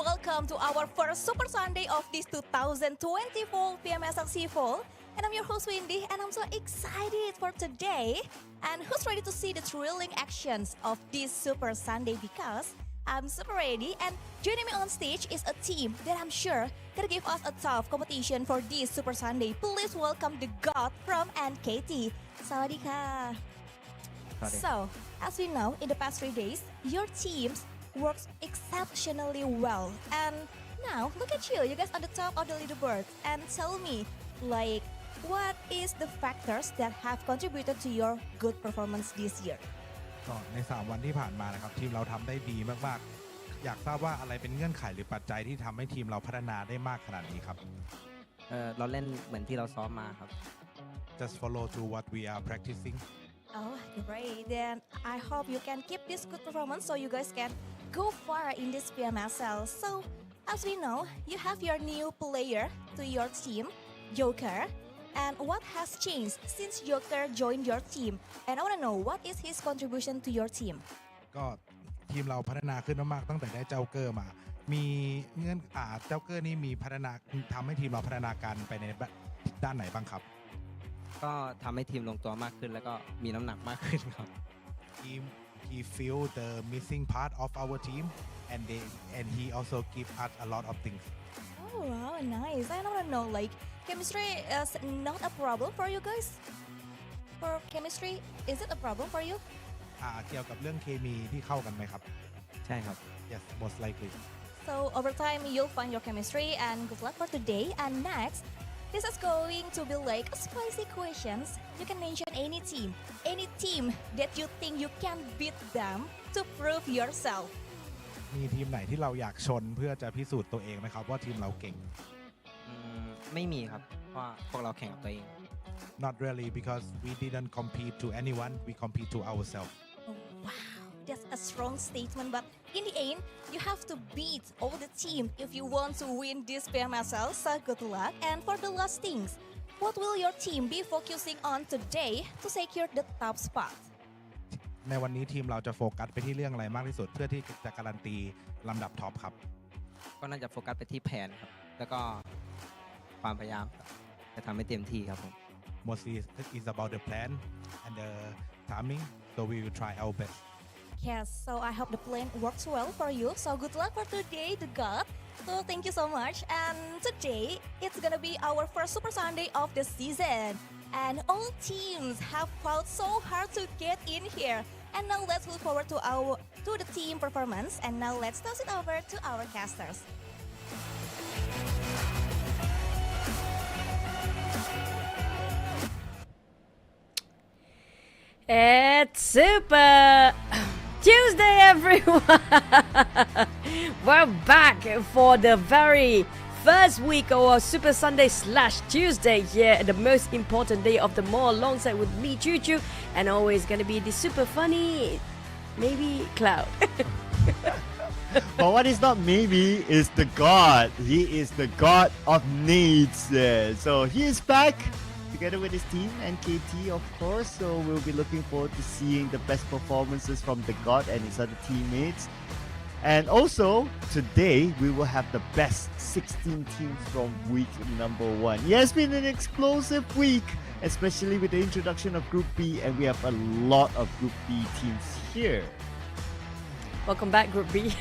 welcome to our first Super Sunday of this 2024 PMSL SEA Fall. And I'm your host Windy, and I'm so excited for today. And who's ready to see the thrilling actions of this Super Sunday? Because I'm super ready, and joining me on stage is a team that I'm sure gonna give us a tough competition for this Super Sunday. Please welcome the God from NKT. Sawadee. So, as we know, in the past 3 days, your teams works exceptionally well. And now, look at you guys on the top of the leaderboard. And tell me, like, what is the factors that have contributed to your good performance this year? ก็ใน3วันที่ผ่านมานะครับทีมเราทำได้ดีมากๆอยากทราบว่าอะไรเป็นเงื่อนไขหรือปัจจัยที่ทำให้ทีมเราพัฒนาได้มากขนาดนี้ครับเราเล่นเหมือนที่เราซ้อมมาครับ Just follow to what we are practicing Oh, great. Then I hope you can keep this good performance so you guys can go far in this PMSL. So, as we know, you have your new player to your team, Joker. And what has changed since Joker joined your team? And I want to know, what is his contribution to your team? ก็ทีมเราพัฒนาขึ้นมากๆตั้งแต่ได้เจ้าเกอร์มามีเงื่อนเจ้าเกอร์นี่มีพัฒนาทำให้ทีมเราพัฒนาการไปในด้านไหนบ้างครับก็ทำให้ทีมลงตัวมากขึ้นแล้วก็มีน้ำหนักมากขึ้นครับ He feel the missing part of our team and he also give us a lot of things Oh, wow, nice. I want to know, like, chemistry is not a problem for you guys? For chemistry, is it a problem for you? เกี่ยวกับเรื่องเคมีที่เข้ากันไหมครับใช่ครับ Yes, most likely So over time, you'll find your chemistry, and good luck for today. And next, this is going to be like spicy questions. You can mention any team that you think you can beat them to prove yourself. มีทีมไหนที่เราอยากชนเพื่อจะพิสูจน์ตัวเองไหมครับว่าทีมเราเก่งไม่มีครับเพราะพวกเราแข่งกับตัวเอง Not really because we didn't compete to anyone we compete to ourselves Oh, wow, that's a strong statement. But in the end, you have to beat all the team if you want to win this PMSL. So good luck. And for the last things, what will your team be focusing on today to secure the top spot? ในวันนี้ทีมเราจะโฟกัสไปที่เรื่องอะไรมากที่สุดเพื่อที่จะการันตีลำดับท็อปครับก็น่าจะโฟกัสไปที่แผนครับแล้วก็ความพยายามจะทำให้เต็มที่ครับผม Mostly is about the plan and the timing so we will try our best Yes, so I hope the plan works well for you. So good luck for today, the God. So thank you so much. And today, it's gonna be our first Super Sunday of the season. And all teams have fought so hard to get in here. And now let's look forward to the team performance. And now let's toss it over to our casters. It's Super Tuesday, everyone! We're back for the very first week of our Super Sunday / Tuesday here, the most important day of them all, alongside with me, Choo Choo, and always gonna be the super funny, maybe Cloud. But what is not maybe is the God. He is the God of needs. So he is back together with his team and KT, of course. So we'll be looking forward to seeing the best performances from the God and his other teammates. And also today we will have the best 16 teams from week number 1. Yeah, it's been an explosive week, especially with the introduction of Group B, and we have a lot of Group B teams here. Welcome back, Group B.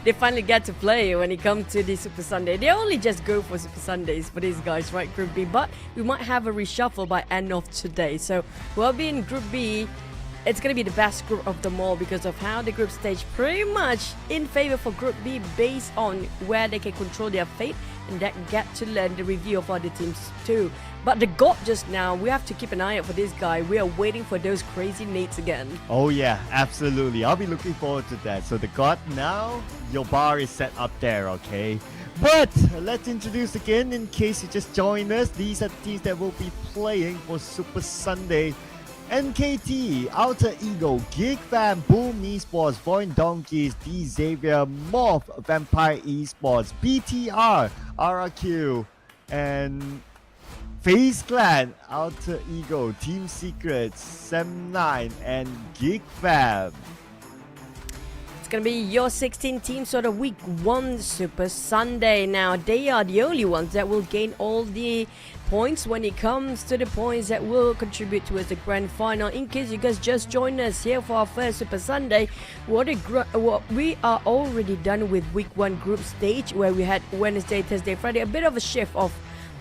They finally get to play when it comes to the Super Sunday. They only just go for Super Sundays for these guys, right, Group B? But we might have a reshuffle by end of today. So we'll be in Group B. It's going to be the best group of them all because of how the group stage pretty much in favor for Group B based on where they can control their fate and that get to learn the review of other teams too. But the God just now, we have to keep an eye out for this guy. We are waiting for those crazy nades again. Oh yeah, absolutely. I'll be looking forward to that. So the God now, your bar is set up there, okay? But let's introduce again in case you just joined us. These are the teams that will be playing for Super Sunday. NKT, Alter Ego, GEEK Fam, Boom Esports, VOIN Donkeys, D Xavier, MORPH, Vampire Esports, BTR, RRQ, and FAZE Clan, Alter Ego, Team Secrets, Sem9, and GEEK Fam. gonna be your 16 teams for the week 1 Super Sunday. Now, they are the only ones that will gain all the points when it comes to the points that will contribute towards the grand final. In case you guys just joined us here for our first Super Sunday, we are already done with week 1 group stage, where we had Wednesday, Thursday, Friday, a bit of a shift of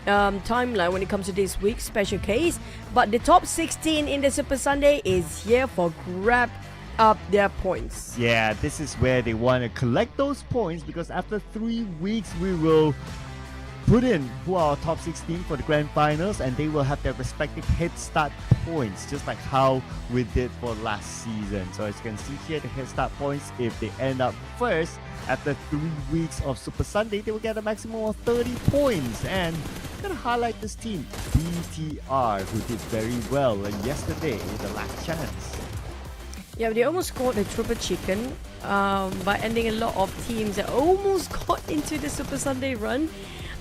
timeline when it comes to this week's special case. But the top 16 in the Super Sunday is here for grab up their points. Yeah, this is where they want to collect those points, because after 3 weeks we will put in who are our top 16 for the grand finals, and they will have their respective head start points, just like how we did for last season. So as you can see here, the head start points, if they end up first after 3 weeks of Super Sunday, they will get a maximum of 30 points. And I'm gonna highlight this team, BTR, who did very well yesterday in the last chance. Yeah, they almost scored a triple chicken by ending a lot of teams that almost got into the Super Sunday run.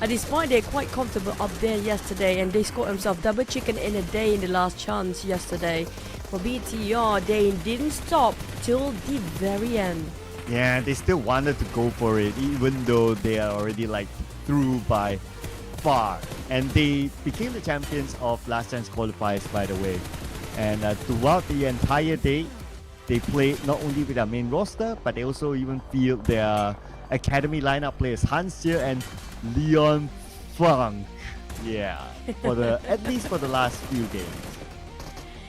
Despite they're quite comfortable up there yesterday, and they scored themselves double chicken in a day in the last chance yesterday. For BTR, they didn't stop till the very end. Yeah, they still wanted to go for it, even though they are already like through by far. And they became the champions of last chance qualifiers, by the way. And throughout the entire day, they played not only with their main roster, but they also even field their academy lineup players, Hans Jie and Leon Frank. Yeah, for at least for the last few games.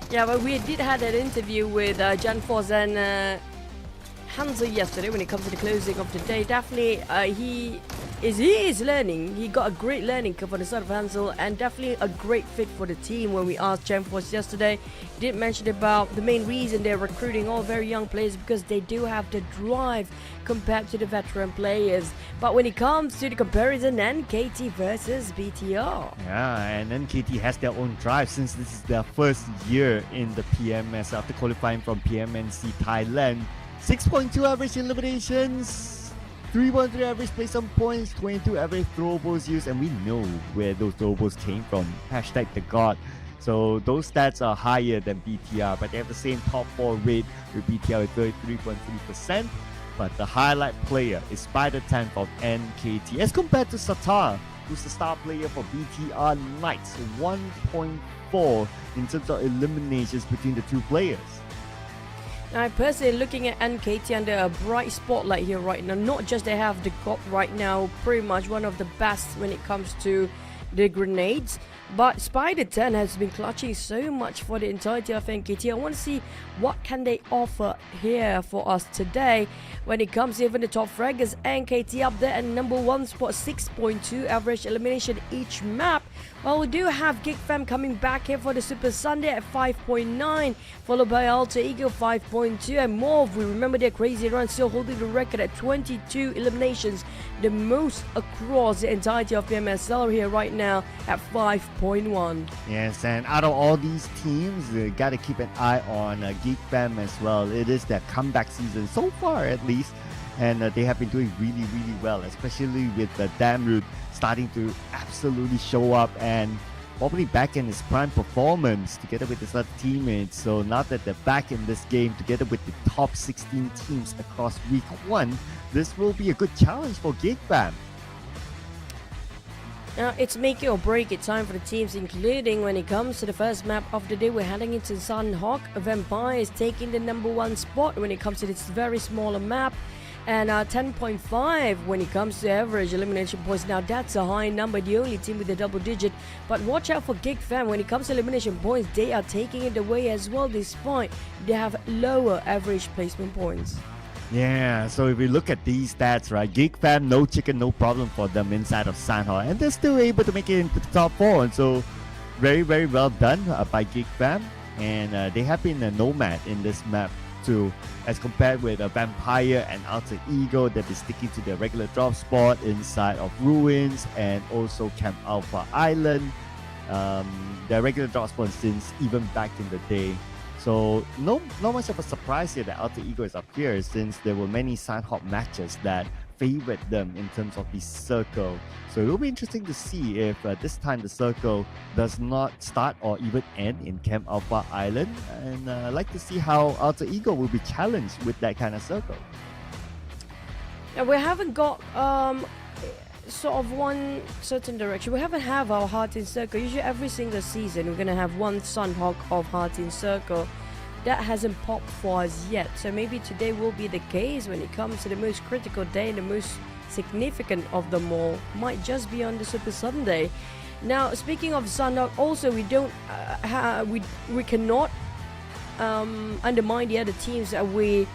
Yeah, but we did have an interview with Jan Foss and Hansel yesterday when it comes to the closing of the day. Definitely, he is learning. He got a great learning curve on the side of Hansel, and definitely a great fit for the team. When we asked Jan Foss yesterday, he did mention about the main reason they're recruiting all very young players, because they do have the drive compared to the veteran players. But when it comes to the comparison, NKT versus BTR. Yeah, and NKT has their own drive, since this is their first year in the PMS after qualifying from PMNC Thailand. 6.2 average eliminations, 3.3 average placement points, 22 average throwables used, and we know where those throwables came from. Hashtag the God. So those stats are higher than BTR, but they have the same top 4 rate with BTR with 33.3%. But the highlight player is Spider Tank of NKT, as compared to Satar, who's the star player for BTR Knights, 1.4 in terms of eliminations between the two players. Now, personally looking at NKT under a bright spotlight here right now. Not just they have the GOP right now, pretty much one of the best when it comes to the grenades, but Spider 10 has been clutching so much for the entirety of NKT. I want to see what can they offer here for us today when it comes to even the top fraggers. NKT up there at number 1 spot, 6.2 average elimination each map. Well, we do have GEEK Fam coming back here for the Super Sunday at 5.9, followed by Alter Ego 5.2, and MORPH, we remember their crazy run, still holding the record at 22 eliminations, the most across the entirety of PMSL here right now at 5.1. Yes, and out of all these teams, you got to keep an eye on GEEK Fam as well. It is their comeback season so far, at least, and they have been doing really, really well, especially with the Damroot starting to absolutely show up and probably back in his prime performance together with his other teammates. So now that they're back in this game together with the top 16 teams across week 1, this will be a good challenge for GEEK Fam. Now, it's make it or break it time for the teams, including when it comes to the first map of the day. We're heading into Sanhok. Vampires taking the number 1 spot when it comes to this very smaller map, and 10.5 when it comes to average elimination points. Now, that's a high number, the only team with a double digit. But watch out for GEEK Fam. When it comes to elimination points, they are taking it away as well, despite they have lower average placement points. Yeah, so if we look at these stats, right, GEEK Fam, no chicken, no problem for them inside of Sanhok, and they're still able to make it into the top 4. And so very, very well done by GEEK Fam, and they have been a nomad in this map too, as compared with a Vampire and Alter Ego. They'll be sticking to their regular drop spot inside of Ruins and also Camp Alpha Island, their regular drop spot since even back in the day. So not much of a surprise here that Alter Ego is up here, since there were many Sanhok matches that favored them in terms of the circle. So it will be interesting to see if this time the circle does not start or even end in Camp Alpha Island. And I'd like to see how Alter Ego will be challenged with that kind of circle. Now, we haven't got sort of one certain direction. We haven't have our Heart in Circle. Usually every single season we're gonna have one Sanhok of Heart in Circle. That hasn't popped for us yet. So maybe today will be the case when it comes to the most critical day and the most significant of them all. Might just be on the Super Sunday. Now, speaking of Sanhok, also we don't we cannot undermine the other teams that we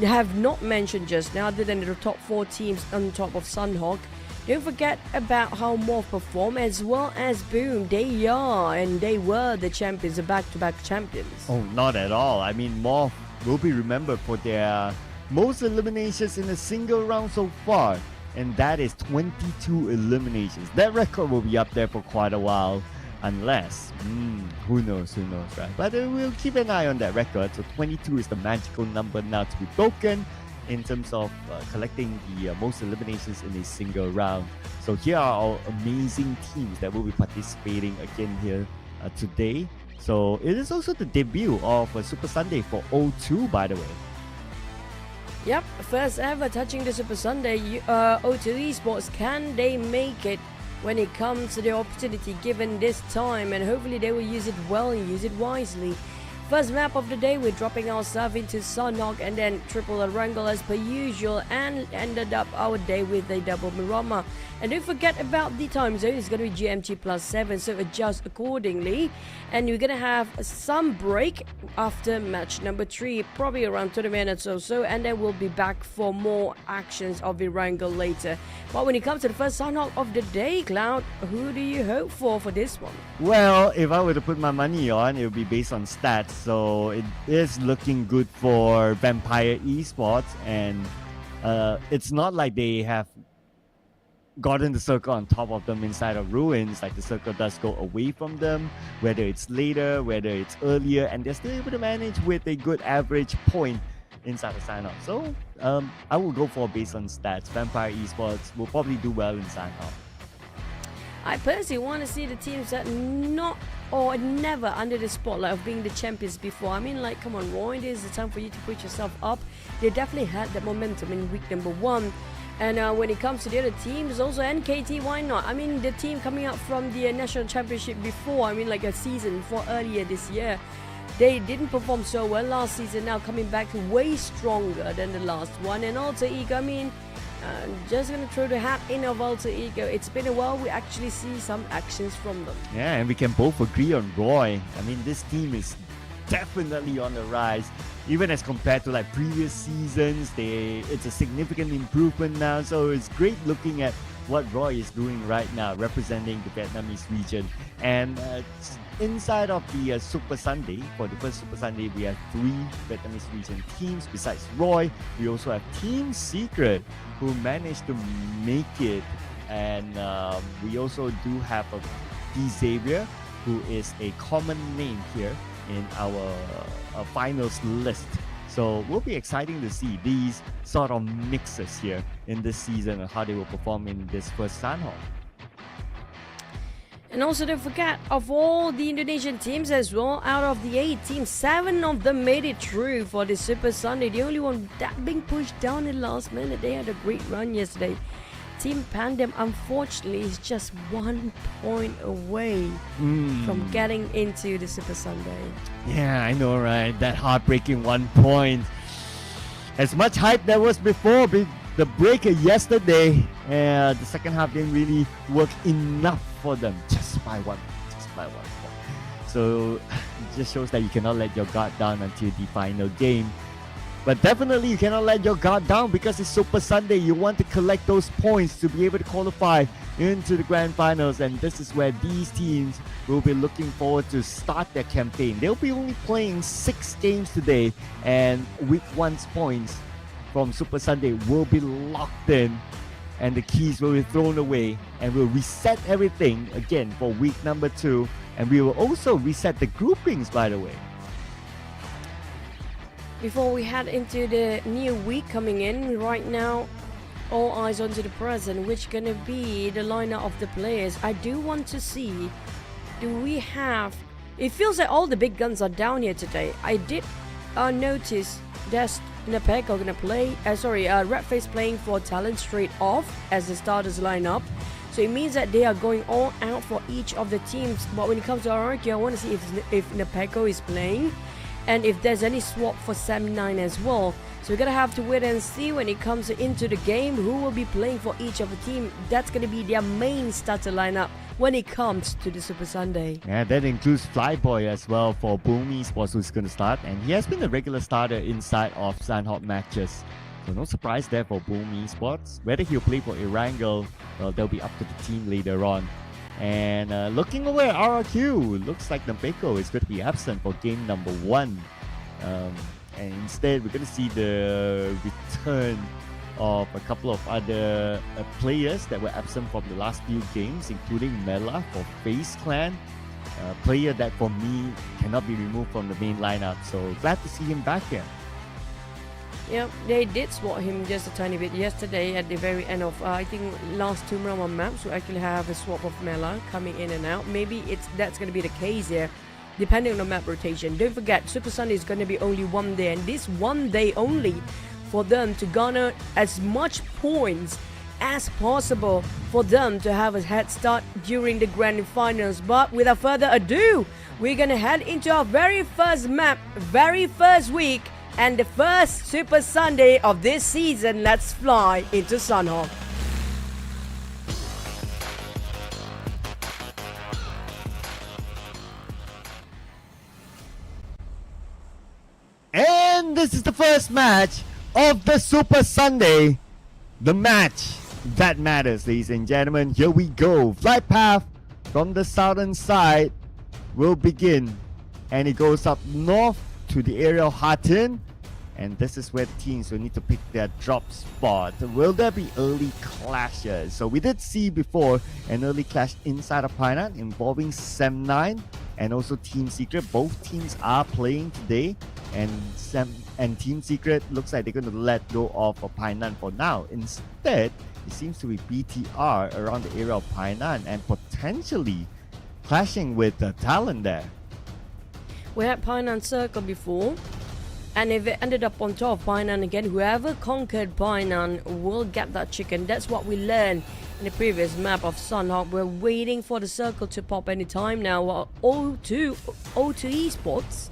have not mentioned just now, other than the top 4 teams on top of Sanhok. Don't forget about how MORPH perform, as well as Boom. They are and they were the champions, the back-to-back champions. Oh, not at all. I mean, MORPH will be remembered for their most eliminations in a single round so far, and that is 22 eliminations. That record will be up there for quite a while, unless, who knows, right? But we'll keep an eye on that record. So 22 is the magical number now to be broken in terms of collecting the most eliminations in a single round. So here are our amazing teams that will be participating again here today. So it is also the debut of Super Sunday for O2, by the way. Yep, first ever touching the Super Sunday. O2 Esports, can they make it when it comes to the opportunity given this time? And hopefully they will use it well and use it wisely. First map of the day, we're dropping ourselves into Sanhok and then triple Erangel as per usual, and ended up our day with a double Miramar. And don't forget about the time zone, it's going to be GMT +7, so adjust accordingly. And we're going to have some break after match number 3, probably around 20 minutes or so, and then we'll be back for more actions of Erangel later. But when it comes to the first Sanhok of the day, Cloud, who do you hope for this one? Well, if I were to put my money on, it would be based on stats. So it is looking good for Vampire Esports, and it's not like they have gotten the circle on top of them inside of ruins. Like, the circle does go away from them, whether it's later, whether it's earlier, and they're still able to manage with a good average point inside the Sanhok. So I will go for based on stats. Vampire Esports will probably do well in Sanhok. I personally want to see the teams that not or never under the spotlight of being the champions before. I mean, like, come on, VOIN, this is the time for you to put yourself up. They definitely had that momentum in week number 1. And when it comes to the other teams, also NKT, why not? I mean, the team coming out from the national championship before, I mean, like a season before earlier this year, they didn't perform so well last season. Now coming back way stronger than the last one. And Alter Ego, I mean, just gonna throw the hat in of Alter Ego. It's been a while, we actually see some actions from them. Yeah, and we can both agree on Roy. I mean, this team is definitely on the rise. Even as compared to like previous seasons, it's a significant improvement now. So it's great looking at what Roy is doing right now, representing the Vietnamese region. And inside of the Super Sunday, for the first Super Sunday, we have 3 Vietnamese region teams. Besides Roy, we also have Team Secret, who managed to make it. And we also do have a D Xavier, who is a common name here in our finals list. So it will be exciting to see these sort of mixes here in this season and how they will perform in this first Sanhok. And also don't forget, of all the Indonesian teams as well, out of the 8 teams, 7 of them made it through for the Super Sunday. The only one that being pushed down in the last minute, they had a great run yesterday. Team Pandem, unfortunately, is just 1 point away from getting into the Super Sunday. Yeah, I know, right? That heartbreaking 1 point. As much hype there was before the break yesterday, the second half didn't really work enough for them. Just by one point. So it just shows that you cannot let your guard down until the final game. But definitely you cannot let your guard down, because it's Super Sunday. You want to collect those points to be able to qualify into the grand finals, and this is where these teams will be looking forward to start their campaign. They'll be only playing 6 games today, and week 1's points from Super Sunday will be locked in, and the keys will be thrown away, and we'll reset everything again for week number 2, and we will also reset the groupings, by the way. Before we head into the new week coming in, right now, all eyes onto the present, which gonna be the lineup of the players. I do want to see, do we have... It feels like all the big guns are down here today. I did notice there's NAPECO gonna play? Redface playing for Talon straight off as the starters line up. So it means that they are going all out for each of the teams. But when it comes to RRQ, I want to see if NAPECO is playing and if there's any swap for Sam9 as well. So we're gonna have to wait and see when it comes into the game who will be playing for each of the team. That's gonna be their main starter lineup when it comes to the Super Sunday. Yeah, that includes Flyboy as well for Boom Esports, who's going to start, and he has been a regular starter inside of Sanhok matches. So no surprise there for Boom Esports. Whether he'll play for Erangel, well, that'll be up to the team later on. And looking over at RRQ, looks like NAPECO is going to be absent for game number 1. And instead, we're going to see the return of a couple of other players that were absent from the last few games, including Mela for FAZE Clan, a player that for me cannot be removed from the main lineup. So glad to see him back here. Yeah, they did swap him just a tiny bit yesterday at the very end of, I think, last 2 Miramar maps. We actually have a swap of Mela coming in and out. Maybe that's going to be the case here, depending on the map rotation. Don't forget, Super Sunday is going to be only 1 day, and this 1 day only for them to garner as much points as possible for them to have a head start during the grand finals. But without further ado, we're gonna head into our very first map, very first week, and the first Super Sunday of this season. Let's fly into Sanhok. And this is the first match of the Super Sunday. The match that matters, ladies and gentlemen. Here we go. Flight path from the southern side will begin, and it goes up north to the area of Hatin. And this is where teams will need to pick their drop spot. Will there be early clashes? So we did see before an early clash inside of Painan involving Sam9 and also Team Secret. Both teams are playing today, and Team Secret looks like they're going to let go of Painan for now. Instead, it seems to be BTR around the area of Painan and potentially clashing with TALON there. We had Painan Circle before, and if it ended up on top of Painan again, whoever conquered Painan will get that chicken. That's what we learned in the previous map of Sanhok. We're waiting for the circle to pop anytime now. While O2 Esports,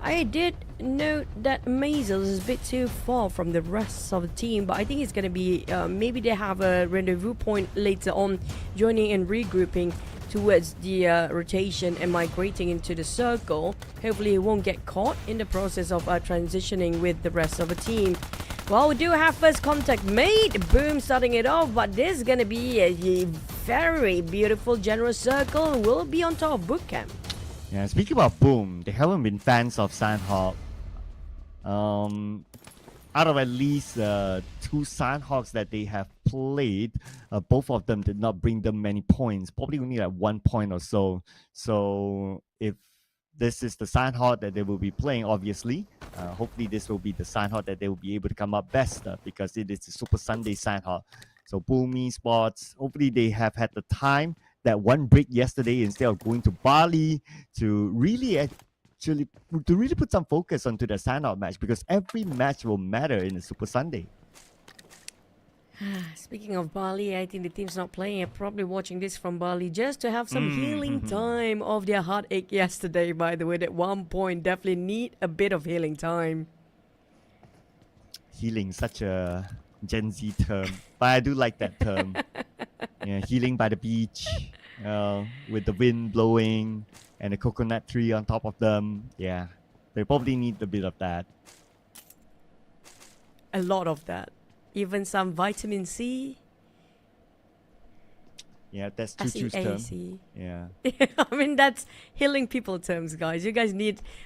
I did note that Mazel is a bit too far from the rest of the team, but I think it's going to be, maybe they have a rendezvous point later on, joining and regrouping towards the rotation and migrating into the circle. Hopefully he won't get caught in the process of transitioning with the rest of the team. Well, we do have first contact made. Boom starting it off, but this is going to be a very beautiful general circle. Will be on top of Bootcamp. Yeah, speaking about Boom, they haven't been fans of Sanhok. Out of at least 2 Sanhoks that they have played, both of them did not bring them many points, probably only like 1 point or so. So if this is the Sanhok that they will be playing, obviously, hopefully this will be the Sanhok that they will be able to come up best, because it is the Super Sunday Sanhok. So Boom Esports, hopefully they have had the time, that 1 break yesterday, instead of going to Bali, to really put some focus onto the Sanhok match, because every match will matter in the Super Sunday. Speaking of Bali, I think the team's not playing. I'm probably watching this from Bali just to have some healing time of their heartache yesterday, by the way. At 1 point, definitely need a bit of healing time. Healing, such a Gen Z term, but I do like that term. Yeah, healing by the beach, with the wind blowing and a coconut tree on top of them. Yeah, they probably need a bit of that. A lot of that. Even some vitamin C. Yeah, that's Choo-Choo's term. SEAC. Yeah. I mean, that's healing people terms, guys. You guys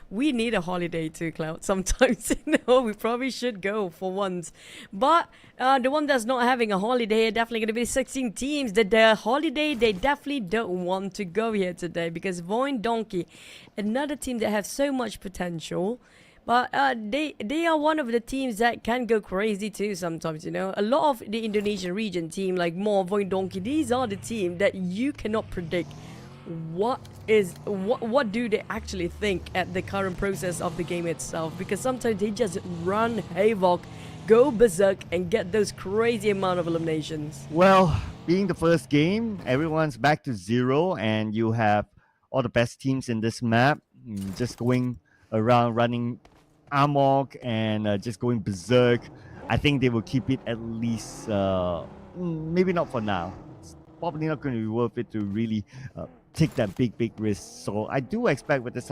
we need a holiday too, Cloud. Sometimes, we probably should go for once. But the one that's not having a holiday are definitely going to be 16 teams. The holiday, they definitely don't want to go here today, because VOIN Donkey, another team that have so much potential, but they are one of the teams that can go crazy too sometimes, A lot of the Indonesian region team like MORPH, VOIN Donkey, these are the team that you cannot predict what do they actually think at the current process of the game itself? Because sometimes they just run havoc, go berserk, and get those crazy amount of eliminations. Well, being the first game, everyone's back to 0, and you have all the best teams in this map just going around running amok and just going berserk. I think they will keep it at least, maybe not for now. It's probably not going to be worth it to really take that big risk. So I do expect with this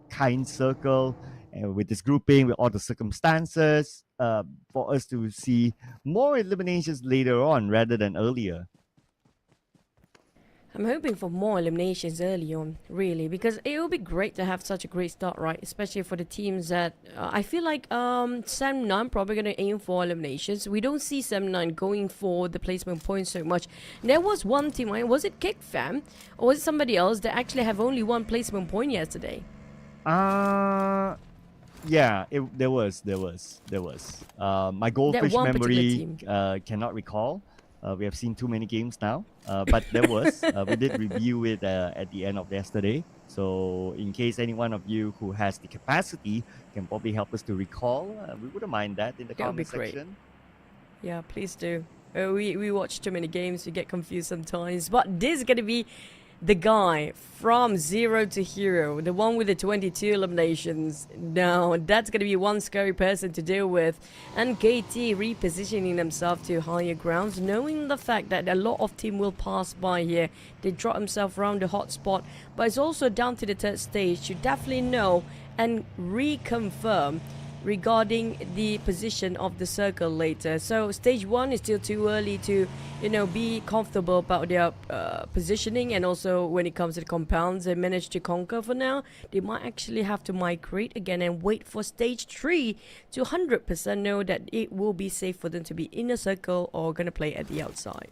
kind circle and with this grouping, with all the circumstances, for us to see more eliminations later on rather than earlier. I'm hoping for more eliminations early on, really, because it will be great to have such a great start, right? Especially for the teams that I feel like Sam9 probably going to aim for eliminations. We don't see Sam9 going for the placement points so much. There was one team, right? Was it GEEK Fam or was it somebody else that actually have only one placement point yesterday? Yeah, there was. My goldfish memory cannot recall. We have seen too many games now, but there was. We did review it at the end of yesterday. So in case any one of you who has the capacity can probably help us to recall, we wouldn't mind that in the comment section. Yeah, please do. We watch too many games, we get confused sometimes. But this is going to be the guy from zero to hero, the one with the 22 eliminations. Now, that's going to be one scary person to deal with. And KT repositioning themselves to higher grounds, knowing the fact that a lot of team will pass by here. They drop themselves around the hot spot. But it's also down to the third stage to definitely know and reconfirm regarding the position of the circle later. So stage 1 is still too early to, be comfortable about their positioning, and also when it comes to the compounds they managed to conquer for now. They might actually have to migrate again and wait for stage 3 to 100% know that it will be safe for them to be in a circle or gonna play at the outside.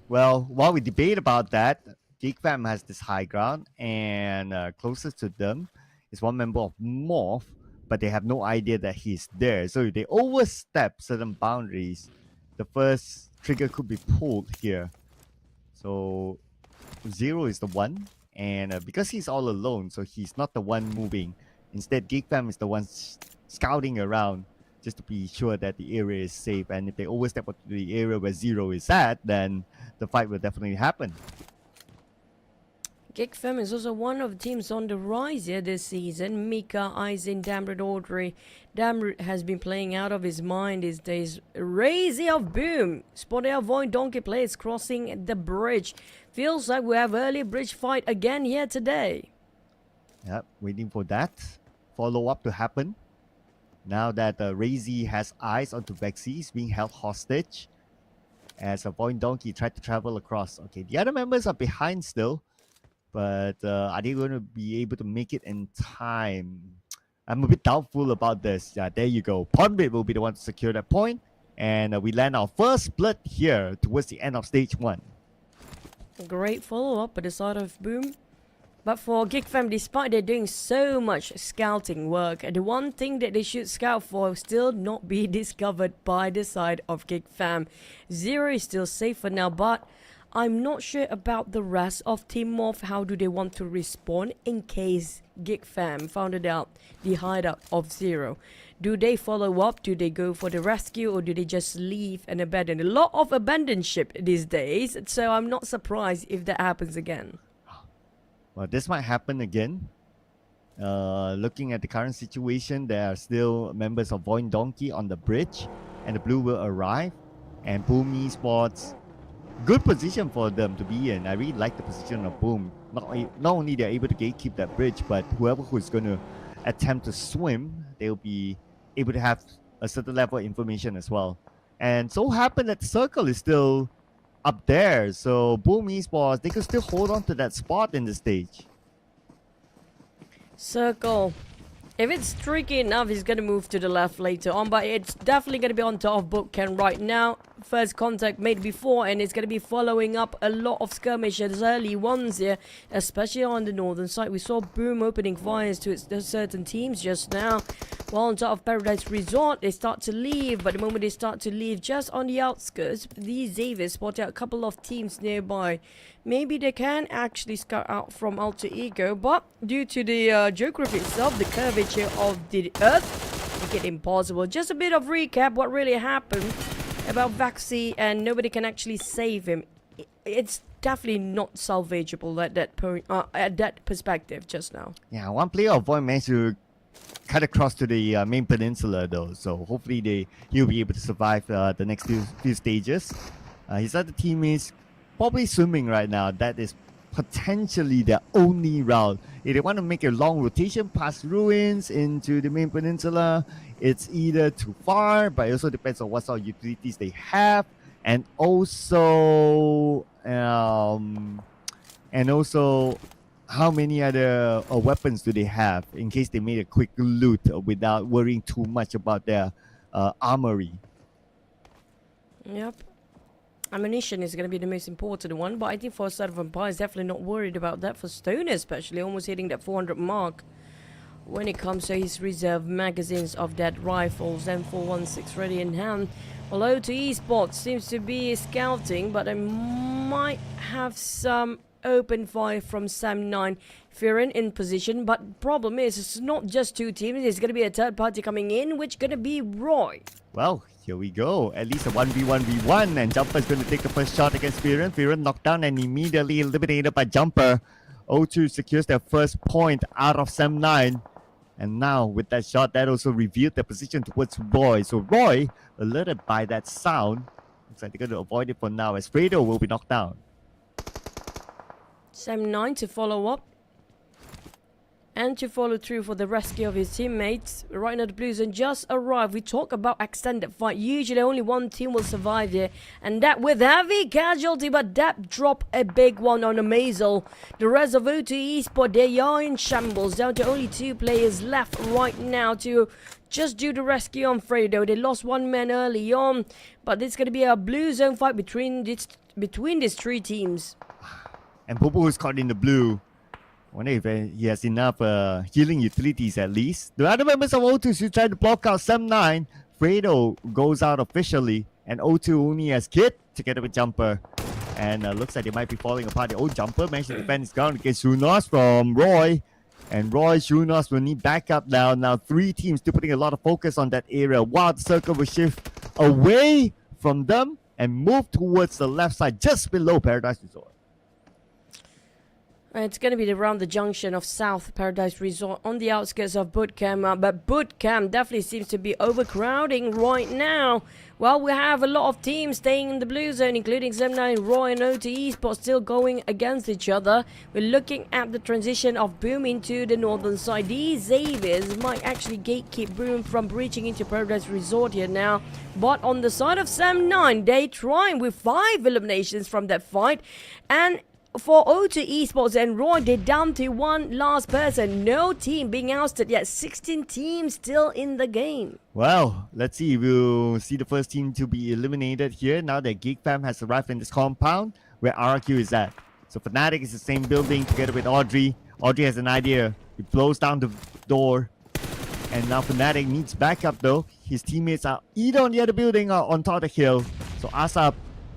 Well, while we debate about that, GEEK Fam has this high ground, and closest to them is one member of MORPH, but they have no idea that he's there. So if they overstep certain boundaries, the first trigger could be pulled here. So 0 is the one, and because he's all alone, so he's not the one moving. Instead, GEEK Fam is the one scouting around just to be sure that the area is safe. And if they overstep onto the area where 0 is at, then the fight will definitely happen. GEEK Fam is also one of the teams on the rise here this season. Mika, Aizen, Damrud, Audrey. Damrud has been playing out of his mind these days. Razy of Boom. Spotted our VOIN Donkey players crossing the bridge. Feels like we have early bridge fight again here today. Yep, waiting for that follow-up to happen. Now that Razy has eyes onto Vexy, he's being held hostage as a VOIN Donkey tried to travel across. Okay, the other members are behind still. But are they going to be able to make it in time? I'm a bit doubtful about this. Yeah, there you go. Pondbit will be the one to secure that point. And we land our first split here towards the end of stage 1. Great follow-up at the side of Boom. But for GEEK Fam, despite they're doing so much scouting work, the one thing that they should scout for will still not be discovered by the side of GEEK Fam. 0 is still safe for now, but I'm not sure about the rest of Team MORPH. How do they want to respond in case GEEK Fam found out the hideout of 0? Do they follow up? Do they go for the rescue? Or do they just leave and abandon? A lot of abandon ship these days, so I'm not surprised if that happens again. Well, this might happen again. Looking at the current situation, there are still members of VOIN Donkey on the bridge, and the blue will arrive. And Boom Esports, good position for them to be in. I really like the position of Boom. Not only they're able to gatekeep that bridge, but whoever who's going to attempt to swim, they'll be able to have a certain level of information as well. And so happened that the circle is still up there. So Boom Esports, they could still hold on to that spot in the stage. Circle. If it's tricky enough, he's going to move to the left later on, but it's definitely going to be on top of Bookcan right now. first contact made before, and it's going to be following up a lot of skirmishes, early ones here, especially on the northern side. We saw Boom opening fires to certain teams just now. While on top of Paradise Resort, they start to leave, but the moment they start to leave, just on the outskirts, these Xaviers spot out a couple of teams nearby. Maybe they can actually scout out from Alter Ego, but due to the geography itself, the curvature of the Earth, make it impossible. Just a bit of recap what really happened about Vaxi, and nobody can actually save him. It's definitely not salvageable at that point, at that perspective just now. Yeah, one player of VOIN managed to cut across to the main peninsula though, so hopefully he'll be able to survive the next few stages. His other teammates probably swimming right now. That is potentially their only route. If they want to make a long rotation past ruins into the main peninsula, it's either too far, but it also depends on what sort of utilities they have, and also how many other weapons do they have in case they made a quick loot without worrying too much about their armory. Yep. Ammunition is going to be the most important one, but I think for Side of Empires, definitely not worried about that. For Stoner especially, almost hitting that 400 mark when it comes to his reserve magazines of that rifles, M416 ready in hand. Although to Esports seems to be scouting, but I might have some open fire from Sam9. Firen in position, but problem is it's not just two teams, there's going to be a third party coming in, which going to be Roy. Well, here we go. At least a 1v1v1, and Jumper's going to take the first shot against Firen. Firen knocked down and immediately eliminated by Jumper. O2 secures their first point out of Sam9. And now with that shot, that also revealed their position towards Roy. So Roy, alerted by that sound, looks like they're going to avoid it for now as Fredo will be knocked down. Sam9 to follow up and to follow through for the rescue of his teammates. Right now the Blues and just arrived. We talk about extended fight. Usually only one team will survive here, and that with heavy casualty, but that drop a big one on Amazel. The rest of O2 Esports, they are in shambles, down to only 2 players left right now to just do the rescue on Fredo. They lost 1 man early on, but it's going to be a blue zone fight between these 3 teams. And Popo is caught in the blue. I wonder if he has enough healing utilities at least. The other members of O2 should try to block out Sam9. Fredo goes out officially, and O2 only has Kid together with Jumper. And looks like they might be falling apart. The old Jumper managed to defend his ground against Shunos from Roy. And Roy, Shunos will need backup now. Now 3 teams still putting a lot of focus on that area, while the circle will shift away from them and move towards the left side just below Paradise Resort. It's going to be around the junction of South Paradise Resort on the outskirts of Bootcamp, but Bootcamp definitely seems to be overcrowding right now. Well, we have a lot of teams staying in the blue zone, including Sam9, Roy, and O2 Esports still going against each other. We're looking at the transition of Boom into the northern side. These Xaviers might actually gatekeep Boom from breaching into Paradise Resort here now. But on the side of Sam9, they trying with 5 eliminations from that fight. And for O2 Esports and Roy, they're down to 1 last person. No team being ousted yet. 16 teams still in the game. Well, let's see. We'll see the first team to be eliminated here now that GEEK fam has arrived in this compound where RRQ is at. So Fnatic is the same building together with Audrey. Audrey has an idea. He blows down the door. And now Fnatic needs backup though. His teammates are either on the other building or on top of the hill. So Asap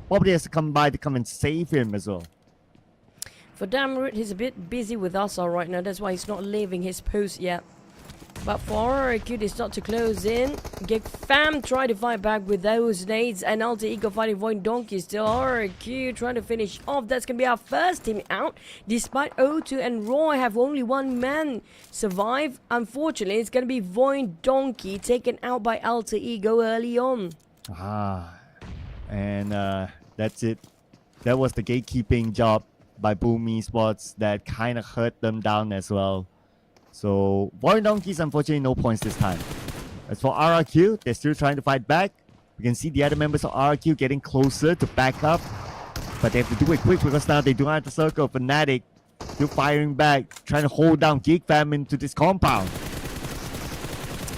probably has to come by to come and save him as well. For Damroot, he's a bit busy with us all right now. That's why he's not leaving his post yet. But for RRQ, they start to close in. GEEK fam try to fight back with those nades. And Alter Ego fighting VOIN Donkey still. RRQ trying to finish off. That's going to be our first team out. Despite O2 and Roy have only 1 man survive. Unfortunately, it's going to be VOIN Donkey taken out by Alter Ego early on. And that's it. That was the gatekeeping job by Boom Esports that kind of hurt them down as well. So VOIN Donkeys, unfortunately, no points this time. As for RRQ, they're still trying to fight back. We can see the other members of RRQ getting closer to back up, but they have to do it quick because now they do not have the circle. Fnatic still firing back, trying to hold down GEEK fam into this compound.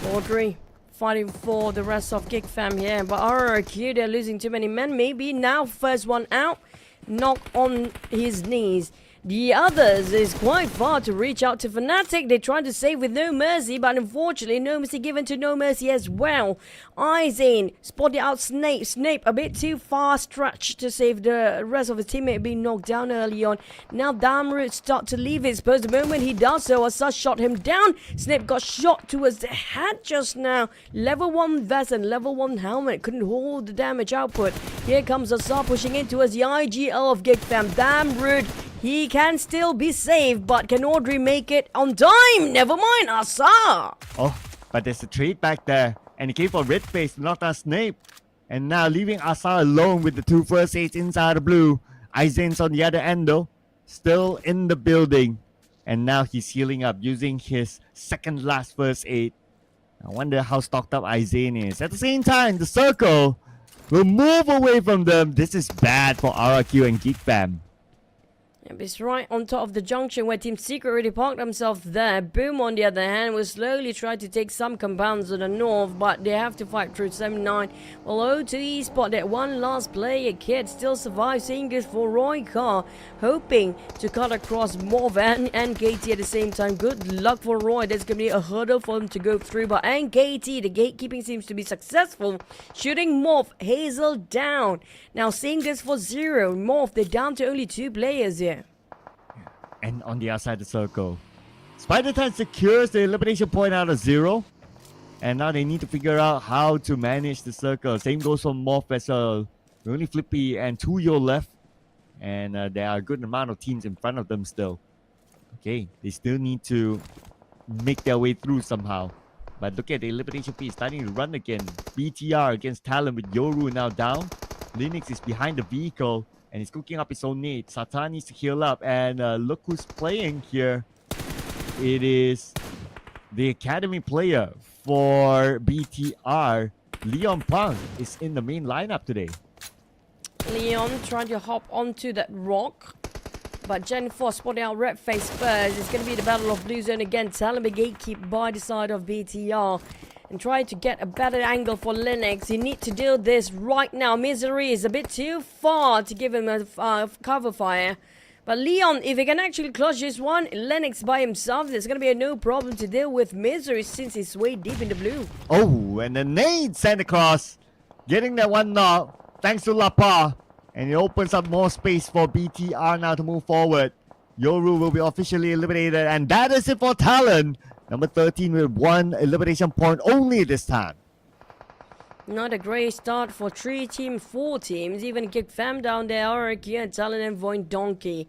Audrey fighting for the rest of GEEK fam here. But RRQ, they're losing too many men. Maybe now first one out, knock on his knees. The others is quite far to reach out to Fnatic. They tried to save with No Mercy, but unfortunately No Mercy given to No Mercy as well. Izane spotted out Snape. Snape a bit too far stretched to save the rest of his teammate being knocked down early on. Now Damroot start to leave his post. The moment he does so, Asa shot him down. Snape got shot towards the head just now. Level 1 vest and level 1 helmet couldn't hold the damage output. Here comes Asa pushing in towards the IGL of GEEK fam. Damroot, he can still be saved, but can Audrey make it on time? Never mind, Asa! Oh, but there's a trade back there. And he came for red face to knock down Snape. And now leaving Asa alone with the 2 first aids inside the blue. Izane's on the other end though. Still in the building. And now he's healing up using his second last first aid. I wonder how stocked up Izane is. At the same time, the circle will move away from them. This is bad for RRQ and GEEK fam. Yep, it's right on top of the junction where Team Secret already parked themselves there. Boom, on the other hand, will slowly try to take some compounds to the north, but they have to fight through 7-9. Well, O2E spot that one last player, Kid, still survives. Seeing this for Roy Carr, hoping to cut across MORPH and KT at the same time. Good luck for Roy. There's going to be a hurdle for him to go through, but KT, the gatekeeping seems to be successful. Shooting MORPH, Hazel down. Now seeing this for Zero, MORPH, they're down to only 2 players here. And on the outside of the circle, Spider-Tan secures the elimination point out of 0. And now they need to figure out how to manage the circle. Same goes for MORPH as well. Only Flippy and Tuyo left. And there are a good amount of teams in front of them still. Okay, they still need to make their way through somehow. But look at the elimination feed starting to run again. BTR against TALON with Yoru now down. Linux is behind the vehicle. And he's cooking up his own nade. Satan needs to heal up. And look who's playing here. It is the academy player for BTR. Leon Pang is in the main lineup today. Leon trying to hop onto that rock. But Gen 4 spotting out Red Face first. It's going to be the battle of Blue Zone again. Talon gatekeep by the side of BTR. And try to get a better angle for Linux. You need to do this right now. Misery is a bit too far to give him a cover fire. But Leon, if he can actually clutch this one, Linux by himself, there's going to be no problem to deal with Misery since he's way deep in the blue. Oh, and the nade sent across. Getting that one knock. Thanks to Lapa. And it opens up more space for BTR now to move forward. Yoru will be officially eliminated. And that is it for Talon. Number 13 with 1 elimination point only this time. Not a great start for 4 teams. Even GEEK fam down there, RRQ and Talon and VOIN Donkey.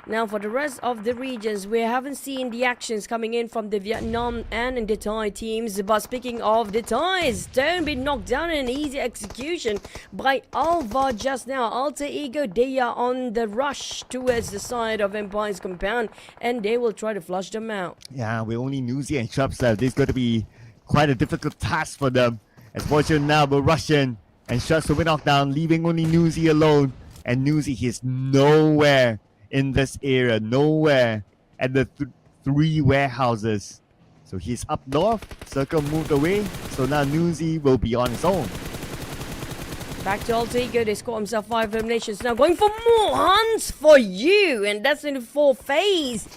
Now for the rest of the regions, we haven't seen the actions coming in from the Vietnam and the Thai teams. But speaking of the Thais, don't be knocked down in an easy execution by Alva just now. Alter Ego, they are on the rush towards the side of Empire's compound, and they will try to flush them out. Yeah, with only Nuzi and Shrubs left, this is going to be quite a difficult task for them. As fortunate now, but Russian and Shrubs will be knocked down, leaving only Nuzi alone. And Nuzi is nowhere in this area, nowhere at the 3 warehouses. So he's up north, circle moved away, so now Nuzi will be on his own. Back to Alter Ego, they score himself 5 eliminations. Now going for more hunts for you, and that's in the 4th phase.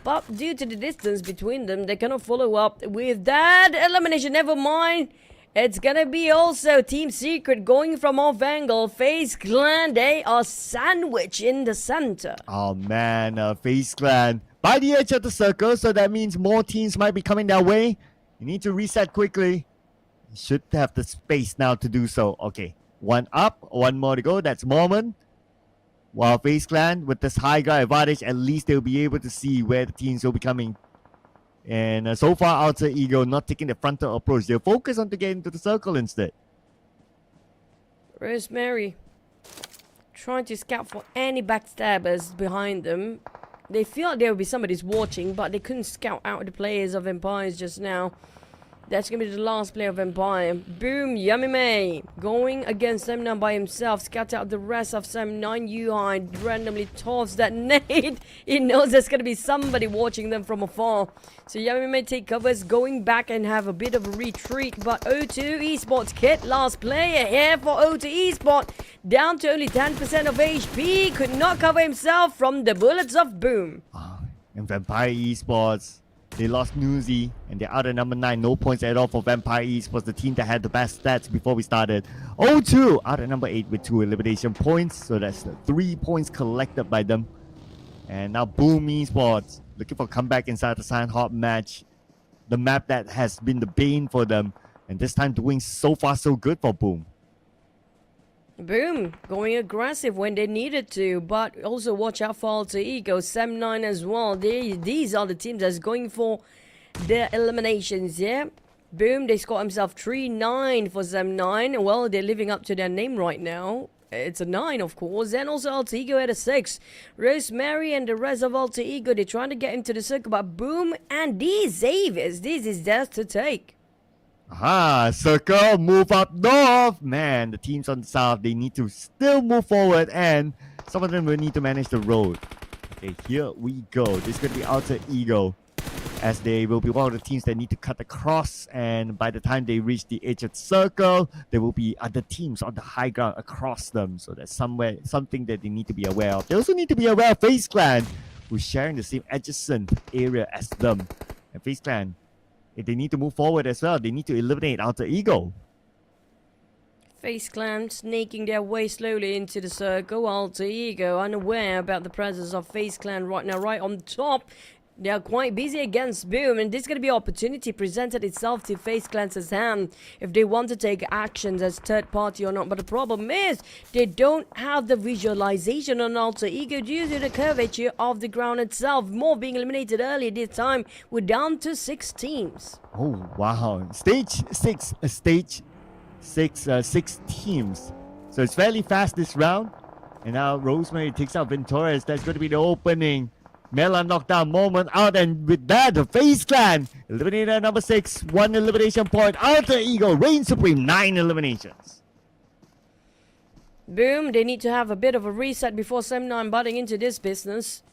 But due to the distance between them, they cannot follow up with that elimination. Never mind. It's gonna be also Team Secret going from off angle. FaZe Clan, they are sandwiched in the center. Oh man, FaZe Clan by the edge of the circle, so that means more teams might be coming their way. You need to reset quickly. You should have the space now to do so. Okay, 1 up, 1 more to go. That's Mormon. While FaZe Clan, with this high ground advantage, at least they'll be able to see where the teams will be coming. And so far, Alter Ego not taking the frontal approach. They'll focus on to get into the circle instead. Rosemary trying to scout for any backstabbers behind them. They feel like there will be somebody's watching, but they couldn't scout out the players of Empires just now. That's going to be the last player of Empire. Boom, Yummy May going against Sam9 by himself. Scatter out the rest of Sam9. Yuhai randomly toss that nade. He knows there's going to be somebody watching them from afar. So Yummy May take covers, going back and have a bit of a retreat. But O2 Esports Kit, last player here for O2 Esports. Down to only 10% of HP. Could not cover himself from the bullets of Boom. And Vampire Esports, they lost Newsy, and they're out at number 9. No points at all for Vampire Esports, the team that had the best stats before we started. O2 out at number 8 with 2 elimination points, so that's 3 points collected by them. And now Boom Esports looking for a comeback inside the Sanhok match, the map that has been the bane for them, and this time doing so far so good for Boom. Boom, going aggressive when they needed to, but also watch out for Alter Ego, Sam9 as well. These are the teams that's going for their eliminations, yeah? Boom, they scored himself 3-9 for Sam9. Well, they're living up to their name right now. It's a 9, of course. And also Alter Ego at a 6. Rosemary and the rest of Alter Ego, they're trying to get into the circle, but Boom and these Xaviers, this is theirs to take. Aha, circle, move up north. Man, the teams on the south, they need to still move forward, and some of them will need to manage the road. Okay, here we go. This is going to be Alter Ego, as they will be one of the teams that need to cut across, and by the time they reach the edge of the circle, there will be other teams on the high ground across them. So that's something that they need to be aware of. They also need to be aware of FaZe Clan, who's sharing the same adjacent area as them. And FaZe Clan, if they need to move forward as well, they need to eliminate Alter Ego. FaZe Clan snaking their way slowly into the circle. Alter Ego unaware about the presence of FaZe Clan right now, right on top. They are quite busy against Boom, and this is going to be an opportunity presented itself to FaZe Clan's hand if they want to take actions as third party or not. But the problem is they don't have the visualization on Alter Ego due to the curvature of the ground itself. More being eliminated early this time. We're down to 6 teams. Oh wow! Stage 6 teams. So it's fairly fast this round. And now Rosemary takes out Venturez. That's going to be the opening. Mela knockdown moment out, and with that, the FaZe Clan eliminated at number 6, 1 elimination point. Alter Ego reigns supreme, 9 eliminations. Boom, they need to have a bit of a reset before Sam9 butting into this business.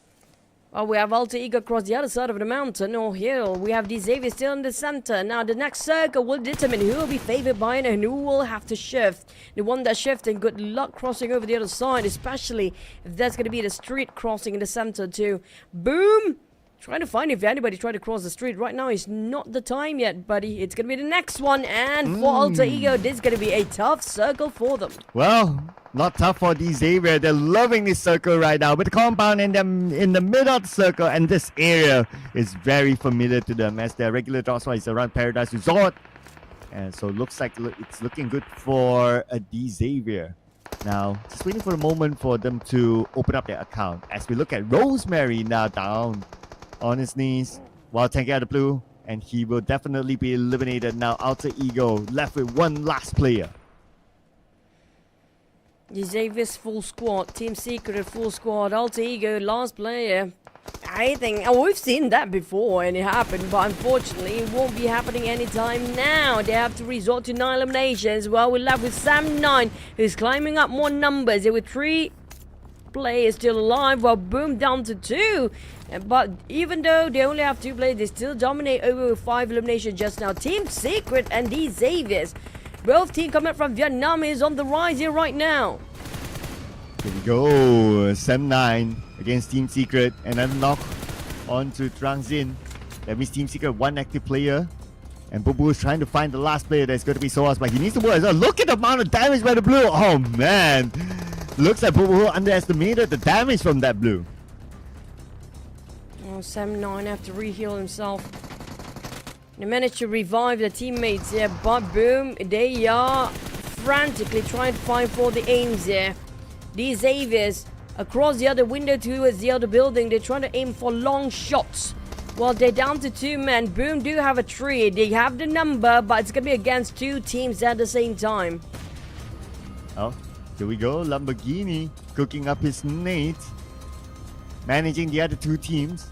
Oh, we have Alter Ego across the other side of the mountain or hill. We have the Xavier still in the center. Now the next circle will determine who will be favored by it and who will have to shift. The one that's shifting, good luck crossing over the other side, especially if there's going to be the street crossing in the center too. Boom! Trying to find if anybody tried to cross the street. Right now is not the time yet, buddy. It's going to be the next one. And for Alter Ego, this is going to be a tough circle for them. Well, not tough for the Xavier. They're loving this circle right now with the compound in them in the middle of the circle, and this area is very familiar to them as their regular draw spot is around Paradise Resort. And so looks like it's looking good for the Xavier. Now, just waiting for a moment for them to open up their account as we look at Rosemary now down on his knees while tanking out the blue, and he will definitely be eliminated now. Alter Ego left with one last player. The Xavier's full squad, Team Secret full squad, Alter Ego last player. I think we've seen that before and it happened, but unfortunately it won't be happening anytime now. They have to resort to 9 eliminations. Well, we're left with Sam9, who's climbing up more numbers. There were 3 players still alive, while Boom down to 2. But even though they only have 2 players, they still dominate over 5 eliminations just now. Team Secret and these Xaviers, both teams coming from Vietnam, is on the rise here right now. Here we go. Sam9 against Team Secret, and then knock on to Trang Zin. That means Team Secret 1 active player. And Bubu is trying to find the last player that's going to be Soas, but he needs to work as well. Look at the amount of damage by the blue. Oh man. Looks like Bubu underestimated the damage from that blue. Oh, Sam9 have to re-heal himself. They managed to revive their teammates here, but Boom, they are frantically trying to find for the aims here. These Xaviers across the other window towards the other building, they're trying to aim for long shots. Well, they're down to 2 men. Boom do have a 3. They have the number, but it's going to be against 2 teams at the same time. Oh, here we go. Lamborghini cooking up his nades. Managing the other 2 teams.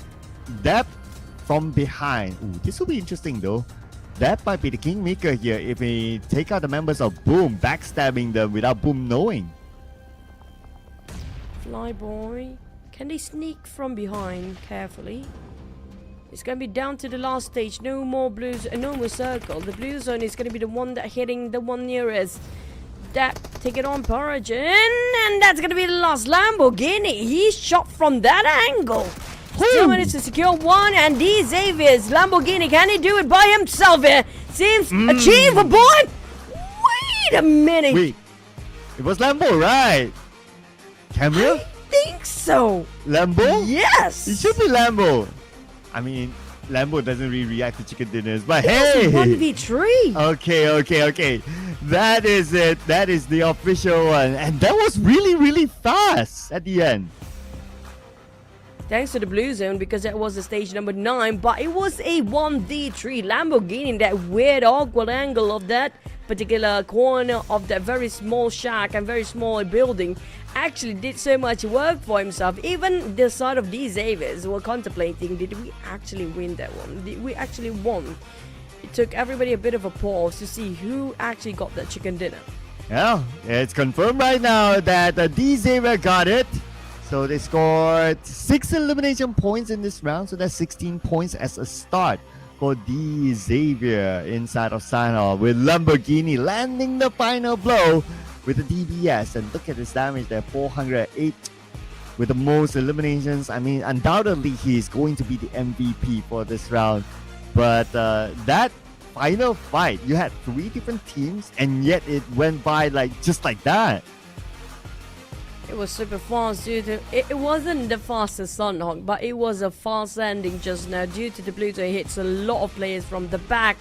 Depth from behind. Ooh, this will be interesting though. that might be the kingmaker here if we take out the members of Boom, backstabbing them without Boom knowing. Flyboy. Can they sneak from behind carefully? It's gonna be down to the last stage. No more blues, no more circle. The blue zone is gonna be the one that hitting the one nearest. That take it on Origin, and that's gonna be the last Lamborghini. He shot from that angle. Still managed to secure one, and D Xavier's Lamborghini, can he do it by himself here? Seems achievable. Wait a minute. Wait, it was Lambo, right? Cameo? I think so. Lambo? Yes. It should be Lambo. I mean, Lambo doesn't really react to chicken dinners, but hey! It's 1v3. Okay. That is it. That is the official one. And that was really fast at the end. Thanks to the blue zone, because that was the stage number 9, but it was a 1v3 Lamborghini. That weird awkward angle of that particular corner of that very small shack and very small building actually did so much work for himself. Even the side of these Xaviers were contemplating, did we actually win that one? Did we actually won? It took everybody a bit of a pause to see who actually got that chicken dinner. Yeah, it's confirmed right now that D Xavier got it. So they scored 6 elimination points in this round, so that's 16 points as a start for D Xavier inside of Sanhok, with Lamborghini landing the final blow with the DBS. And look at his damage there, 408 with the most eliminations. I mean, undoubtedly he's going to be the MVP for this round. But that final fight, you had 3 different teams, and yet it went by just like that. It was super fast due to it wasn't the fastest Sanhok, but it was a fast landing just now due to the Pluto hits a lot of players from the back.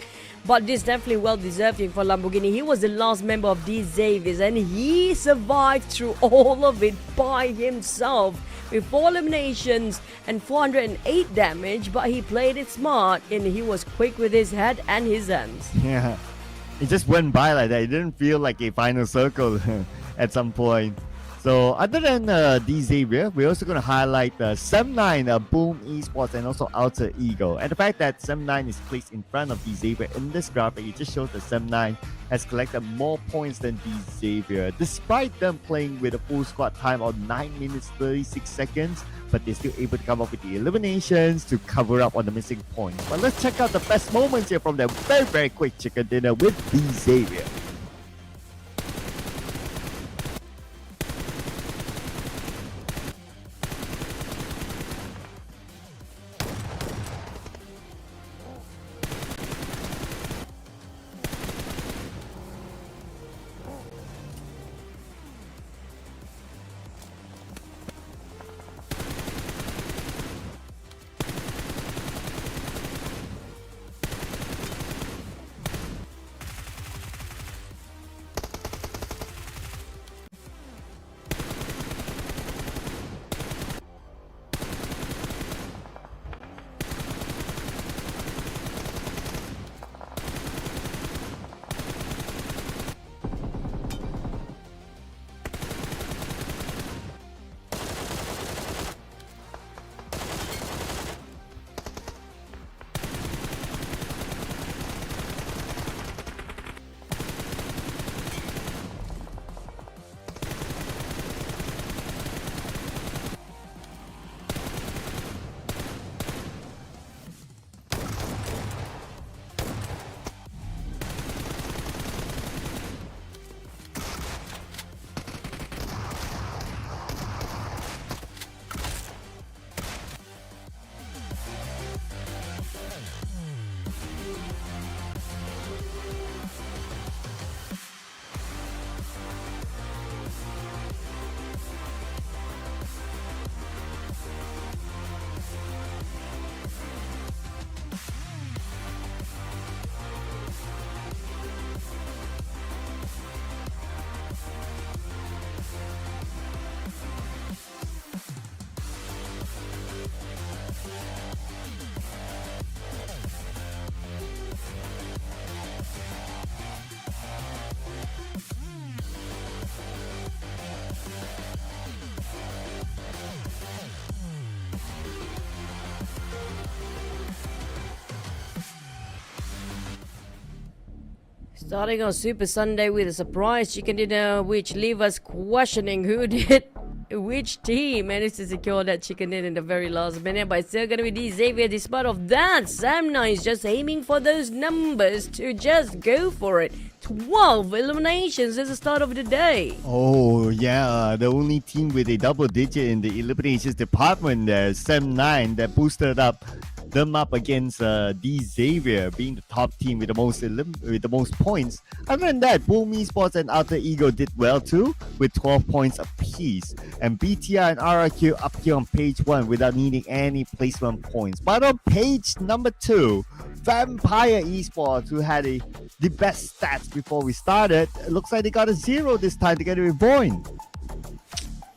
But this definitely well deserved for Lamborghini. He was the last member of these Xaviers, and he survived through all of it by himself with 4 eliminations and 408 damage. But he played it smart, and he was quick with his head and his hands. Yeah, it just went by like that. It didn't feel like a final circle at some point. So other than D Xavier, we're also going to highlight Sem9, Boom Esports, and also Alter Ego. And the fact that Sem9 is placed in front of D Xavier in this graphic, it just shows that Sem9 has collected more points than D Xavier, despite them playing with a full squad time of 9 minutes 36 seconds. But they're still able to come up with the eliminations to cover up on the missing points. But let's check out the best moments here from their very quick chicken dinner with D Xavier. Starting our Super Sunday with a surprise chicken dinner, which leave us questioning who did which team managed to secure that chicken dinner in the very last minute. But it's still gonna be D Xavier. Despite of that, Sam9 is just aiming for those numbers to just go for it. 12 eliminations at the start of the day. Oh, yeah. The only team with a double digit in the eliminations department there, Sam9, that boosted them up against D Xavier, being the top team with the most points. Other than that, Boom Esports and Alter Ego did well too, with 12 points apiece. And BTR and RRQ up here on page 1 without needing any placement points. But on page number 2, Vampire Esports, who had the best stats before we started, it looks like they got a 0 this time together with VOIN.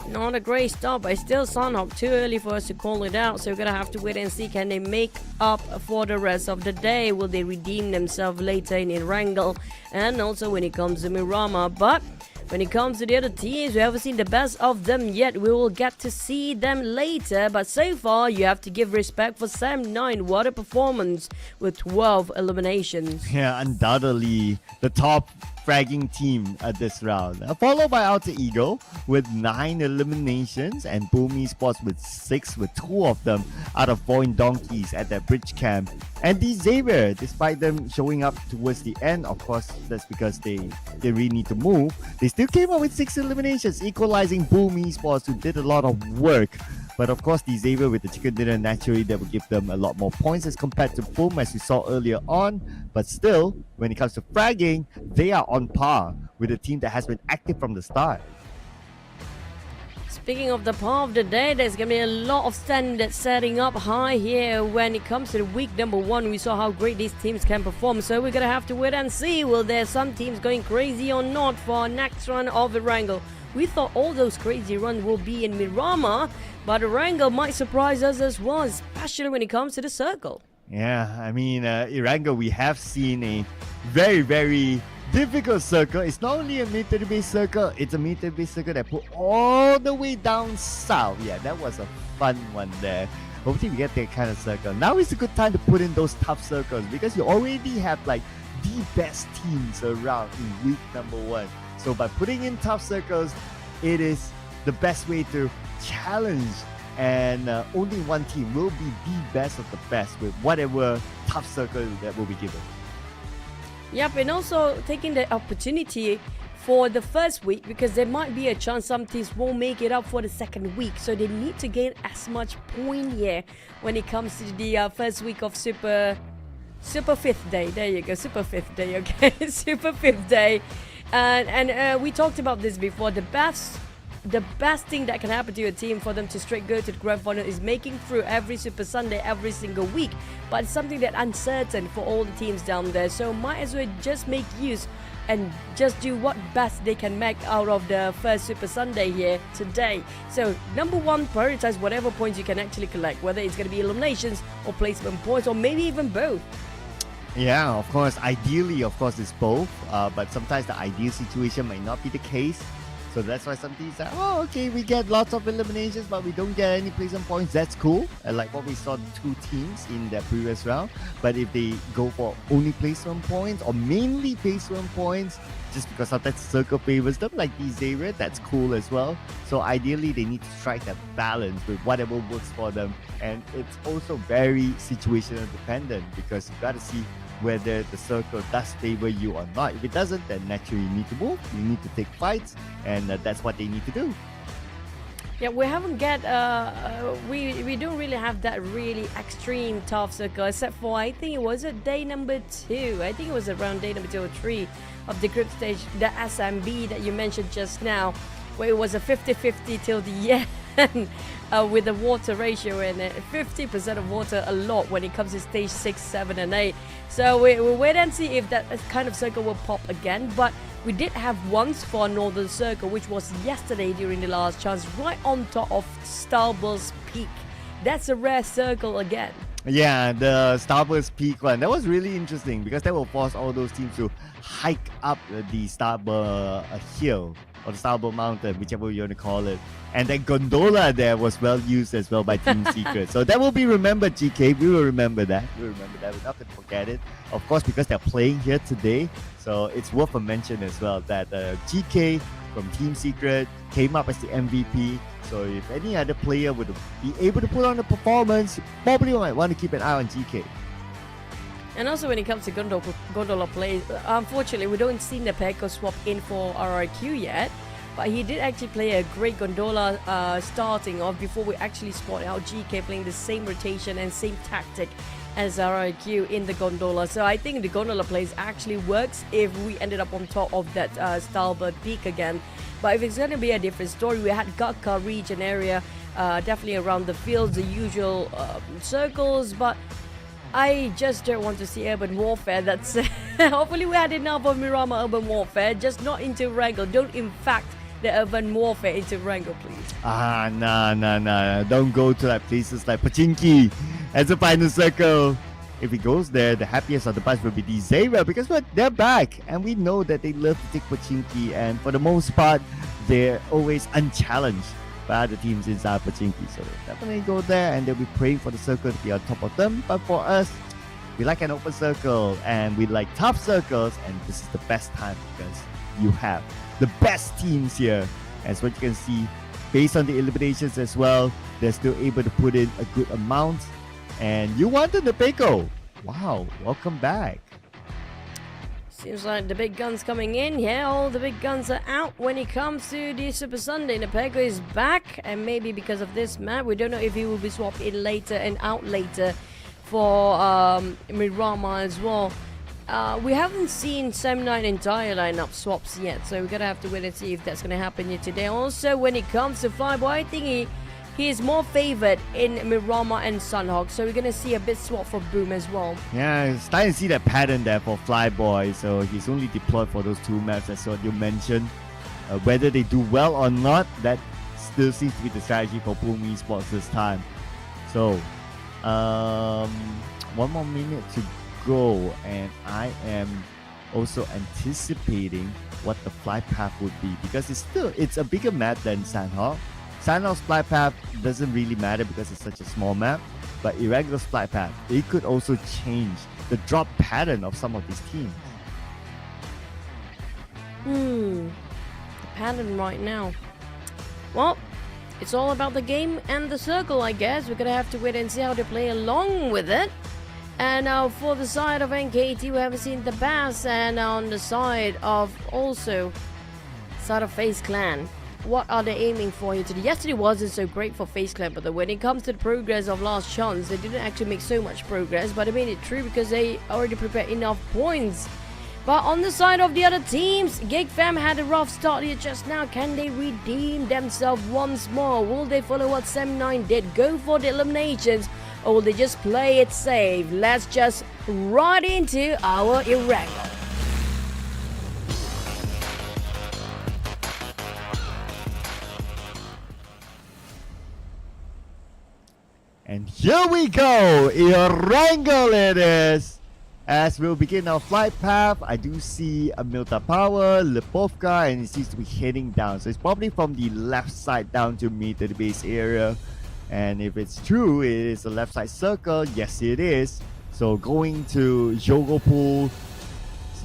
Not a great start, but still Sanhok. Too early for us to call it out, so we're gonna have to wait and see. Can they make up for the rest of the day? Will they redeem themselves later in Erangel? And also when it comes to Miramar. But when it comes to the other teams, we haven't seen the best of them yet. We will get to see them later. But so far, you have to give respect for Sam9. What a performance with 12 eliminations. Yeah, undoubtedly the top fragging team at this round. Followed by Alter Ego with 9 eliminations and Boom Esports with 6, with 2 of them out of VOIN Donkeys at their bridge camp. And D Xavier, despite them showing up towards the end, of course, that's because they really need to move. They still came up with 6 eliminations, equalizing Boom Esports, who did a lot of work. But of course, D Xavier with the chicken dinner, naturally, that will give them a lot more points as compared to Boom, as we saw earlier on. But still, when it comes to fragging, they are on par with a team that has been active from the start. Speaking of the par of the day, there's going to be a lot of standards setting up high here when it comes to the week number 1. We saw how great these teams can perform, so we're going to have to wait and see. Will there some teams going crazy or not for our next run of Erangel? We thought all those crazy runs will be in Miramar, but Erangel might surprise us as well, especially when it comes to the circle. Yeah, I mean, Erangel, we have seen a very, very difficult circle. It's not only a military-based circle, it's a military-based circle that put all the way down south. Yeah, that was a fun one there. Hopefully we get that kind of circle. Now is a good time to put in those tough circles because you already have like the best teams around in week number 1. So by putting in tough circles, it is the best way to challenge, and only one team will be the best of the best with whatever tough circle that will be given. Yep, and also taking the opportunity for the first week, because there might be a chance some teams won't make it up for the second week, so they need to gain as much point here when it comes to the first week of Super 5th day. There you go, Super 5th day, okay? Super 5th day. And we talked about this before. The best thing that can happen to your team for them to straight go to the grand final is making through every Super Sunday every single week. But it's something that uncertain for all the teams down there. So might as well just make use and just do what best they can make out of the first Super Sunday here today. So number 1, prioritize whatever points you can actually collect, whether it's going to be eliminations or placement points or maybe even both. Yeah, of course. Ideally, of course, it's both. But sometimes the ideal situation might not be the case. So that's why some teams say, oh, okay, we get lots of eliminations, but we don't get any placement points. That's cool. Like what we saw 2 teams in the previous round. But if they go for only placement points or mainly placement points, just because sometimes the circle favors them, like D Xavier, that's cool as well. So ideally, they need to strike that balance with whatever works for them. And it's also very situational dependent because you got to see whether the circle does favor you or not. If it doesn't, then naturally you need to move, you need to take fights, and that's what they need to do. Yeah, we haven't get we don't really have that really extreme tough circle, except for I think it was at day number 2. I think it was around day number 2 or 3 of the group stage, the SMB that you mentioned just now, where it was a 50-50 till the end. With the water ratio and 50% of water, a lot when it comes to stage 6, 7 and 8. So we'll wait and see if that kind of circle will pop again. But we did have once for a northern circle, which was yesterday during the last chance, right on top of Starburst Peak. That's a rare circle again. Yeah, the Starburst Peak one, that was really interesting because that will force all those teams to hike up the Starburst hill or the Starburst Mountain, whichever you want to call it. And that gondola there was well used as well by Team Secret. So that will be remembered, GK. We will remember that. We'll remember that. We're not going to forget it. Of course, because they're playing here today. So So it's worth a mention as well that GK from Team Secret came up as the MVP. So if any other player would be able to put on a performance, probably might want to keep an eye on GK. And also when it comes to gondola play, unfortunately we don't see the POCO swap in for RRQ yet. But he did actually play a great gondola starting off before we actually spot out GK playing the same rotation and same tactic as RRQ in the gondola. So I think the gondola plays actually works if we ended up on top of that starboard peak again. But if it's going to be a different story, we had Gatka reach an area definitely around the fields, the usual circles, but I just don't want to see urban warfare. That's hopefully we had enough of Miramar urban warfare, just not into Erangel. Don't infect the urban warfare into Erangel, please. Nah. Don't go to like places like Pachinki as a final circle. If he goes there, the happiest of the bunch will be the Zera because they're back. And we know that they love to take Pachinki. And for the most part, they're always unchallenged by other teams inside Pachinki. So definitely go there and they'll be praying for the circle to be on top of them. But for us, we like an open circle and we like tough circles. And this is the best time because you have the best teams here. As what you can see, based on the eliminations as well, they're still able to put in a good amount. And you wanted the POCO. Wow, welcome back. Seems like the big guns coming in. Yeah, all the big guns are out when it comes to the Super Sunday. The POCO is back, and maybe because of this map, we don't know if he will be swapped in later and out later for Miramar as well. We haven't seen Sam9 entire lineup swaps yet, so we're gonna have to wait and see if that's gonna happen here today. Also, when it comes to Flyboy, I think he is more favored in Miramar and Sanhok, so we're gonna see a bit swap for Boom as well. Yeah, starting to see that pattern there for Flyboy. So he's only deployed for those two maps, as what you mentioned. Whether they do well or not, that still seems to be the strategy for Boom Esports this time. So, 1 more minute to go, and I am also anticipating what the flight path would be because it's a bigger map than Sanhok. Sanhok's flight path doesn't really matter because it's such a small map, but Erangel's flight path, it could also change the drop pattern of some of these teams. The pattern right now. Well, it's all about the game and the circle, I guess. We're gonna have to wait and see how they play along with it. And now for the side of NKT, we haven't seen the Bass, and on the side of FaZe Clan. What are they aiming for here today? Yesterday wasn't so great for FaZe Clan, but when it comes to the progress of Last Chance, they didn't actually make so much progress, but I made it true because they already prepared enough points. But on the side of the other teams, GEEK fam had a rough start here just now. Can they redeem themselves once more? Will they follow what Sam9 did? Go for the eliminations? Or will they just play it safe? Let's just right into our Erangel. And here we go! Erangel it is! As we'll begin our flight path, I do see a Milta Power, Lipovka, and it seems to be heading down. So it's probably from the left side down to me to the base area. And if it's true, it is a left side circle. Yes, it is. So going to Jogopul,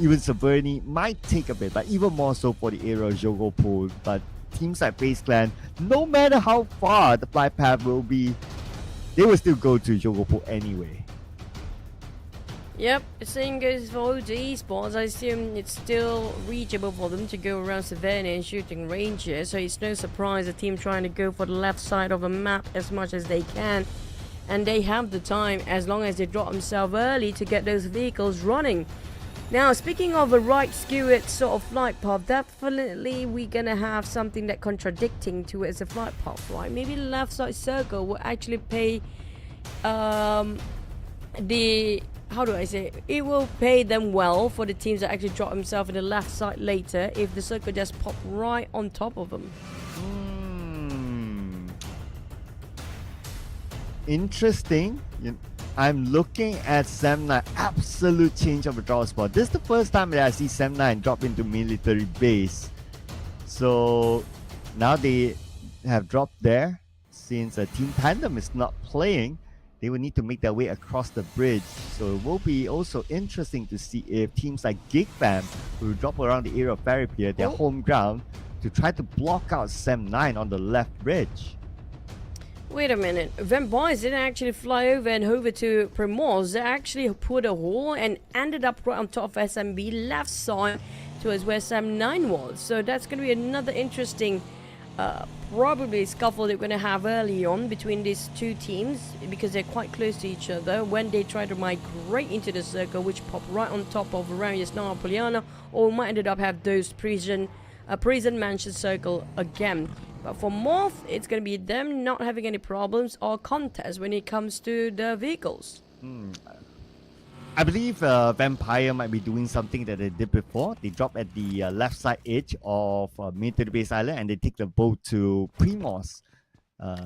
even Severny might take a bit, but even more so for the area of Jogopul. But teams like FaZe Clan, no matter how far the flight path will be, they will still go to Jogopul anyway. Yep, the same goes for Esports. I assume it's still reachable for them to go around Savannah and shooting ranges, so it's no surprise a team trying to go for the left side of the map as much as they can. And they have the time as long as they drop themselves early to get those vehicles running. Now, speaking of a right skewered sort of flight path, definitely we're gonna have something that contradicting towards a flight path, right? Maybe the left side circle will actually pay it will pay them well for the teams that actually drop themselves in the left side later if the circle just pop right on top of them. Interesting. I'm looking at Sam9, absolute change of a drop spot. This is the first time that I see Sam9 drop into military base. So now they have dropped there. Since Team Tandem is not playing, they will need to make their way across the bridge. So it will be also interesting to see if teams like GEEK will drop around the area of Ferry Pier, their home ground, to try to block out SEM9 on the left bridge. Wait a minute. Vampires didn't actually fly over and hover to Primos. They actually put a hole and ended up right on top of SMB left side towards where SEM9 was. So that's going to be another interesting probably scuffle they're going to have early on between these two teams, because they're quite close to each other when they try to migrate into the circle, which pop right on top of Erangel now Poliana, or might ended up have those prison mansion circle again. But for MORPH, it's going to be them not having any problems or contests when it comes to the vehicles. I believe Vampire might be doing something that they did before. They drop at the left side edge of Military Base Island and they take the boat to Primos.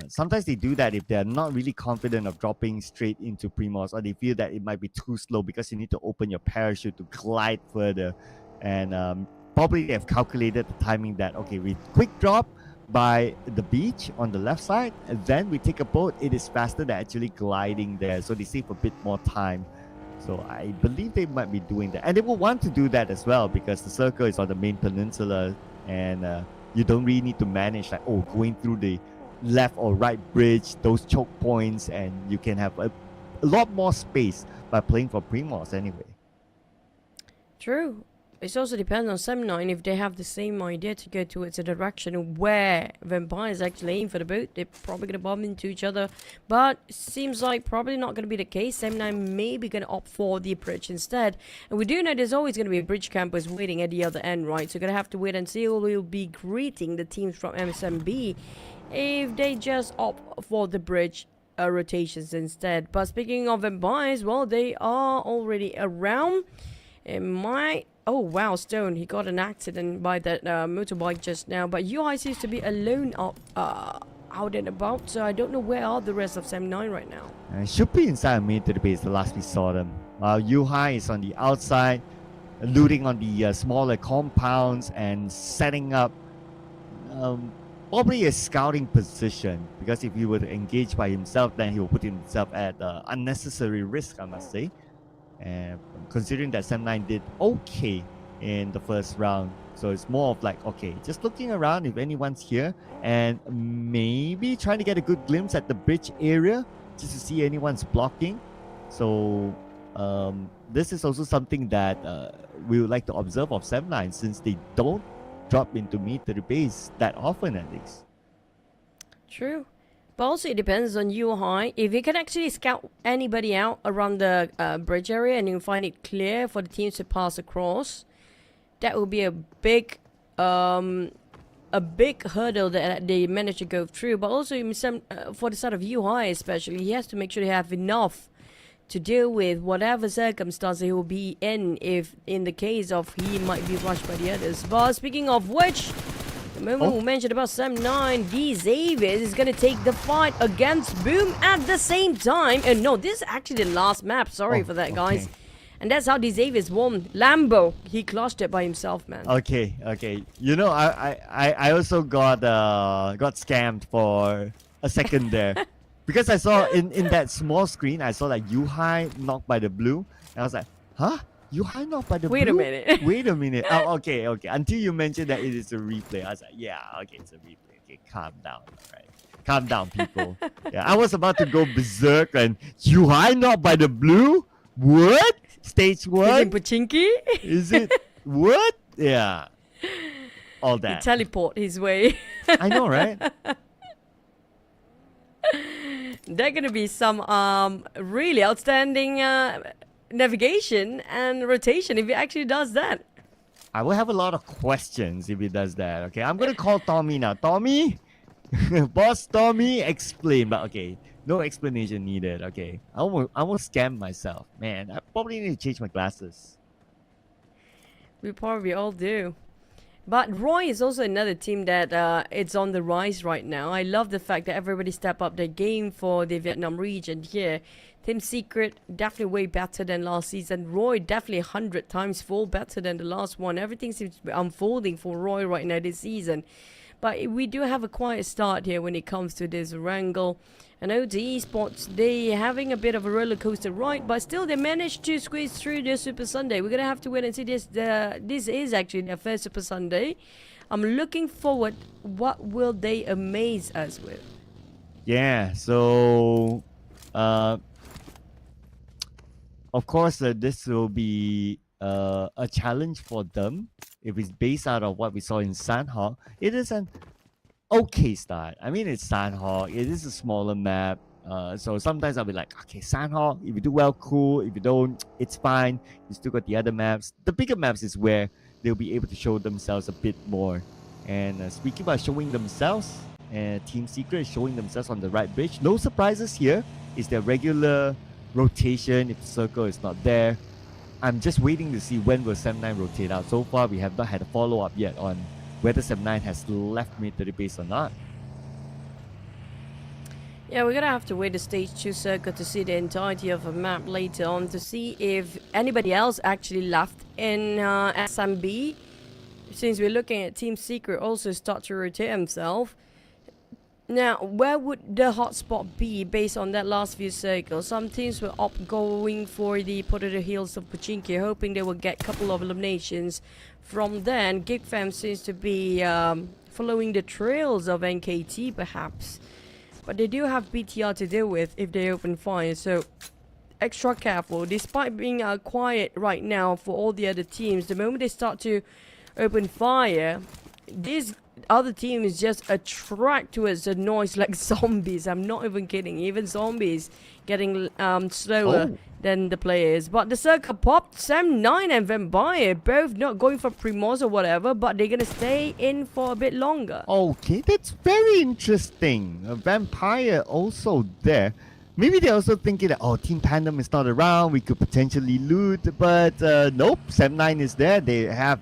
Sometimes they do that if they're not really confident of dropping straight into Primos, or they feel that it might be too slow because you need to open your parachute to glide further. And probably they have calculated the timing that, okay, we quick drop by the beach on the left side, and then we take a boat. It is faster than actually gliding there, so they save a bit more time. So I believe they might be doing that, and they will want to do that as well because the circle is on the main peninsula, and you don't really need to manage like going through the left or right bridge, those choke points, and you can have a lot more space by playing for Primos anyway. True. It also depends on SEM9 if they have the same idea to go towards a direction where Vampires actually aim for the boat. They're probably going to bump into each other, but seems like probably not going to be the case. SEM9 may be going to opt for the bridge instead. And we do know there's always going to be a bridge campus waiting at the other end, right? So we're going to have to wait and see who will be greeting the teams from MSMB if they just opt for the bridge rotations instead. But speaking of Vampires, well, they are already around. It might... Oh wow, Stone, he got an accident by that motorbike just now. But UI seems to be alone out and about, so I don't know where are the rest of SEM9 right now. Should be inside a military base the last we saw them. Yuhai is on the outside, looting on the smaller compounds and setting up probably a scouting position. Because if he were to engage by himself, then he will put himself at unnecessary risk, I must say. And considering that SEM9 did okay in the first round, so it's more of like, okay, just looking around if anyone's here and maybe trying to get a good glimpse at the bridge area just to see anyone's blocking. So this is also something that we would like to observe of SEM9 since they don't drop into military base that often at least. True. But also it depends on UI. If you can actually scout anybody out around the bridge area and you find it clear for the teams to pass across, that will be a big hurdle that they manage to go through. But also for the side of UI especially, he has to make sure they have enough to deal with whatever circumstance he will be in if in the case of he might be rushed by the others. But speaking of which, the moment we mentioned about SEM9, D Xavier is going to take the fight against Boom at the same time. And no, this is actually the last map. Sorry for that, guys. And that's how D Xavier's won. Lambo, he clutched it by himself, man. Okay. You know, I also got scammed for a second there. Because I saw in that small screen, I saw like Yuhai knocked by the blue. And I was like, huh? Yuhai knocked by the blue? Wait a minute. Wait a minute. Oh, okay. Until you mentioned that it is a replay. I was like, yeah, okay, it's a replay. Okay, calm down. Right? Calm down, people. Yeah, I was about to go berserk and Yuhai knocked by the blue? What? Stage 1? Is it Pachinki? Is it? What? Yeah. All that. He teleport his way. I know, right? There gonna be some really outstanding navigation and rotation if he actually does that. I will have a lot of questions if he does that. Okay, I'm gonna call Tommy now. Tommy, boss Tommy, explain. But okay, no explanation needed. Okay, I won't scam myself, man. I probably need to change my glasses. We probably all do. But Roy is also another team that it's on the rise right now. I love the fact that everybody step up their game for the Vietnam region here. Team Secret definitely way better than last season. Roy definitely 100 times full better than the last one. Everything seems to be unfolding for Roy right now this season. But we do have a quiet start here when it comes to this Erangel. And OT Esports, they having a bit of a roller coaster ride, but still they managed to squeeze through their Super Sunday. We're gonna have to wait and see this. This is actually their first Super Sunday. I'm looking forward. What will they amaze us with? Yeah, so of course this will be a challenge for them. If it's based out of what we saw in Sanhok, it is an okay start. I mean, it's Sanhok. It is a smaller map. So sometimes I'll be like, okay, Sanhok, if you do well, cool. If you don't, it's fine. You still got the other maps. The bigger maps is where they'll be able to show themselves a bit more. And speaking about showing themselves, Team Secret is showing themselves on the right bridge. No surprises here. It's their regular rotation if the circle is not there. I'm just waiting to see when will SEM9 rotate out. So far, we have not had a follow-up yet on whether SEM9 has left mid to the base or not. Yeah, we're gonna have to wait the stage 2 circle to see the entirety of a map later on to see if anybody else actually left in SMB. Since we're looking at Team Secret also start to rotate himself. Now, where would the hotspot be based on that last few circles? Some teams were going for the Potato Hills of Pochinki, hoping they will get a couple of eliminations. From then, GEEK fam seems to be following the trails of NKT perhaps. But they do have BTR to deal with if they open fire, so extra careful. Despite being quiet right now for all the other teams, the moment they start to open fire, these other teams just attract towards the noise like zombies. I'm not even kidding. Even zombies getting slower than the players. But the circle popped. SEM9 and Vampire both not going for Primos or whatever, but they're gonna stay in for a bit longer. Okay, that's very interesting. A Vampire also there. Maybe they're also thinking that, oh, Team Tandem is not around, we could potentially loot, but nope, SEM9 is there. They have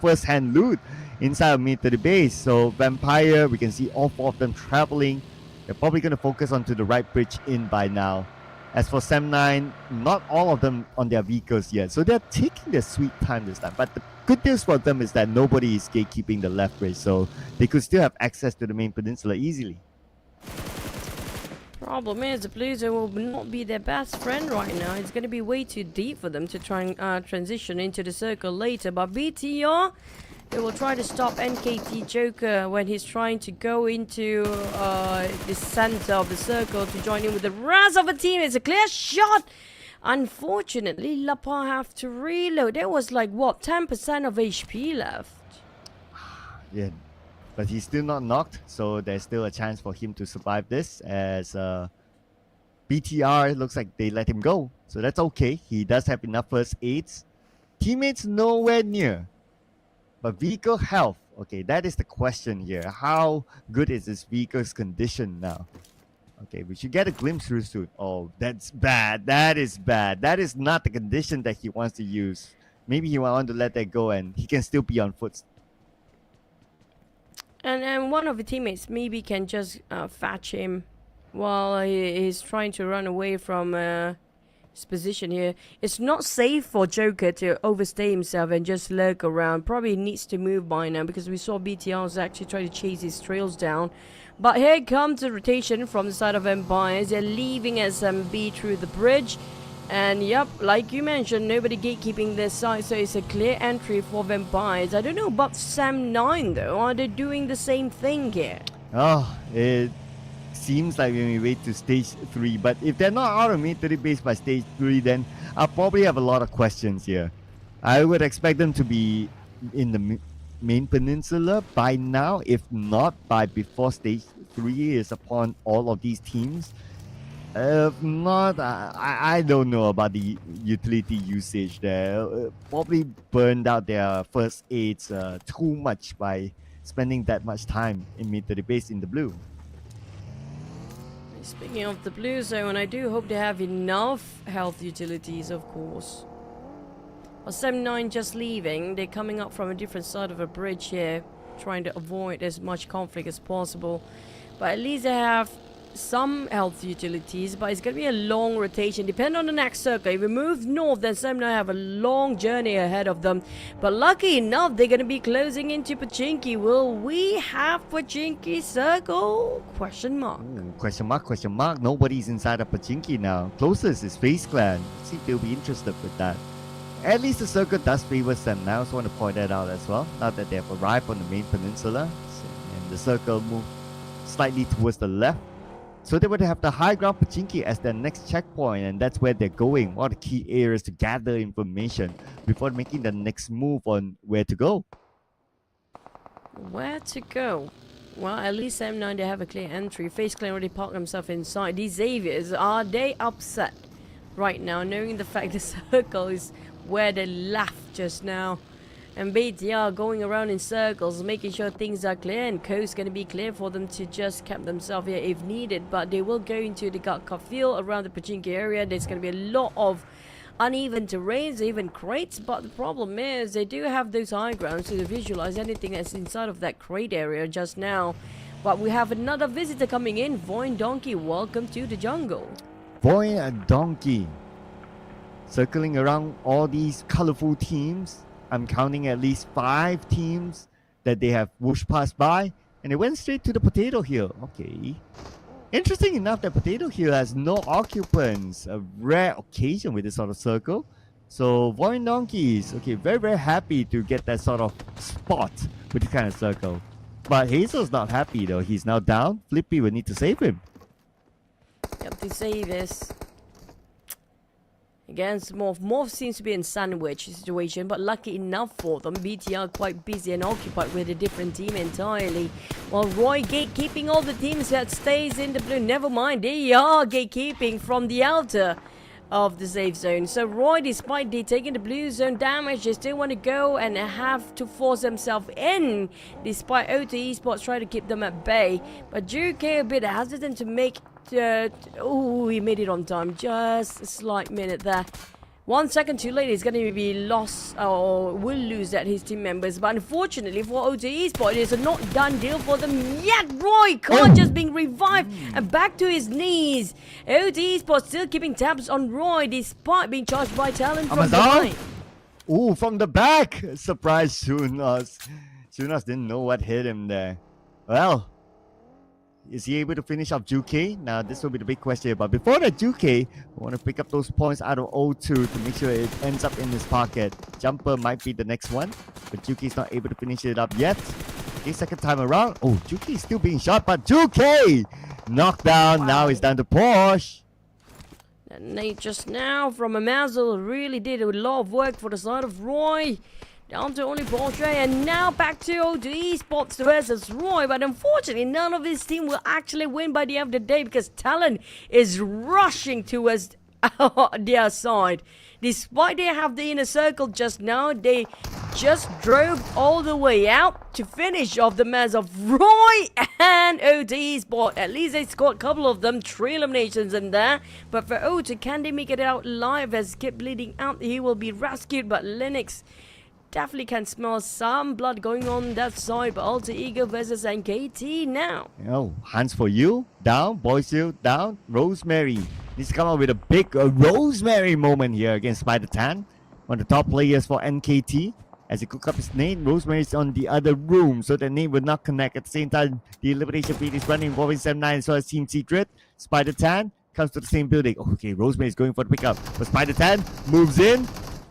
first-hand loot inside of mid to the base. So Vampire, we can see all four of them traveling. They're probably going to focus onto the right bridge in by now. As for SEM9, not all of them on their vehicles yet. So they're taking their sweet time this time. But the good news for them is that nobody is gatekeeping the left bridge. So they could still have access to the main peninsula easily. Problem is, the Blizzard will not be their best friend right now. It's going to be way too deep for them to try and transition into the circle later. But BTR, they will try to stop NKT Joker when he's trying to go into the center of the circle to join in with the rest of the team. It's a clear shot. Unfortunately, Lapa have to reload. There was like, what, 10% of HP left. Yeah. But he's still not knocked, so there's still a chance for him to survive this, as BTR looks like they let him go. So that's okay. He does have enough first aids. Teammates nowhere near. But vehicle health, okay, that is the question here. How good is this vehicle's condition now? Okay, we should get a glimpse through soon. Oh, that's bad. That is bad. That is not the condition that he wants to use. Maybe he want to let that go and he can still be on foot. And one of the teammates maybe can just fetch him while he's trying to run away from his position here. It's not safe for Joker to overstay himself and just lurk around. Probably needs to move by now because we saw BTRs actually try to chase his trails down. But here comes the rotation from the side of Empires. They're leaving SMB through the bridge. And yep, like you mentioned, nobody gatekeeping this side, so it's a clear entry for Vampires. I don't know about SEM9 though. Are they doing the same thing here? Oh, it seems like when we wait to stage 3, but if they're not out of mid to the base by stage 3, then I'll probably have a lot of questions here. I would expect them to be in the main peninsula by now, if not by before stage 3 is upon all of these teams. If not, I don't know about the utility usage there. Probably burned out their first aids too much by spending that much time in mid to the base in the blue. Speaking of the blue zone, I do hope they have enough health utilities, of course. Well, SEM9 just leaving. They're coming up from a different side of a bridge here, trying to avoid as much conflict as possible. But at least they have some health utilities, but it's going to be a long rotation. Depending on the next circle. If we move north, then Sam now have a long journey ahead of them. But lucky enough, they're going to be closing into Pochinki. Will we have Pochinki circle? Question mark. Ooh, question mark, question mark. Nobody's inside of Pochinki now. Closest is FaZe Clan. See if they'll be interested with that. At least the circle does favor Sam now. I also want to point that out as well. Now that they have arrived on the main peninsula. And the circle moved slightly towards the left. So they would have the high ground Pochinki as their next checkpoint, and that's where they're going. What are the key areas to gather information before making the next move on where to go? Where to go? Well, at least M9 they have a clear entry. FaZe Clan already parked themselves inside. These Xaviers, are they upset right now, knowing the fact the circle is where they left just now? And BTR going around in circles, making sure things are clear, and coast going to be clear for them to just camp themselves here if needed. But they will go into the Gatka field around the Pochinki area. There's going to be a lot of uneven terrains, even crates. But the problem is they do have those high grounds to visualize anything that's inside of that crate area just now. But we have another visitor coming in. VOIN Donkey, welcome to the jungle. VOIN and Donkey circling around all these colorful teams. I'm counting at least 5 teams that they have whooshed past by, and they went straight to the Potato Hill. Okay. Interesting enough that Potato Hill has no occupants, a rare occasion with this sort of circle. So VOIN Donkeys, okay, very, very happy to get that sort of spot with this kind of circle. But Hazel's not happy though. He's now down. Flippy will need to save him. Yep, to save this. Against MORPH. MORPH seems to be in sandwich situation, but lucky enough for them, BTR quite busy and occupied with a different team entirely. While Roy gatekeeping all the teams that stays in the blue. Never mind, they are gatekeeping from the outer of the safe zone. So Roy, despite they taking the blue zone damage, they still want to go and have to force themselves in, despite O2 Esports trying to keep them at bay. But GEEK a bit hesitant to make oh, he made it on time. Just a slight minute there. 1 second too late, he's going to be lost or will lose at his team members. But unfortunately for O2 Esports, it's a not done deal for them yet. Roy Khan just being revived and back to his knees. O2 Esports still keeping tabs on Roy despite being charged by TALON from behind. Ooh, from the back! Surprise Sunas. Sunas didn't know what hit him there. Well, is he able to finish off GEEK? Now, this will be the big question. But before that, GEEK, we want to pick up those points out of O2 to make sure it ends up in his pocket. Jumper might be the next one, but GEEK is not able to finish it up yet. Okay, second time around. Oh, GEEK is still being shot, but GEEK knocked down. Wow. Now he's down to Porsche. And Nate just now from a muzzle really did a lot of work for the side of Roy. Down to only Porsche, and now back to O2 Esports versus Roy. But unfortunately, none of his team will actually win by the end of the day because TALON is rushing towards their side. Despite they have the inner circle just now, they just drove all the way out to finish off the mess of Roy and O2 Esports. At least they scored a couple of them, 3 eliminations in there. But for O2, can they make it out live as keep bleeding out? He will be rescued, but Linux definitely can smell some blood going on that side. But Alter Ego versus NKT now. Oh, hands for you. Down. Boysil down. Rosemary needs to come out with a big Rosemary moment here against Spider Tan. One of the top players for NKT. As he cook up his nade, Rosemary's on the other room, so the nade will not connect. At the same time, the elimination feed is running involving 7-9 as well as Team Secret. Spider Tan comes to the same building. Okay, Rosemary's going for the pickup. But Spider Tan moves in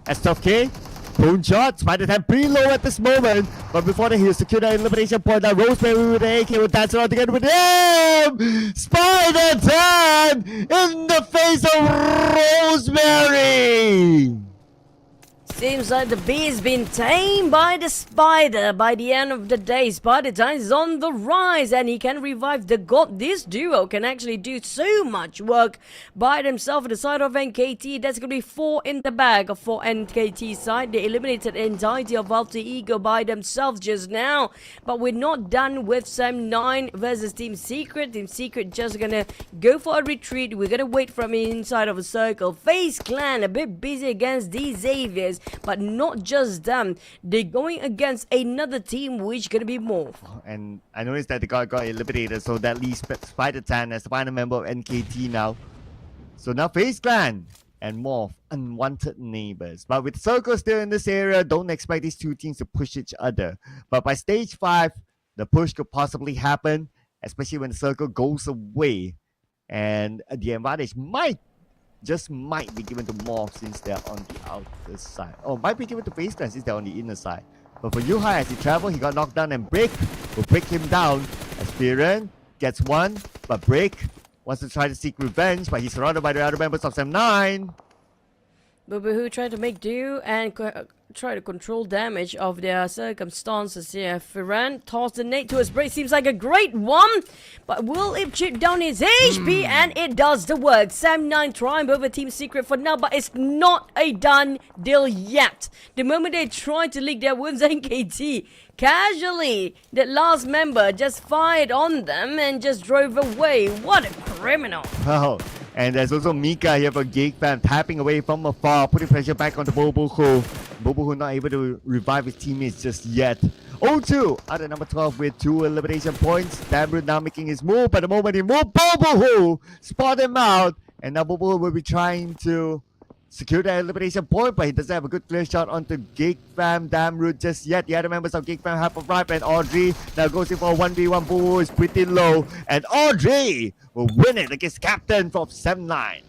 as Tough K. Bone shot. Spider Tan pretty low at this moment. But before that, he'll secure the elimination point. Now Rosemary with the AK will dance around together with him. Spider Tan in the face of Rosemary. Seems like the bee's been tamed by the spider by the end of the day. Spider Tan is on the rise and he can revive the god. This duo can actually do so much work by themselves on the side of NKT. That's going to be 4 in the bag for NKT side. They eliminated the entirety of Alter Ego by themselves just now. But we're not done with Sam 9 versus Team Secret. Team Secret just going to go for a retreat. We're going to wait from inside of a circle. FaZe Clan a bit busy against these Xaviers. But not just them. They're going against another team, which gonna be MORPH. And I noticed that the guard got eliminated, so that leaves Spider-Tan as the final member of NKT now. So now FaZe Clan and MORPH, unwanted neighbors. But with Circle still in this area, don't expect these two teams to push each other. But by stage 5, the push could possibly happen, especially when the Circle goes away. And the advantage just might be given to MORPH since they're on the outer side. Oh, might be given to FaZe Clan since they're on the inner side. But for Yuhai, as he traveled, he got knocked down, and Break will break him down as Piran gets one, but Break wants to try to seek revenge, but he's surrounded by the other members of SEM9. Bubuhu tried to make do and try to control damage of their circumstances here. Ferran tossed the nade to his brace. Seems like a great one, but will it chip down his HP? And it does the work. SEM9 triumph over Team Secret for now, but it's not a done deal yet. The moment they try to leak their wounds, NKT casually, that last member just fired on them and just drove away. What a criminal. Wow. And there's also Mika here for GEEK fam, tapping away from afar, putting pressure back onto Boboho. Boboho not able to revive his teammates just yet. 0-2 out of number 12 with 2 elimination points. Damru now making his move. At the moment he moved, Boboho spot him out. And now Boboho will be trying to secure that elimination point, but he doesn't have a good clear shot onto GEEK fam, Damru just yet. The other members of GEEK fam have arrived, and Audrey now goes in for a 1v1. Boboho is pretty low, and Audrey will win it against captain from SEM9.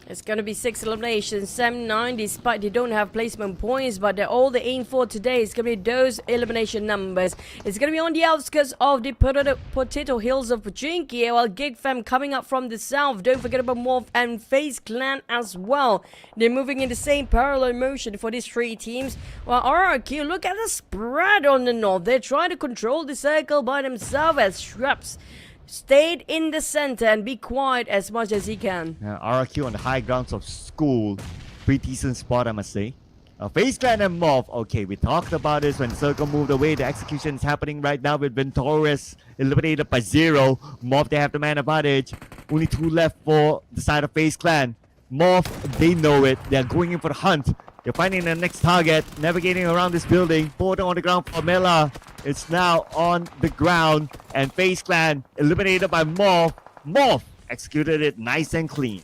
It's going to be 6 eliminations. SEM9, despite they don't have placement points, but all they aim for today is going to be those elimination numbers. It's going to be on the outskirts of the potato hills of Pochinki, while GEEK fam coming up from the south. Don't forget about MORPH and FaZe Clan as well. They're moving in the same parallel motion for these 3 teams. While RRQ, look at the spread on the north. They're trying to control the circle by themselves as Shrubs stayed in the center and be quiet as much as he can. RRQ on the high grounds of school. Pretty decent spot, I must say. FaZe Clan and MORPH. Okay, we talked about this when Circle moved away. The execution is happening right now with Ventorius eliminated by 0. MORPH, they have the man advantage. Only 2 left for the side of FaZe Clan. MORPH, they know it. They're going in for the hunt. They're finding their next target, navigating around this building. Portal on the ground for Mela. It's now on the ground, and FaZe Clan eliminated by MORPH. MORPH executed it nice and clean.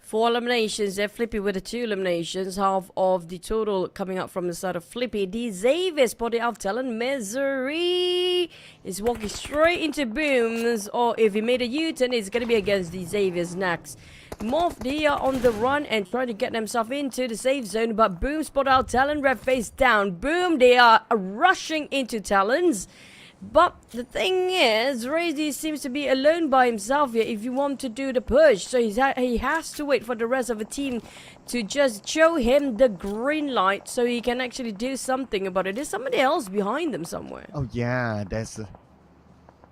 4 eliminations. They're Flippy with the 2 eliminations. Half of the total coming up from the side of Flippy. The Xavier spotted out Talon. Misery is walking straight into Booms, or if he made a U-turn, it's going to be against the Xavier's next. MORPH, they are on the run and trying to get themselves into the safe zone, but Boom spot out Talon, red face down. Boom, they are rushing into Talons. But the thing is, Razy seems to be alone by himself here if you want to do the push. So he has to wait for the rest of the team to just show him the green light so he can actually do something about it. There's somebody else behind them somewhere. Oh yeah, there's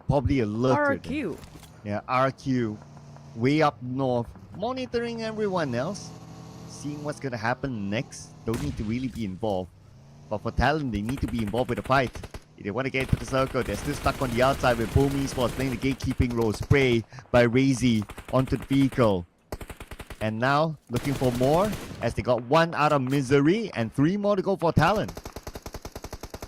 probably a lurker. RQ. Yeah, RQ. Way up north, monitoring everyone else, seeing what's gonna happen next. Don't need to really be involved, but for Talon, they need to be involved with the fight. If they want to get into the circle, they're still stuck on the outside with Boom Esports playing the gatekeeping role. Spray by Razy onto the vehicle, and now looking for more as they got 1 out of Misery and 3 more to go for Talon.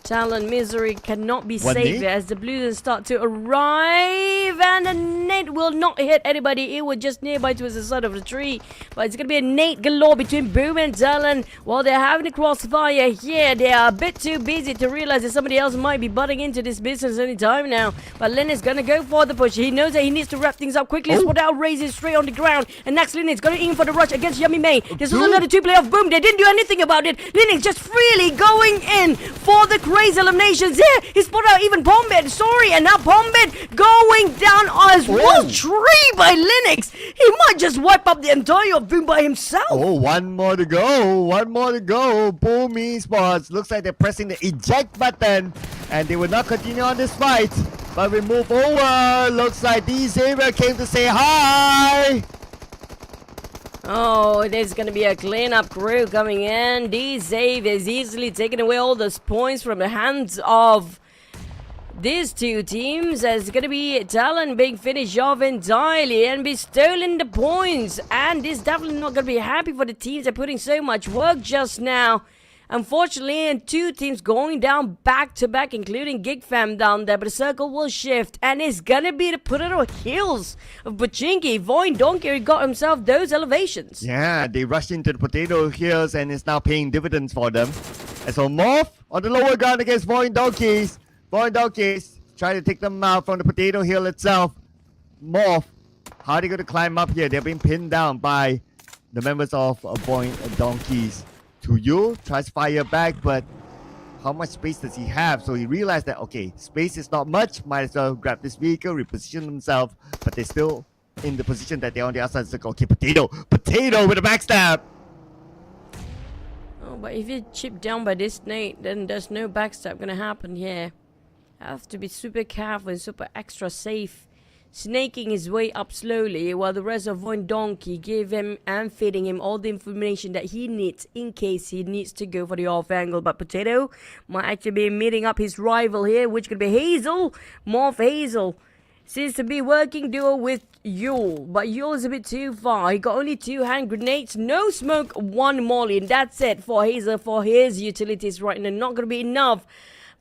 Talon Misery cannot be One saved nade? as the Blues start to arrive, and the nade will not hit anybody. It was just nearby towards the side of the tree, but it's going to be a nade galore between Boom and Talon. While they're having a crossfire here, they are a bit too busy to realize that somebody else might be butting into this business any time now. But Lin is going to go for the push. He knows that he needs to wrap things up quickly. Spot out raises straight on the ground, and next Lin is going to aim for the rush against Yummy May. There's also another 2 player of Boom. They didn't do anything about it. Linux just freely going in for the crazy eliminations here. He spotted out even Pombed. Sorry, and now Pombed going down as well. Tree by Linux. He might just wipe up the entire Boom by himself. Oh, 1 more to go. 1 more to go. Boom Esports. Looks like they're pressing the eject button, and they will not continue on this fight. But we move over. Looks like the Xavier came to say hi. Oh, there's going to be a cleanup crew coming in. D-Save is easily taking away all those points from the hands of these two teams is going to be TALON being finished off entirely and be stolen the points. And this definitely not going to be happy for the teams that are putting so much work just now. Unfortunately, and two teams going down back to back, including GEEK fam down there, but the circle will shift, and it's gonna be the potato hills of Pochinki. VOIN Donkey got himself those elevations. Yeah, they rushed into the potato hills and it's now paying dividends for them. And so MORPH on the lower ground against VOIN Donkeys. VOIN Donkeys try to take them out from the potato hill itself. MORPH, how are they going to climb up here? They're being pinned down by the members of VOIN Donkeys. Tuyu tries to fire back, but how much space does he have? So he realized that, okay, space is not much. Might as well grab this vehicle, reposition themselves, but they're still in the position that they're on the outside of the circle. Okay, potato with a backstab. Oh, but if you chip down by this Nate, then there's no backstab gonna happen here. Have to be super careful and super extra safe. Snaking his way up slowly while the rest of VOIN Donkey give him and feeding him all the information that he needs in case he needs to go for the off angle. But Potato might actually be meeting up his rival here, which could be Hazel. MORPH Hazel seems to be working duo with Yule, but Yule's a bit too far. He got only 2 hand grenades, no smoke, 1 molly, and that's it for Hazel for his utilities right now. Not gonna be enough,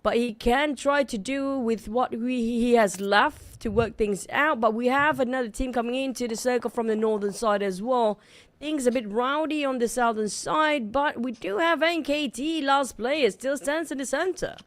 but he can try to do with what he has left to work things out. But we have another team coming into the circle from the northern side as well. Things a bit rowdy on the southern side, but we do have NKT, last player, still stands in the center.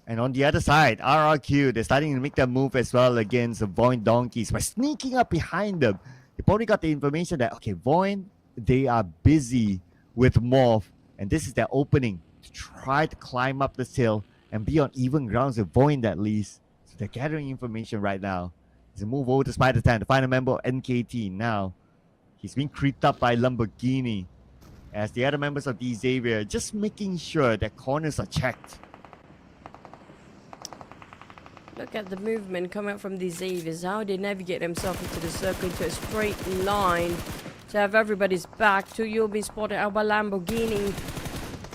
And on the other side, RRQ, they're starting to make their move as well against the VOIN Donkeys by sneaking up behind them. They probably got the information that, okay, VOIN, they are busy with MORPH, and this is their opening to try to climb up this hill and be on even grounds with VOIN at least. So they're gathering information right now. There's a move over to Spider Tan, the final member of NKT. Now, he's being creeped up by Lamborghini as the other members of the Xavier just making sure that corners are checked. Look at the movement coming out from these Xaviers, how they navigate themselves into the circle into a straight line to have everybody's back. Tuyu being spotted out by Lamborghini.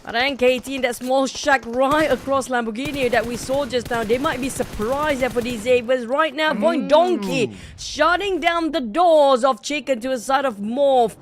But NKT in that small shack right across Lamborghini that we saw just now, they might be surprised for these Xaviers. Right now, VOIN Donkey shutting down the doors of Chicken to the side of MORPH.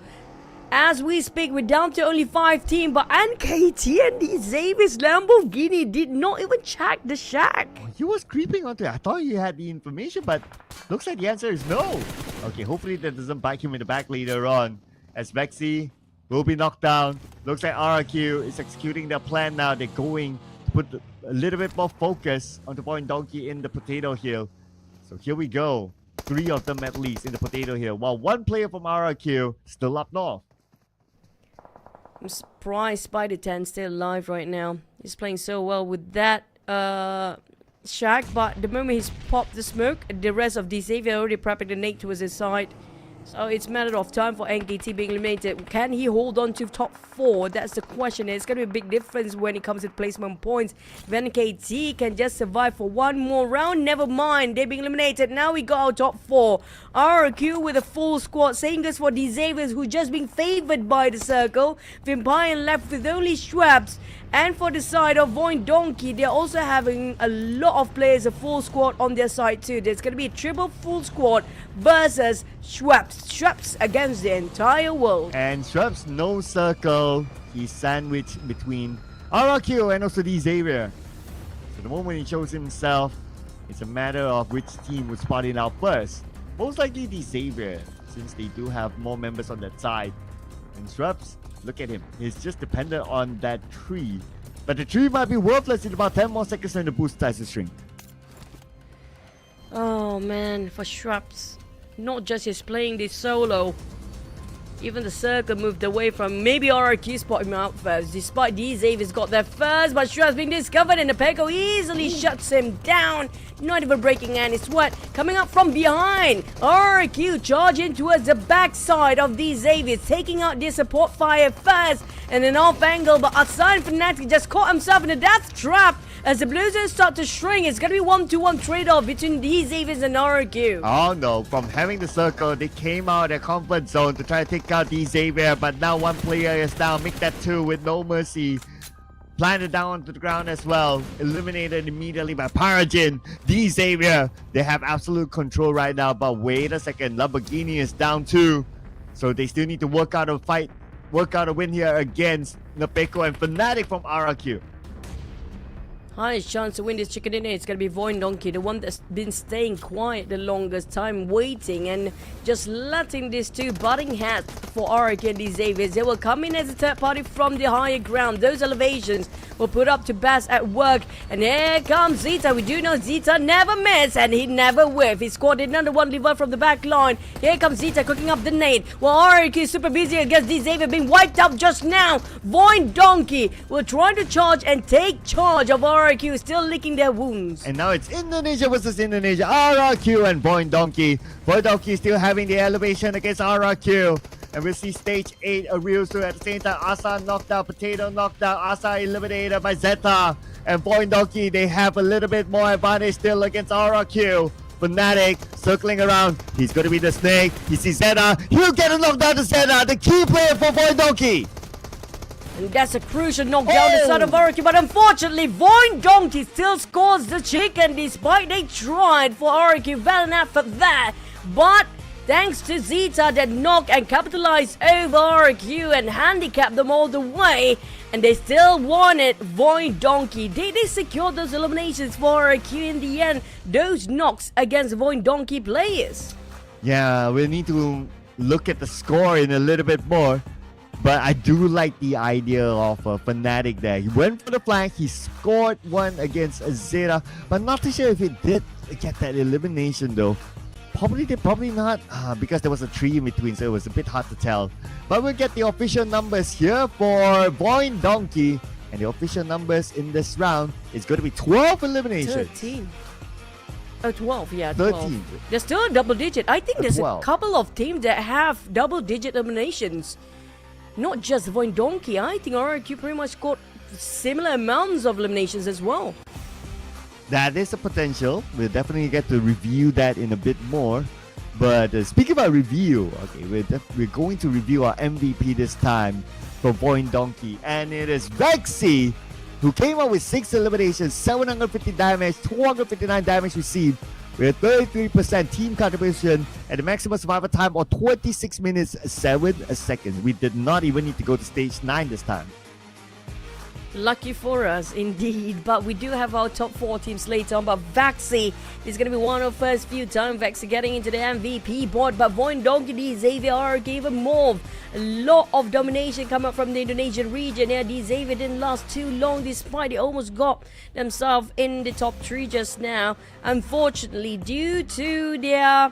As we speak, we're down to only 5 teams, but NKT and the Xaviers Lamborghini did not even check the shack. He was creeping onto it. I thought he had the information, but looks like the answer is no. Okay, hopefully that doesn't bite him in the back later on. As Vexy will be knocked down. Looks like RRQ is executing their plan now. They're going to put a little bit more focus on the VOIN Donkey in the potato hill. So here we go. 3 of them at least in the potato hill, while 1 player from RRQ still up north. I'm surprised Spider Tan's still alive right now. He's playing so well with that shack, but the moment he's popped the smoke, the rest of the Xavier already prepping the nade towards his side. So it's a matter of time for NKT being eliminated. Can he hold on to top 4? That's the question. It's going to be a big difference when it comes to placement points. If NKT can just survive for 1 more round, never mind. They're being eliminated. Now we got our top 4. RQ with a full squad. Same goes for the Xaviers, who just being favored by the circle. Vampire left with only Schwabs. And for the side of VOIN Donkey, they're also having a lot of players, a full squad on their side too. There's going to be a triple full squad versus Schwabs. Schwabs against the entire world. And Schwabs no circle. He's sandwiched between RRQ and also the Xavier. So the moment he shows himself, it's a matter of which team would spot him out first. Most likely the Xavier, since they do have more members on that side. And Schwabs, look at him. He's just dependent on that tree. But the tree might be worthless in about 10 more seconds when the boost starts to shrink. Oh man, for Schwabs. Not just he's playing this solo. Even the circle moved away from maybe RRQ spot him out first. Despite these Xavier's got there first, but Schwabs being discovered and the POCO easily shuts him down. Not even breaking any sweat. Coming up from behind. RRQ charging towards the backside of these Xaviers, taking out their support fire first. And an off angle, but Asan Fnatic just caught himself in a death trap. As the Blues start to shrink, it's going to be 1-to-1 trade-off between these Xaviers and RRQ. Oh no, from having the circle, they came out of their comfort zone to try to take out the Xavier, but now 1 player is down. Make that 2 with no mercy. planted down onto the ground as well. Eliminated immediately by Paragin. D Xavier, they have absolute control right now, but wait a second. Lamborghini is down too. So they still need to work out a fight, work out a win here against Nepeko and Fnatic from RRQ. Highest chance to win this chicken dinner, it's gonna be VOIN Donkey, the one that's been staying quiet the longest time, waiting and just letting these two butting heads for RRQ and Xavier. They will come in as a third party from the higher ground. Those elevations will put up to Bass at work. And here comes Zeta. We do know Zeta never miss and he never whiff. He scored another one liver from the back line. Here comes Zeta cooking up the nade. While RRQ is super busy against Xavier being wiped out just now. VOIN Donkey will try to charge and take charge of RRQ, still licking their wounds. And now it's Indonesia versus Indonesia. RRQ and VOIN Donkey. VOIN Donkey still having the elevation against RRQ. And we'll see stage 8 Ariusu at the same time. Asa knocked out, Potato knocked out, Asa eliminated by Zeta. And VOIN Donkey, they have a little bit more advantage still against RRQ. Fnatic circling around. He's going to be the snake. He sees Zeta. He'll get a knockdown to Zeta, the key player for VOIN Donkey. And that's a crucial knockdown the side of RRQ, but unfortunately VOIN Donkey still scores the chicken despite they tried for RRQ. Well enough for that, but thanks to Zeta that knock and capitalize over RRQ and handicap them all the way, and they still won it. VOIN Donkey, they secured those eliminations for RRQ in the end. Those knocks against VOIN Donkey players. Yeah, we need to look at the score in a little bit more. But I do like the idea of Fnatic there. He went for the flank, he scored one against Zeta, but not too sure if he did get that elimination though. Probably not, because there was a tree in between, so it was a bit hard to tell. But we'll get the official numbers here for VOIN Donkey. And the official numbers in this round is going to be 12 eliminations. 13. Oh, 12, yeah, 12. 13. There's still a double digit. I think there's 12. a couple of teams that have double digit eliminations. Not just VOIN Donkey, I think RRQ pretty much got similar amounts of eliminations as well. That is a potential. We'll definitely get to review that in a bit more. But speaking about review, okay, we're going to review our MVP this time for VOIN Donkey. And it is Vexy, who came up with 6 eliminations, 750 damage, 259 damage received, with 33% team contribution and a maximum survival time of 26 minutes 7 seconds. We did not even need to go to stage 9 this time. Lucky for us, indeed. But we do have our top 4 teams later on. But Vexy is going to be one of the first few times Vexy getting into the MVP board. But VOIN Donkey, Xavier gave a MORPH. A lot of domination coming up from the Indonesian region. Yeah, Xavier didn't last too long despite they almost got themselves in the top 3 just now. Unfortunately, due to their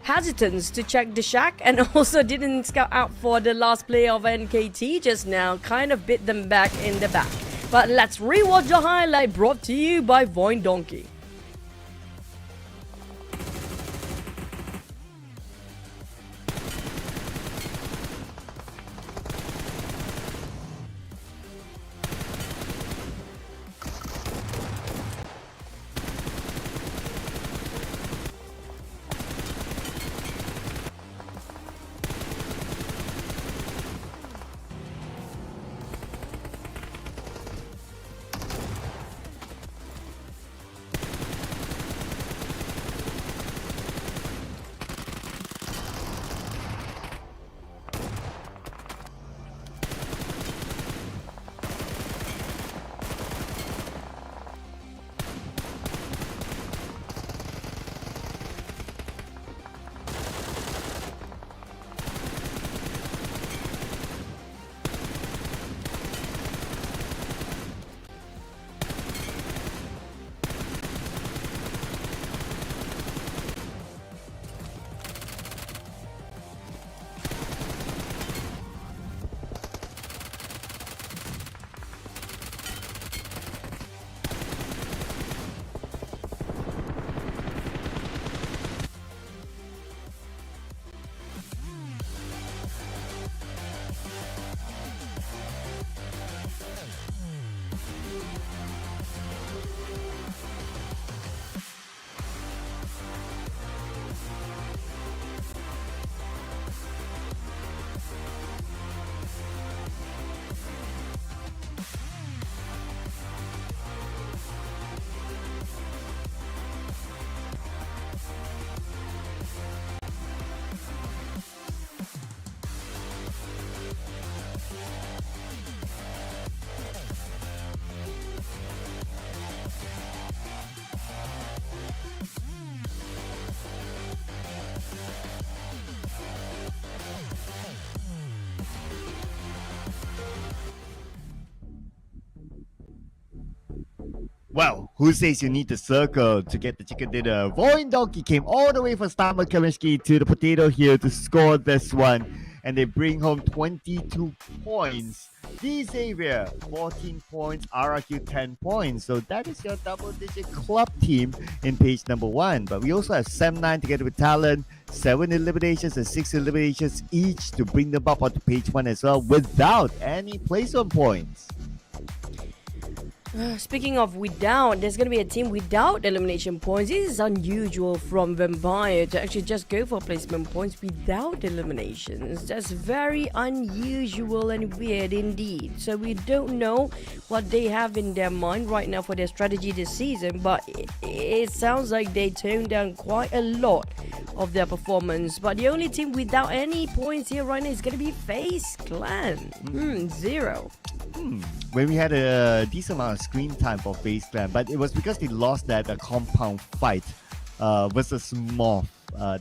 hesitance to check the shack and also didn't scout out for the last play of NKT just now, kind of bit them back in the back. But let's rewatch the highlight brought to you by VOIN Donkey. Well, who says you need to circle to get the chicken dinner? VOIN Donkey came all the way from Starman Kaminsky to the potato here to score this one. And they bring home 22 points. D Xavier, 14 points. RRQ, 10 points. So that is your double-digit club team in page number 1. But we also have Sem9 together with TALON, 7 eliminations and 6 eliminations each to bring them up onto page 1 as well without any place-on points. Speaking of without, there's going to be a team without elimination points. This is unusual from Vampire to actually just go for placement points without eliminations. That's very unusual and weird indeed. So we don't know what they have in their mind right now for their strategy this season, but it sounds like they toned down quite a lot of their performance. But the only team without any points here right now is going to be FAZE Clan. 0. When we had a decent amount of screen time for FaZe Clan, but it was because they lost that compound fight versus MORPH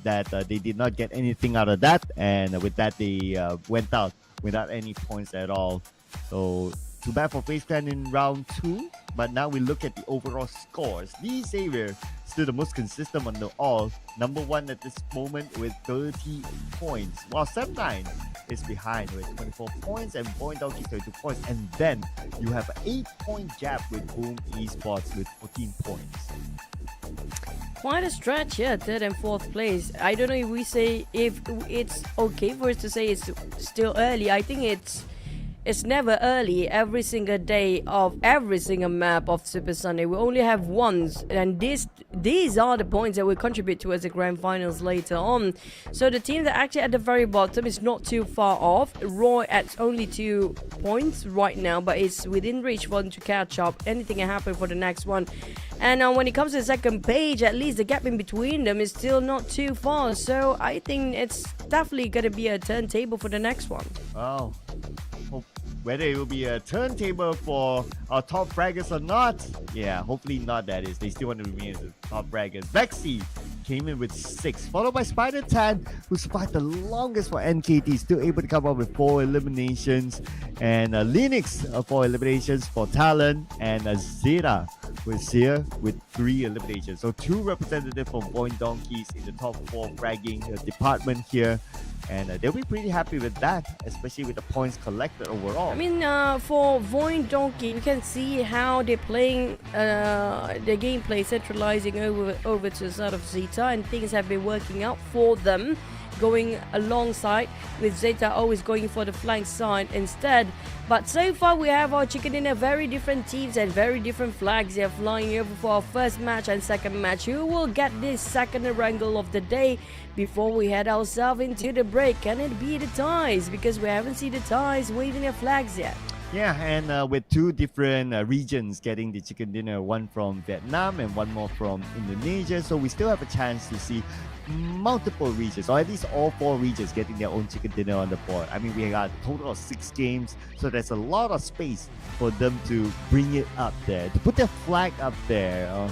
that they did not get anything out of that, and with that they went out without any points at all. So too bad for FaZe Clan in round 2, but now we look at the overall scores. D Xavier still the most consistent on the all, number 1 at this moment with 30 points, while Sem9 is behind with 24 points and VOIN Donkey 32 points, and then you have an 8-point gap with Boom Esports with 14 points. Quite a stretch here, 3rd and 4th place. I don't know if it's okay for us to say it's still early. I think it's never early. Every single day of every single map of Super Sunday, we only have ones, and these are the points that will contribute towards the grand finals later on. So the team that actually at the very bottom is not too far off. Roy at only 2 points right now, but it's within reach for them to catch up. Anything can happen for the next one. And when it comes to the second page, at least the gap in between them is still not too far. So I think it's definitely going to be a turntable for the next one. Wow. Whether it will be a turntable for our top fraggers or not, yeah, hopefully not, that is. They still want to remain as the top fraggers. Vexy came in with 6, followed by Spider Tan, who survived the longest for NKT, still able to come up with 4 eliminations, and Linux 4 eliminations for Talon, and Zeta was here with 3 eliminations. So 2 representatives from VOIN Donkeys in the top 4 fragging department here. And they'll be pretty happy with that, especially with the points collected overall. I mean, for VOIN Donkey, you can see how they're playing their gameplay, centralizing over to the side of Zeta, and things have been working out for them, going alongside with Zeta always going for the flank side instead. But so far we have our chicken dinner, very different teams and very different flags. They are flying over for our first match and second match. Who will get this second Erangel of the day before we head ourselves into the break? Can it be the ties? Because we haven't seen the ties waving their flags yet. Yeah, and with 2 different regions getting the chicken dinner, one from Vietnam and one more from Indonesia. So we still have a chance to see multiple regions, or at least all 4 regions getting their own chicken dinner on the board. I mean, we got a total of 6 games, so there's a lot of space for them to bring it up there, to put their flag up there.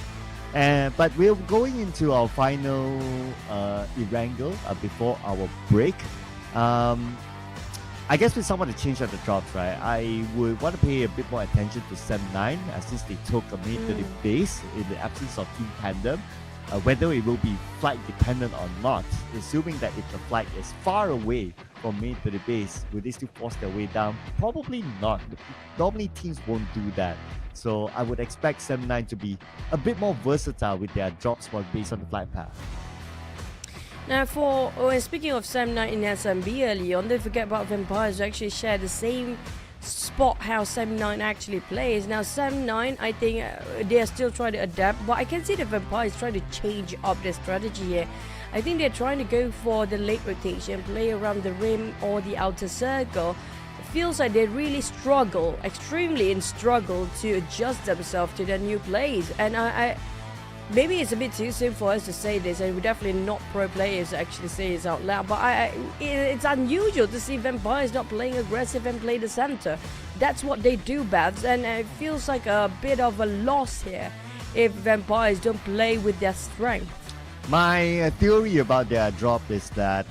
But we're going into our final Erangel before our break. I guess with some of the change of the drops, right, I would want to pay a bit more attention to Sem9 since they took a mid to the base in the absence of Team Tandem. Whether it will be flight dependent or not, assuming that if the flight is far away from main to the base, will they still force their way down? Probably not. Normally teams won't do that. So I would expect Sem9 to be a bit more versatile with their drop spot based on the flight path. Now, speaking of Sem9 in SMB early on, don't forget about Vampires who actually share the same spot how Sem9 actually plays. Now, Sem9, I think they are still trying to adapt, but I can see the Vampires trying to change up their strategy here. I think they're trying to go for the late rotation, play around the rim or the outer circle. It feels like they really struggle, extremely struggle to adjust themselves to their new plays. And maybe it's a bit too soon for us to say this, and we're definitely not pro players to actually say this out loud, but it's unusual to see Vampires not playing aggressive and play the center. That's what they do best, and it feels like a bit of a loss here if Vampires don't play with their strength. My theory about their drop is that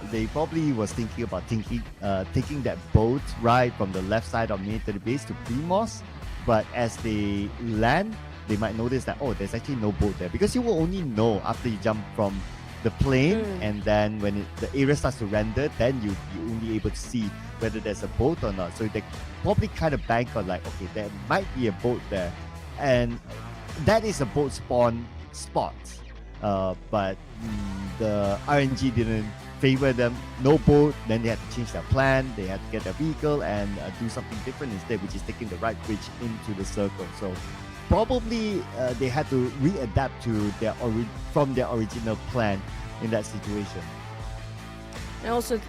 they probably was thinking about taking that boat ride from the left side of main to the base to Primos. but as they land, they might notice that, oh, there's actually no boat there, because you will only know after you jump from the plane, and then when the area starts to render, then you're only able to see whether there's a boat or not. So they probably kind of bank on like, okay, there might be a boat there, and that is a boat spawn spot. But the RNG didn't favor them. No boat, then they had to change their plan. They had to get their vehicle and do something different instead, which is taking the right bridge into the circle. So probably they had to readapt to from their original plan in that situation. And also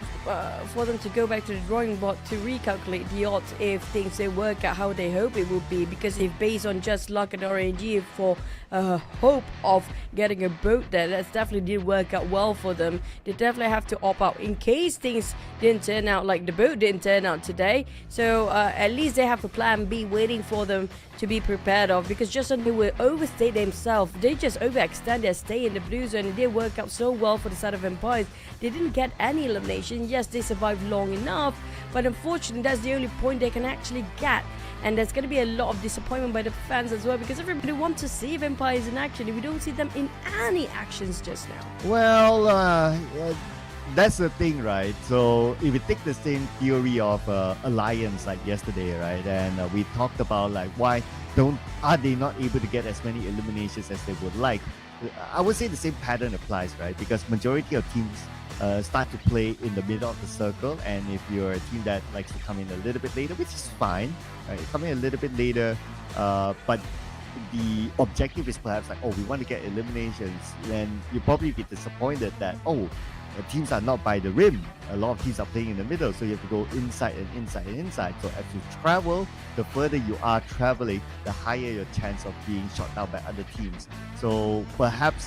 for them to go back to the drawing board to recalculate the odds if things don't work out how they hope it will be. Because if based on just luck and RNG for hope of getting a boat there, that definitely didn't work out well for them. They definitely have to opt out in case things didn't turn out like the boat didn't turn out today. So at least they have a plan B waiting for them to be prepared of, because just when they will overstay themselves, they just overextend their stay in the blue zone. It did work out so well for the side of Empires. They didn't get any elimination. Yes, they survived long enough, but unfortunately that's the only point they can actually get. And there's going to be a lot of disappointment by the fans as well, because everybody wants to see Vampires in action. We don't see them in any actions just now. Well, that's the thing, right? So if we take the same theory of alliance like yesterday, right? And we talked about like why are they not able to get as many eliminations as they would like? I would say the same pattern applies, right? Because majority of teams start to play in the middle of the circle, and if you're a team that likes to come in a little bit later, which is fine, right? Come in a little bit later, but the objective is perhaps like, oh, we want to get eliminations, then you'll probably be disappointed that, oh, teams are not by the rim. A lot of teams are playing in the middle, so you have to go inside and inside and inside. So as you travel, the further you are traveling, the higher your chance of being shot down by other teams. So perhaps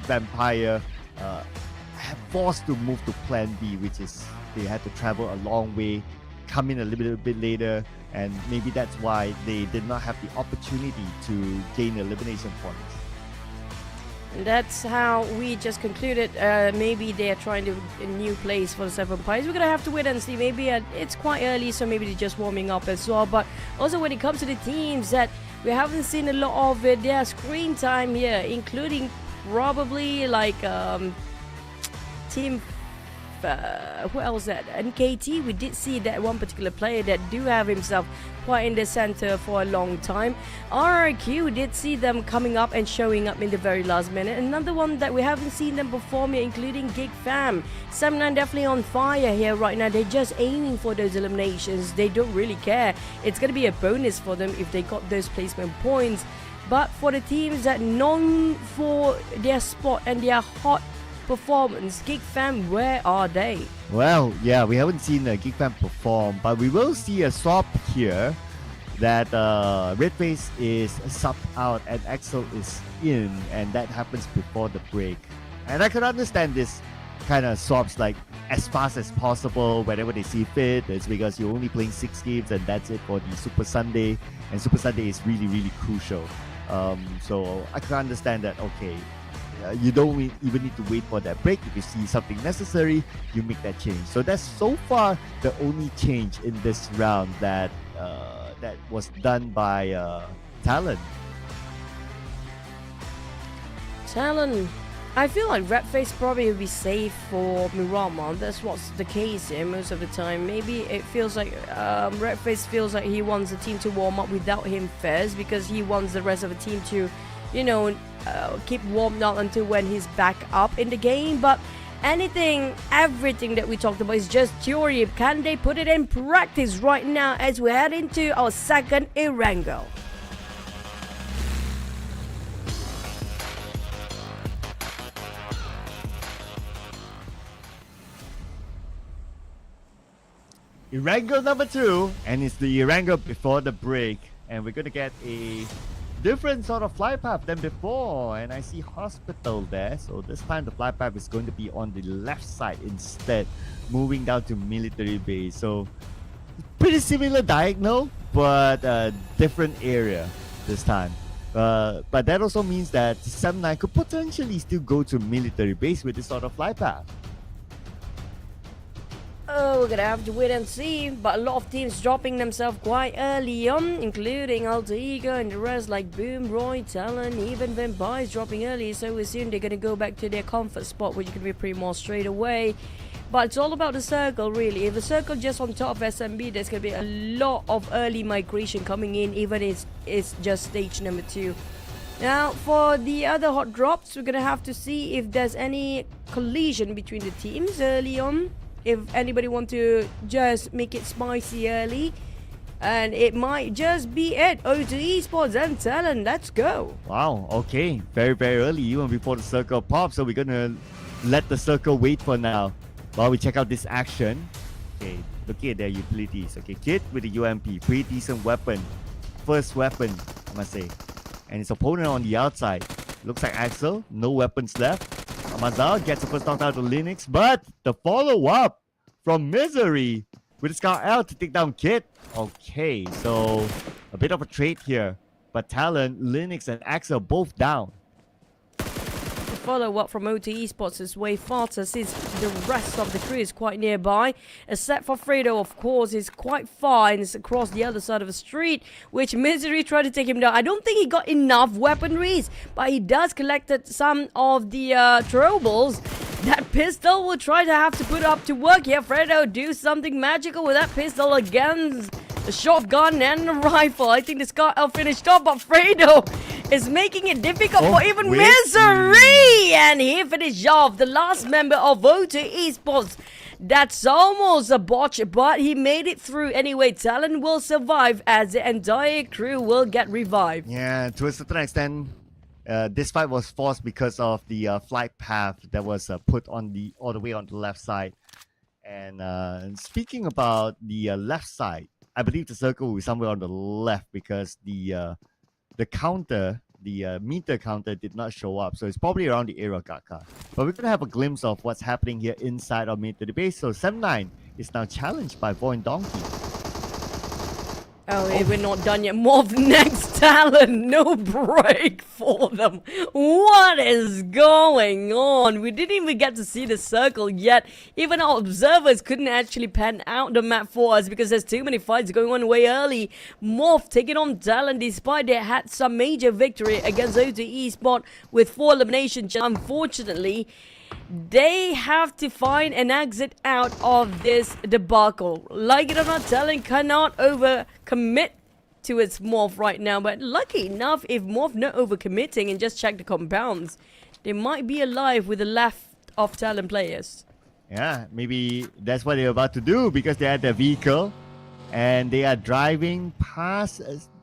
Vampire have forced to move to plan B, which is they had to travel a long way, come in a little bit later, and maybe that's why they did not have the opportunity to gain elimination points. And that's how we just concluded. Maybe they're trying to a new place for the Seven Empires. We're gonna have to wait and see. Maybe it's quite early, so maybe they're just warming up as well. But also when it comes to the teams that we haven't seen a lot of their screen time here, including probably like team. Who else that? NKT, we did see that one particular player that do have himself quite in the center for a long time. RRQ did see them coming up and showing up in the very last minute. Another one that we haven't seen them perform here, including GEEK Fam. 7-9 definitely on fire here right now. They're just aiming for those eliminations. They don't really care. It's going to be a bonus for them if they got those placement points. But for the teams that known for their spot and their hot performance, GEEK Fam, where are they? Well, yeah, we haven't seen GEEK Fam perform, but we will see a swap here that Redface is subbed out and Axel is in, and that happens before the break. And I can understand this kind of swaps like as fast as possible whenever they see fit. It's because you're only playing 6 games and that's it for the Super Sunday, and Super Sunday is really, really crucial. So I can understand that, okay, you don't even need to wait for that break. If you see something necessary, you make that change. So that's so far the only change in this round that that was done by TALON. TALON, I feel like Redface probably will be safe for Miramar. That's what's the case here most of the time. Maybe it feels like Redface feels like he wants the team to warm up without him first, because he wants the rest of the team to, you know, keep warmed up until when he's back up in the game. But everything that we talked about is just theory. Can they put it in practice right now as we head into our second Erangel? Erangel number 2, and it's the Erangel before the break, and we're gonna get a different sort of fly path than before, and I see hospital there, so this time the fly path is going to be on the left side instead, moving down to military base. So pretty similar diagonal, but a different area this time. But that also means that 7-9 could potentially still go to military base with this sort of fly path. Oh, we're gonna have to wait and see. But a lot of teams dropping themselves quite early on, including Alter Ego and the rest like Boom, Roy, Talon, even Vampires dropping early. So we assume they're gonna go back to their comfort spot, which can be pretty more straight away. But it's all about the circle, really. If the circle just on top of SMB, there's gonna be a lot of early migration coming in, even if it's just stage number 2. Now, for the other hot drops, we're gonna have to see if there's any collision between the teams early on. If anybody want to just make it spicy early. And it might just be it. O2 Esports and Talon, let's go. Wow, okay. Very, very early, even before the circle pops. So we're gonna let the circle wait for now while we check out this action. Okay, looking at their utilities. Okay, Kid with the UMP, pretty decent weapon. First weapon, I must say. And his opponent on the outside. Looks like Axel, no weapons left. Amazal gets the first knockdown to Linux, but the follow-up from Misery with Scar L to take down Kid. Okay, so a bit of a trade here. But Talon, Linux, and Axel both down. The follow-up from O2 Esports is way faster since the rest of the crew is quite nearby. Except for Fredo, of course, is quite far and is across the other side of the street, which Misery tried to take him down. I don't think he got enough weaponries, but he does collected some of the throwables. That pistol will try to have to put up to work here. Fredo do something magical with that pistol against the shotgun and the rifle. I think this got finished off, but Fredo is making it difficult for even Misery. And he finished off the last member of O2 Esports. That's almost a botch, but he made it through anyway. Talon will survive as the entire crew will get revived. Yeah, to a certain extent, this fight was forced because of the flight path that was put on all the way on the left side. And speaking about the left side, I believe the circle will be somewhere on the left because the counter, the meter counter did not show up. So it's probably around the area of Gaka. But we're going to have a glimpse of what's happening here inside of mid to the base. So 7-9 is now challenged by VOIN Donkey. Oh, we're not done yet. MORPH next Talon. No break for them. What is going on? We didn't even get to see the circle yet. Even our observers couldn't actually pan out the map for us because there's too many fights going on way early. MORPH taking on Talon despite they had some major victory against O2 Esports with 4 eliminations. Unfortunately, they have to find an exit out of this debacle. Like it or not, Talon cannot overcommit to its MORPH right now. But lucky enough, if MORPH not overcommitting and just check the compounds, they might be alive with the left of Talon players. Yeah, maybe that's what they're about to do because they had their vehicle and they are driving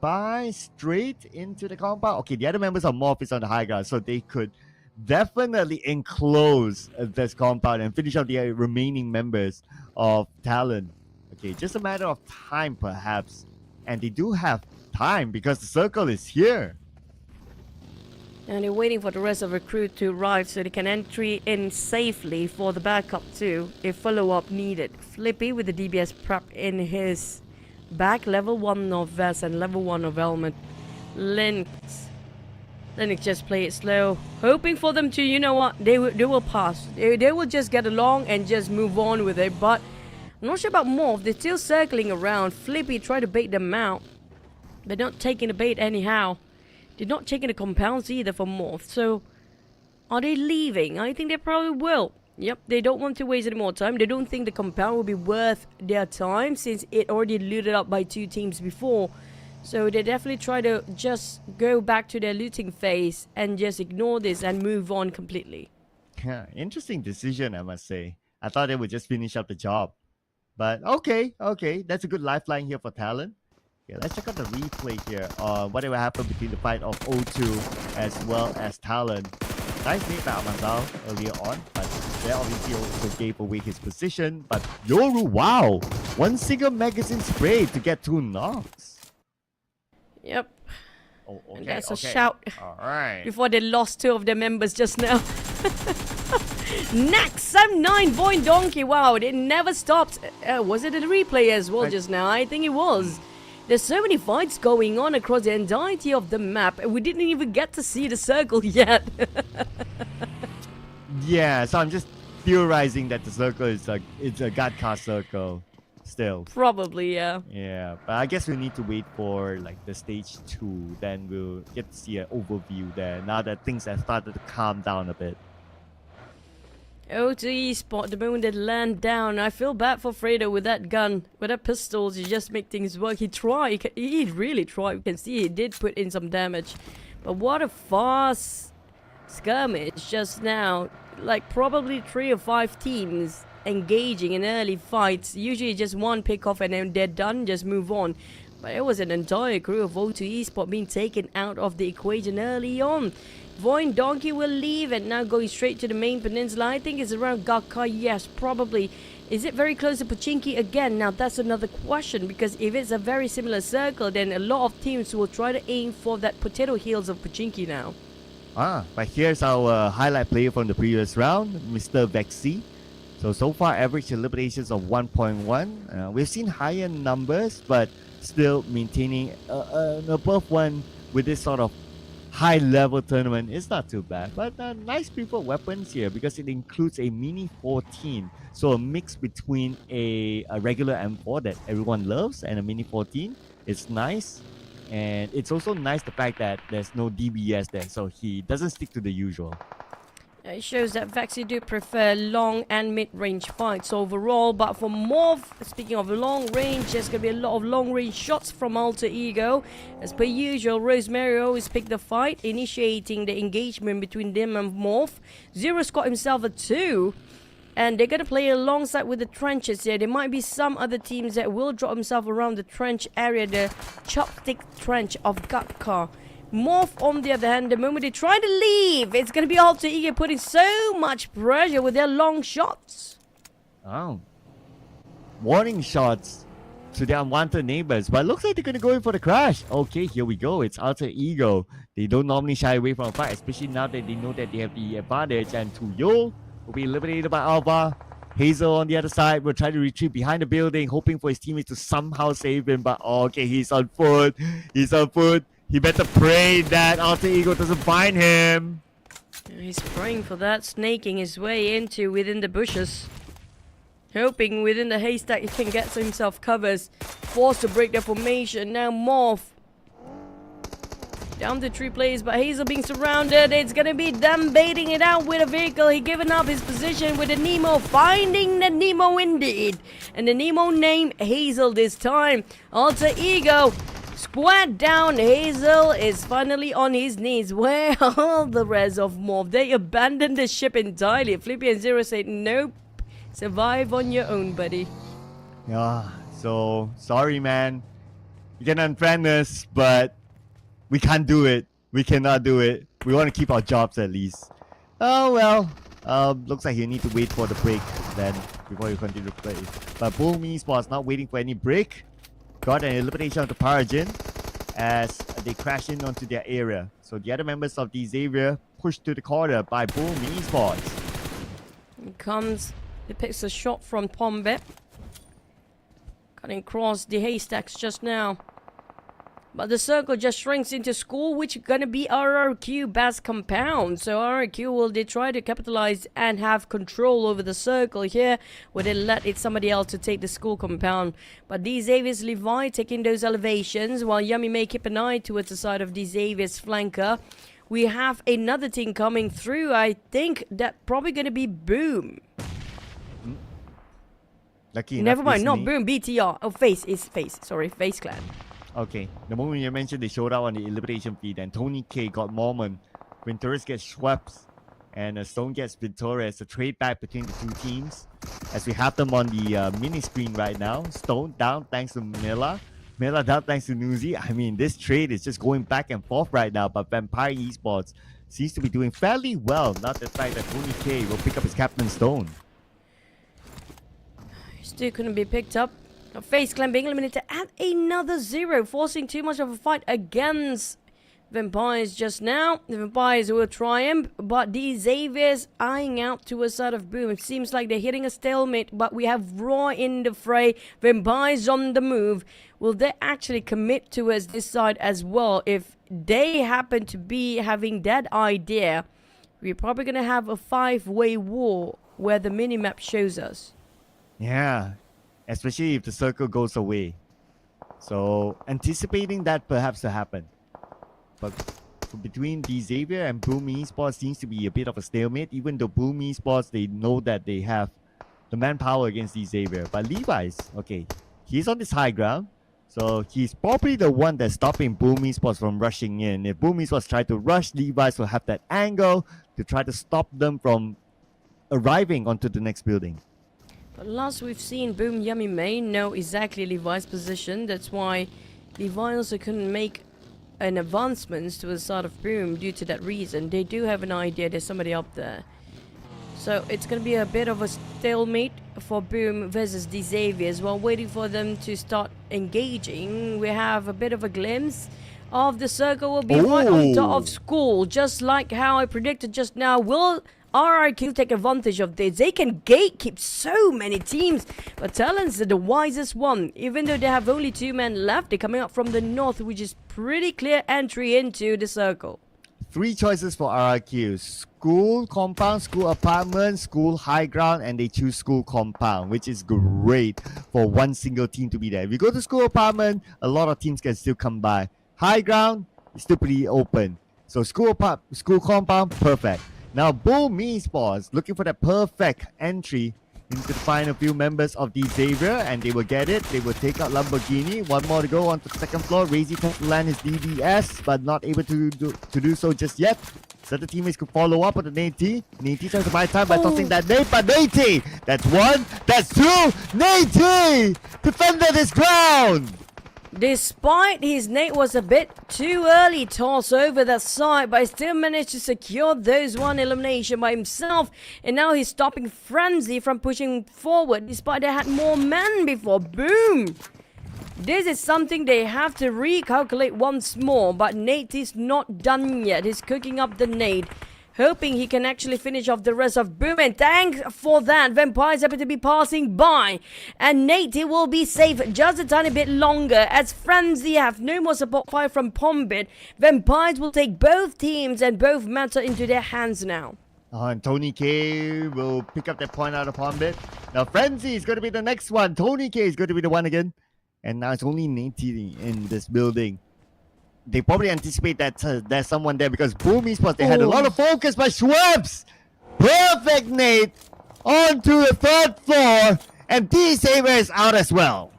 by straight into the compound. Okay, the other members of MORPH is on the high ground, so they could definitely enclose this compound and finish out the remaining members of Talon. Okay, just a matter of time perhaps. And they do have time because the circle is here. And they're waiting for the rest of the crew to arrive so they can entry in safely for the backup too, if follow-up needed. Flippy with the DBS prep in his back, level 1 of vest and level 1 of helmet. Linux just play it slow, hoping for them to, you know what, they will pass. They will just get along and just move on with it. But I'm not sure about MORPH. They're still circling around. Flippy tried to bait them out. They're not taking the bait anyhow. They're not taking the compounds either for MORPH. So, are they leaving? I think they probably will. Yep, they don't want to waste any more time. They don't think the compound will be worth their time since it already looted up by 2 teams before. So they definitely try to just go back to their looting phase and just ignore this and move on completely. Yeah, interesting decision, I must say. I thought they would just finish up the job. But okay. That's a good lifeline here for Talon. Okay, let's check out the replay here on whatever happened between the fight of O2 as well as Talon. Nice nade by Amazal earlier on, but there obviously also gave away his position. But Yoru, wow! 1 single magazine spray to get 2 knocks. Yep. Oh, okay, And that's a okay. shout. Alright. Before they lost 2 of their members just now. Next, 7-9 VOIN Donkey. Wow, it never stopped. Was it a replay as well just now? I think it was. There's so many fights going on across the entirety of the map. We didn't even get to see the circle yet. Yeah, so I'm just theorizing that the circle is it's a God cast circle still. Probably, yeah. Yeah, but I guess we need to wait for like the stage 2, then we'll get to see an overview there now that things have started to calm down a bit. Oh, to Esports, the moment they land down. I feel bad for Fredo with that gun. With that pistols, he just make things work. He tried. He really tried. You can see he did put in some damage. But what a fast skirmish just now. Like probably 3 or 5 teams engaging in early fights. Usually just one pick off and then they're done, just move on. But it was an entire crew of O2 Esports being taken out of the equation early on. VOIN Donkey will leave and now going straight to the main peninsula. I think it's around Gakka, yes, probably. Is it very close to Pochinki again? Now that's another question, because if it's a very similar circle, then a lot of teams will try to aim for that potato hills of Pochinki now. But here's our highlight player from the previous round, Mr. Vexi. So far average eliminations of 1.1. We've seen higher numbers, but still maintaining an above 1 with this sort of high level tournament is not too bad. But nice preferred weapons here because it includes a Mini 14. So a mix between a regular M4 that everyone loves and a Mini 14. It's nice. And it's also nice the fact that there's no DBS there, so he doesn't stick to the usual. It shows that Vexi do prefer long and mid-range fights overall, but for MORPH, speaking of long range, there's going to be a lot of long-range shots from Alter Ego. As per usual, Rosemary always pick the fight, initiating the engagement between them and MORPH. Zero's got himself a 2, and they're going to play alongside with the trenches here. There might be some other teams that will drop themselves around the trench area, the chopstick trench of Gatka. MORPH, on the other hand, the moment they try to leave, it's going to be Alter Ego putting so much pressure with their long shots. Oh. Warning shots to their unwanted neighbors, but looks like they're going to go in for the crash. Okay, here we go. It's Alter Ego. They don't normally shy away from a fight, especially now that they know that they have the advantage. And Tuyol will be eliminated by Alba. Hazel on the other side will try to retreat behind the building, hoping for his teammates to somehow save him. But okay, he's on foot. He's on foot. He better pray that Alter Ego doesn't find him. He's praying for that, snaking his way into within the bushes. Hoping within the haystack he can get himself covers. Forced to break the formation. Now MORPH. Down to 3 players, but Hazel being surrounded. It's gonna be them baiting it out with a vehicle. He given up his position with the Nemo. Finding the Nemo indeed. And the Nemo name Hazel this time. Alter Ego. Squad down. Hazel is finally on his knees. Where are the rest of MORPH? They abandoned the ship entirely. Flippy and Zero said, nope. Survive on your own, buddy. Yeah, so sorry, man. You can unfriend us, but we can't do it. We cannot do it. We want to keep our jobs at least. Oh well. Looks like you need to wait for the break then before you continue to play. But Boom Esports not waiting for any break. Got an elimination of the Paragin as they crash in onto their area. So the other members of the Xavier pushed to the corner by Boom Esports. He picks a shot from Pombet. Cutting across the haystacks just now. But the circle just shrinks into school, which is going to be RRQ base compound. So RRQ will they try to capitalize and have control over the circle here, where they let it somebody else to take the school compound. But D Xavier's Levi taking those elevations, while Yummy may keep an eye towards the side of D Xavier's flanker. We have another team coming through. I think that probably going to be Boom. Lucky Never mind, not listening. Boom, BTR. Oh, FAZE. Sorry, FAZE clan. Okay, the moment you mentioned they showed up on the elimination feed, and Tony K got Mormon. Venturis gets Schweppes, and Stone gets Venturis. A trade back between the two teams as we have them on the mini screen right now. Stone down thanks to Miller. Miller down thanks to Nuzi. I mean, this trade is just going back and forth right now, but Vampire Esports seems to be doing fairly well. Not the fact that Tony K will pick up his Captain Stone. Still couldn't be picked up. FaZe clan being eliminated at another 0, forcing too much of a fight against Vampires just now. The Vampires will triumph, but the Xaviers eyeing out to a side of Boom. It seems like they're hitting a stalemate, but we have Raw in the fray. Vampires on the move. Will they actually commit towards this side as well? If they happen to be having that idea, we're probably going to have a 5-way war where the minimap shows us. Yeah, especially if the circle goes away. So anticipating that perhaps to happen. But between the Xavier and Boom Esports seems to be a bit of a stalemate, even though Boom Esports, they know that they have the manpower against the Xavier. But Levi's, okay, he's on this high ground. So he's probably the one that's stopping Boom Esports from rushing in. If Boom Esports try to rush, Levi's will have that angle to try to stop them from arriving onto the next building. But last we've seen Boom Yummy may know exactly Levi's position. That's why Levi also couldn't make an advancement to the side of Boom due to that reason. They do have an idea there's somebody up there. So it's going to be a bit of a stalemate for Boom versus the Xaviers. While waiting for them to start engaging, we have a bit of a glimpse of the circle will be right on top of school. Just like how I predicted just now. Will RRQ take advantage of this? They can gatekeep so many teams, but Talon's the wisest one. Even though they have only 2 men left, they're coming up from the north, which is pretty clear entry into the circle. 3 choices for RRQ: school compound, school apartment, school high ground, and they choose school compound, which is great for one single team to be there. If you go to school apartment, a lot of teams can still come by. High ground is still pretty open. So school compound, perfect. Now Boom Esports looking for that perfect entry into the final few members of the Xavier, and they will get it. They will take out Lamborghini. 1 more to go on to the second floor. Razy tries to land his DDS, but not able to do so just yet. So the teammates could follow up on the Nate. Nate tries to buy time by tossing that Nate, but Nate! That's 1, that's 2! Nate! Defended his ground! Despite his Nate was a bit too early toss over that side, but he still managed to secure those 1 elimination by himself. And now he's stopping Frenzy from pushing forward despite they had more men before. Boom! This is something they have to recalculate once more, but Nate is not done yet. He's cooking up the Nate, hoping he can actually finish off the rest of Boom. And thanks for that, Vampires happen to be passing by. And Nate will be safe just a tiny bit longer, as Frenzy have no more support fire from Pombit. Vampires will take both teams and both matter into their hands now. And Tony K will pick up that point out of Pombit. Now Frenzy is going to be the next one. Tony K is going to be the one again. And now it's only Nate in this building. They probably anticipate that there's someone there because Boom Esports, they had a lot of focus by Schweppes. Perfect Nate onto the 3rd floor, and D-Saber is out as well.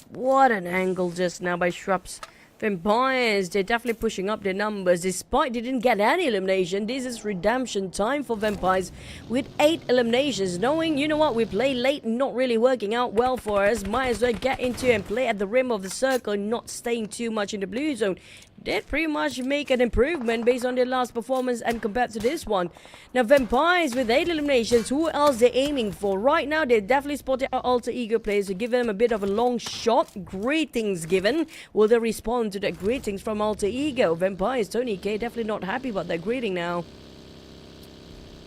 What an angle just now by Schweppes. Vampires, they're definitely pushing up their numbers despite they didn't get any elimination. This is redemption time for Vampires with 8 eliminations, knowing, you know what, we play late, not really working out well for us. Might as well get into and play at the rim of the circle, not staying too much in the blue zone. Did pretty much make an improvement based on their last performance and compared to this one. Now Vampires with 8 eliminations, who else they're aiming for? Right now they definitely spotted our alter ego players to give them a bit of a long shot. Greetings given. Will they respond to that greetings from alter ego? Vampires, Tony K definitely not happy about that greeting now.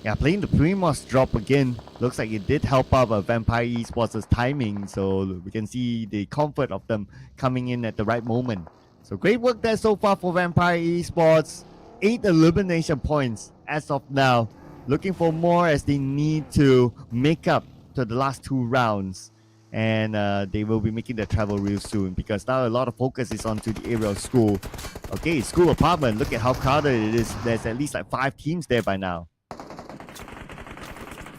Yeah, playing the Primos drop again. Looks like it did help out Vampire Esports' timing, so we can see the comfort of them coming in at the right moment. So great work there so far for Vampire Esports. 8 elimination points as of now. Looking for more as they need to make up to the last 2 rounds. And they will be making their travel real soon because now a lot of focus is onto the area of school. Okay, school apartment. Look at how crowded it is. There's at least like 5 teams there by now.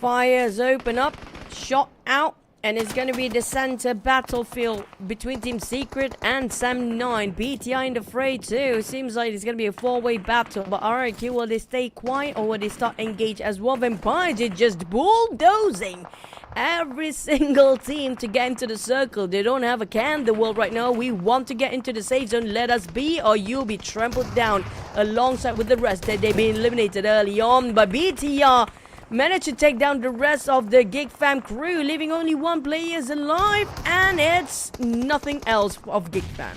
Fires open up. Shot out. And it's going to be the center battlefield between Team Secret and Sam9. BTI in the fray too. Seems like it's going to be a 4-way battle. But RRQ, will they stay quiet or will they start engage as well? Vampires are just bulldozing every single team to get into the circle. They don't have a can in the world right now. We want to get into the safe zone. Let us be or you'll be trampled down alongside with the rest. They've been eliminated early on. But BTR managed to take down the rest of the GEEK fam crew, leaving only 1 player alive, and it's nothing else of GEEK fam.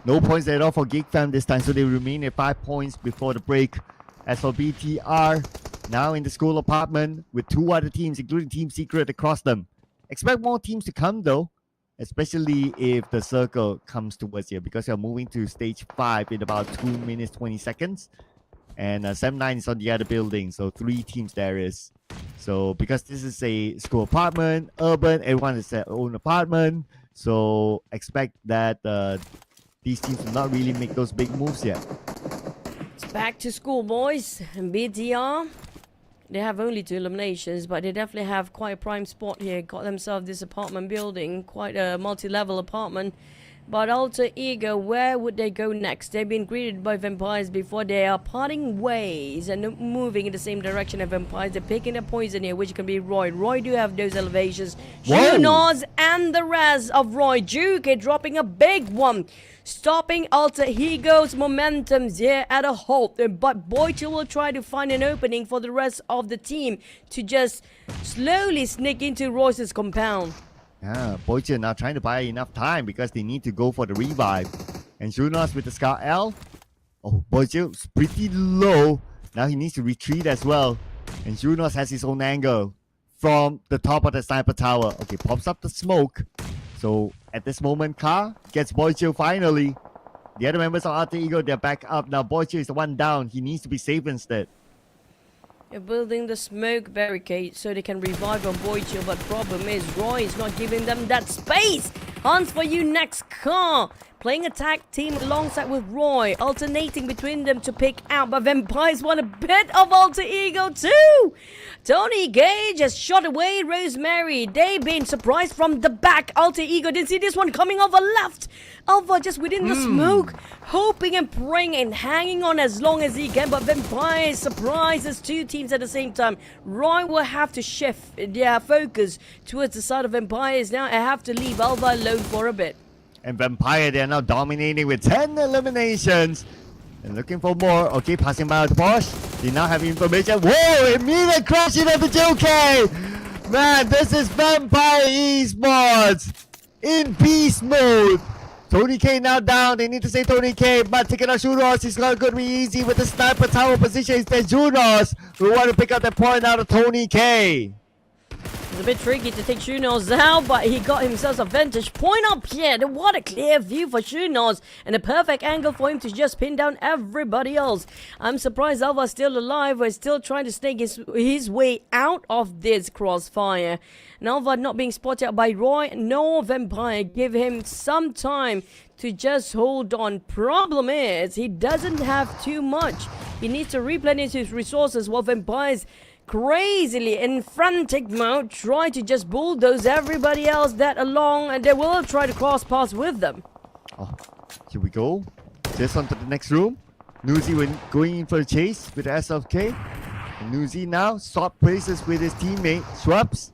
No points at all for GEEK fam this time, so they remain at 5 points before the break. As for BTR, now in the school apartment with 2 other teams, including Team Secret across them. Expect more teams to come though, especially if the circle comes towards here, because you're moving to stage 5 in about 2 minutes 20 seconds. And Sam9 is on the other building, so 3 teams there is. So because this is a school apartment, urban, everyone has their own apartment. So expect that these teams will not really make those big moves yet. It's back to school, boys. And BTR, they have only 2 eliminations, but they definitely have quite a prime spot here. Got themselves this apartment building, quite a multi-level apartment. But Alter Ego, where would they go next? They've been greeted by vampires before. They are parting ways and moving in the same direction as vampires. They're picking a poison here, which can be Roy. Roy do have those elevations. Whoa. Junos and the rest of Roy. GEEK dropping a big one, stopping Alter Ego's momentums here at a halt. But Boychill will try to find an opening for the rest of the team to just slowly sneak into Royce's compound. Yeah, Boychill now trying to buy enough time because they need to go for the revive. And Junos with the Scar L. Oh, Boychill's pretty low. Now he needs to retreat as well. And Junos has his own angle from the top of the sniper tower. Okay, pops up the smoke. So at this moment, Car gets Boychill finally. The other members of Alter Ego, they're back up. Now Boychill is the one down. He needs to be safe instead. They're building the smoke barricade so they can revive on Boychill, but problem is Roy is not giving them that space. Hunts for you next, Car. Playing attack team alongside with Roy, alternating between them to pick out, but Vampires want a bit of Alter Ego too. Tony Gage has shot away Rosemary. They've been surprised from the back. Alter Ego didn't see this one coming over left. Alpha just within the smoke, hoping and praying and hanging on as long as he can, but Vampires surprises 2 teams at the same time. Roy will have to shift their focus towards the side of Vampires now and have to leave Alpha alone for a bit. And Vampire, they are now dominating with 10 eliminations. And looking for more. Okay, passing by the Porsche. They now have information. Whoa, immediate crashing of the JK. Man, this is Vampire Esports in beast mode. Tony K now down. They need to say Tony K, but taking out Junos is not going to be easy with the sniper tower position. It's the Junos who want to pick up the point out of Tony K. It's a bit tricky to take Junos out, but he got himself a vantage point up here. What a clear view for Junos, and a perfect angle for him to just pin down everybody else. I'm surprised Alva's still alive. We're still trying to snake his way out of this crossfire. And Alva not being spotted by Roy nor Vampire. Give him some time to just hold on. Problem is, he doesn't have too much. He needs to replenish his resources while Vampires crazily in frantic mode try to just bulldoze everybody else that along, and they will try to cross paths with them. Oh, here we go. Just onto the next room. Nuzi going in for a chase with the SLK. And Nuzi now swap places with his teammate Shrubs,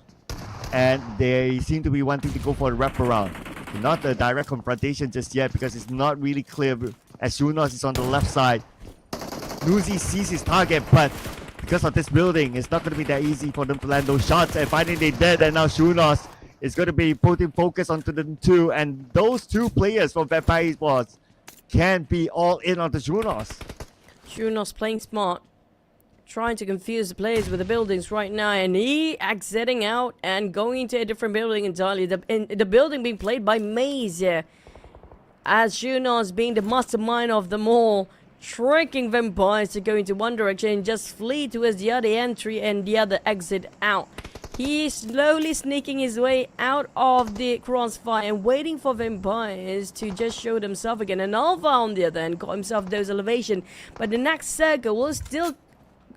and they seem to be wanting to go for a wraparound. Not a direct confrontation just yet because it's not really clear as Junos is on the left side. Nuzi sees his target, but because of this building, it's not going to be that easy for them to land those shots. And finally they did, and now Junos is going to be putting focus onto them too. And those 2 players from Vampire Esports can be all in on the Junos. Junos playing smart, trying to confuse the players with the buildings right now, and he exiting out and going into a different building entirely. The building being played by Maze here, as Junos being the mastermind of them all, tricking Vampires to go into one direction and just flee towards the other entry and the other exit out. He's slowly sneaking his way out of the crossfire and waiting for Vampires to just show themselves again. And Alpha on the other end got himself those elevation, but the next circle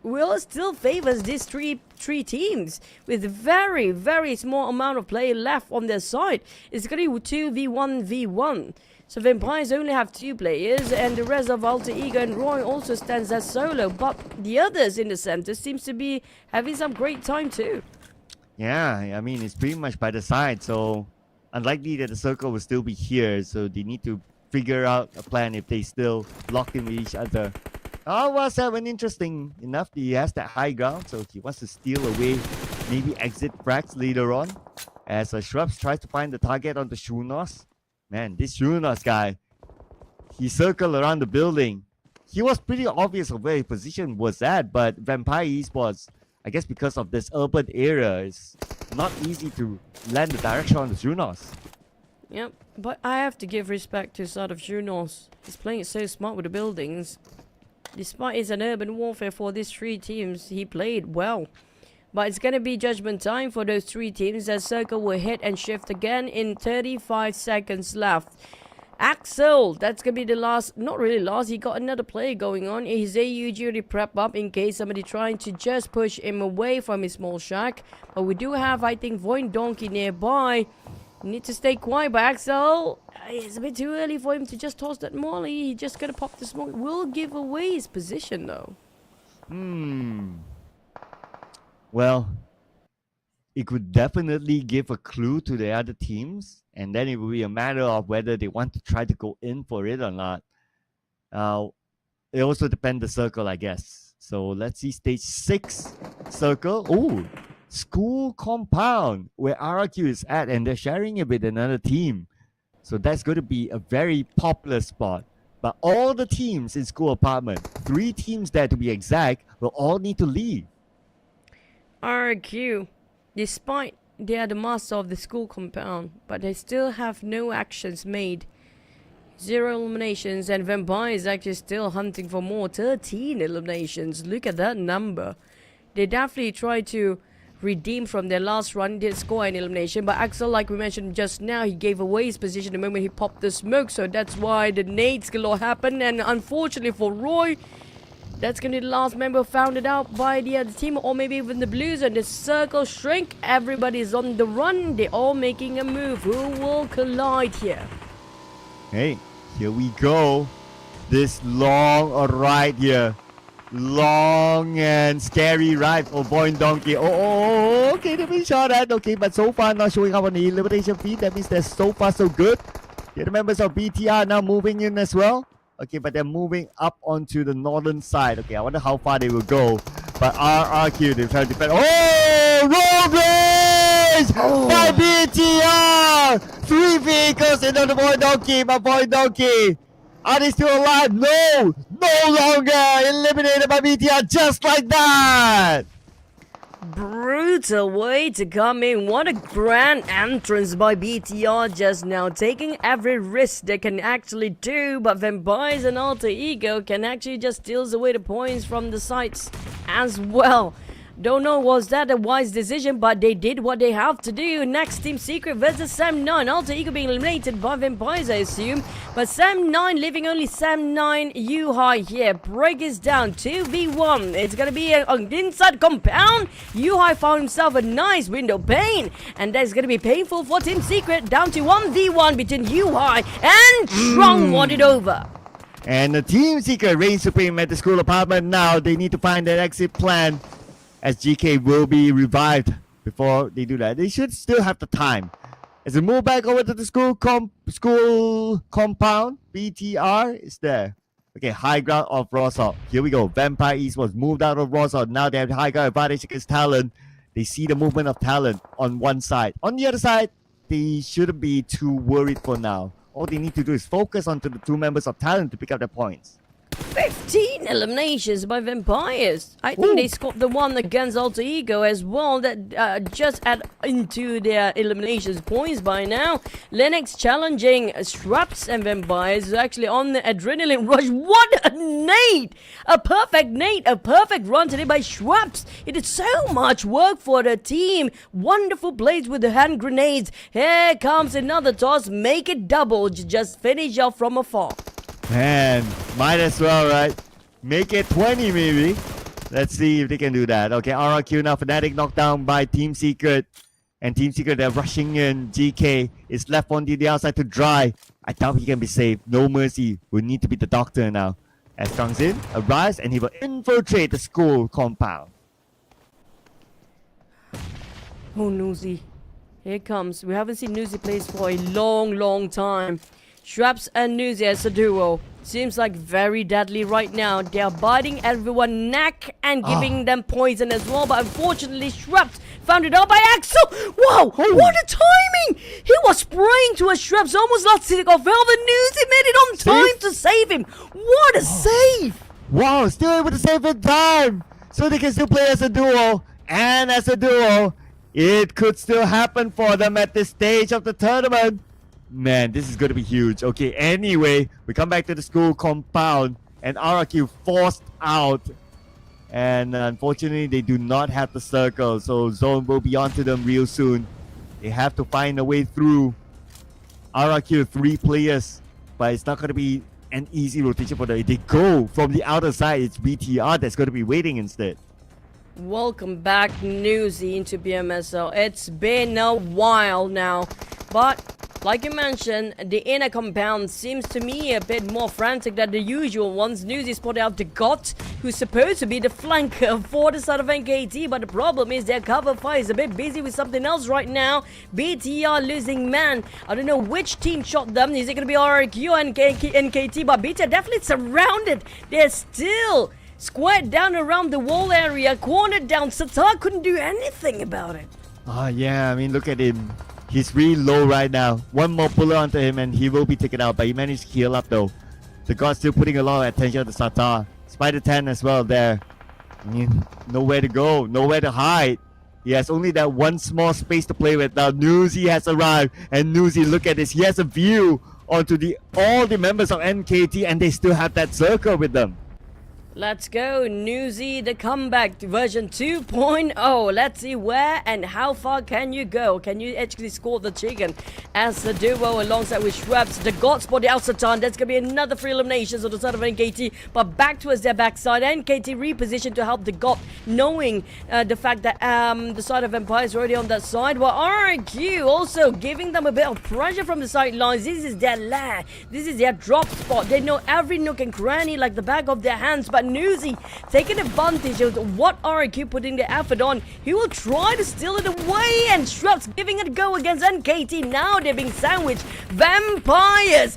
will still favors these three teams with very small amount of play left on their side. It's gonna be 2v1v1. So Vampires only have 2 players, and the rest of Alter Ego and Roy also stands as solo, but the others in the center seems to be having some great time too. Yeah, I mean, it's pretty much by the side, so unlikely that the circle will still be here, so they need to figure out a plan if they still locked in with each other. Seven, interesting enough, he has that high ground, so he wants to steal away, maybe exit frags later on, as Shrubs tries to find the target on the Junos. Man, this Junos guy, he circled around the building. He was pretty obvious of where his position was at, but Vampire Esports, I guess because of this urban area, it's not easy to land the direction on the Junos. Yep, but I have to give respect to side of Junos. He's playing it so smart with the buildings. Despite it's an urban warfare for these 3 teams, he played well. But it's going to be judgment time for those three teams as Circle will hit and shift again in 35 seconds left. Axel, that's going to be the last, not really last, he got another play going on. His AUG already prep up in case somebody trying to just push him away from his small shack. But we do have, I think, VOIN Donkey nearby. Need to stay quiet, but Axel, it's a bit too early for him to just toss that molly. He just going to pop the smoke. Will give away his position though. Well, it could definitely give a clue to the other teams, and then it will be a matter of whether they want to try to go in for it or not. It also depends the circle, I guess. So let's see stage 6 circle. Oh, school compound where RRQ is at, and they're sharing it with another team. So that's going to be a very popular spot. But all the teams in school apartment, 3 teams there to be exact, will all need to leave. RQ, despite they are the master of the school compound, but they still have no actions made. 0 eliminations, and Vampire is actually still hunting for more. 13 eliminations. Look at that number. They definitely try to redeem from their last run. Didn't score an elimination, but Axel, like we mentioned just now, he gave away his position the moment he popped the smoke, so that's why the nades galore happened. And unfortunately for Roy, that's going to be the last member found it out by the other team, or maybe even the Blues, and the circle shrink. Everybody's on the run. They're all making a move. Who will collide here? Hey, here we go. This long ride here. Long and scary ride for VOIN Donkey. Oh, okay, they've been shot at. Okay, but so far not showing up on the elimination feed. That means they're so far so good. Yeah, the members of BTR now moving in as well. Okay, but they're moving up onto the northern side. Okay, I wonder how far they will go. But RRQ, they try to defend. Oh, road race by BTR! 3 vehicles into the VOIN Donkey, but VOIN Donkey, are they still alive? No! No longer! Eliminated by BTR just like that! Brutal way to come in. What a grand entrance by BTR just now, taking every risk they can actually do, but Vampires and Alter Ego can actually just steal away the points from the sites as well. Don't know was that a wise decision, but they did what they have to do. Next, Team Secret versus Sam9. Alter Ego being eliminated by Vampires, I assume. But Sam9 leaving only Sam9 U-High here. Break is down 2v1. It's gonna be an inside compound. U-High found himself a nice window pane. And that's gonna be painful for Team Secret. Down to 1v1 between U-High and Strong won it over. And the Team Secret reigns supreme at the school apartment now. They need to find an exit plan, as GK will be revived before they do that. They should still have the time. As we move back over to the school compound, BTR is there. Okay, high ground of Rosal. Here we go. Vampire Esports moved out of Rosal. Now they have high ground advantage against TALON. They see the movement of TALON on one side. On the other side, they shouldn't be too worried for now. All they need to do is focus onto the 2 members of TALON to pick up their points. 15 eliminations by Vampires. I think they scored the one against Alter Ego as well, that just add into their eliminations points by now. Lennox challenging Straps and Vampires is actually on the adrenaline rush. What a nade! A perfect nade, a perfect run today by Straps. It is so much work for the team. Wonderful plays with the hand grenades. Here comes another toss. Make it double. Just finish off from afar. Man, might as well, right? Make it 20 maybe. Let's see if they can do that. Okay, RRQ now. Fnatic knocked down by Team Secret. And Team Secret, they're rushing in. GK is left on the outside to dry. I doubt he can be saved. No mercy. Will need to be the doctor now. As comes in, arrives, and he will infiltrate the school compound. Oh, Nuzi. Here it comes. We haven't seen Nuzi play for a long time. Straps and Nuzi as a duo. Seems like very deadly right now. They are biting everyone neck and giving them poison as well. But unfortunately, Straps found it out by Axel. Wow, what a timing! He was spraying to a Straps, almost lost it off. Velvet Nuzi made it on time to save him. What a save! Wow, still able to save in time. So they can still play as a duo. And as a duo, it could still happen for them at this stage of the tournament. Man, this is going to be huge. Okay, anyway, we come back to the school compound, and RRQ forced out And unfortunately, they do not have the circle. So Zone will be onto them real soon. They have to find a way through. RRQ 3 players, but it's not going to be an easy rotation for them. If they go from the outer side, it's BTR that's going to be waiting instead. Welcome back, Newsy, into PMSL. It's been a while now, but like you mentioned, the inner compound seems to me a bit more frantic than the usual ones. Newsy spotted out the GOT, who's supposed to be the flanker for the side of NKT, but the problem is their cover fire is a bit busy with something else right now. BTR losing man. I don't know which team shot them. Is it going to be RRQ and NKT? But BTR definitely surrounded. They're still squared down around the wall area, cornered down. Satar couldn't do anything about it. Oh yeah, I mean, look at him. He's really low right now. One more puller onto him and he will be taken out, but he managed to heal up though. The God's still putting a lot of attention to Satar. Spider 10 as well there. I mean, nowhere to go, nowhere to hide. He has only that one small space to play with. Now Newsy has arrived, and Newsy, look at this. He has a view onto all the members of NKT, and they still have that circle with them. Let's go, Newsy, the comeback version 2.0. Let's see where and how far can you go. Can you actually score the chicken as the duo alongside with Schweppes? The God spot the outside turn. That's going to be another 3 eliminations on the side of NKT. But back towards their backside. NKT repositioned to help the God, knowing the fact that the side of Empire is already on that side. While RRQ also giving them a bit of pressure from the sidelines. This is their lair. This is their drop spot. They know every nook and cranny like the back of their hands. But Newsy taking advantage of what RRQ putting the effort on. He will try to steal it away, and Schweppes giving it a go against NKT. Now they're being sandwiched. Vampires,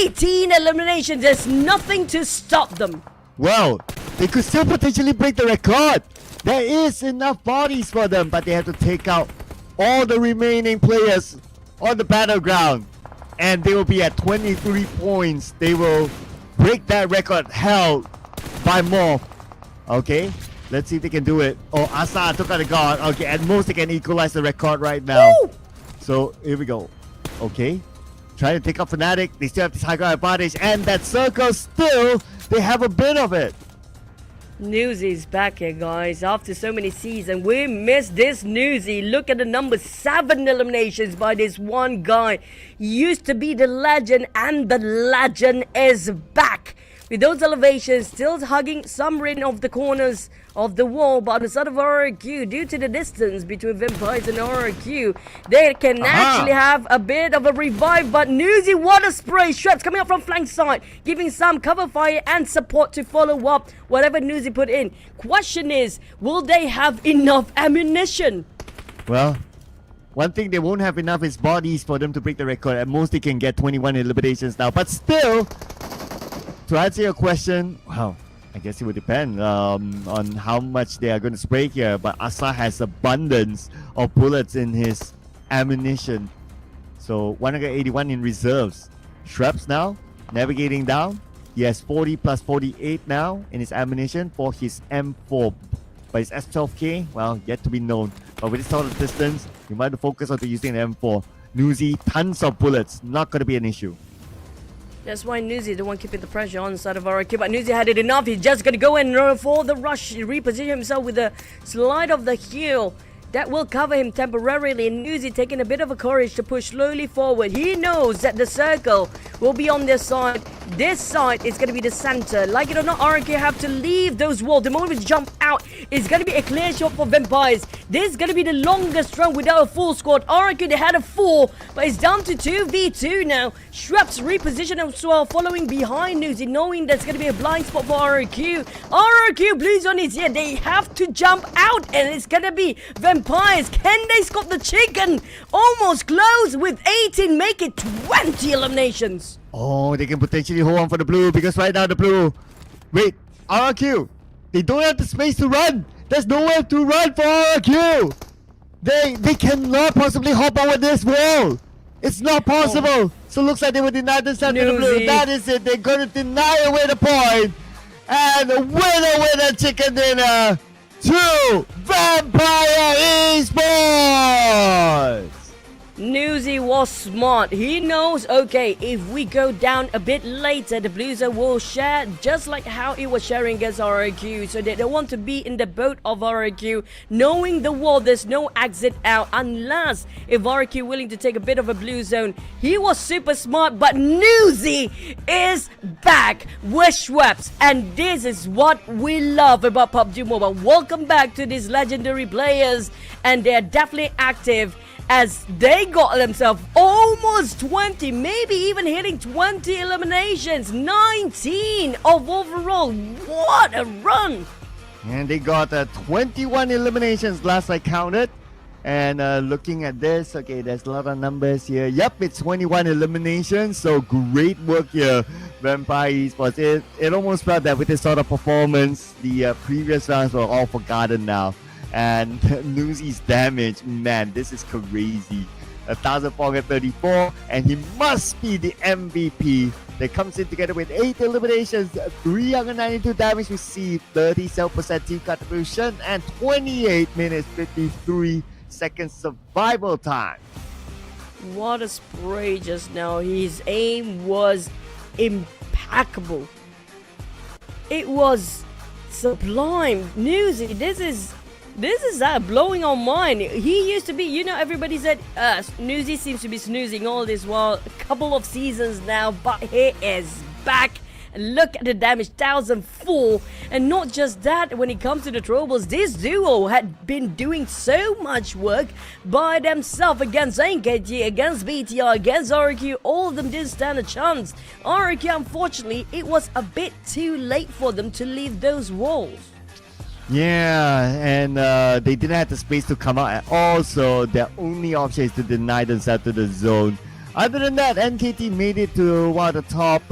18 eliminations. There's nothing to stop them. Well, they could still potentially break the record. There is enough bodies for them, but they have to take out all the remaining players on the battleground. And they will be at 23 points. They will break that record held by MORPH. Okay, let's see if they can do it. Oh, Asa took out the guard. Okay, at most they can equalize the record right now. Woo! So here we go. Okay, trying to take up Fnatic. They still have this high ground advantage, and that circle still, they have a bit of it. Newsy's back here, guys. After so many seasons, we missed this Newsy. Look at the number 7 eliminations by this one guy. Used to be the legend, and the legend is back. With those elevations, still hugging some rim of the corners of the wall, but on the side of RRQ, due to the distance between Vampires and RRQ, they can actually have a bit of a revive. But Newsy, what a spray! Schweppes coming up from flank side, giving some cover fire and support to follow up whatever Newsy put in. Question is, will they have enough ammunition? Well, one thing they won't have enough is bodies for them to break the record. At most they can get 21 eliminations now, but still, to answer your question, well, I guess it would depend on how much they are going to spray here. But Asa has abundance of bullets in his ammunition. So 181 in reserves. Schweppes now navigating down. He has 40 plus 48 now in his ammunition for his M4. But his S12K, well, yet to be known. But with this sort of distance, you might focus on using an M4. Newsy, tons of bullets. Not going to be an issue. That's why Newsy the one keeping the pressure on the side of RRQ. But Newsy had it enough. He's just going to go in for the rush. He reposition himself with a slide of the heel. That will cover him temporarily. And Newsy taking a bit of a courage to push slowly forward. He knows that the circle will be on their side. This side is going to be the center. Like it or not, RRQ have to leave those walls. The moment we jump out, it's going to be a clear shot for Vampires. This is going to be the longest run without a full squad. RRQ, they had a 4, but it's down to 2v2 now. Schweppes reposition as well, following behind Newsy, knowing there's going to be a blind spot for RRQ. RRQ, Blue Zone is here. They have to jump out, and it's going to be Vampires. Can they score the chicken? Almost close with 18, make it 20 eliminations. Oh, they can potentially hold on for the blue, because right now the blue... Wait, RRQ, they don't have the space to run. There's nowhere to run for RRQ. They cannot possibly hop over this wall. It's not possible. So looks like they will deny themselves to the blue. That is it. They're going to deny away the point. And winner, chicken dinner to Vampire Esports. Newsy was smart. He knows, okay, if we go down a bit later, the Blue Zone will share just like how it was sharing against RRQ. So they don't want to be in the boat of RRQ, knowing the wall, there's no exit out unless if RRQ willing to take a bit of a Blue Zone. He was super smart, but Newsy is back with Schweppes. And this is what we love about PUBG Mobile. Welcome back to these legendary players. And they're definitely active, as they got themselves almost 20, maybe even hitting 20 eliminations, 19 of overall. What a run! And they got 21 eliminations last I counted. And looking at this, okay, there's a lot of numbers here. Yep, it's 21 eliminations, so great work here, Vampire Esports. It almost felt that with this sort of performance, the previous rounds were all forgotten now. And Newsy's damage, man, this is crazy. 1,434, and he must be the MVP. That comes in together with 8 eliminations, 392 damage received, 37% team contribution, and 28 minutes 53 seconds survival time. What a spray just now. His aim was impeccable. It was sublime. Newsy, this is blowing our mind. He used to be, you know, everybody said Newsy seems to be snoozing all this while a couple of seasons now, but he is back. And look at the damage, 1,004. And not just that, when it comes to the troubles, this duo had been doing so much work by themselves against NKT, against BTR, against RQ. All of them didn't stand a chance. RQ, unfortunately, it was a bit too late for them to leave those walls. Yeah, and they didn't have the space to come out at all, so their only option is to deny themselves to the zone. Other than that, NKT made it to one of the top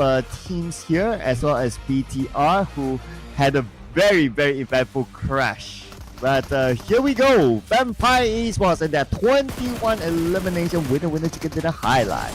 teams here, as well as BTR, who had a very, very eventful crash. But here we go, Vampire Esports and their 21 elimination winner chicken dinner highlight.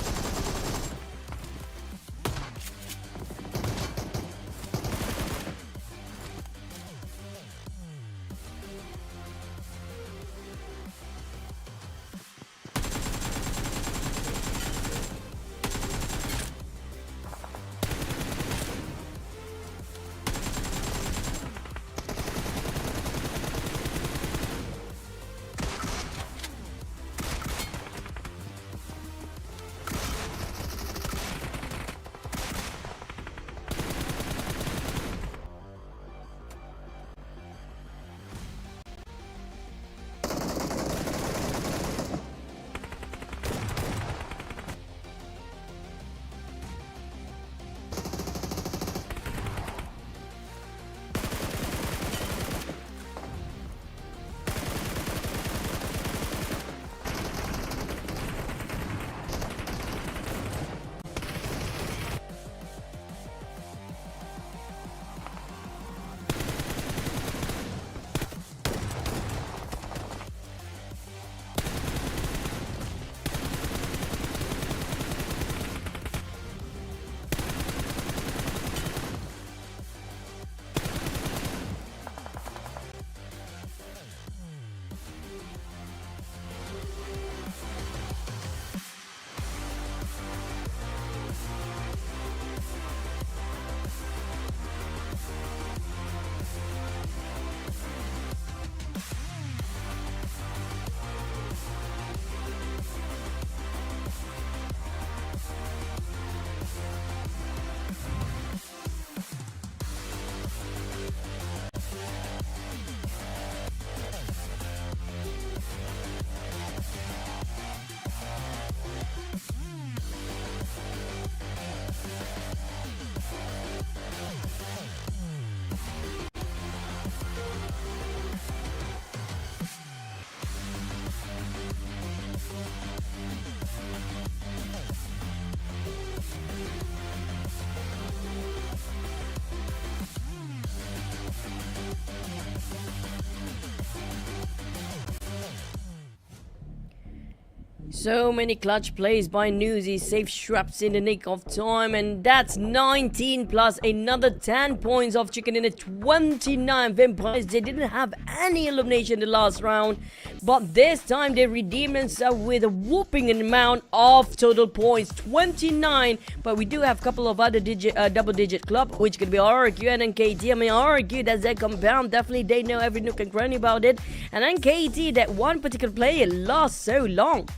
So many clutch plays by Newsy, safe straps in the nick of time, and that's 19 plus another 10 points of Chicken in a 29. Vampires, they didn't have any elimination in the last round, but this time they redeemed themselves with a whooping amount of total points, 29. But we do have a couple of other double-digit club, which could be RRQ and NKT. I mean, RRQ, that's their compound, definitely they know every nook and cranny about it, and NKT, that one particular player lasts so long.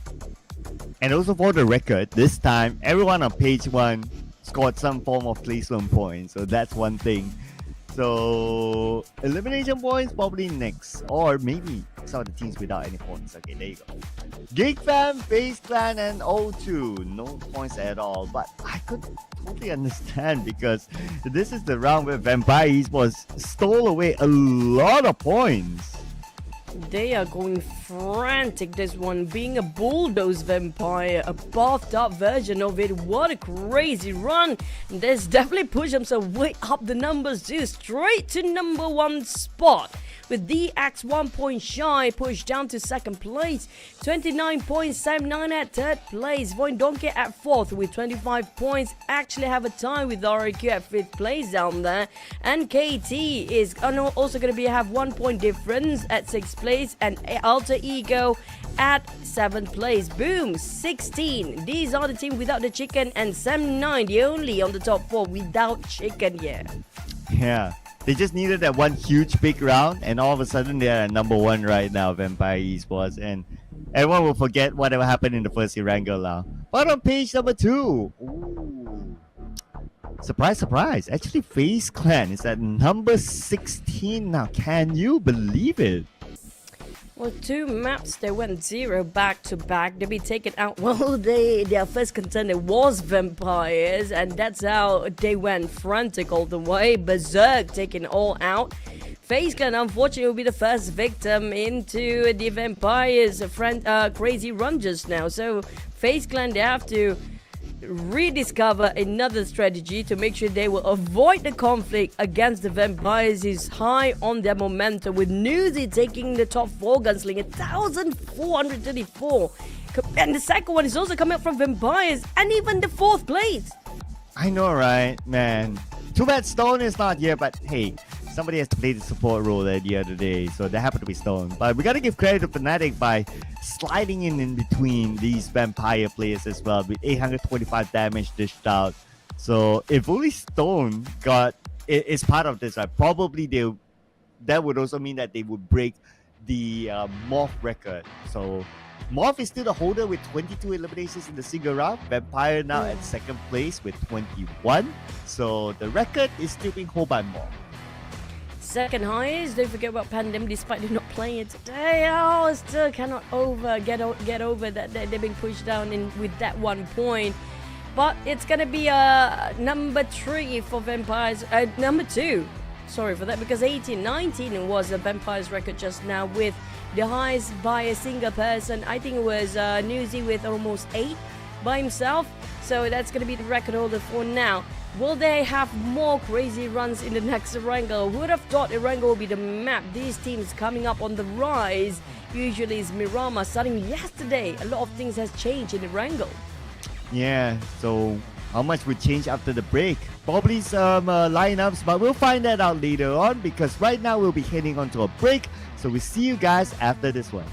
And also for the record, this time everyone on page 1 scored some form of placement points, so that's one thing. So elimination points probably next, or maybe some of the teams without any points. Okay, there you go. GEEK Fam, FAZE Clan, and O2, no points at all. But I could totally understand because this is the round where Vampire Esports stole away a lot of points. They are going frantic, this one, being a bulldoze vampire, a buffed up version of it. What a crazy run. This definitely pushed themselves way up the numbers too, straight to number 1 spot. With DX 1 point shy, pushed down to 2nd place, 29 points, Sam9 at 3rd place, VOIN Donkey at 4th with 25 points, actually have a tie with RRQ at 5th place down there, and KT is also going to have 1 point difference at 6th place, and Alter Ego at 7th place. Boom, 16. These are the team without the chicken, and Sam9 the only on the top 4 without chicken yet. Yeah. They just needed that one huge big round, and all of a sudden they're at number 1 right now, Vampire Esports, and everyone will forget whatever happened in the first Erangel now. But on page number 2, ooh, surprise, surprise, actually FaZe Clan is at number 16 now. Can you believe it? Well, 2 maps, they went 0 back to back. They'll be taken out. Well, their first contender was Vampires, and that's how they went frantic all the way. Berserk taken all out. FaZe Clan, unfortunately, will be the first victim into the Vampires' crazy run just now. So, FaZe Clan, they have to rediscover another strategy to make sure they will avoid the conflict against the Vampires is high on their momentum, with Newsy taking the top 4 gunslinger 1,434, and the second one is also coming up from Vampires, and even the 4th place. I know, right, man? Too bad Stone is not here, but hey, somebody has to play the support role at the other day, so they happen to be Stone. But we gotta give credit to Fnatic by sliding in between these Vampire players as well, with 825 damage dished out. So if only Stone is part of this, right, probably that would also mean that they would break the MORPH record. So MORPH is still the holder with 22 eliminations in the single round. Vampire now at 2nd place with 21. So the record is still being held by MORPH. Second highest, don't forget about Pandem, despite them not playing it today. Oh, still cannot get over that they've been pushed down with that 1 point. But it's gonna be number 3 for Vampires, number 2. Sorry for that, because 18-19 was a Vampires record just now, with the highest by a single person. I think it was Newsy with almost 8 by himself. So that's gonna be the record holder for now. Will they have more crazy runs in the next Erangel? Who would have thought Erangel will be the map? These teams coming up on the rise. Usually it's Miramar. Starting yesterday, a lot of things has changed in Erangel. Yeah, so how much would change after the break? Probably some lineups, but we'll find that out later on, because right now we'll be heading on to a break. So we'll see you guys after this one.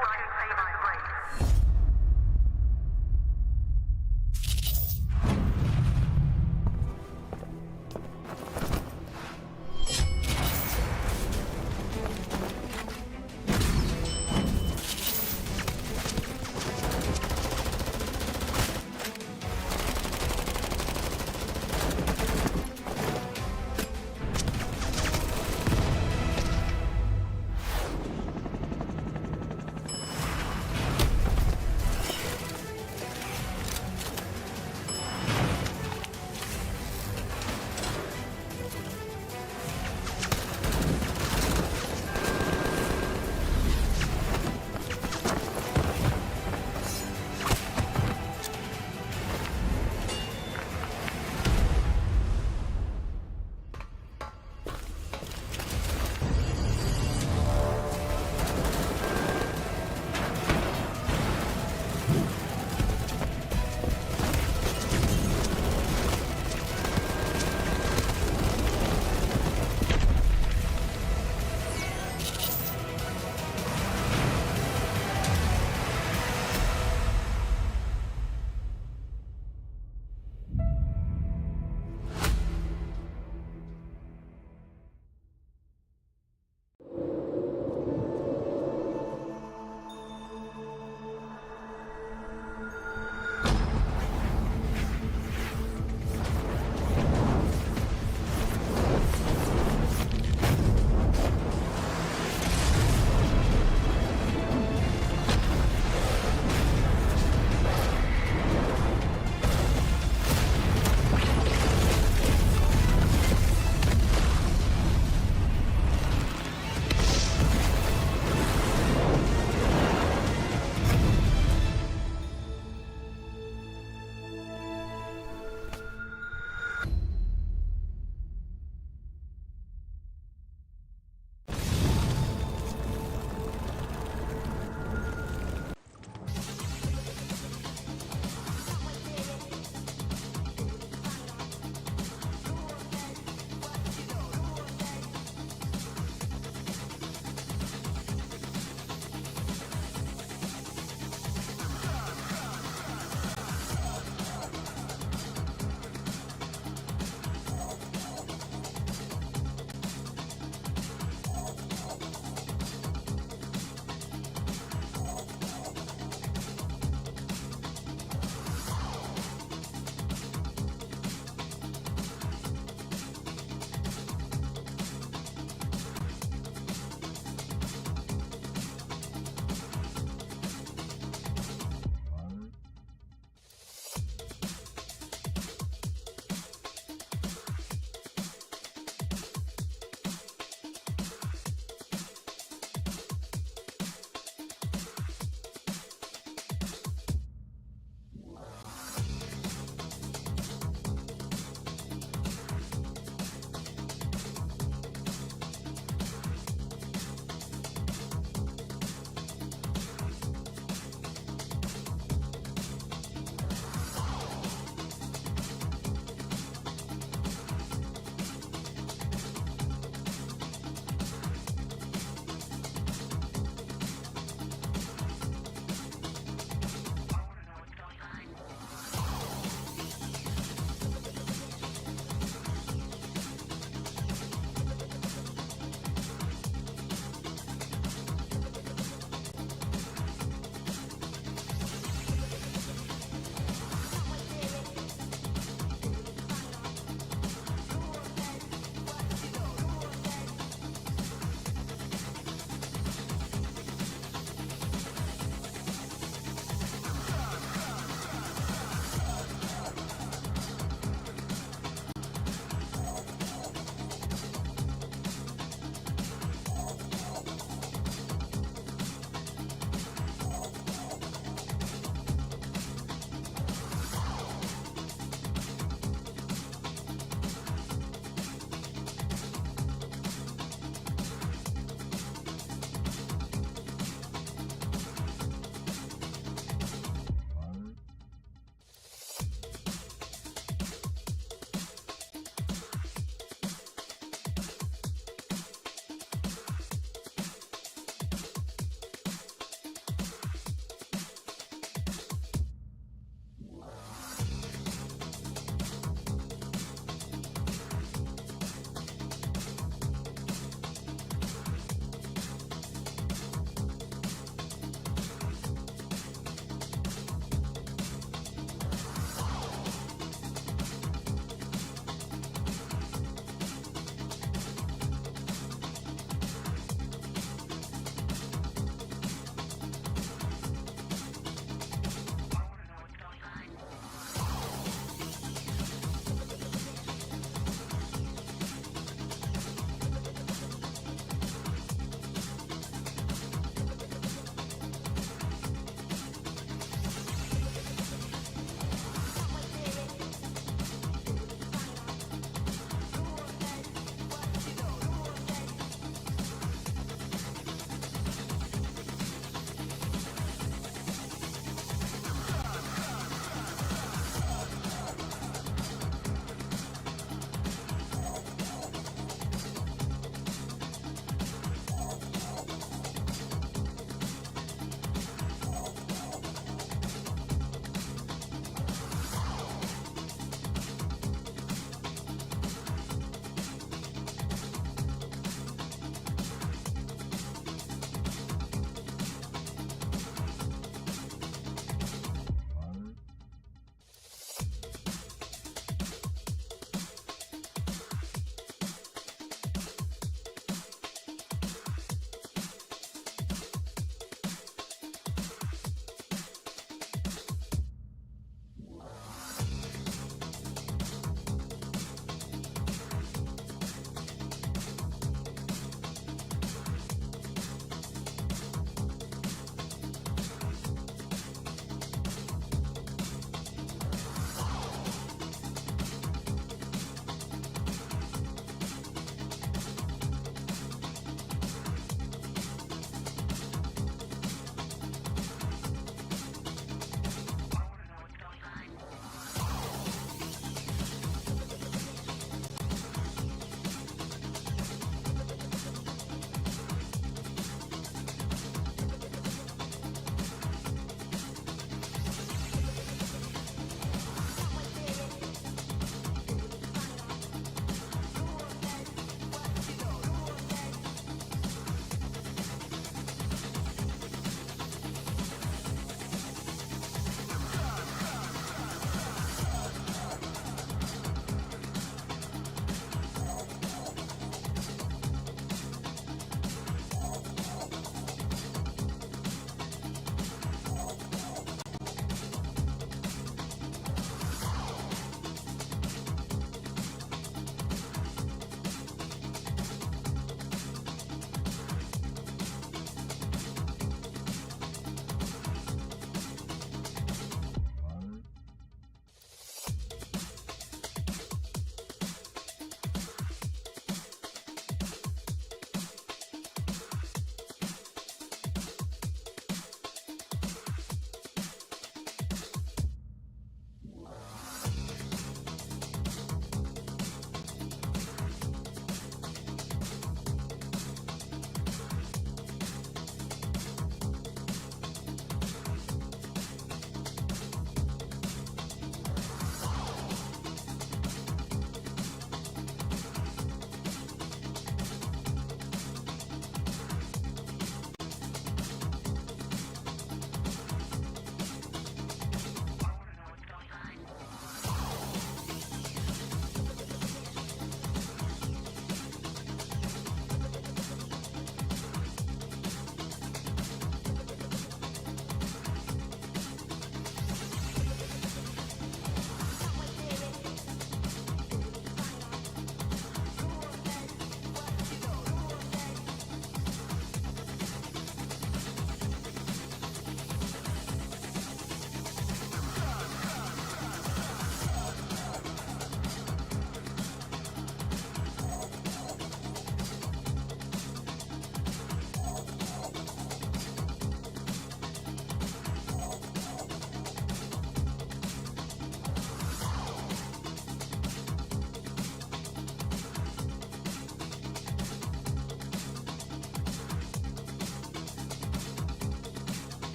ค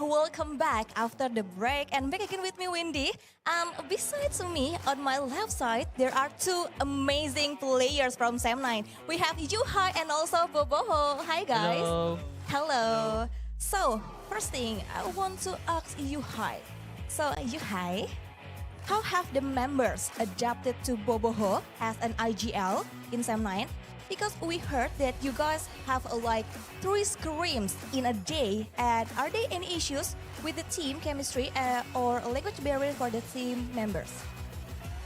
welcome back after the break and back again with me, Windy. Besides me, on my left side, there are two amazing players from SEM9. We have Yuhai and also Boboho. Hi guys. Hello. Hello. So, first thing, I want to ask Yuhai. So, Yuhai, how have the members adapted to Boboho as an IGL in SEM9? Because we heard that you guys have like 3 scrims in a day, and are there any issues with the team chemistry or language barrier for the team members?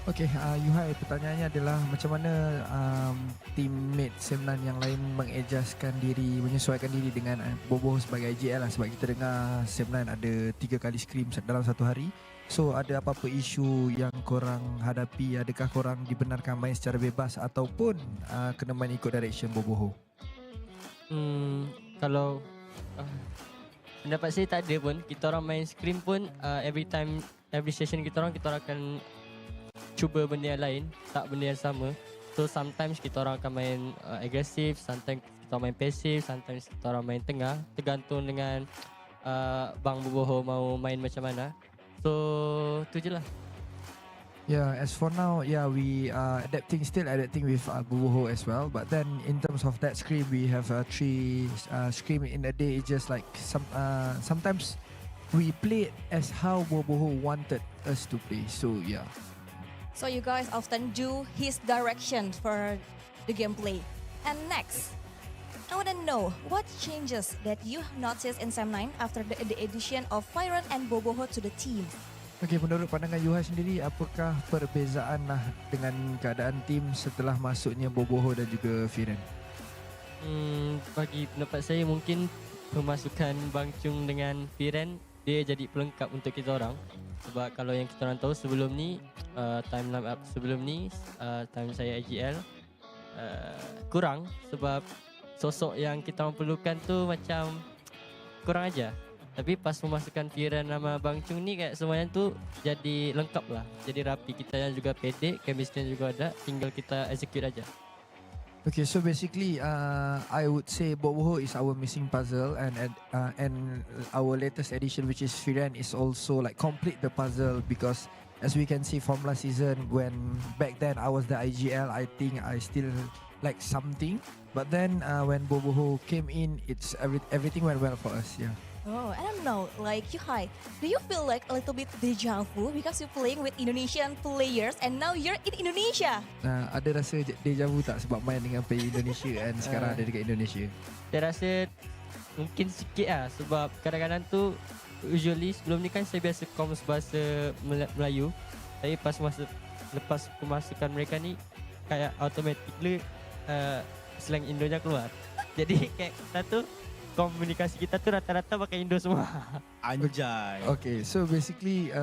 Okay, Yuhai, pertanyaannya adalah macam mana teammate SEM9 yang lain mengadjustkan diri, menyesuaikan diri dengan Boboho sebagai IGL lah, sebab kita dengar SEM9 ada 3 kali scrim dalam satu hari. So ada apa-apa isu yang korang hadapi? Adakah korang dibenarkan main secara bebas ataupun kena main ikut direction Boboho? Kalau pendapat saya tak ada pun. Kita orang main scrim pun every session kita orang akan cuba benda yang lain, tak benda yang sama. So sometimes kita orang akan main agresif, sometimes kita orang main passive, sometimes kita orang main tengah, tergantung dengan Bang Boboho mau main macam mana. So tu je lah. Yeah, as for now, yeah, we still adapting with Boboho as well. But then in terms of that scrim, we have 3 scrim in a day. It's just like sometimes we play it as how Boboho wanted us to play. So yeah. So you guys often do his direction for the gameplay. And next, I want to know what changes that you noticed in SEM9 after the addition of Fyron and Boboho to the team. Okay, menurut pandangan Yuhai sendiri, apakah perbezaan lah dengan keadaan tim setelah masuknya Boboho dan juga Firen? Bagi pendapat saya, mungkin pemasukan Bang Chung dengan Firen, dia jadi pelengkap untuk kita orang. Sebab kalau yang kita orang tahu sebelum ni, timeline up sebelum ni, time saya IGL kurang, sebab sosok yang kita orang perlukan tu macam kurang aja. Tapi pas memasukkan Firen nama Bang Chung ni, kayak semuanya tu jadi lengkap lah. Jadi rapi, kita yang juga pede, chemistry juga ada, tinggal kita execute aja. Okay, so basically, I would say Boboho is our missing puzzle, and our latest addition, which is Firen, is also like complete the puzzle, because as we can see from last season, when back then I was the IGL, I think I still like something, but then when Boboho came in, it's everything went well for us. Yeah. Oh, I don't know, like Yuhai, do you feel like a little bit deja vu because you're playing with Indonesian players and now you're in Indonesia? Ada rasa deja vu tak sebab main dengan player Indonesia dan sekarang ada dekat Indonesia? Saya rasa mungkin sikit lah, sebab kadang-kadang tu usually sebelum ni kan saya biasa comms bahasa Melayu, tapi lepas pemasukan mereka ni kayak automatically slang Indonya keluar. Jadi kayak kita tu komunikasi kita tu rata-rata pakai Indo semua. Anjay. Okay, so basically,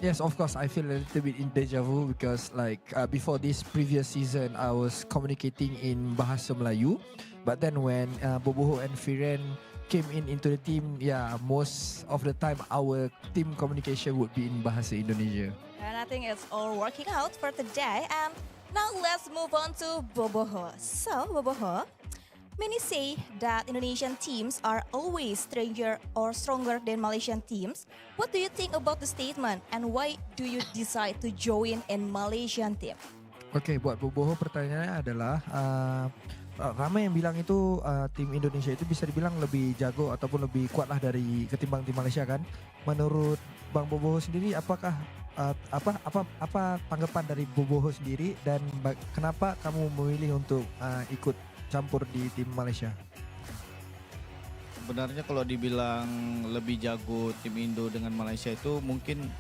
yes, of course, I feel a little bit in deja vu because like before this previous season, I was communicating in bahasa Melayu, but then when Boboho and Firen came into the team, yeah, most of the time our team communication would be in bahasa Indonesia. And I think it's all working out for today. And now let's move on to Boboho. So, Boboho, many say that Indonesian teams are always stronger than Malaysian teams. What do you think about the statement, and why do you decide to join in Malaysian team? Okay, buat Boboho pertanyaannya adalah ramai yang bilang itu tim Indonesia itu bisa dibilang lebih jago ataupun lebih kuat lah dari ketimbang tim Malaysia kan. Menurut Bang Boboho sendiri, apakah apa tanggapan dari Boboho sendiri, dan kenapa kamu memilih untuk ikut campur di tim Malaysia? Sebenarnya kalau dibilang lebih jago tim Indo dengan Malaysia itu, mungkin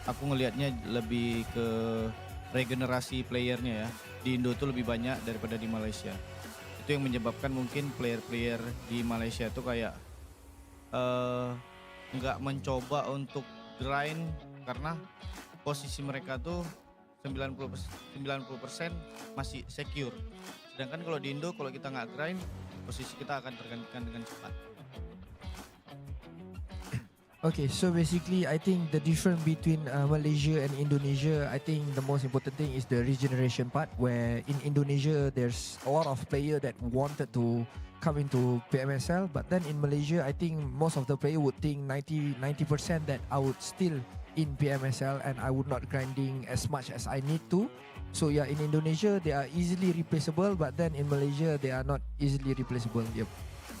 aku ngelihatnya lebih ke regenerasi playernya ya. Di Indo itu lebih banyak daripada di Malaysia. Itu yang menyebabkan mungkin player-player di Malaysia itu kayak nggak mencoba untuk grind, karena posisi mereka tuh 90% masih secure. Sedangkan kalau di Indo, kalau kita nggak grind, posisi kita akan tergantikan dengan cepat. Okay, so basically I think the difference between Malaysia and Indonesia, I think the most important thing is the regeneration part, where in Indonesia there's a lot of players that wanted to come into PMSL. But then in Malaysia, I think most of the player would think 90% that I would still in PMSL and I would not grinding as much as I need to. So yeah, in Indonesia they are easily replaceable, but then in Malaysia they are not easily replaceable. Yep.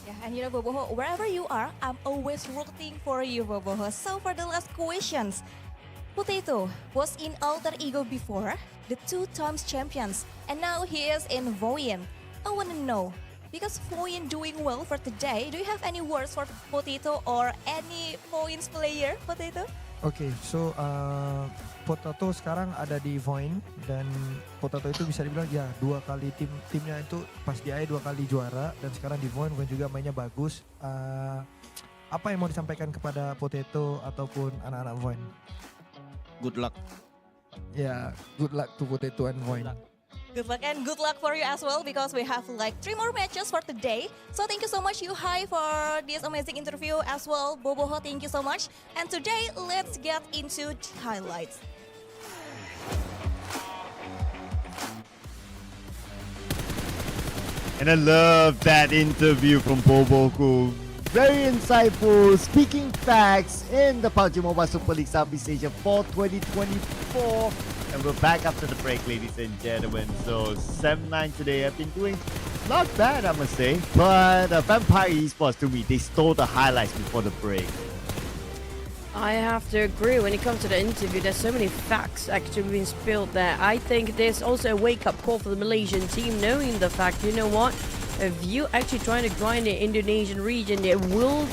Yeah, and you know, Boboho, wherever you are, I'm always rooting for you, Boboho. So for the last questions, Potato was in Alter Ego before, the 2 times champions, and now he is in VOIN. I want to know, because VOIN doing well for today, do you have any words for Potato or any VOIN's player, Potato? Okay, so Potato sekarang ada di VOIN dan Potato itu bisa dibilang ya 2 kali timnya itu pas di AE 2 kali juara dan sekarang di VOIN juga mainnya bagus. Apa yang mau disampaikan kepada Potato ataupun anak-anak VOIN? Good luck. Ya, good luck to Potato and VOIN. Good luck and good luck for you as well because we have like 3 more matches for today. So thank you so much Yuhai for this amazing interview as well. Boboho, thank you so much. And today let's get into highlights. And I love that interview from Boboku. Very insightful, speaking facts in the PUBG Mobile Super League Southeast Asia Fall 2024. And we're back after the break, ladies and gentlemen. So 7-9 today have been doing not bad, I must say. But Vampire Esports, to me, they stole the highlights before the break. I have to agree. When it comes to the interview, there's so many facts actually being spilled there. I think there's also a wake-up call for the Malaysian team, knowing the fact, you know what? If you actually trying to grind the Indonesian region, they will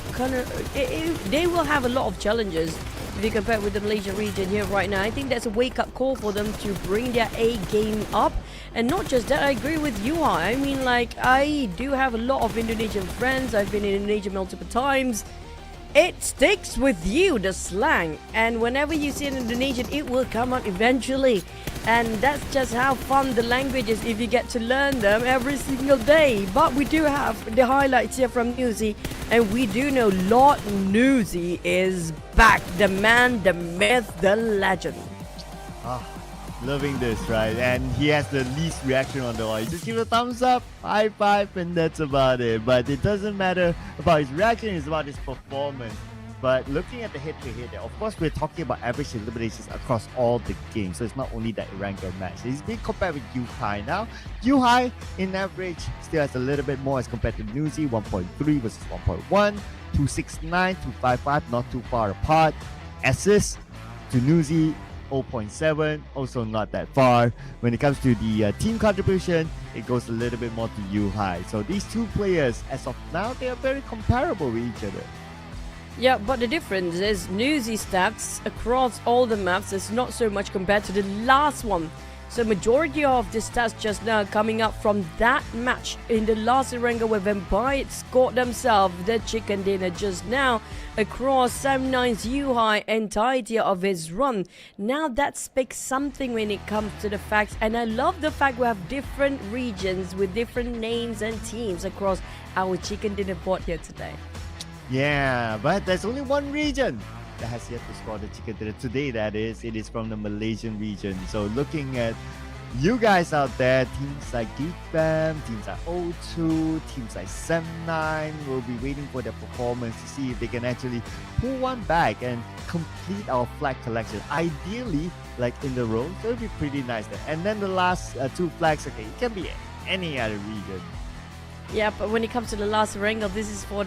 have a lot of challenges if you compare with the Malaysian region here right now. I think that's a wake-up call for them to bring their A game up. And not just that, I agree with you. I mean, like, I do have a lot of Indonesian friends. I've been in Indonesia multiple times. It sticks with you, the slang. And whenever you see an Indonesian, it will come out eventually. And that's just how fun the language is if you get to learn them every single day. But we do have the highlights here from Newsy. And we do know Lord Newsy is back. The man, the myth, the legend. Loving this, right? And he has the least reaction on the wall. He just give a thumbs up, high five, and that's about it. But it doesn't matter about his reaction, it's about his performance. But looking at the head-to-head, of course, we're talking about average eliminations across all the games. So it's not only that Erangel match. He's being compared with Yuhai now. Yuhai, in average, still has a little bit more as compared to Newsy, 1.3 versus 1.1, 269, 255, not too far apart. Assists to Newsy, 0.7, also not that far. When it comes to the team contribution, it goes a little bit more to Yuhai. So these two players, as of now, they are very comparable with each other. Yeah, but the difference is Newsy stats across all the maps is not so much compared to the last one. So majority of the stats just now coming up from that match in the last Erangel where Vampire scored themselves the chicken dinner just now across Sam 9's Yuhai entirety of his run. Now that speaks something when it comes to the facts, and I love the fact we have different regions with different names and teams across our chicken dinner board here today. Yeah, but there's only one region that has yet to score the chicken dinner today. That is, it is from the Malaysian region. So looking at you guys out there, teams like GEEK, teams like O2, teams like Sem9 will be waiting for their performance to see if they can actually pull one back and complete our flag collection. Ideally, like in the row, so it'll be pretty nice there. And then the last 2 flags, okay, it can be any other region. Yeah, but when it comes to the last Erangel, this is for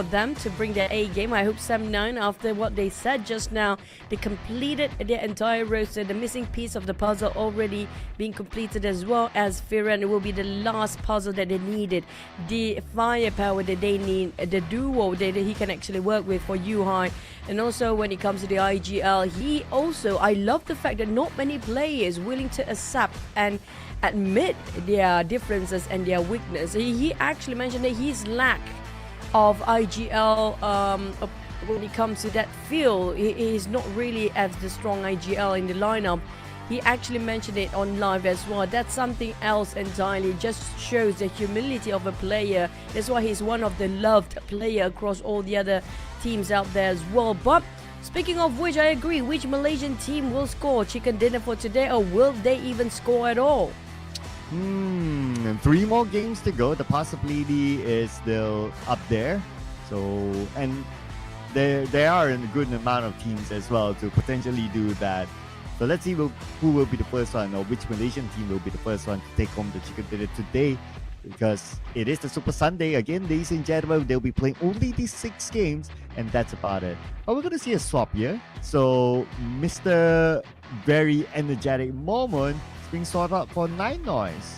them to bring their A game. I hope Sam9, after what they said just now, they completed their entire roster. The missing piece of the puzzle already being completed, as well as Firen. It will be the last puzzle that they needed. The firepower that they need, the duo that he can actually work with for Yuhai. And also when it comes to the IGL, I love the fact that not many players willing to accept and admit their differences and their weakness. He actually mentioned that his lack of IGL when it comes to that field, he is not really as the strong IGL in the lineup. He actually mentioned it on live as well. That's something else entirely. Just shows the humility of a player. That's why he's one of the loved player across all the other teams out there as well. But speaking of which, I agree. Which Malaysian team will score chicken dinner for today, or will they even score at all? 3 more games to go. The possibility is still up there. So, and there are a good amount of teams as well to potentially do that. So let's see who will be the first one, or which Malaysian team will be the first one to take home the chicken dinner today, because it is the Super Sunday. Again, ladies and gentlemen, they'll be playing only these 6 games, and that's about it. But we're going to see a swap here. So Mr. Very Energetic Moment is being sought out for Nine Noise.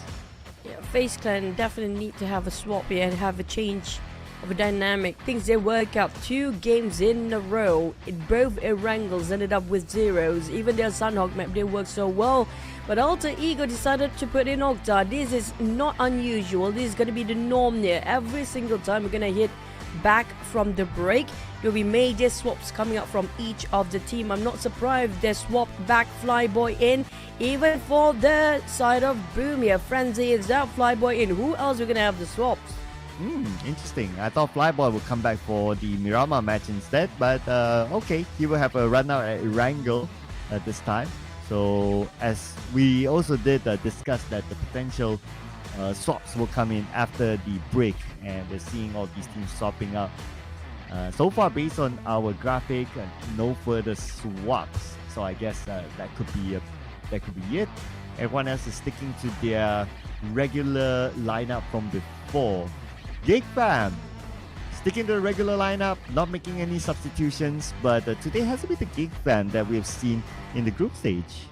Yeah, FaZe Clan definitely need to have a swap here and have a change of a dynamic. Things they work out 2 games in a row. Both Erangels ended up with zeros. Even their Sanhok map didn't work so well. But Alter Ego decided to put in Octa. This is not unusual. This is going to be the norm here. Every single time we're going to hit back from the break, there'll be major swaps coming up from each of the team. I'm not surprised they swapped back Flyboy in. Even for the side of Boom here, Frenzy is out, Flyboy in. Who else are we going to have the swaps? Interesting. I thought Flyboy would come back for the Miramar match instead, but okay, he will have a run out at Erangel this time. So as we also did discuss that the potential swaps will come in after the break, and we're seeing all these teams swapping up. So far, based on our graphic, no further swaps. So I guess that could be it. Everyone else is sticking to their regular lineup from before. GEEK fam, sticking to the regular lineup, not making any substitutions, but today has to be the GEEK fam that we have seen in the group stage.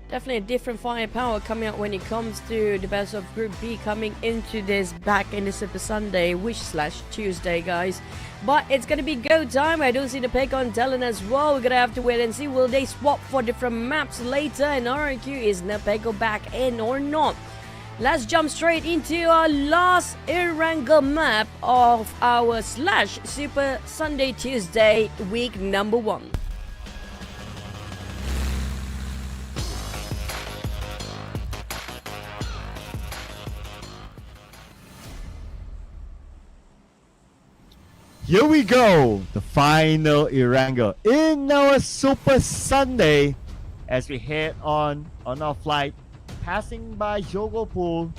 Definitely a different firepower coming out when it comes to the best of Group B coming into this back in the Super Sunday, /Tuesday, guys. But it's going to be go time. I don't see the pick on TALON as well. We're going to have to wait and see. Will they swap for different maps later? And RQ, is Nepeko back in or not? Let's jump straight into our last Erangel map of our /Super Sunday Tuesday week number 1. Here we go, the final Erangel in our Super Sunday as we head on our flight, passing by Jogopol.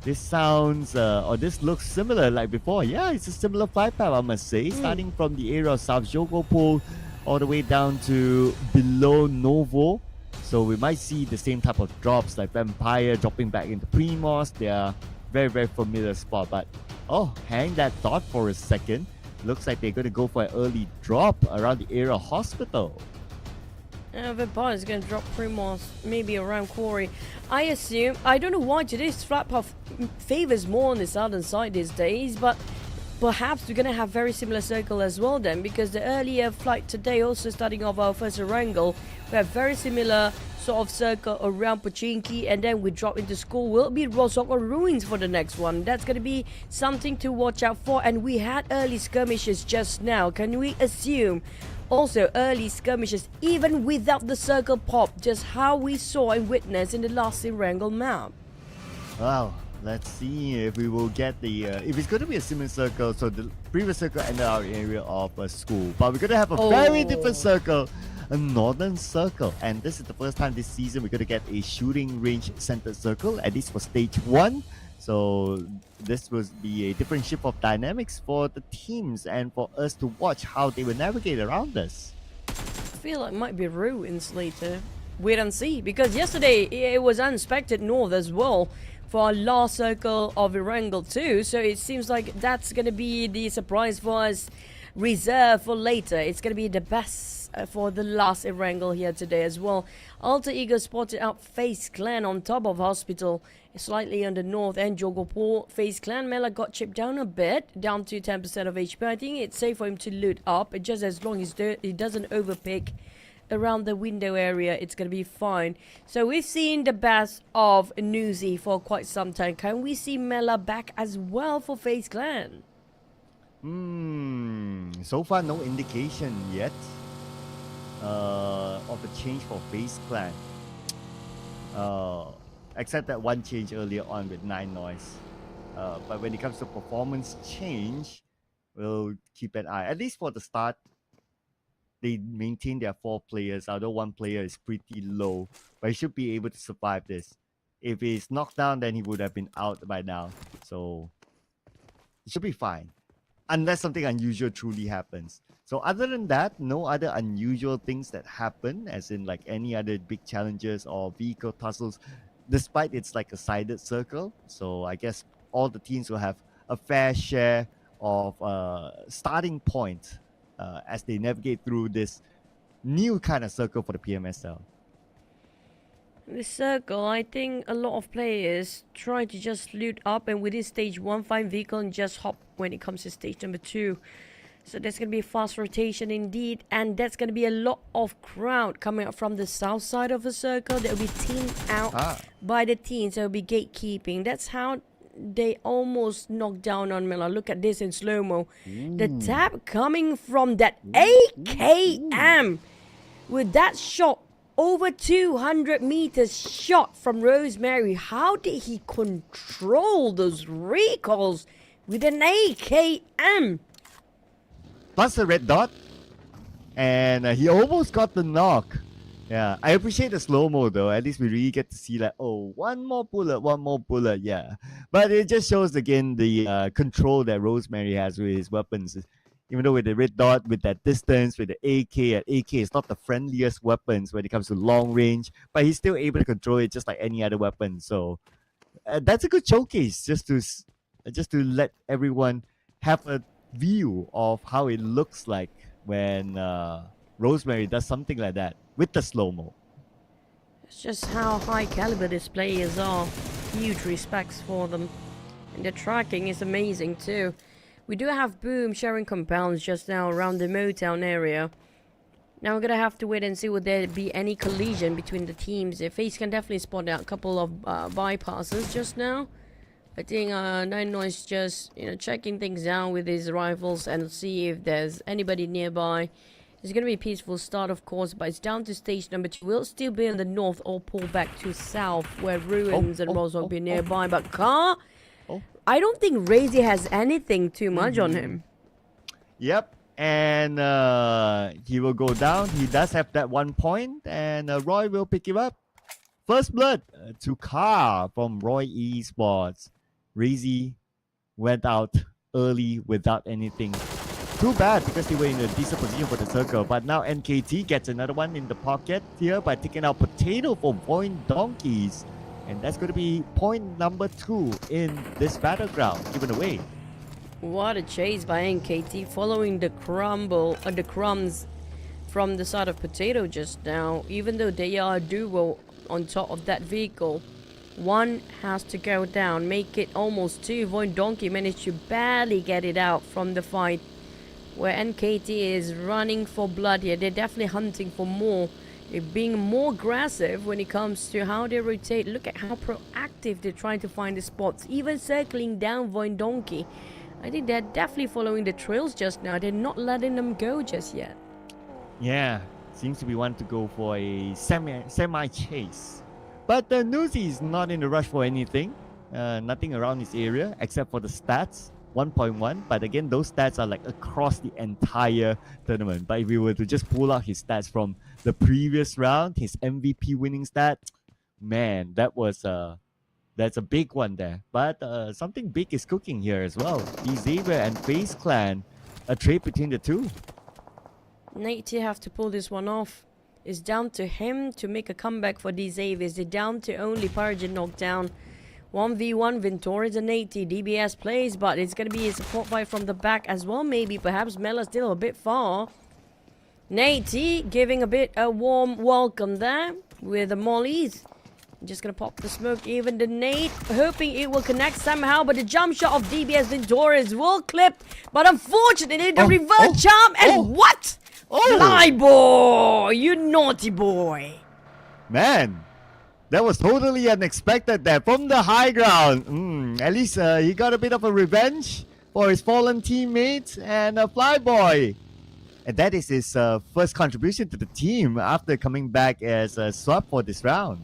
This sounds or this looks similar like before. Yeah, it's a similar flight path, I must say, starting from the area of South Jogopol all the way down to below Novo. So we might see the same type of drops like Vampire dropping back into Primos. They are very familiar spot, but hang that thought for a second. Looks like they're going to go for an early drop around the area hospital. Vampire is going to drop Primos maybe around Quarry. I assume, I don't know why today's flat path favors more on the southern side these days, but perhaps we're going to have very similar circle as well then, because the earlier flight today, also starting off our first Erangel, we have very similar sort of circle around Pochinki, and then we drop into school. Will be Rosok or Ruins for the next one. That's going to be something to watch out for. And we had early skirmishes just now. Can we assume also early skirmishes even without the circle pop, just how we saw and witnessed in the last Erangel map? Wow, let's see if we will get the if it's going to be a similar circle. So the previous circle ended our area of a school, but we're going to have a very different circle, a northern circle, and this is the first time this season we're going to get a shooting range centered circle, at least for stage 1. So this will be a different shift of dynamics for the teams and for us to watch how they will navigate around us. I feel like it might be Ruins later. Wait and see, because yesterday it was unexpected north as well for our last circle of Erangel too, so it seems like that's going to be the surprise for us, reserved for later. It's going to be the best for the last Erangel here today as well. Alter Ego spotted out FaZe Clan on top of Hospital, slightly on the north end. Jogopol, FaZe Clan Mela got chipped down a bit, down to 10% of HP. I think it's safe for him to loot up, just as long as he doesn't overpick around the window area, it's gonna be fine. So we've seen the best of Nuzi for quite some time. Can we see Mela back as well for FaZe Clan? So far no indication yet of a change for FaZe Clan, except that one change earlier on with Nine Noise. But when it comes to performance change, we'll keep an eye, at least for the start. They maintain their 4 players, although one player is pretty low, but he should be able to survive this. If he's knocked down, then he would have been out by now. So it should be fine. Unless something unusual truly happens. So other than that, no other unusual things that happen, as in like any other big challenges or vehicle tussles, despite it's like a sided circle. So I guess all the teams will have a fair share of starting point as they navigate through this new kind of circle for the PMSL. This circle, I think a lot of players try to just loot up and within stage 1 find vehicle and just hop when it comes to stage number 2. So there's going to be a fast rotation indeed, and that's going to be a lot of crowd coming up from the south side of the circle. There will be teamed out by the teams. There will be gatekeeping. That's how they almost knocked down on Miller. Look at this in slow-mo. The tap coming from that AKM with that shot. Over 200 meters shot from Rosemary. How did he control those recoils with an AKM? Plus the red dot. And he almost got the knock. Yeah, I appreciate the slow-mo though. At least we really get to see like, oh, one more bullet. Yeah. But it just shows again the control that Rosemary has with his weapons. Even though with the red dot, with that distance, with the AK, it's not the friendliest weapons when it comes to long range, but he's still able to control it just like any other weapon. So that's a good showcase just to let everyone have a view of how it looks like when Rosemary does something like that with the slow-mo. It's just how high caliber these players are. Huge respects for them. And the tracking is amazing too. We do have Boom sharing compounds just now around the Motown area. Now we're gonna have to wait and see would there be any collision between the teams. FAZE can definitely spot out a couple of bypasses just now. I think Nine Noise just checking things out with his rifles and see if there's anybody nearby. It's gonna be a peaceful start, of course, but it's down to stage number 2. We'll still be in the north or pull back to south where Ruins and Rose will be nearby. But Car, I don't think Razy has anything too much on him. Yep, and he will go down. He does have that 1 point, and Roy will pick him up. First blood to Car from Roy Esports. Razy went out early without anything. Too bad because they were in a decent position for the circle. But now NKT gets another one in the pocket here by taking out Potato for VOIN Donkeys. And that's going to be point number 2 in this battleground, given away. What a chase by NKT, following the crumbs from the side of Potato just now. Even though they are a duo on top of that vehicle, one has to go down, make it almost 2. VOIN Donkey managed to barely get it out from the fight, where NKT is running for blood here. They're definitely hunting for more. Being more aggressive when it comes to how they rotate. Look at how proactive they're trying to find the spots, even circling down VOIN Donkey. I think they're definitely following the trails just now. They're not letting them go just yet. Yeah, seems to be one to go for a semi chase. But Nuzi is not in a rush for anything. Nothing around his area except for the stats. 1.1, but again those stats are like across the entire tournament. But if we were to just pull out his stats from the previous round, his MVP winning stat, man, that's a big one there. But something big is cooking here as well. Xavier and FaZe Clan, a trade between the two. Nate have to pull this one off. It's down to him to make a comeback for these Xaviers. They're down to only Paragin knockdown. 1v1 Ventorians and 80 DBS plays, but it's going to be a support fight from the back as well. Maybe, perhaps Mela still a bit far. Nate giving a bit a warm welcome there with the mollies. Just going to pop the smoke, even the nade, hoping it will connect somehow, but the jump shot of DBS Ventorians will clip. But unfortunately, the reverse jump and what? Fly boy, you naughty boy. Man, that was totally unexpected there from the high ground. At least he got a bit of a revenge for his fallen teammates and a Flyboy. And that is his first contribution to the team after coming back as a swap for this round.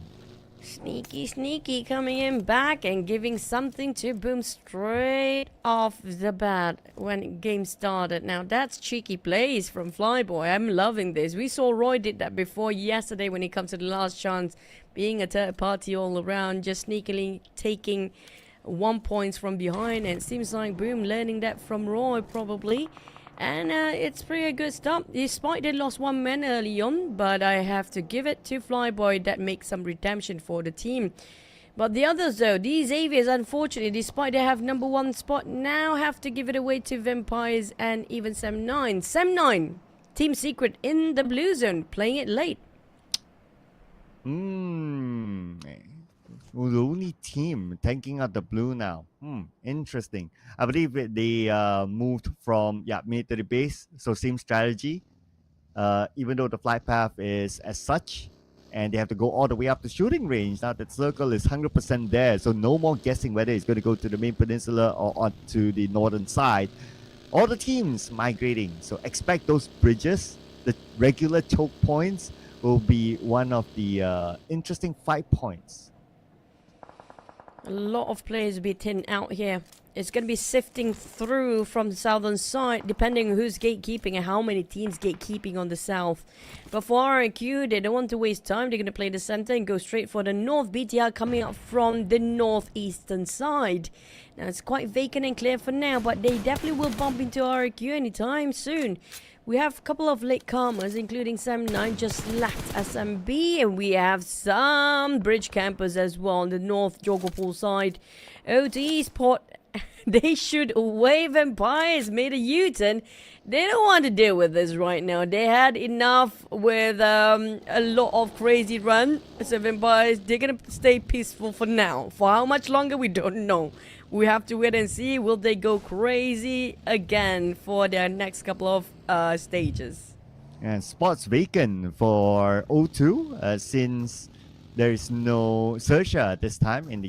Sneaky coming in back and giving something to Boom straight off the bat when game started. Now that's cheeky plays from Flyboy. I'm loving this. We saw Roy did that before yesterday when it comes to the last chance, being a third party all around, just sneakily taking 1 points from behind, and it seems like Boom learning that from Roy probably. And it's pretty good stuff, despite they lost 1 man early on, but I have to give it to Flyboy that makes some redemption for the team. But the others though, these Avians, unfortunately, despite they have #1 spot, now have to give it away to Vampires and even Sem9. Sem9, Team Secret in the blue zone, playing it late. The only team tanking out the blue now. Interesting. I believe they moved from military base, so same strategy. Even though the flight path is as such, and they have to go all the way up to shooting range. Now that circle is 100% there, so no more guessing whether it's going to go to the main peninsula or onto the northern side. All the teams migrating, so expect those bridges, the regular choke points, will be one of the interesting fight points. A lot of players will be thin out here. It's going to be sifting through from the southern side, depending on who's gatekeeping and how many teams gatekeeping on the south. But for RQ, they don't want to waste time. They're going to play the center and go straight for the north. BTR coming up from the northeastern side. Now, it's quite vacant and clear for now, but they definitely will bump into RQ anytime soon. We have a couple of late comers, including Sem9 just left SMB, and we have some bridge campers as well on the north Jogopol side. OT Esports, they shoot away. Vampires made a U-turn. They don't want to deal with this right now. They had enough with a lot of crazy run. So Vampires, they're going to stay peaceful for now. For how much longer, we don't know. We have to wait and see. Will they go crazy again for their next couple of stages? And spots vacant for O2 since there is no Sersha this time in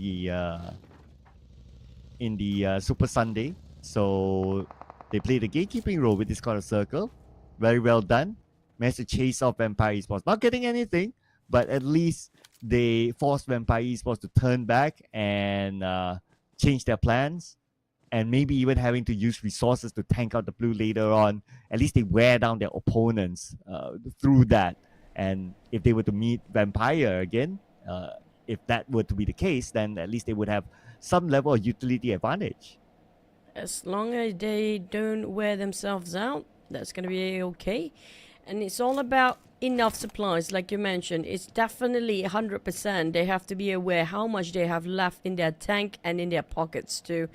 the Super Sunday. So they play the gatekeeping role with this kind of circle. Very well done. Managed to chase off Vampire Esports. Not getting anything, but at least they forced Vampire Esports to turn back and change their plans, and maybe even having to use resources to tank out the blue later on. At least they wear down their opponents through that. And if they were to meet Vampire again, if that were to be the case, then at least they would have some level of utility advantage. As long as they don't wear themselves out, that's going to be okay. And it's all about enough supplies, like you mentioned. It's definitely 100%. They have to be aware how much they have left in their tank and in their pockets too.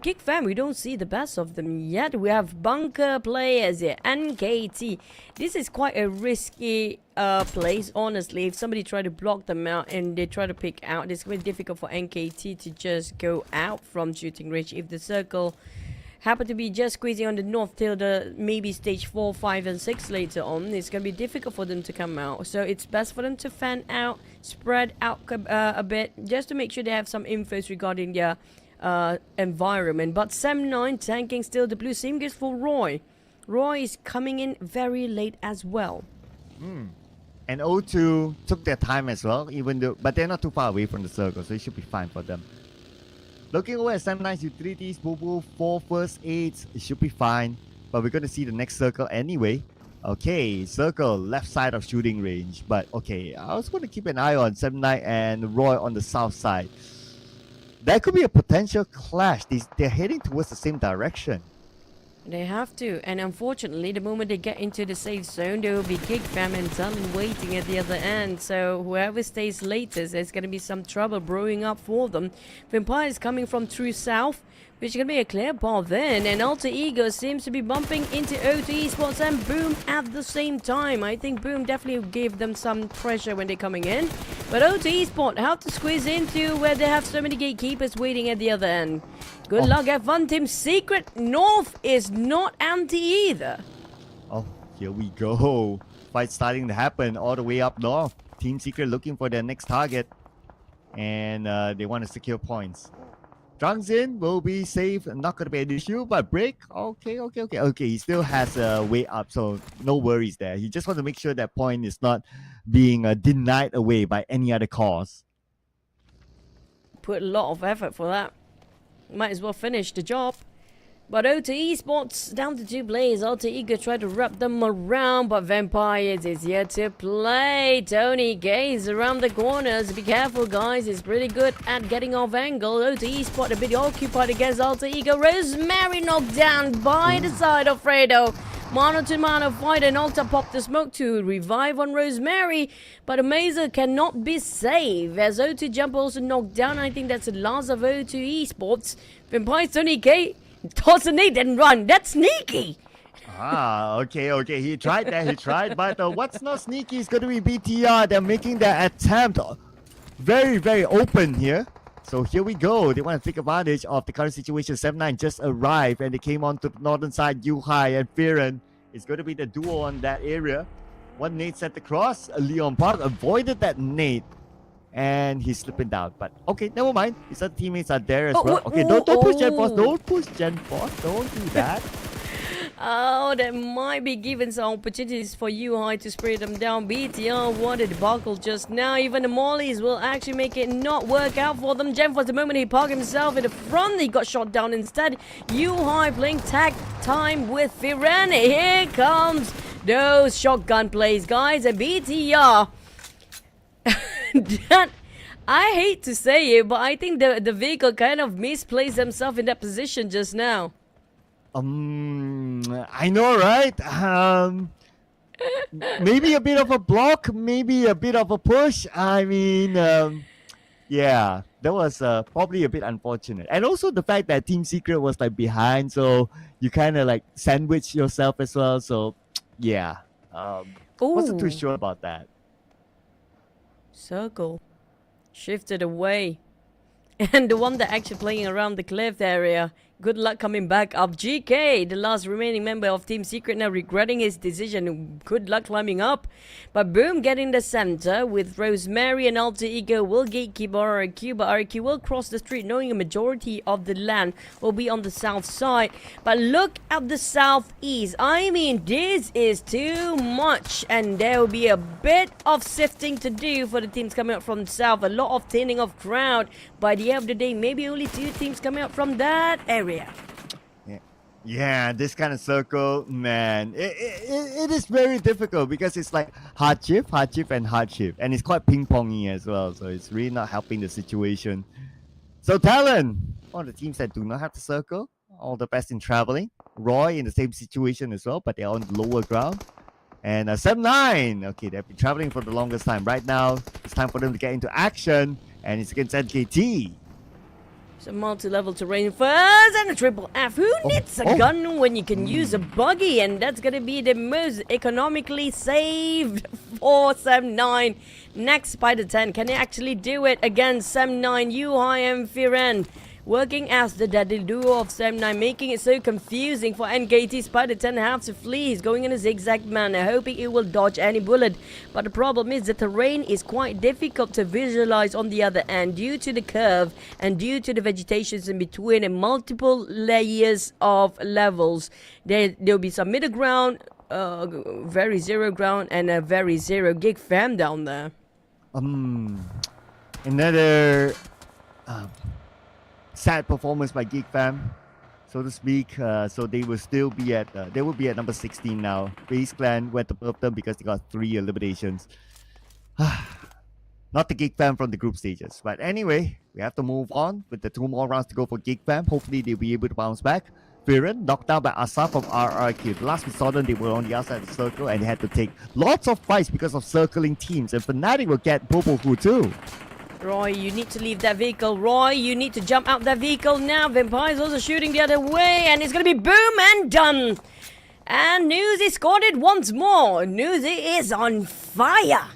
GEEK fam, we don't see the best of them yet. We have bunker players here, NKT. This is quite a risky place, honestly. If somebody try to block them out and they try to pick out, it's very difficult for NKT to just go out from shooting range. If the circle happen to be just squeezing on the north till the maybe stage 4, 5 and 6 later on, it's going to be difficult for them to come out. So it's best for them to fan out, spread out a bit, just to make sure they have some infos regarding their environment. But Sem9 tanking still the blue. Same goes for Roy. Roy is coming in very late as well. And O2 took their time as well, even though, but they're not too far away from the circle, so it should be fine for them. Looking over at Sem9's utilities, Bobo 4 first aids, it should be fine. But we're going to see the next circle anyway. Okay, circle, left side of shooting range. But okay, I was going to keep an eye on Sem9 and Roy on the south side. That could be a potential clash. They're heading towards the same direction. They have to, and unfortunately, the moment they get into the safe zone, there will be GEEK fam and TALON waiting at the other end. So whoever stays latest, there's going to be some trouble brewing up for them. Vampire is coming from true south, which is going to be a clear path then. And Alter Ego seems to be bumping into O2 Esports and Boom at the same time. I think Boom definitely gave them some pressure when they're coming in. But O2 Esports have to squeeze into where they have so many gatekeepers waiting at the other end. Good luck, have fun, Team Secret. North is not anti either. Oh, here we go. Fight starting to happen all the way up north. Team Secret looking for their next target. And they want to secure points. Drangzin will be safe. Not going to be an issue, but break. Okay. He still has a way up, so no worries there. He just wants to make sure that point is not being denied away by any other cause. put a lot of effort for that. Might as well finish the job. But O2 Esports down to 2 players. Alter Ego tried to wrap them around, but Vampires is yet to play. Tony Gaze around the corners. Be careful, guys. He's pretty good at getting off angle. O2 Esports a bit occupied against Alter Ego. Rosemary knocked down by the side of Fredo. Mano to mano fight, and Alta popped the smoke to revive on Rosemary, but Amazer cannot be saved as O2 Jump also knocked down. I think that's the last of O2 Esports. Vampires Tony K toss a nade and run. That's sneaky. Okay. He tried that. He tried, but what's not sneaky is going to be BTR. They're making their attempt very, very open here. So here we go. They want to take advantage of the current situation. 7-9 just arrived and they came on to the northern side. Yuhai and Firen. It's going to be the duo on that area. One nade set across. Leon Park avoided that nade. And he's slipping down. But okay, never mind. His other teammates are there as well. Okay, don't push Gen Force. Don't push Gen Force. Don't do that. Oh, that might be given some opportunities for Yuhai to spray them down. BTR, what a debacle just now. Even the Mollies will actually make it not work out for them. Jem, for the moment he parked himself in the front, he got shot down instead. Yuhai playing tag time with Firen. Here comes those shotgun plays, guys. And BTR. That, I hate to say it, but I think the vehicle kind of misplaced themselves in that position just now. I know, right? Maybe a bit of a block, maybe a bit of a push. I mean, yeah, that was probably a bit unfortunate. And also the fact that Team Secret was like behind, so you kind of like sandwich yourself as well. So, yeah, wasn't too sure about that. Circle shifted away. And the one that actually playing around the cliff area. Good luck coming back up. GK, the last remaining member of Team Secret, now regretting his decision. Good luck climbing up. But Boom getting the center with Rosemary and Alter Ego will gatekeep RRQ. But RRQ will cross the street knowing a majority of the land will be on the south side. But look at the southeast. I mean, this is too much. And there will be a bit of sifting to do for the teams coming up from the south. A lot of thinning of crowd. By the end of the day, maybe only 2 teams coming up from that area. Yeah, this kind of circle, man, it is very difficult because it's like hardship, and hardship. And it's quite ping-pongy as well, so it's really not helping the situation. So Talon, one of the teams that do not have the circle, all the best in traveling. Roy in the same situation as well, but they're on the lower ground. And 7-9, okay, they've been traveling for the longest time. Right now, it's time for them to get into action, and it's against NKT. So multi-level terrain first and a triple F. Who needs a gun when you can use a buggy? And that's going to be the most economically saved for Sam9. Next by the 10. Can he actually do it against Sam9, Yuhai and Firen? Working as the deadly duo of Sam9, making it so confusing for NKT. Spider 10 have to flee. He's going in a zigzag manner, hoping it will dodge any bullet. But the problem is the terrain is quite difficult to visualize on the other end due to the curve and due to the vegetations in between and multiple layers of levels. There'll be some middle ground, very zero ground, and a very zero gig fam down there. Another sad performance by Geek Fam, so to speak. So they will still be at number 16 now. FaZe Clan went above them because they got 3 eliminations. Not the Geek Fam from the group stages, but anyway, we have to move on with the 2 more rounds to go for Geek Fam. Hopefully they'll be able to bounce back. Firen knocked down by Asaf from RRQ. The last we saw them, they were on the outside of the circle and they had to take lots of fights because of circling teams. And Fnatic will get Popoku too. Roy, you need to leave that vehicle. Roy, you need to jump out that vehicle now. Vampire's also shooting the other way, and it's going to be boom and done. And Newsy scored it once more. Newsy is on fire.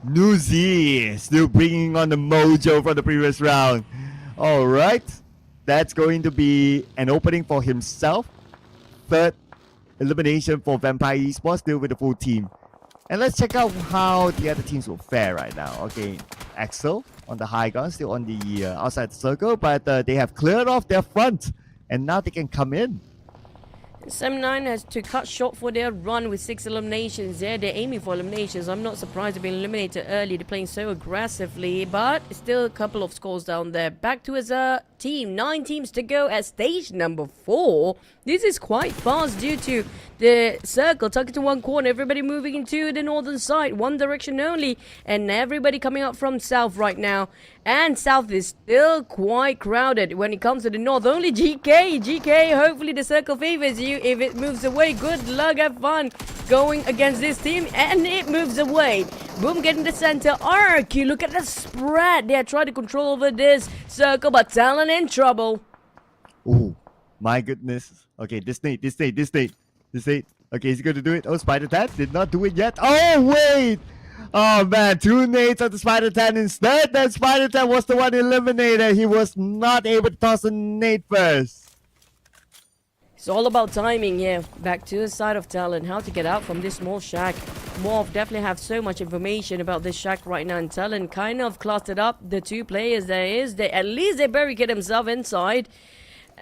Newsy still bringing on the mojo from the previous round. All right, that's going to be an opening for himself. 3rd elimination for Vampire Esports, still with the full team. And let's check out how the other teams will fare right now. Okay, Axel on the high ground, still on the outside the circle, but they have cleared off their front, and now they can come in. SM9 has to cut short for their run with 6 eliminations there. They're aiming for eliminations. I'm not surprised they've been eliminated early. They're playing so aggressively, but still a couple of scores down there. Back to as a team. 9 teams to go at stage number 4. This is quite fast due to the circle tucked into one corner. Everybody moving into the northern side. One direction only. And everybody coming up from south right now. And south is still quite crowded when it comes to the north. Only GK. GK, hopefully the circle favors you. If it moves away, good luck, have fun going against this team. And it moves away. Boom, getting the center. RQ, look at the spread. They are trying to control over this circle, but Talon in trouble. Oh, my goodness. Okay, this nade. Okay, he's going to do it. Oh, Spider Tan did not do it yet. Oh, wait. Oh, man. 2 nades on the Spider Tan instead. Then Spider Tan was the one eliminated. He was not able to toss a nade first. It's all about timing here. Back to the side of Talon. How to get out from this small shack. MORPH definitely have so much information about this shack right now. And Talon kind of clustered up the 2 players there is. At least they barricade themselves inside.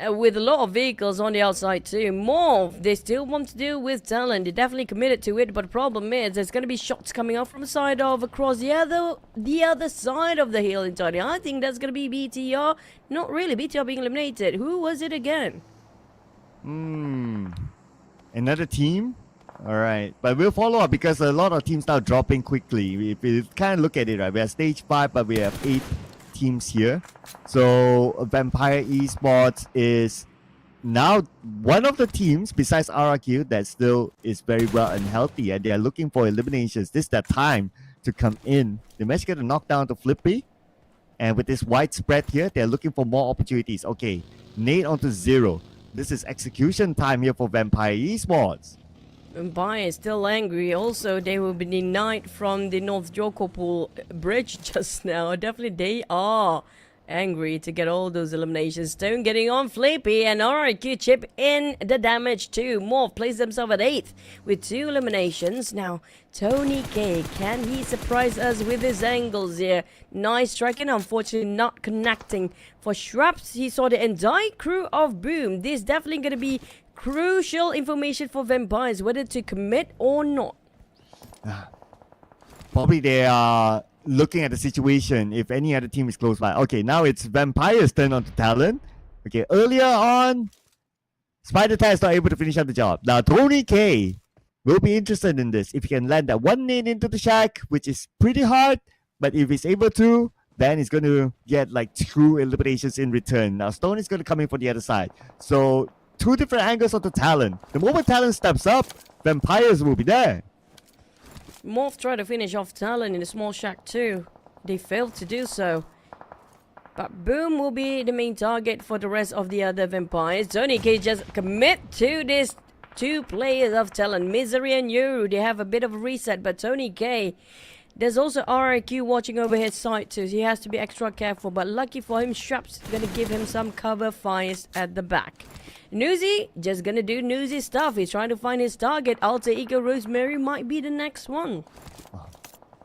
With a lot of vehicles on the outside too. MORPH, they still want to deal with Talon. They're definitely committed to it. But the problem is there's going to be shots coming up from the side of across the other side of the hill entirely. I think that's going to be BTR. Not really. BTR being eliminated. Who was it again? Another team? Alright, but we'll follow up because a lot of teams now dropping quickly. If we kind of look at it, right, we have stage 5, but we have 8 teams here. So Vampire Esports is now one of the teams besides RRQ that still is very well and healthy, and they are looking for eliminations. This is their time to come in. They managed to get a knockdown to Flippy, and with this wide spread here, they're looking for more opportunities. Okay, nade onto 0. This is execution time here for Vampire Esports. Vampire is still angry. Also, they will be denied from the North Jokopol bridge just now. Definitely, they are angry to get all those eliminations. Stone getting on Flippy, and RIQ chip in the damage too. MORPH plays themselves at 8th with 2 eliminations. Now, Tony K, can he surprise us with his angles here? Nice striking, unfortunately not connecting. For Shraps, he saw the entire crew of Boom. This is definitely going to be crucial information for Vampires, whether to commit or not. Probably they are looking at the situation if any other team is close by. Okay, now it's Vampire's turn on to Talon. Okay, earlier on, Spider Tan is not able to finish up the job. Now, Tony K will be interested in this. If he can land that 1 nade into the shack, which is pretty hard, but if he's able to, then he's going to get like 2 eliminations in return. Now, Stone is going to come in for the other side. So, 2 different angles of the Talon. The moment Talon steps up, Vampires will be there. MORPH tried to finish off Talon in a small shack too. They failed to do so. But Boom will be the main target for the rest of the other Vampires. Tony K just commit to this 2 players of Talon. Misery and Yoru, they have a bit of a reset, but Tony K, there's also RIQ watching over his side too. So he has to be extra careful, but lucky for him, Straps gonna give him some cover fires at the back. Newsy just gonna do Newsy stuff. He's trying to find his target. Alter Ego Rosemary might be the next one. Oh,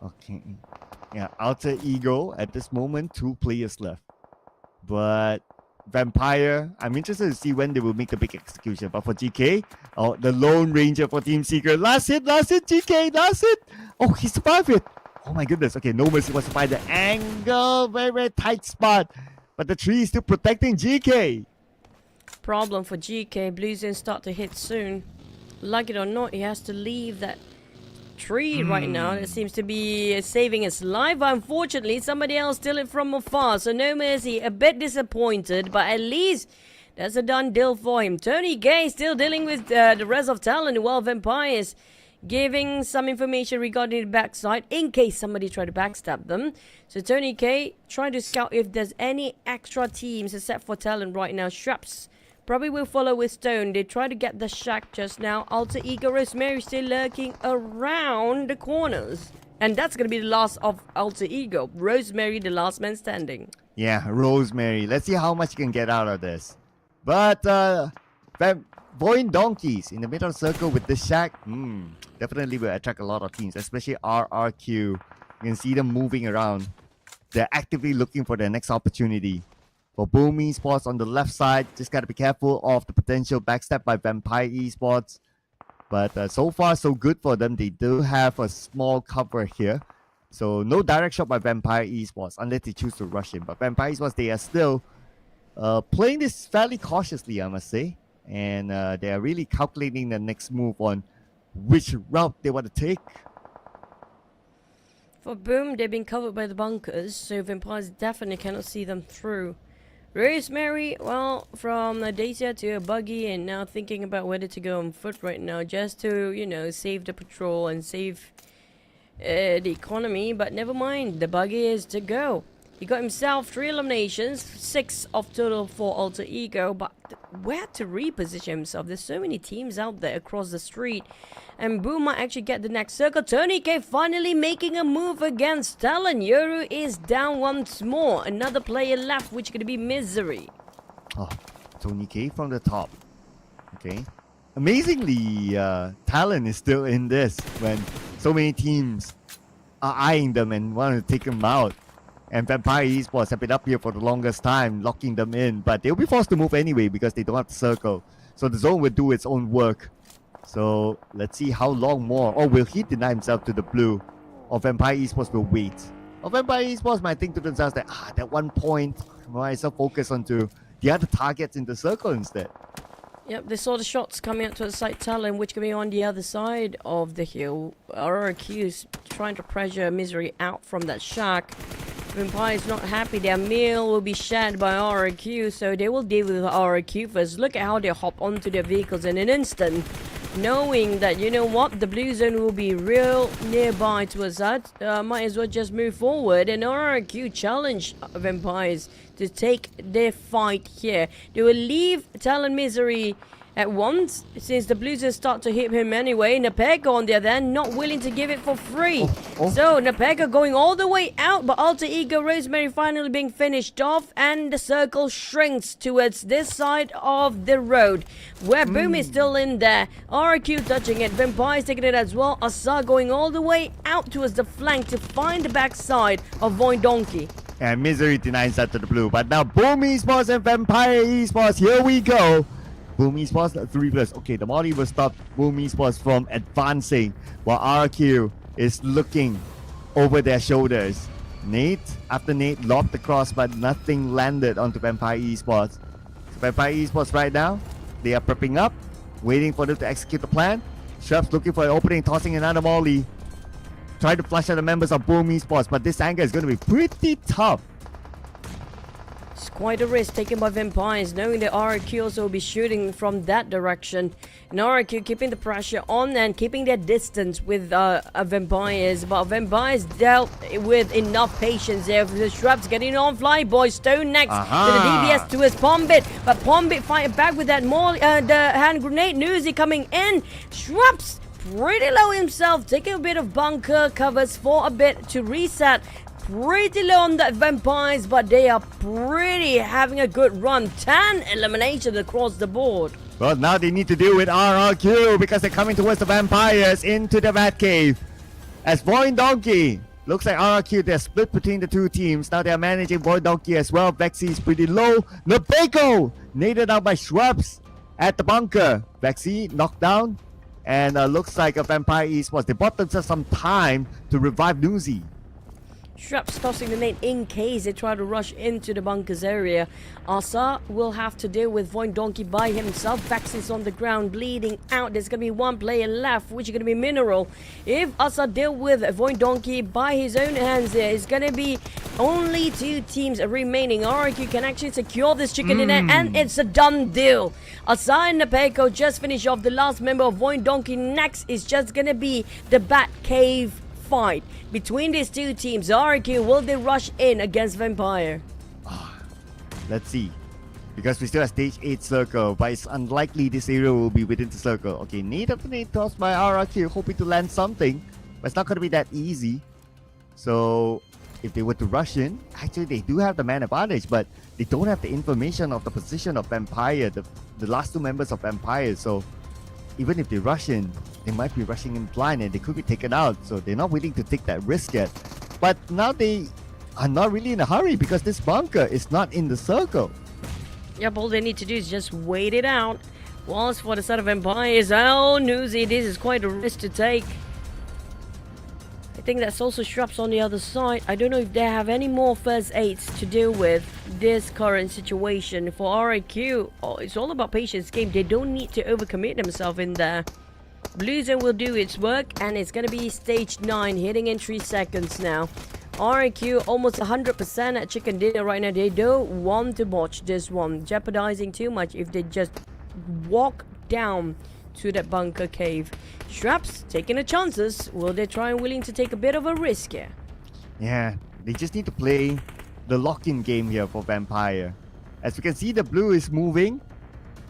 okay. Yeah, Alter Ego at this moment, 2 players left. But Vampire, I'm interested to see when they will make the big execution. But for GK, oh, the Lone Ranger for Team Secret. Last hit, GK, last hit. Oh, he survived it. Oh my goodness. Okay, no mercy was to find the angle. Very, very tight spot. But the tree is still protecting GK. Problem for GK. Blues in start to hit soon. Like it or not, he has to leave that tree right now. That seems to be saving his life. But unfortunately, somebody else steal it from afar. So no mercy. A bit disappointed, but at least that's a done deal for him. Tony K still dealing with the rest of Talon, while Vampires giving some information regarding the backside in case somebody try to backstab them. So Tony K trying to scout if there's any extra teams except for Talon right now. Straps probably will follow with Stone. They try to get the shack just now. Alter Ego Rosemary still lurking around the corners. And that's going to be the last of Alter Ego. Rosemary, the last man standing. Yeah, Rosemary. Let's see how much you can get out of this. But VOIN Donkeys in the middle circle with the shack. Definitely will attract a lot of teams, especially RRQ. You can see them moving around. They're actively looking for their next opportunity For Boom Esports on the left side, just got to be careful of the potential backstep by Vampire Esports. But so far, so good for them. They do have a small cover here. So no direct shot by Vampire Esports unless they choose to rush in. But Vampire Esports, they are still playing this fairly cautiously, I must say. And they are really calculating the next move on which route they want to take. For Boom, they've been covered by the bunkers, so Vampires definitely cannot see them through. Rosemary, well, from Dacia to a buggy and now thinking about whether to go on foot right now just to, you know, save the patrol and save the economy. But never mind, the buggy is to go. He got himself 3 eliminations, 6 of total for Alter Ego, but where to reposition himself? There's so many teams out there across the street. And Boom might actually get the next circle. Tony K finally making a move against TALON. Yoru is down once more. Another player left, which is going to be Misery. Oh, Tony K from the top. Okay. Amazingly, TALON is still in this when so many teams are eyeing them and want to take them out. And Vampire Esports have been up here for the longest time, locking them in. But they'll be forced to move anyway because they don't have the circle. So the zone will do its own work. So let's see how long more. Or will he deny himself to the blue? Or Vampire Esports will wait? Or Vampire Esports might think to themselves that, that 1 point, might as well focus onto the other targets in the circle instead. Yep, they saw the shots coming out to the side TALON, which can be on the other side of the hill. RRQ is trying to pressure Misery out from that shack. Vampire is not happy. Their meal will be shared by RRQ, so they will deal with RRQ first. Look at how they hop onto their vehicles in an instant, knowing that, you know what, the blue zone will be real nearby to us. Might as well just move forward. And RRQ challenge Vampires to take their fight here. They will leave TALON Misery at once, since the Blues start to hit him anyway. Napega on the other hand, not willing to give it for free. So Napega going all the way out, but Alter Ego Rosemary finally being finished off, and the circle shrinks towards this side of the road, where Boom is still in there. RQ touching it, Vampires taking it as well. Asa going all the way out towards the flank to find the backside of VOIN Donkey. And Misery denies that to the blue. But now Boom Esports and Vampire Esports, here we go. Boom Esports 3+. Okay, the Molly will stop Boom Esports from advancing while RQ is looking over their shoulders. Nate, after Nate, lobbed the cross, but nothing landed onto Vampire Esports. So Vampire Esports right now, they are prepping up, waiting for them to execute the plan. Shrubs looking for an opening, tossing another Molly. Trying to flush out the members of Boom Esports, but this angle is going to be pretty tough. It's quite a risk taken by Vampires, knowing that RQ also will be shooting from that direction. And RQ keeping the pressure on and keeping their distance with Vampires. But Vampires dealt with enough patience there. The Shrubs getting on Flyboy. Stone next to the DBS to his Pombit. But Pombit fighting back with that more the hand grenade. Newsy coming in. Shrubs pretty low himself, taking a bit of bunker covers for a bit to reset. Pretty low on the Vampires, but they are pretty having a good run. 10 eliminations across the board. Well, now they need to deal with RRQ because they're coming towards the Vampires into the Batcave. As VOIN Donkey, looks like RRQ, they're split between the two teams. Now they're managing VOIN Donkey as well. Vexy is pretty low. Napego naded out by Shrubs at the bunker. Vexy knocked down. And looks like a Vampire Esports, they bought themselves some time to revive Newsy. Shrubs tossing the nade in case they try to rush into the bunkers area. Asa will have to deal with VOIN Donkey by himself. Vax is on the ground bleeding out. There's going to be one player left, which is going to be Mineral. If Asa deal with VOIN Donkey by his own hands there, it's going to be only 2 teams remaining. RQ can actually secure this chicken dinner, and it's a done deal. Asa and Napeko just finished off the last member of VOIN Donkey. Next is just going to be the Bat Cave fight between these two teams. RQ, will they rush in against Vampire? Let's see. Because we still have stage 8 circle, but it's unlikely this area will be within the circle. Okay, nade after nade tossed by RQ, hoping to land something, but it's not going to be that easy. So if they were to rush in, actually they do have the man advantage, but they don't have the information of the position of Vampire, the last 2 members of Vampire. So even if they rush in, they might be rushing in blind and they could be taken out. So they're not willing to take that risk yet. But now they are not really in a hurry because this bunker is not in the circle. Yep, all they need to do is just wait it out. Whilst for the side of Empires, oh, Newsy, this is quite a risk to take. I think that's also Shrubs on the other side. I don't know if they have any more first aids to deal with this current situation. For RIQ, oh, it's all about patience game. They don't need to overcommit themselves in there. Blue Zone will do its work, and it's going to be stage 9, hitting in 3 seconds now. RIQ almost 100% at Chicken Dinner right now. They don't want to watch this one, jeopardizing too much if they just walk down to that bunker cave. Shrubs taking the chances. Will they try and willing to take a bit of a risk here? Yeah, they just need to play the lock-in game here for Vampire. As we can see, the blue is moving.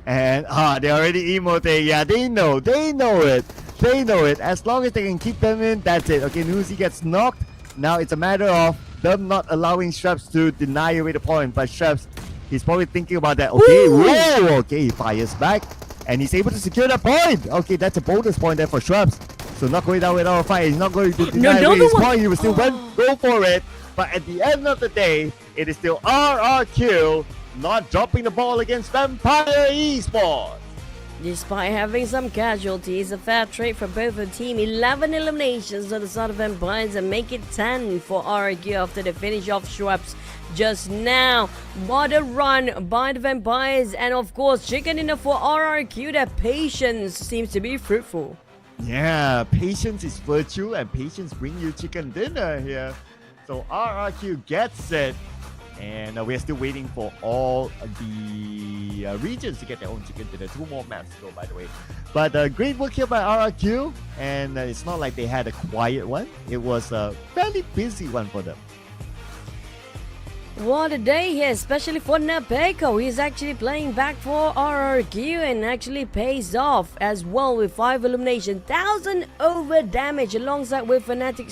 And they're already emoting. Yeah, they know it. They know it. As long as they can keep them in, that's it. Okay, Nuzi gets knocked. Now it's a matter of them not allowing Shrubs to deny away the point. But Shrubs, he's probably thinking about that. Okay, whoa! Okay, he fires back. And he's able to secure that point. Okay, that's a bonus point there for Shrubs. So not going down without a fight. He's not going to deny away his point. He will still go for it. But at the end of the day, it is still RRQ not dropping the ball against Vampire Esports. Despite having some casualties, a fair trade for both the team. 11 eliminations on the side of Vampires and make it 10 for RRQ after the finish off Shrubs just now. What a run by the Vampires, and of course Chicken Dinner for RRQ. Their patience seems to be fruitful. Yeah, patience is virtue, and patience bring you chicken dinner here. So RRQ gets it. And we're still waiting for all the regions to get their own chicken dinner. 2 more maps to go, by the way. But great work here by RRQ. And it's not like they had a quiet one. It was a fairly busy one for them. What a day here, especially for Napeko. He's actually playing back for RRQ and actually pays off as well with 5 eliminations. 1,000 over damage alongside with Fnatic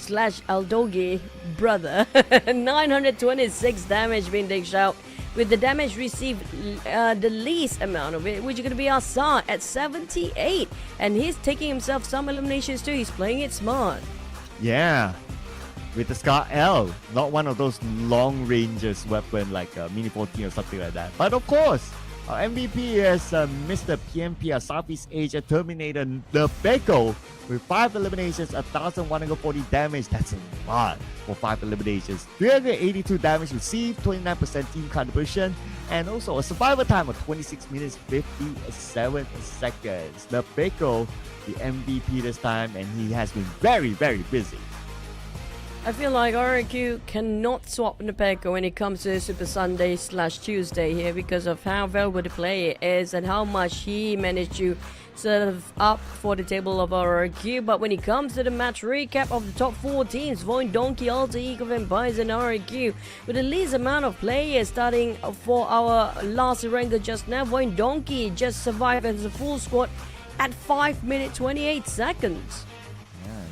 / Aldogi brother. 926 damage being dished out, with the damage received the least amount of it, which is going to be Asar at 78. And he's taking himself some eliminations too. He's playing it smart. Yeah. With the Scar L, not one of those long ranges weapon like Mini 14 or something like that. But of course, our MVP is Mr. PMPR Southeast Asia Terminator Napeko with 5 eliminations, 1,140 damage. That's a lot for 5 eliminations. 382 damage received, 29% team contribution, and also a survival time of 26 minutes 57 seconds. Napeko, the MVP this time, and he has been very, very busy. I feel like RRQ cannot swap Napeko when it comes to Super Sunday / Tuesday here because of how valuable the player is and how much he managed to serve up for the table of RRQ. But when it comes to the match recap of the top 4 teams, VOIN, Donkey, Alter Ego, Vampires and RRQ, with the least amount of players starting for our last Erangel just now, VOIN Donkey just survived as a full squad at 5 minutes 28 seconds.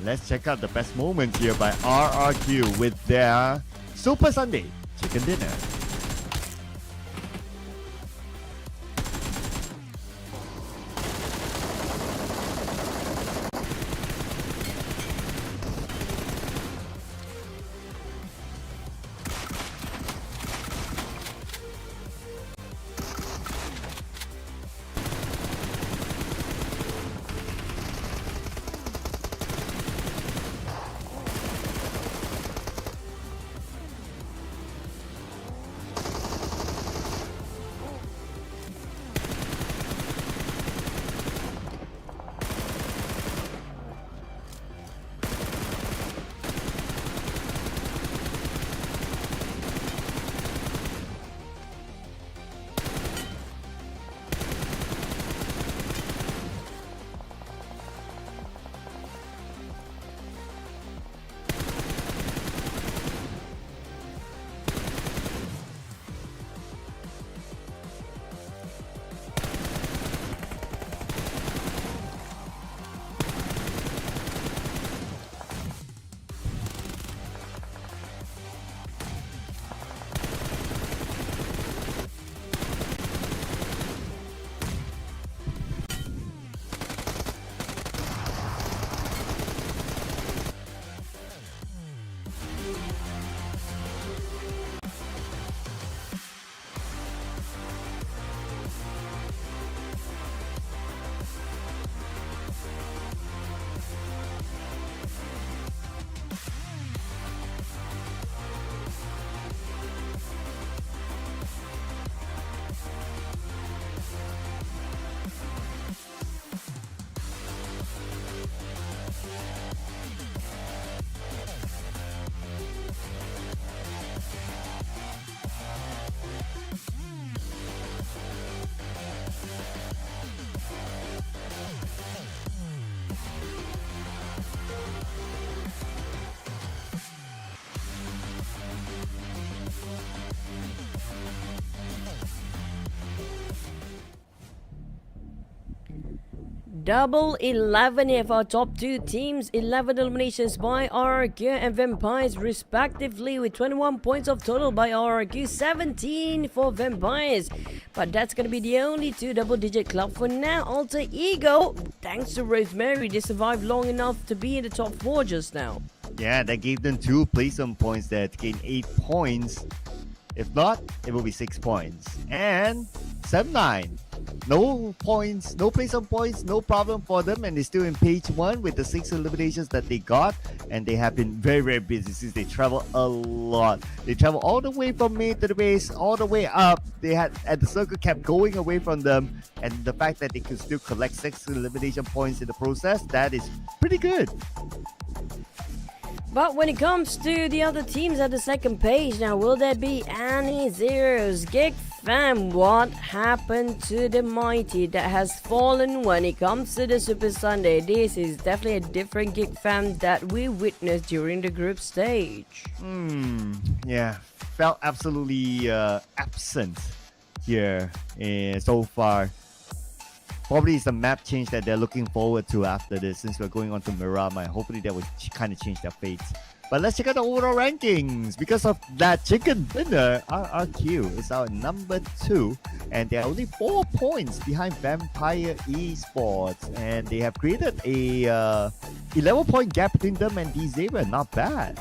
Let's check out the best moments here by RRQ with their Super Sunday Chicken Dinner. double 11 here for our top two teams. 11 eliminations by RRQ and Vampires respectively, with 21 points of total by RRQ, 17 for Vampires. But that's going to be the only two double-digit club for now. Alter Ego, thanks to Rosemary, they survived long enough to be in the top 4 just now. Yeah, that gave them 2 placement points there to gain 8 points. If not, it will be 6 points. And 7-9. No points, no placement points, no problem for them, and they're still in page 1 with the 6 eliminations that they got. And they have been very, very busy since they travel a lot. They travel all the way from mid to the base, all the way up. And the circle kept going away from them. And the fact that they could still collect 6 elimination points in the process, that is pretty good. But when it comes to the other teams at the second page, now will there be any zeros? GEEK fam, what happened to the mighty that has fallen when it comes to the Super Sunday? This is definitely a different GEEK fam that we witnessed during the group stage. Yeah, felt absolutely absent here so far. Probably it's a map change that they're looking forward to after this, since we're going on to Miramar. Hopefully that will kind of change their fates. But let's check out the overall rankings. Because of that chicken dinner, RRQ is our number 2, and they're only 4 points behind Vampire Esports, and they have created a 11-point gap between them and D-Xavier. Not bad.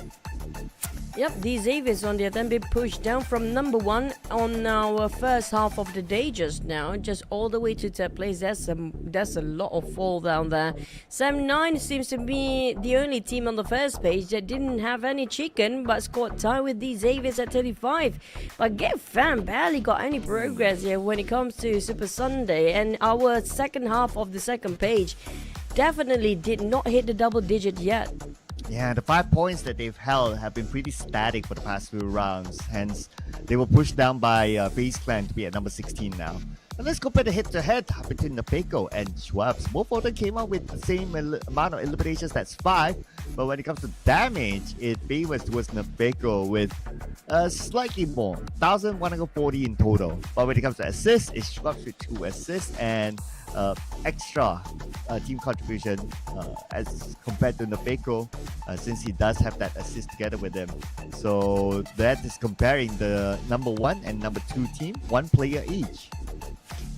Yep, the Xavier's on the other hand been pushed down from number 1 on our first half of the day just now, just all the way to 3rd place. That's a lot of fall down there. Sam9 seems to be the only team on the first page that didn't have any chicken but scored tie with the Xavier's at 35. But GEEK fam barely got any progress here when it comes to Super Sunday, and our second half of the second page definitely did not hit the double digit yet. Yeah, the 5 points that they've held have been pretty static for the past few rounds. Hence, they were pushed down by FAZE Clan to be at number 16 now. And let's compare the head-to-head between the POCO and Schwabs. Both of them came out with the same amount of eliminations, that's 5. But when it comes to damage, it favors towards the POCO with slightly more, 1,140 in total. But when it comes to assists, it's Schwabs with 2 assists and extra team contribution as compared to the POCO, since he does have that assist together with him. So that is comparing the number 1 and number 2 team, 1 player each.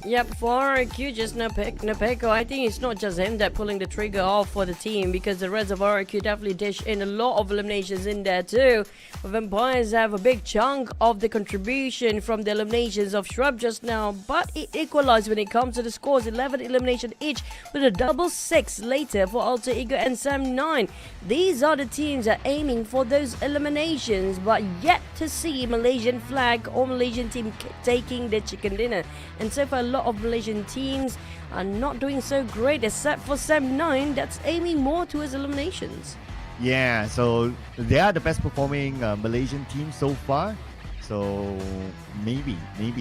Yep, for RRQ, just POCO, I think it's not just him that pulling the trigger off for the team, because the rest of RRQ definitely dish in a lot of eliminations in there too. But Vampires have a big chunk of the contribution from the eliminations of Shrub just now, but it equalized when it comes to the scores. 11 elimination each, with a double 6 later for Alter Ego and Sam9. These are the teams that are aiming for those eliminations, but yet to see Malaysian flag or Malaysian team taking the chicken dinner. And so far, a lot of Malaysian teams are not doing so great, except for Sam9 that's aiming more towards eliminations. Yeah, so they are the best performing Malaysian team so far. So maybe,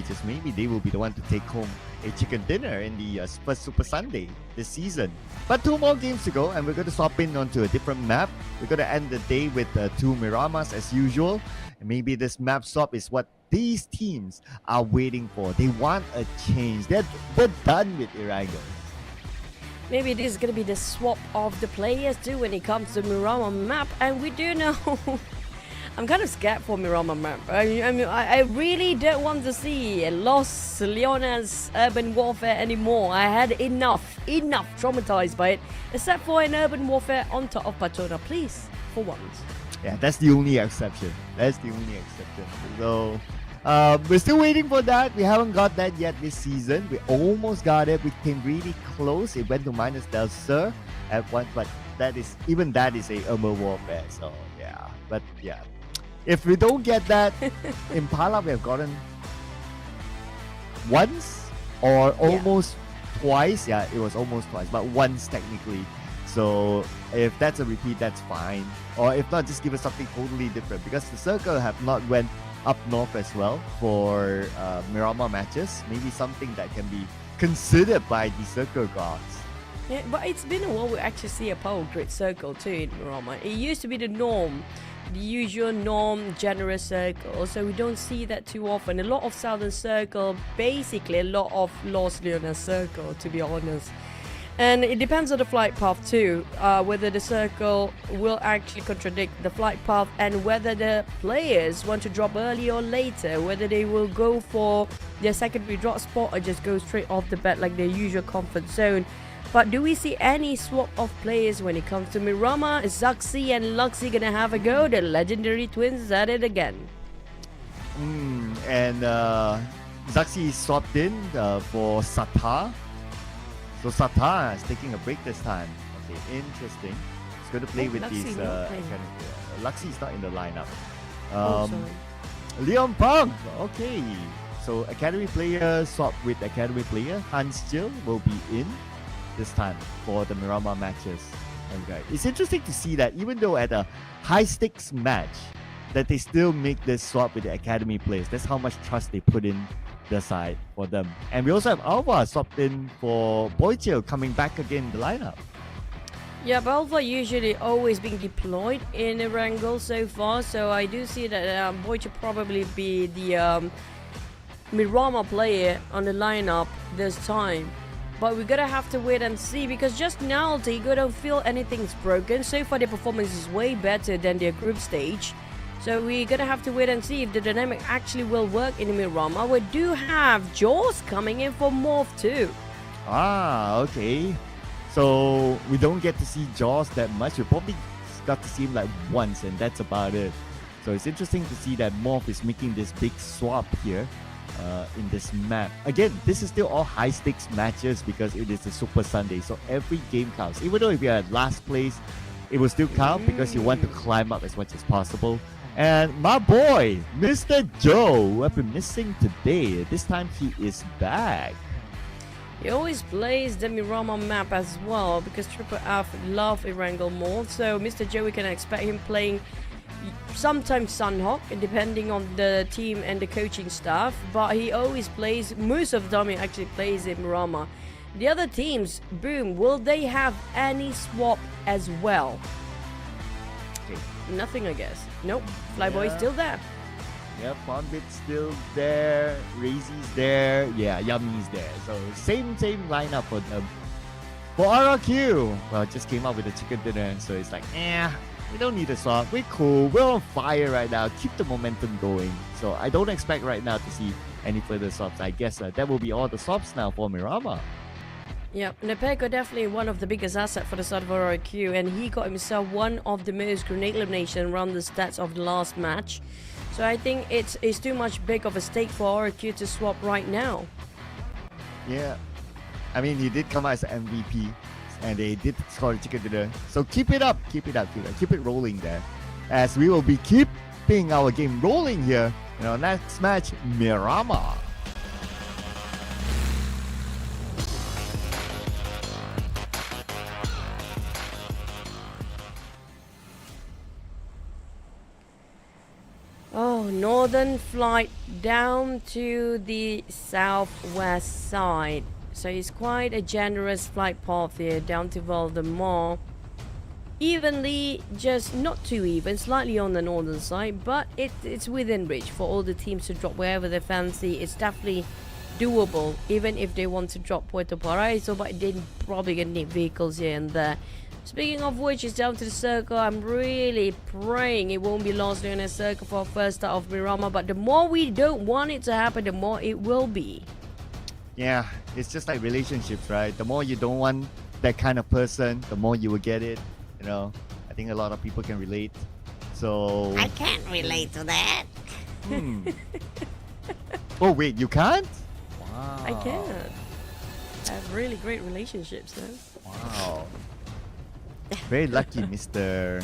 just maybe, they will be the one to take home a chicken dinner in the first Super Sunday this season. But 2 more games to go, and we're going to swap in onto a different map. We're going to end the day with 2 Miramars as usual. And maybe this map swap is what these teams are waiting for. They want a change. They're done with Erangel. Maybe this is going to be the swap of the players too when it comes to Miramar map. And we do know I'm kind of scared for Miramar map. I really don't want to see Los Leones Urban Warfare anymore. I had enough traumatized by it, except for an Urban Warfare on top of Patrona, please, for once. Yeah, that's the only exception. So we're still waiting for that. We haven't got that yet this season. We almost got it. We came really close. It went to minus Del Sur at once, but that is a Urban Warfare. So yeah, but yeah, if we don't get that, Impala we have gotten once or almost twice. Yeah, it was almost twice, but once technically. So if that's a repeat, that's fine. Or if not, just give us something totally different, because the circle have not went up north as well for Miramar matches. Maybe something that can be considered by the circle gods. Yeah, but it's been a while we actually see a power grid circle too in Miramar. It used to be the norm, the usual norm generous circle, so we don't see that too often. A lot of Southern Circle, basically a lot of Los Leones Circle, to be honest. And it depends on the flight path too, whether the circle will actually contradict the flight path and whether the players want to drop early or later, whether they will go for their secondary drop spot or just go straight off the bat like their usual comfort zone. But do we see any swap of players when it comes to Miramar? Is Zaxi and Luxy gonna have a go? The legendary twins at it again. And Zaxi is swapped in for Sata. So Sata is taking a break this time. Okay, interesting. He's going to play with Luxy these not playing. Luxy is not in the lineup. Oh, sorry. Leon Pang. Okay. So academy player swap with academy player. Hans Jill will be in this time for the Miramar matches. Okay. It's interesting to see that even though at a high stakes match, that they still make this swap with the academy players. That's how much trust they put in the side for them. And we also have Alva swapped in for Boychill coming back again in the lineup. Yeah, but Alpha usually always being deployed in Erangel so far, so I do see that Boy should probably be the Miramar player on the lineup this time. But we're gonna have to wait and see, because just now they don't feel anything's broken. So far their performance is way better than their group stage. So we're gonna have to wait and see if the dynamic actually will work in Miramar. We do have Jaws coming in for MORPH too. Ah, okay. So we don't get to see Jaws that much. We probably got to see him like once, and that's about it. So it's interesting to see that MORPH is making this big swap here in this map. Again, this is still all high stakes matches because it is a Super Sunday. So every game counts. Even though if you're at last place, it will still count because you want to climb up as much as possible. And my boy, Mr. Joe, who I've been missing today. This time he is back. He always plays the Miramar map as well because Triple F love Erangel more. So Mr. Joe, we can expect him playing sometimes Sanhok, depending on the team and the coaching staff. But he always plays, most of the time he actually plays in Miramar. The other teams, boom, will they have any swap as well? Okay. Nothing, I guess. Nope, Flyboy's still there. Yeah, Fonbit's still there, Razy's there, yeah, Yummy's there. So same lineup for them. For RRQ, well, it just came out with a chicken dinner, so it's like, we don't need a swap. We're cool. We're on fire right now. Keep the momentum going. So I don't expect right now to see any further swaps. I guess that will be all the swaps now for Miramar. Yeah, Nepeko definitely one of the biggest assets for the side of RRQ, and he got himself one of the most grenade elimination around the stats of the last match. So I think it's too much big of a stake for RRQ to swap right now. Yeah, I mean, he did come out as MVP, and they did score a chicken dinner. So keep it up, keep it rolling there, as we will be keeping our game rolling here in our next match, Miramar. Oh, northern flight down to the southwest side. So it's quite a generous flight path here down to Valdemar. Evenly, just not too even, slightly on the northern side, but it's within reach for all the teams to drop wherever they fancy. It's definitely doable, even if they want to drop Puerto Paraíso, but they're probably gonna need vehicles here and there. Speaking of which, it's down to the circle. I'm really praying it won't be lost during a circle for our first start of Miramar, but the more we don't want it to happen, the more it will be. Yeah, it's just like relationships, right? The more you don't want that kind of person, the more you will get it. You know, I think a lot of people can relate. So I can't relate to that. Oh wait, you can't? Wow. I can. I have really great relationships though. Wow. Very lucky, Mr.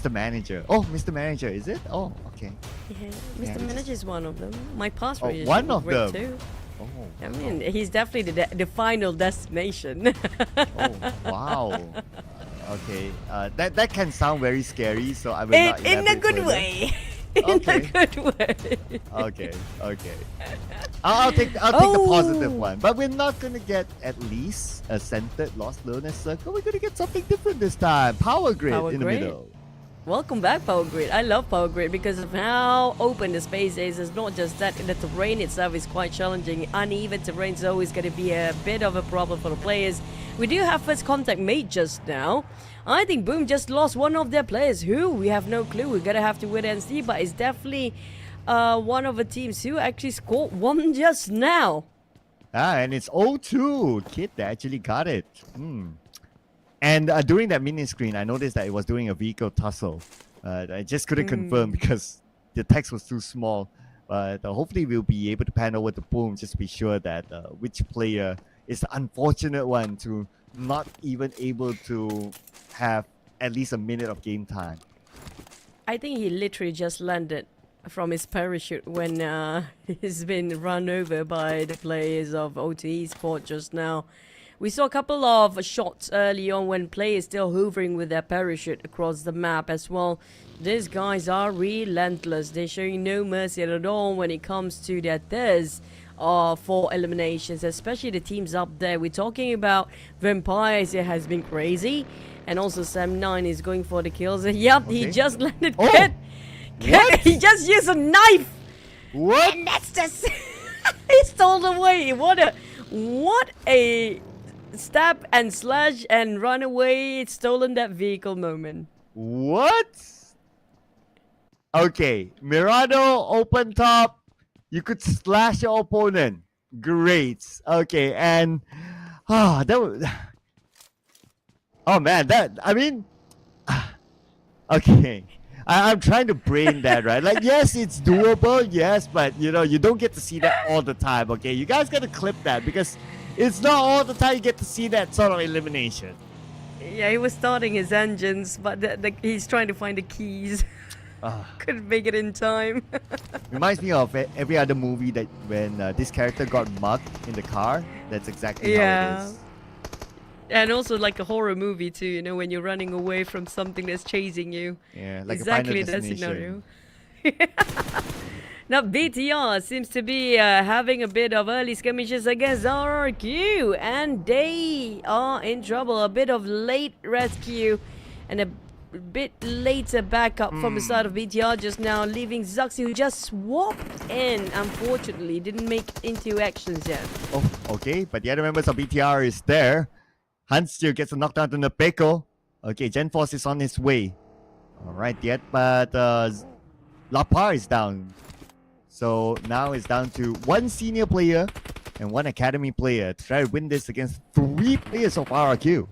Manager. Oh, Mr. Manager, is it? Oh, okay. Yeah, Yeah, Mr. Manager is one of them. My past Oh, relationship one was of great them. too. Oh, I mean, he's definitely the final destination. oh wow. Okay. That can sound very scary, so I will not in a elaborate good further. way. In Okay. a good way. Okay. I'll take the positive one, but we're not gonna get at least a centered Lost Learner circle. We're gonna get something different this time. Power grid Power in grid. the middle. Welcome back, Power Grid. I love Power Grid because of how open the space is. It's not just that, the terrain itself is quite challenging. Uneven terrain is always going to be a bit of a problem for the players. We do have first contact made just now. I think Boom just lost one of their players. Who? We have no clue. We're going to have to wait and see, but it's definitely one of the teams who actually scored one just now. And it's 0-2. Kid that actually got it. And during that mini screen, I noticed that it was doing a vehicle tussle. I just couldn't confirm because the text was too small. But hopefully we'll be able to pan over to Boom just to be sure that which player is the unfortunate one to not even able to have at least a minute of game time. I think he literally just landed from his parachute when he's been run over by the players of O2 Esports just now. We saw a couple of shots early on when players still hovering with their parachute across the map as well. These guys are relentless. They're showing no mercy at all when it comes to their thirst for eliminations, especially the teams up there. We're talking about Vampires. It has been crazy. And also Sam9 is going for the kills. Yep, he just landed. Oh! He just used a knife. What? And that's just... he stole away. What a stab and slash and run away, stolen that vehicle moment. What? Okay, Mirado, open top. You could slash your opponent. Great. Okay, and that was... Oh man, okay. I'm trying to brain that, right? Like, yes, it's doable, yes, but you know, you don't get to see that all the time, okay? You guys gotta clip that because it's not all the time you get to see that sort of elimination. Yeah, he was starting his engines, but he's trying to find the keys. Couldn't make it in time. Reminds me of every other movie that when this character got mugged in the car. That's exactly how it is. And also like a horror movie too, you know, when you're running away from something that's chasing you. Yeah, like exactly a Final that Destination. scenario. Now BTR seems to be having a bit of early skirmishes against RRQ, and they are in trouble. A bit of late rescue and a bit later backup from the side of BTR just now, leaving Zuxi, who just swapped in. Unfortunately, didn't make into actions yet. Oh, okay, but the other members of BTR is there. Hans still gets a knockdown to the POCO. Okay, Gen Force is on his way. Alright yet, but Lapar is down. So now it's down to one senior player and one academy player to try to win this against 3 players of RRQ.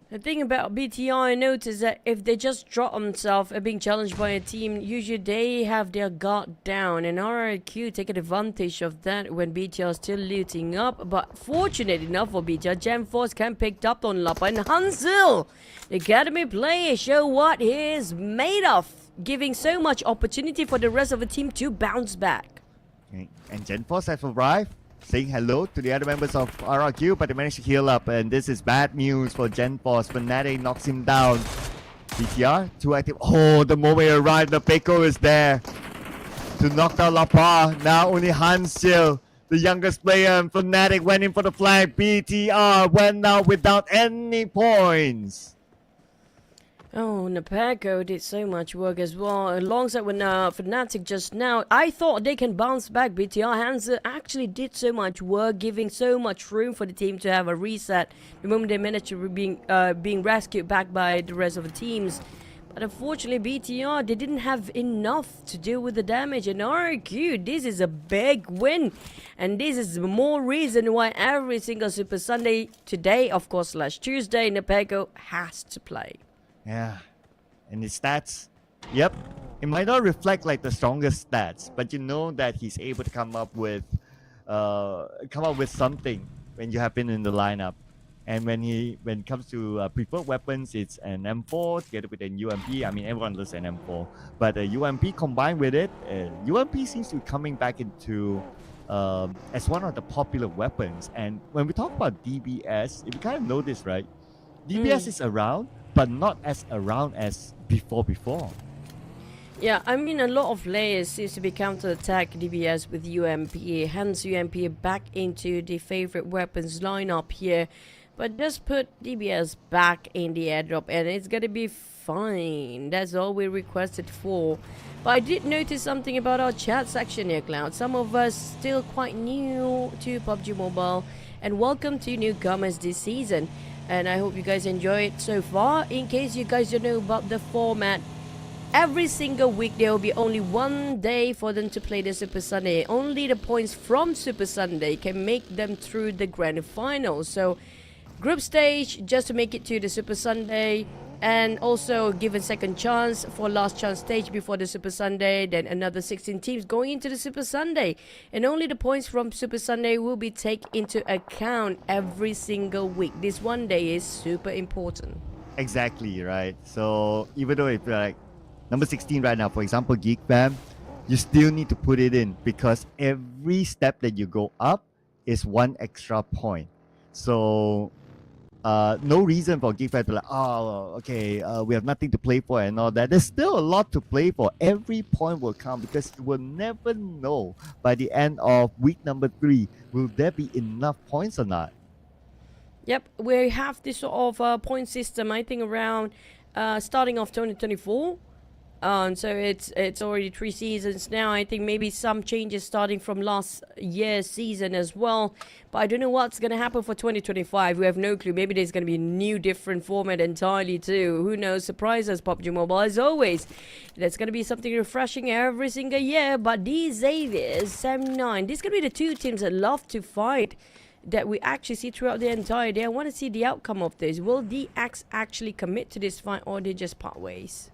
The thing about BTR, I noticed that if they just drop themselves being challenged by a team, usually they have their guard down, and RRQ take advantage of that when BTR is still looting up. But fortunate enough for BTR, Gen Force can pick up on Lapa, and Hansel, the academy player, show what he is made of, giving so much opportunity for the rest of the team to bounce back. Okay. And Gen Force has arrived, saying hello to the other members of RRQ, but they managed to heal up, and this is bad news for Gen Force. Fnatic knocks him down. BTR, too active. Oh, the moment he arrived, the POCO is there to knock down Lapar. Now only Hansil, the youngest player, and Fnatic went in for the flag. BTR went out without any points. Oh, Napako did so much work as well. Alongside with Fnatic just now, I thought they can bounce back. BTR Hansa actually did so much work, giving so much room for the team to have a reset the moment they managed to being rescued back by the rest of the teams. But unfortunately, BTR, they didn't have enough to deal with the damage. And RQ, this is a big win. And this is more reason why every single Super Sunday today, of course, /Tuesday, Napako has to play. Yeah, and his stats, yep, it might not reflect like the strongest stats, but you know that he's able to come up with something when you have been in the lineup. And when it comes to preferred weapons, it's an M4 together with an UMP. I mean, everyone loves an M4, but a UMP combined with it, UMP seems to be coming back into as one of the popular weapons. And when we talk about DBS, if you kind of know this, right? DBS is around, but not as around as before. Yeah, I mean, a lot of players seems to be counter-attack DBS with UMP, hence UMP back into the favorite weapons lineup here. But just put DBS back in the airdrop and it's gonna be fine. That's all we requested for. But I did notice something about our chat section here, Cloud. Some of us still quite new to PUBG Mobile, and welcome to newcomers this season. And I hope you guys enjoy it so far. In case you guys don't know about the format, every single week there will be only one day for them to play the Super Sunday. Only the points from Super Sunday can make them through the grand final. So group stage just to make it to the Super Sunday, and also give a second chance for last chance stage before the Super Sunday. Then another 16 teams going into the Super Sunday, and only the points from Super Sunday will be taken into account every single week. This one day is super important. Exactly, right? So even though if like number 16 right now, for example, GEEK fam, you still need to put it in because every step that you go up is one extra point. So no reason for GEEK fam to like, oh, okay, we have nothing to play for and all that. There's still a lot to play for. Every point will count because you will never know by the end of week number 3, will there be enough points or not? Yep, we have this sort of point system, I think, around starting off 2024. So it's already 3 seasons now. I think maybe some changes starting from last year's season as well. But I don't know what's going to happen for 2025. We have no clue. Maybe there's going to be a new different format entirely too. Who knows? Surprise us, PUBG Mobile, as always. There's going to be something refreshing every single year. But these Xaviers, Sam9, these going to be the 2 teams that love to fight, that we actually see throughout the entire day. I want to see the outcome of this. Will DX actually commit to this fight, or they just part ways?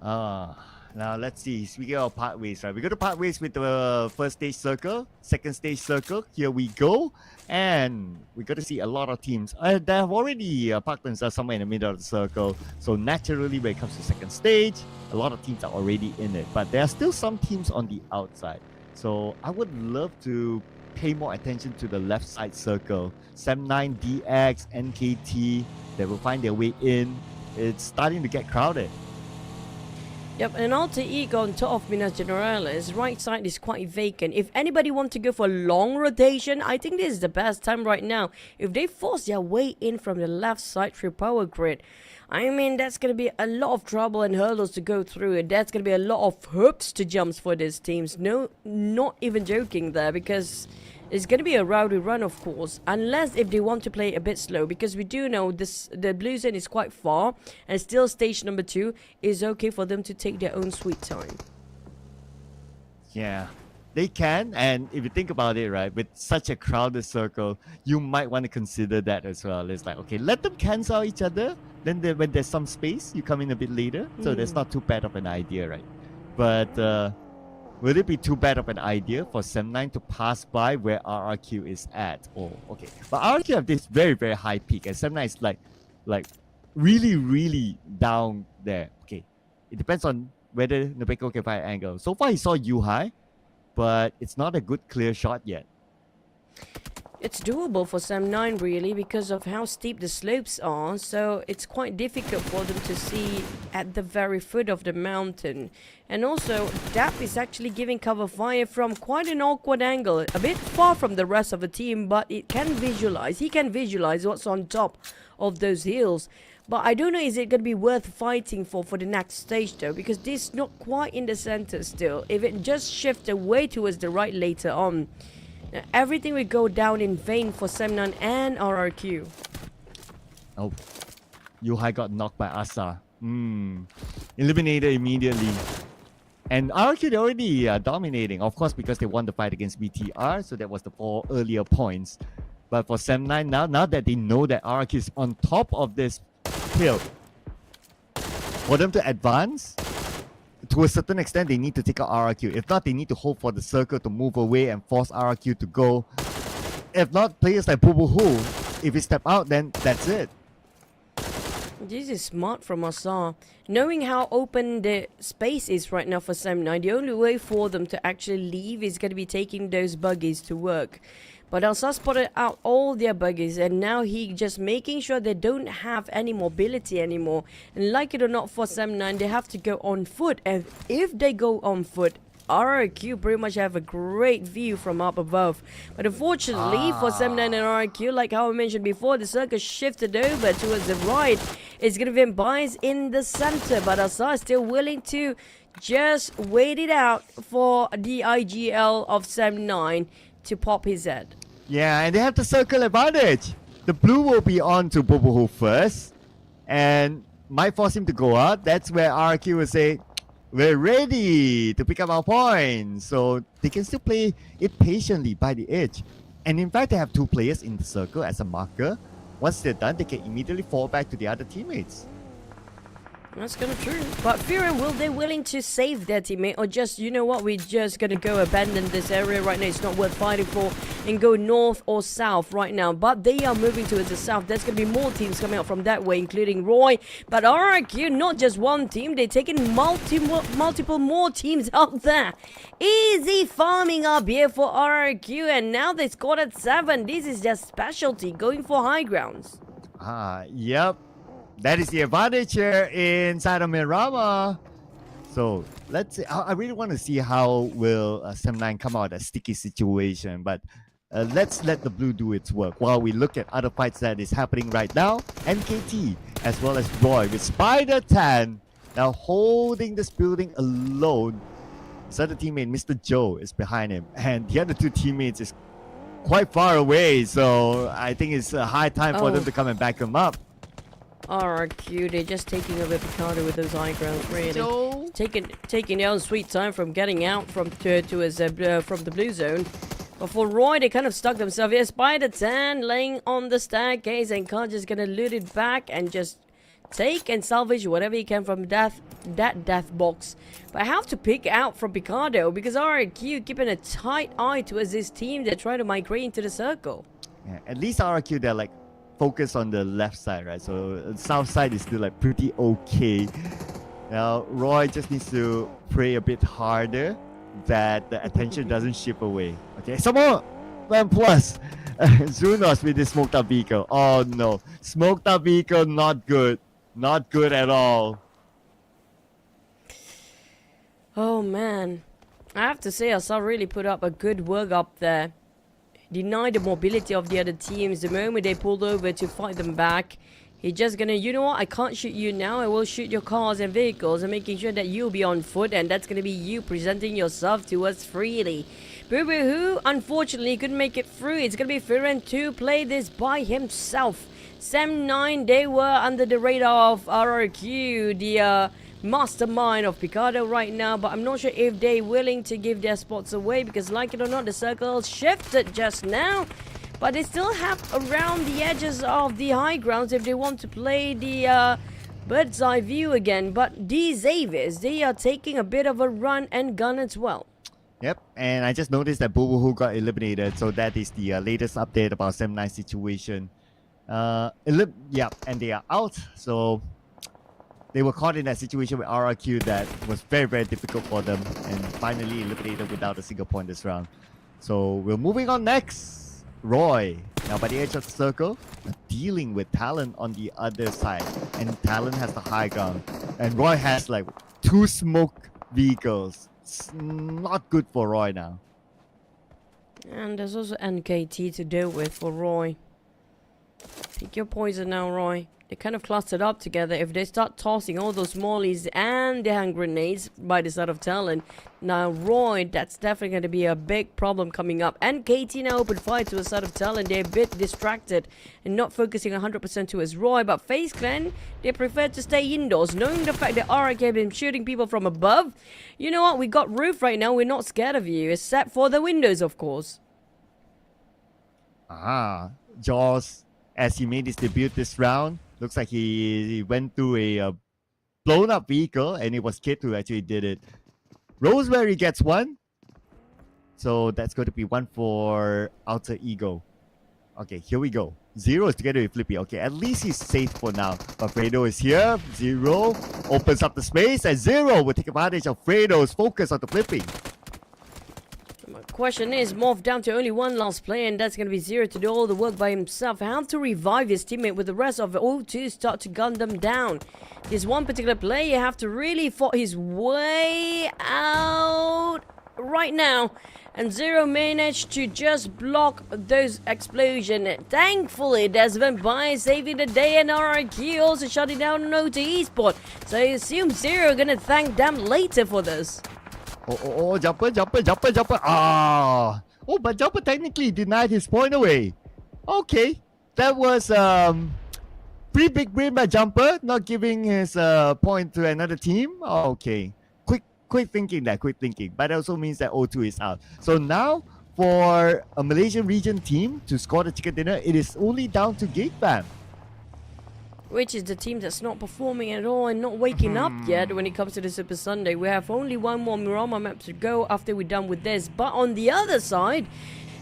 Now let's see. Speaking of part ways, right? We're going to part ways with the first stage circle, second stage circle. Here we go. And we're going to see a lot of teams. They have already parked themselves somewhere in the middle of the circle. So naturally, when it comes to second stage, a lot of teams are already in it. But there are still some teams on the outside. So I would love to pay more attention to the left side circle. SEM9, DX, NKT, they will find their way in. It's starting to get crowded. Yep, and Alter Ego on top of Minas Generalis. Right side is quite vacant. If anybody want to go for a long rotation, I think this is the best time right now. If they force their way in from the left side through power grid, I mean, that's going to be a lot of trouble and hurdles to go through. And that's going to be a lot of hoops to jump for these teams. No, not even joking there, because it's going to be a rowdy run, of course, unless if they want to play a bit slow, because we do know the blue zone is quite far, and still stage number 2 is okay for them to take their own sweet time. Yeah, they can, and if you think about it, right, with such a crowded circle, you might want to consider that as well. It's like, okay, let them cancel each other, then when there's some space, you come in a bit later, so that's not too bad of an idea, right? But would it be too bad of an idea for SEM9 to pass by where RRQ is at? Oh, okay. But RRQ have this very, very high peak, and SEM9 is like really, really down there. Okay, it depends on whether Nabeko can find an angle. So far, he saw Yuhai, but it's not a good clear shot yet. It's doable for SEM9 really, because of how steep the slopes are, so it's quite difficult for them to see at the very foot of the mountain. And also, DAP is actually giving cover fire from quite an awkward angle, a bit far from the rest of the team, but he can visualize what's on top of those hills. But I don't know, is it going to be worth fighting for the next stage though, because this is not quite in the center still. If it just shifts away towards the right later on, now, everything will go down in vain for SEM9 and RRQ. Oh, Yuhai got knocked by Asa. Eliminated immediately. And RRQ, they're already dominating, of course, because they won the fight against BTR, so that was the 4 earlier points. But for SEM9, now that they know that RRQ is on top of this hill, for them to advance, to a certain extent, they need to take out RRQ. If not, they need to hope for the circle to move away and force RRQ to go. If not, players like Bubuhu, if he step out, then that's it. This is smart from Asar. Knowing how open the space is right now for SEM9, the only way for them to actually leave is going to be taking those buggies to work. But Asar spotted out all their buggies, and now he just making sure they don't have any mobility anymore. And like it or not, for SEM9, they have to go on foot. And if they go on foot, RRQ pretty much have a great view from up above. But unfortunately for Sem9 and RRQ, like how I mentioned before, the circle shifted over towards the right. It's going to be bias in the center, but Asa is still willing to just wait it out for the IGL of Sem9 to pop his head. Yeah, and they have the circle advantage. The blue will be on to Boboho first, and might force him to go out. That's where RQ will say, we're ready to pick up our points. So they can still play it patiently by the edge. And in fact, they have 2 players in the circle as a marker. Once they're done, they can immediately fall back to the other teammates. That's kind of true. But Firen, will they willing to save their teammate, or just, you know what, we're just going to go abandon this area right now, it's not worth fighting for, and go north or south right now? But they are moving towards the south. There's going to be more teams coming out from that way, including Roy. But RRQ, not just one team, they're taking multiple more teams out there. Easy farming up here for RRQ, and now they scored at 7. This is their specialty, going for high grounds. Yep. That is the advantage here inside of Miramar. So let's see. I really want to see how will Sem9 come out of a sticky situation. But let's let the blue do its work while we look at other fights that is happening right now. NKT as well as Roy with Spider Tan now holding this building alone. His other teammate, Mr. Joe, is behind him, and the other 2 teammates is quite far away. So I think it's a high time for them to come and back him up. RRQ, they're just taking over Picardo with those high grounds, really. Taking their own sweet time from getting out from the blue zone. But for Roy, they kind of stuck themselves here. Spider Tan laying on the staircase, and Khan just gonna loot it back and just take and salvage whatever he can from that death box. But I have to pick out from Picardo because RRQ keeping a tight eye towards this team. They're trying to migrate into the circle. Yeah, at least RRQ, they're like focus on the left side, right? So the south side is still like pretty okay. Now Roy just needs to pray a bit harder that the attention doesn't ship away. Okay, some more Van Plus. Zunos with the smoked up vehicle. Oh no, smoked up vehicle, not good. Not good at all. Oh man, I have to say Asa really put up a good work up there. Deny the mobility of the other teams. The moment they pulled over to fight them back, he's just gonna, you know what, I can't shoot you now, I will shoot your cars and vehicles, and making sure that you'll be on foot, and that's gonna be you presenting yourself to us freely. Boo-Boo, who unfortunately couldn't make it through. It's gonna be Firen to play this by himself. Sem9, they were under the radar of RRQ, the mastermind of Picardo right now, but I'm not sure if they're willing to give their spots away, because like it or not, the circle shifted just now, but they still have around the edges of the high grounds if they want to play the bird's eye view again. But these Avis, they are taking a bit of a run and gun as well. Yep, and I just noticed that Boboho got eliminated, so that is the latest update about Sem9 situation. Yeah, and they are out, so they were caught in that situation with RRQ that was very, very difficult for them, and finally eliminated without a single point this round. So we're moving on next. Roy, now by the edge of the circle, dealing with TALON on the other side. And TALON has the high ground. And Roy has like 2 smoke vehicles. It's not good for Roy now. And there's also NKT to deal with for Roy. Pick your poison now, Roy. They kind of clustered up together. If they start tossing all those mollies and the hand grenades by the side of TALON, now Roy, that's definitely going to be a big problem coming up. And KT now open fire to the side of TALON. They're a bit distracted and not focusing 100% towards Roy. But FaZe Clan, they prefer to stay indoors, knowing the fact that RRQ have been shooting people from above. You know what? We got roof right now. We're not scared of you, except for the windows, of course. Jaws, as he made his debut this round, looks like he went through a blown up vehicle, and it was Kid who actually did it. Rosemary gets 1. So that's going to be 1 for Alter Ego. Okay, here we go. Zero is together with Flippy. Okay, at least he's safe for now. But Fredo is here. Zero opens up the space, and Zero will take advantage of Fredo's focus on the flipping. Question is, MORPH down to only 1 last player, and that's going to be Zero to do all the work by himself. How to revive his teammate with the rest of the O2 start to gun them down. This one particular player have to really fight his way out right now. And Zero managed to just block those explosions. Thankfully, there's Vampire saving the day, and RRQ also shutting down an OT Esports. So I assume Zero gonna thank them later for this. Oh, Jumper. Ah. Oh, but Jumper technically denied his point away. Okay. That was pretty big win by Jumper, not giving his point to another team. Okay. Quick thinking. But it also means that O2 is out. So now, for a Malaysian region team to score the chicken dinner, it is only down to GEEK, fam. Which is the team that's not performing at all and not waking up yet when it comes to the Super Sunday. We have only one more Miramar map to go after we're done with this. But on the other side,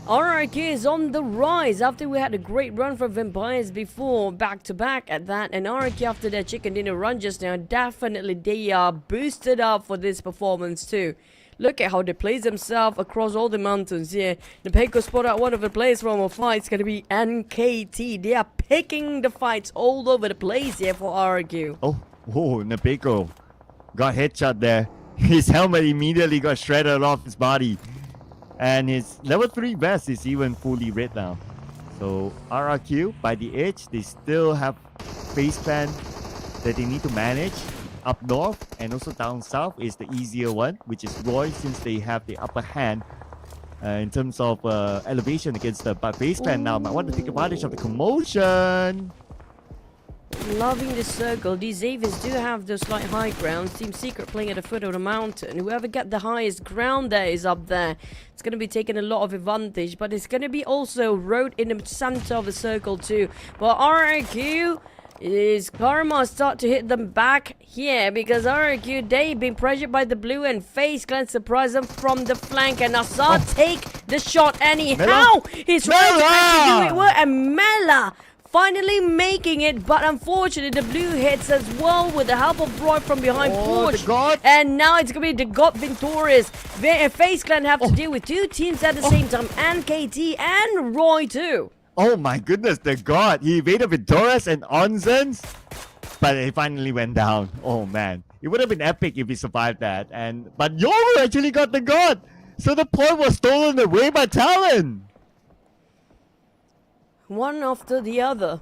RRQ is on the rise after we had a great run from Vampires before, back-to-back at that. And RRQ after their chicken dinner run just now, definitely they are boosted up for this performance too. Look at how they place themselves across all the mountains here. The POCO spot out one of the players from a fight. It's going to be NKT. They are picking the fights all over the place here for RRQ. Oh, Nepeko got headshot there. His helmet immediately got shredded off his body. And his level 3 vest is even fully red now. So RRQ, by the edge, they still have FAZE plan that they need to manage. Up north and also down south is the easier one, which is Roy, since they have the upper hand in terms of elevation against the FAZE plan now. Might want to take advantage of the commotion. Loving the circle. These Xaviers do have those slight high grounds. Team Secret playing at the foot of the mountain. Whoever get the highest ground there is up there. It's going to be taking a lot of advantage, but it's going to be also road in the center of the circle too. But RRQ is Karma start to hit them back here because RRQ, they've been pressured by the blue, and FaZe Clan surprise them from the flank, and Assad take the shot anyhow. He's trying to actually do it well, and Mela finally making it, but unfortunately the blue hits as well with the help of Roy from behind Porch. And now it's going to be the God victorious. FaZe Clan have to deal with two teams at the same time, NKT and Roy too. Oh my goodness, the God. He evaded Victorious and Onzens, but he finally went down. Oh man. It would have been epic if he survived that. But Yoru actually got the God. So the point was stolen away by TALON. One after the other.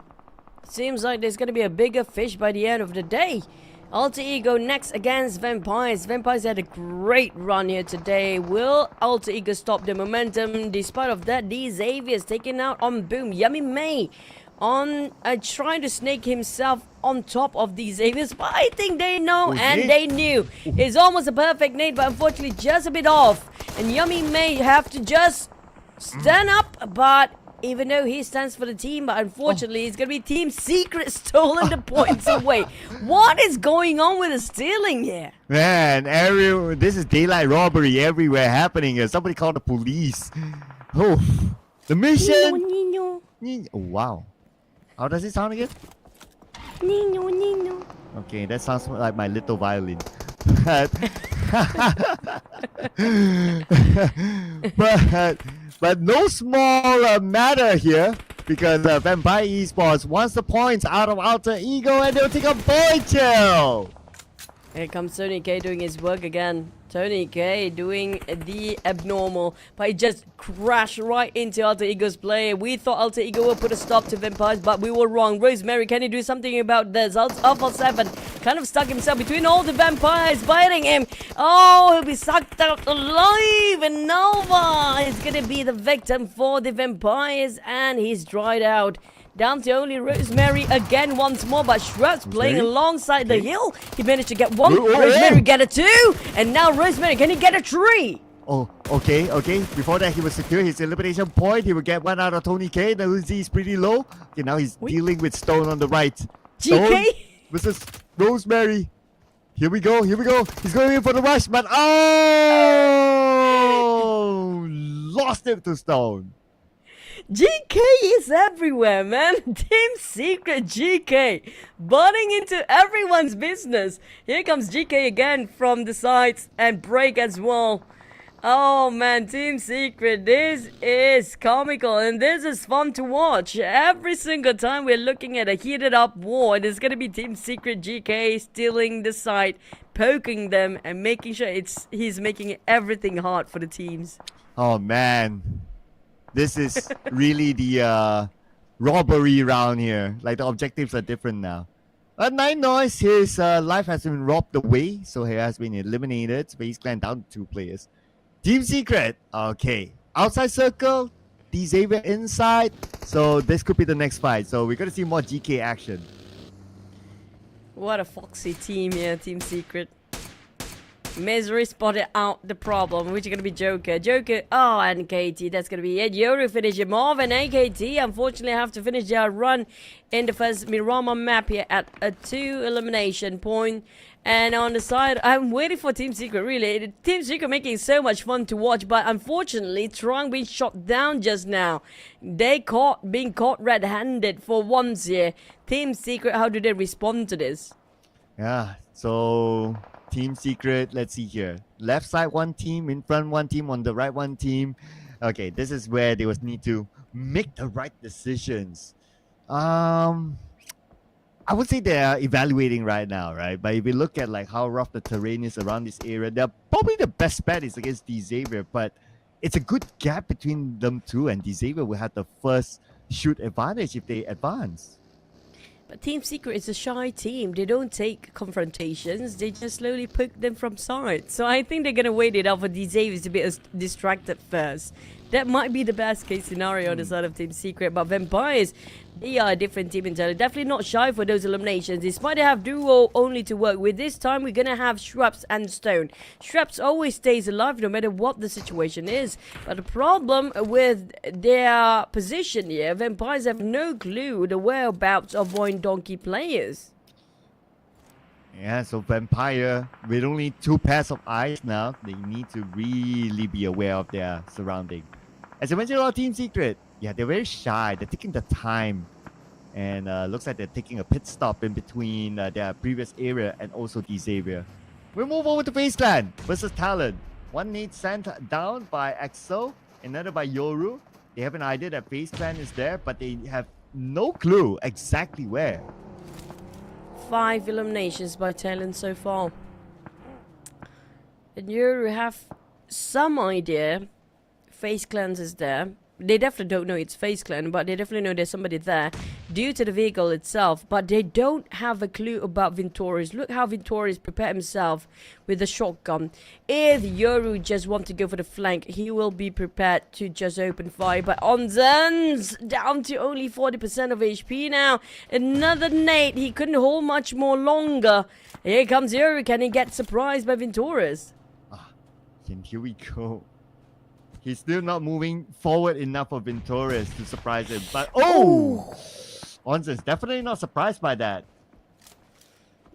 Seems like there's going to be a bigger fish by the end of the day. Alter Ego next against Vampires. Vampires had a great run here today. Will Alter Ego stop the momentum? Despite of that, these Xaviers taking out on Boom. Yummy May on trying to snake himself on top of these Xaviers. But I think they know and they knew. It's almost a perfect nade, but unfortunately just a bit off. And Yummy May have to just stand up, but even though he stands for the team, but unfortunately it's going to be Team Secret stolen the points away. What is going on with the stealing here? Man, this is daylight robbery everywhere happening here. Somebody called the police. Oh, the mission. Nino. Oh, wow. How does it sound again? Nino. Okay, that sounds like my little violin. But no small matter here, because Vampire Esports wants the points out of Alter Ego, and they'll take a boy chill. Here comes Tony K doing his work again. Tony K doing the abnormal, but he just crashed right into Alter Ego's play. We thought Alter Ego would put a stop to Vampires, but we were wrong. Rosemary, can he do something about this? Alpha 7 kind of stuck himself between all the Vampires, biting him. Oh, he'll be sucked out alive, and Nova is going to be the victim for the Vampires, and he's dried out. Down to only Rosemary again once more, but Shrub's playing alongside the hill. He managed to get one. Rosemary get a 2. And now Rosemary, can he get a 3? Oh, okay. Before that, he will secure his elimination point. He will get 1 out of Tony K. The Uzi is pretty low. Okay, now he's dealing with Stone on the right. GK versus Rosemary. Here we go. He's going in for the rush, but oh! Lost it to Stone. GK is everywhere, man. Team Secret GK butting into everyone's business. Here comes GK again from the sides and break as well. Oh man, Team Secret, this is comical and this is fun to watch. Every single time we're looking at a heated up war, it is going to be Team Secret GK stealing the side, poking them and making sure he's making everything hard for the teams. Oh man, this is really the robbery round here. Like the objectives are different now. Nine Noise, his life has been robbed away, so he has been eliminated. FaZe Clan down to 2 players. Team Secret, okay. Outside circle, Xavier inside. So this could be the next fight. So we're gonna see more GK action. What a foxy team here, Team Secret. Misery spotted out the problem, which is going to be Joker. Joker, oh, and KT, that's going to be it. Yoru finish him off, and AKT unfortunately have to finish their run in the first Miramar map here at a 2 elimination point. And on the side, I'm waiting for Team Secret, really. Team Secret making so much fun to watch, but unfortunately, Trong being shot down just now. They being caught red-handed for once here. Team Secret, how do they respond to this? Yeah, so Team Secret, let's see here. Left side 1 team, in front 1 team, on the right 1 team. Okay, this is where they need to make the right decisions. I would say they are evaluating right now, right? But if you look at like how rough the terrain is around this area, they're probably the best bet is against Xavier, but it's a good gap between them two, and Xavier will have the first shoot advantage if they advance. But Team Secret is a shy team. They don't take confrontations. They just slowly poke them from side. So I think they're going to wait it out for Xavier to be distracted first. That might be the best case scenario on the side of Team Secret. But Vampires, they are a different team entirely. Definitely not shy for those eliminations. Despite they have duo only to work with, this time we're going to have Shrubs and Stone. Shrubs always stays alive no matter what the situation is. But the problem with their position here, Vampires have no clue the whereabouts of VOIN Donkey players. Yeah, so Vampire, with only 2 pairs of eyes now, they need to really be aware of their surrounding. As I mentioned about Team Secret, yeah, they're very shy. They're taking the time. And looks like they're taking a pit stop in between their previous area and also Xavier. We'll move over to FaZe Clan versus TALON. One need sent down by EXO, another by Yoru. They have an idea that FaZe Clan is there, but they have no clue exactly where. 5 eliminations by TALON so far. And you have some idea FaZe Clans is there. They definitely don't know it's FaZe Clan, but they definitely know there's somebody there due to the vehicle itself. But they don't have a clue about Vintorius. Look how Vintorius prepared himself with the shotgun. If Yoru just want to go for the flank, he will be prepared to just open fire. But Onzen's down to only 40% of HP now. Another nade. He couldn't hold much more longer. Here comes Yoru. Can he get surprised by Vintorius? And here we go. He's still not moving forward enough for Vintorius to surprise him. But Onzen's definitely not surprised by that.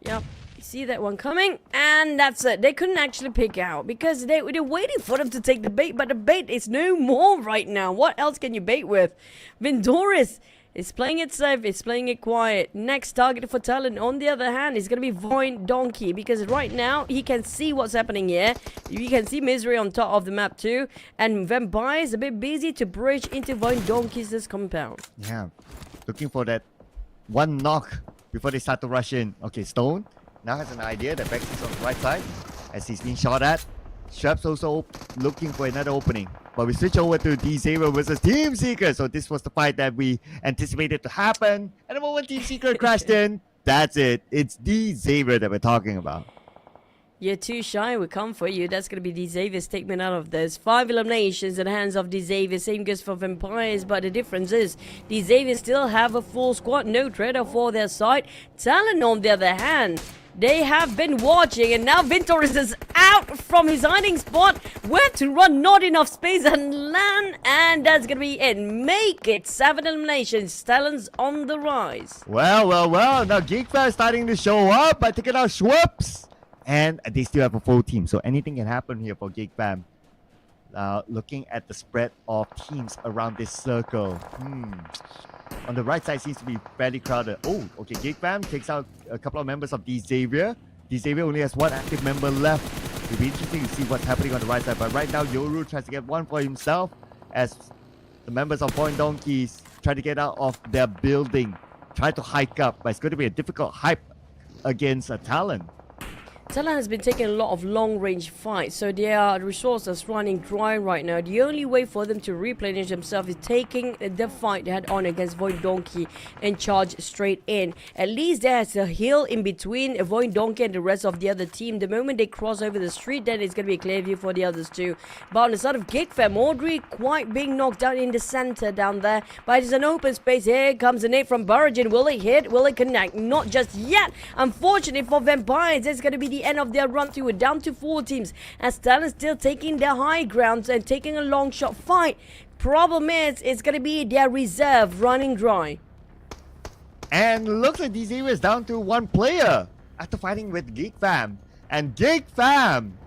Yep. You see that one coming? And that's it. They couldn't actually pick out because they're waiting for them to take the bait. But the bait is no more right now. What else can you bait with? Vintorius is playing it safe. It's playing it quiet. Next target for TALON, on the other hand, is going to be VOIN Donkey. Because right now, he can see what's happening here. You can see Misery on top of the map too. And Vampire is a bit busy to bridge into VOIN Donkey's compound. Yeah. Looking for that one knock before they start to rush in. Okay, Stone now has an idea that Bex is on the right side as he's being shot at. Shrubs also looking for another opening. But we switch over to Xavier versus Team Seeker. So this was the fight that we anticipated to happen. And the moment Team Seeker crashed in, that's it. It's Xavier that we're talking about. You're too shy, we come for you. That's going to be Xavier's statement out of this. 5 eliminations in the hands of Xavier. Same goes for Vampires, but the difference is Xavier still have a full squad. No trader for their side. TALON on the other hand, they have been watching, and now Vintorius is out from his hiding spot. Where to run? Not enough space and land, and that's gonna be it. Make it 7 eliminations. TALON's on the rise. Well. Now GEEK is starting to show up by taking out Schwupps. And they still have a full team, so anything can happen here for GEEK Fam. Looking at the spread of teams around this circle. On the right side seems to be fairly crowded. Oh, okay, GEEK Fam takes out a couple of members of Xavier. Xavier only has 1 active member left. It'll be interesting to see what's happening on the right side. But right now, Yoru tries to get one for himself as the members of VOIN Donkeys try to get out of their building. Try to hike up, but it's going to be a difficult hike against a TALON. TALON has been taking a lot of long-range fights, so their resources running dry right now. The only way for them to replenish themselves is taking the fight head-on against VOIN Donkey and charge straight in. At least there's a hill in between VOIN Donkey and the rest of the other team. The moment they cross over the street, then it's going to be a clear view for the others too. But on the side of GEEK, Audrey quite being knocked down in the center down there. But it's an open space. Here comes a nade from Burgeon. Will it hit? Will it connect? Not just yet. Unfortunately for Vampires, it's going to be the end of their run through. We're down to 4 teams as TALON still taking their high grounds and taking a long shot fight. Problem is, it's going to be their reserve running dry. And looks like DZ is down to 1 player after fighting with GEEK Fam. And GEEK Fam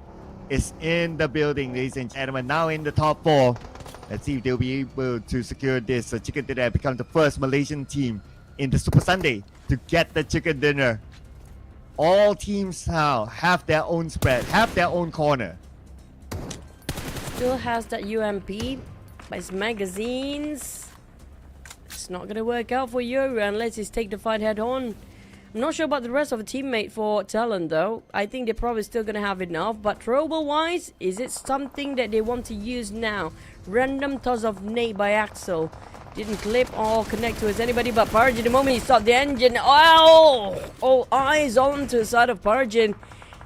is in the building, ladies and gentlemen, now in the top 4. Let's see if they'll be able to secure this chicken dinner and become the first Malaysian team in the Super Sunday to get the chicken dinner. All teams now have their own spread, have their own corner. Still has that UMP, but his magazines. It's not going to work out for Yoru unless he's take the fight head on. I'm not sure about the rest of the teammate for TALON though. I think they're probably still going to have enough. But throwable wise, is it something that they want to use now? Random toss of nade by Axel. Didn't clip or connect to anybody but Parjin. The moment he stopped the engine, oh, all eyes on to the side of Parjin.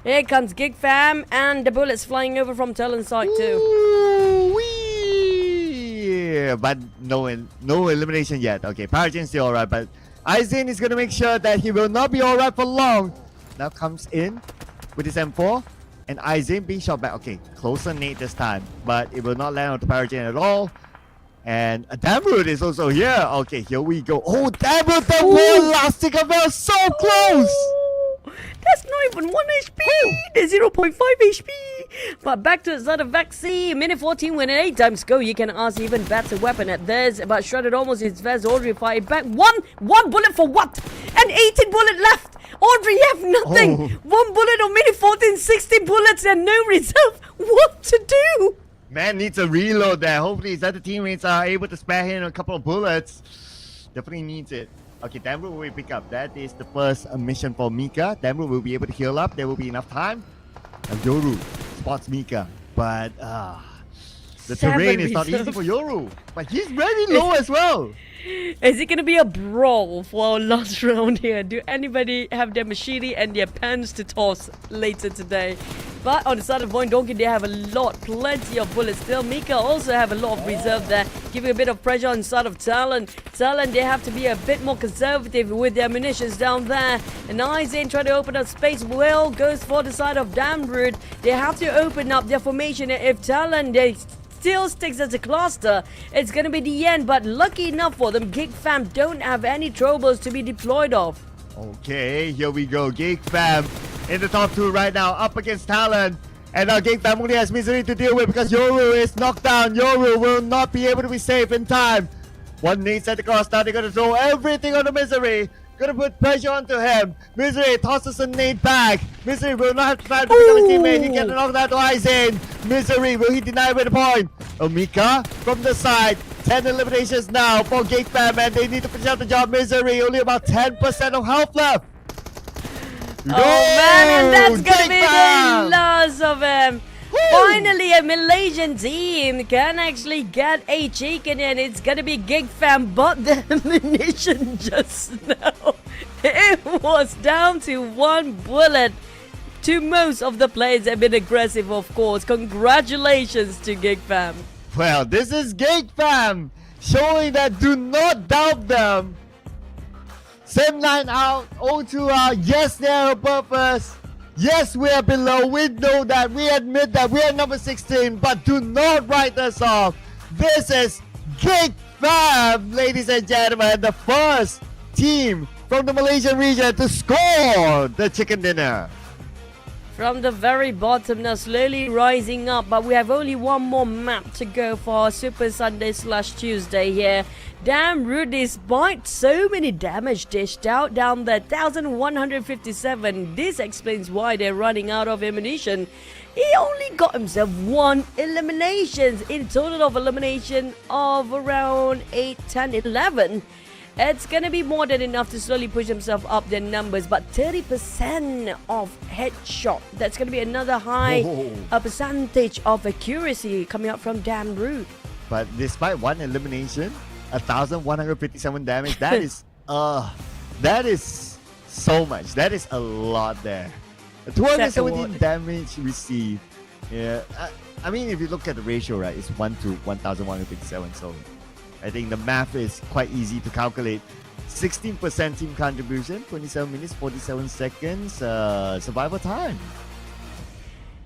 Here comes GEEK Fam and the bullets flying over from TALON side too. Ooh-wee. But no elimination yet. Okay, Parjin's still alright, but Aizen is going to make sure that he will not be alright for long. Now comes in with his M4 and Aizen being shot back. Okay, closer nade this time, but it will not land on the Parjin at all. And Damroot is also here. Okay, here we go. Oh, Damroot, that wall lasting about so close. That's not even 1 HP. There's 0.5 HP. But back to the side of Vaxi. Minute 14 when 8 times go. You can ask even better weapon at this. But shredded almost his vest. Audrey fired back. One bullet for what? And 18 bullet left. Audrey, you have nothing. 1 bullet on minute 14, 60 bullets and no reserve. What to do? Man needs a reload there. Hopefully his other teammates are able to spare him a couple of bullets. Definitely needs it. Okay, Damroot will pick up. That is the first mission for Mika. Damroot will be able to heal up. There will be enough time. And Yoru spots Mika. But the terrain is not easy for Yoru. But he's very low as well. Is it going to be a brawl for our last round here? Do anybody have their machete and their pens to toss later today? But on the side of VOIN Donkey, they have plenty of bullets still. Mika also have a lot of reserve there, giving a bit of pressure on the side of TALON. TALON, they have to be a bit more conservative with their munitions down there. And Aizen trying to open up space. Will goes for the side of Damroot. They have to open up their formation. If TALON, they still sticks as a cluster, it's gonna be the end. But lucky enough for them, GEEK Fam don't have any troubles to be deployed off. Okay, here we go. GEEK Fam in the top 2 right now, up against TALON. And now GEEK Fam only has Misery to deal with because Yoru is knocked down. Yoru will not be able to be safe in time. 1 nade set across. Now they're gonna throw everything on the Misery. Gonna put pressure onto him. Misery tosses a nade back. Misery will not have time to become a teammate. He gets knocked out to Aizen. Misery, will he deny with a point? Omika from the side. 10 eliminations now for GEEK Fam, and they need to finish out the job. Misery, only about 10% of health left. Oh man, and that's gonna be the last of him. Finally, a Malaysian team can actually get a chicken, and it's gonna be GEEK Fam. But the ammunition just now, it was down to 1 bullet. To most of the players have been aggressive, of course. Congratulations to GEEK Fam. Well, this is GEEK Fam showing that do not doubt them. 7-9 out, 0-2 out. Yes, they are above us. Yes, we are below. We know that. We admit that. We are number 16, but do not write us off. This is GEEK Fam, ladies and gentlemen, the first team from the Malaysian region to score the chicken dinner. From the very bottom now, slowly rising up, but we have only 1 more map to go for Super Sunday / Tuesday here. Damroot, despite so many damage dished out down there, 1157. This explains why they're running out of ammunition. He only got himself 1 elimination in total of elimination of around 8, 10, 11. it's gonna be more than enough to slowly push themselves up their numbers. But 30% of headshot, that's gonna be another high percentage of accuracy coming up from Damn Rude. But despite one elimination, 1,157 damage. That is so much. That is a lot there. 217 damage received. Yeah, I mean, if you look at the ratio, right, it's 1 to 1,157. So I think the math is quite easy to calculate. 16% team contribution, 27 minutes, 47 seconds, survival time.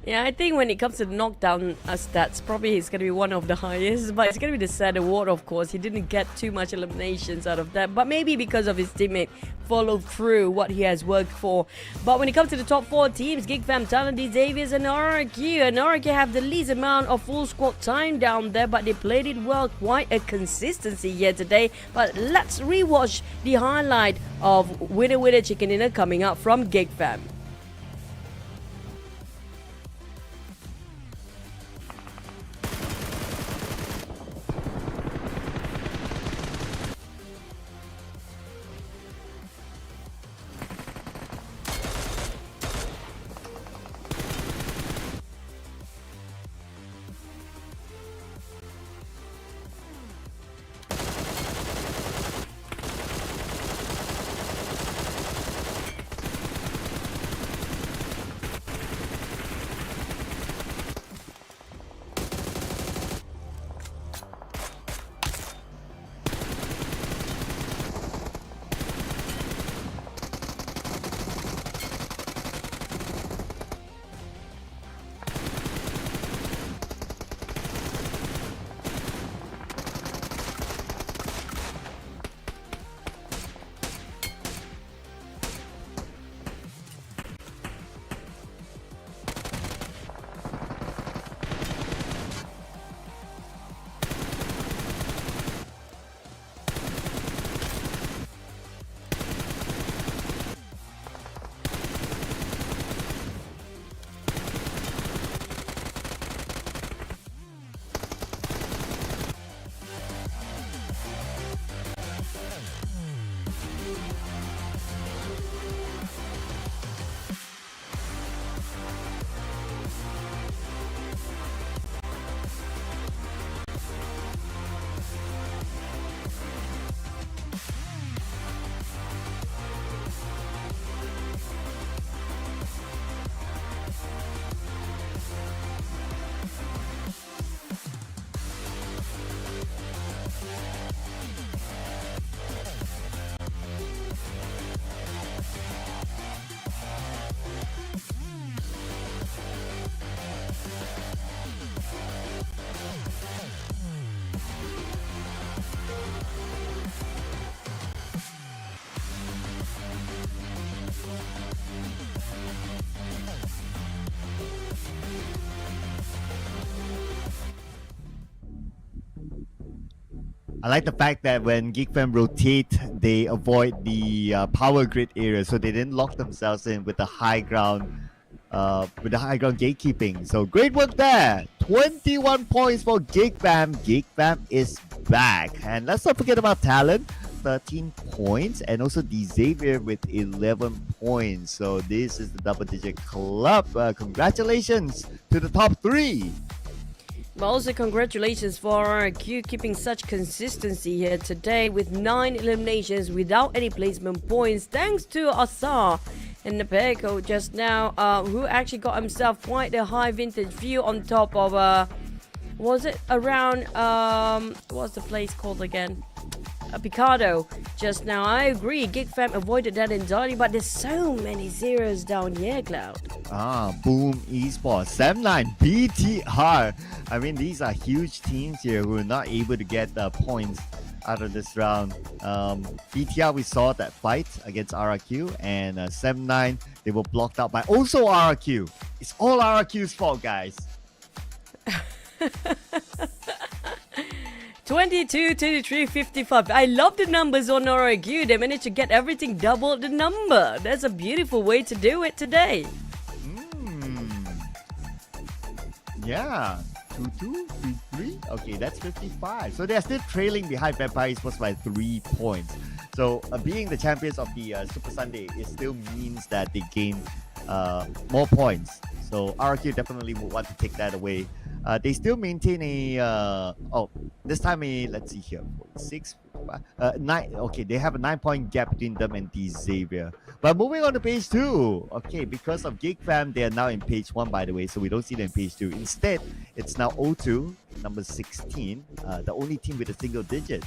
Yeah, I think when it comes to the knockdown stats, probably he's going to be one of the highest. But it's going to be the sad award, of course. He didn't get too much eliminations out of that. But maybe because of his teammate follow through what he has worked for. But when it comes to the top 4 teams, GEEK, TALON, Xaviers and RRQ. And RRQ have the least amount of full squad time down there. But they played it well. Quite a consistency here today. But let's rewatch the highlight of Winner Winner Chicken Dinner coming up from GEEK. I like the fact that when GEEK rotate, they avoid the power grid area, so they didn't lock themselves in with the high ground, gatekeeping. So great work there. 21 points for GEEK. GEEK is back, and let's not forget about TALON, 13 points, and also the Xavier with 11 points. So this is the double-digit club. Congratulations to the top 3. But also congratulations for RRQ keeping such consistency here today with 9 eliminations without any placement points, thanks to Asar and the POCO just now, who actually got himself quite a high vintage view on top of was it around what's the place called again? Picado just now. I agree, GEEK avoided that entirely, but there's so many zeros down here, Cloud. Boom Esports, 7-9, BTR. I mean, these are huge teams here who are not able to get the points out of this round. BTR, we saw that fight against RRQ, and 7-9, they were blocked out by also RRQ. It's all RRQ's fault, guys. 22, 23, 55. I love the numbers on RRQ. They managed to get everything double the number. That's a beautiful way to do it today. Yeah. 2-2, 3-3. Okay, that's 55. So they're still trailing behind Vampire Esports by 3 points. So being the champions of the Super Sunday, it still means that they gain more points. So RQ definitely would want to take that away. They still maintain a this time let's see here, 9. Okay, they have a 9-point gap between them and the Xavier. But moving on to page 2. Okay, because of GEEK fam, they are now in page 1, by the way, so we don't see them in page 2. Instead, it's now O2, number 16, the only team with a single digit.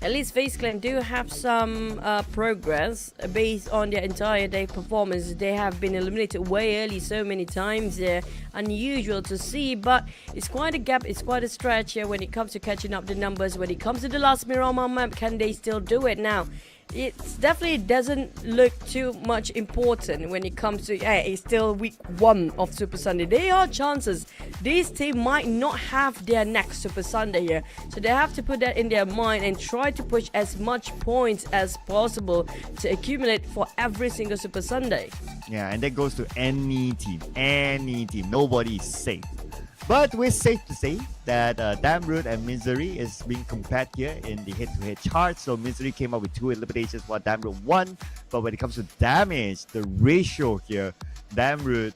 At least FaZe Clan do have some progress based on their entire day performance. They have been eliminated way early so many times. They're unusual to see, but it's quite a gap, it's quite a stretch here when it comes to catching up the numbers. When it comes to the last Miramar map, can they still do it now? It definitely doesn't look too much important when it comes to it's still week 1 of Super Sunday. There are chances this team might not have their next Super Sunday here, so they have to put that in their mind and try to push as much points as possible to accumulate for every single Super Sunday. Yeah, and that goes to any team. Nobody is safe. But we're safe to say that Damroot and Misery is being compared here in the head-to-head chart. So Misery came up with 2 eliminations while Damroot won. But when it comes to damage, the ratio here, Damroot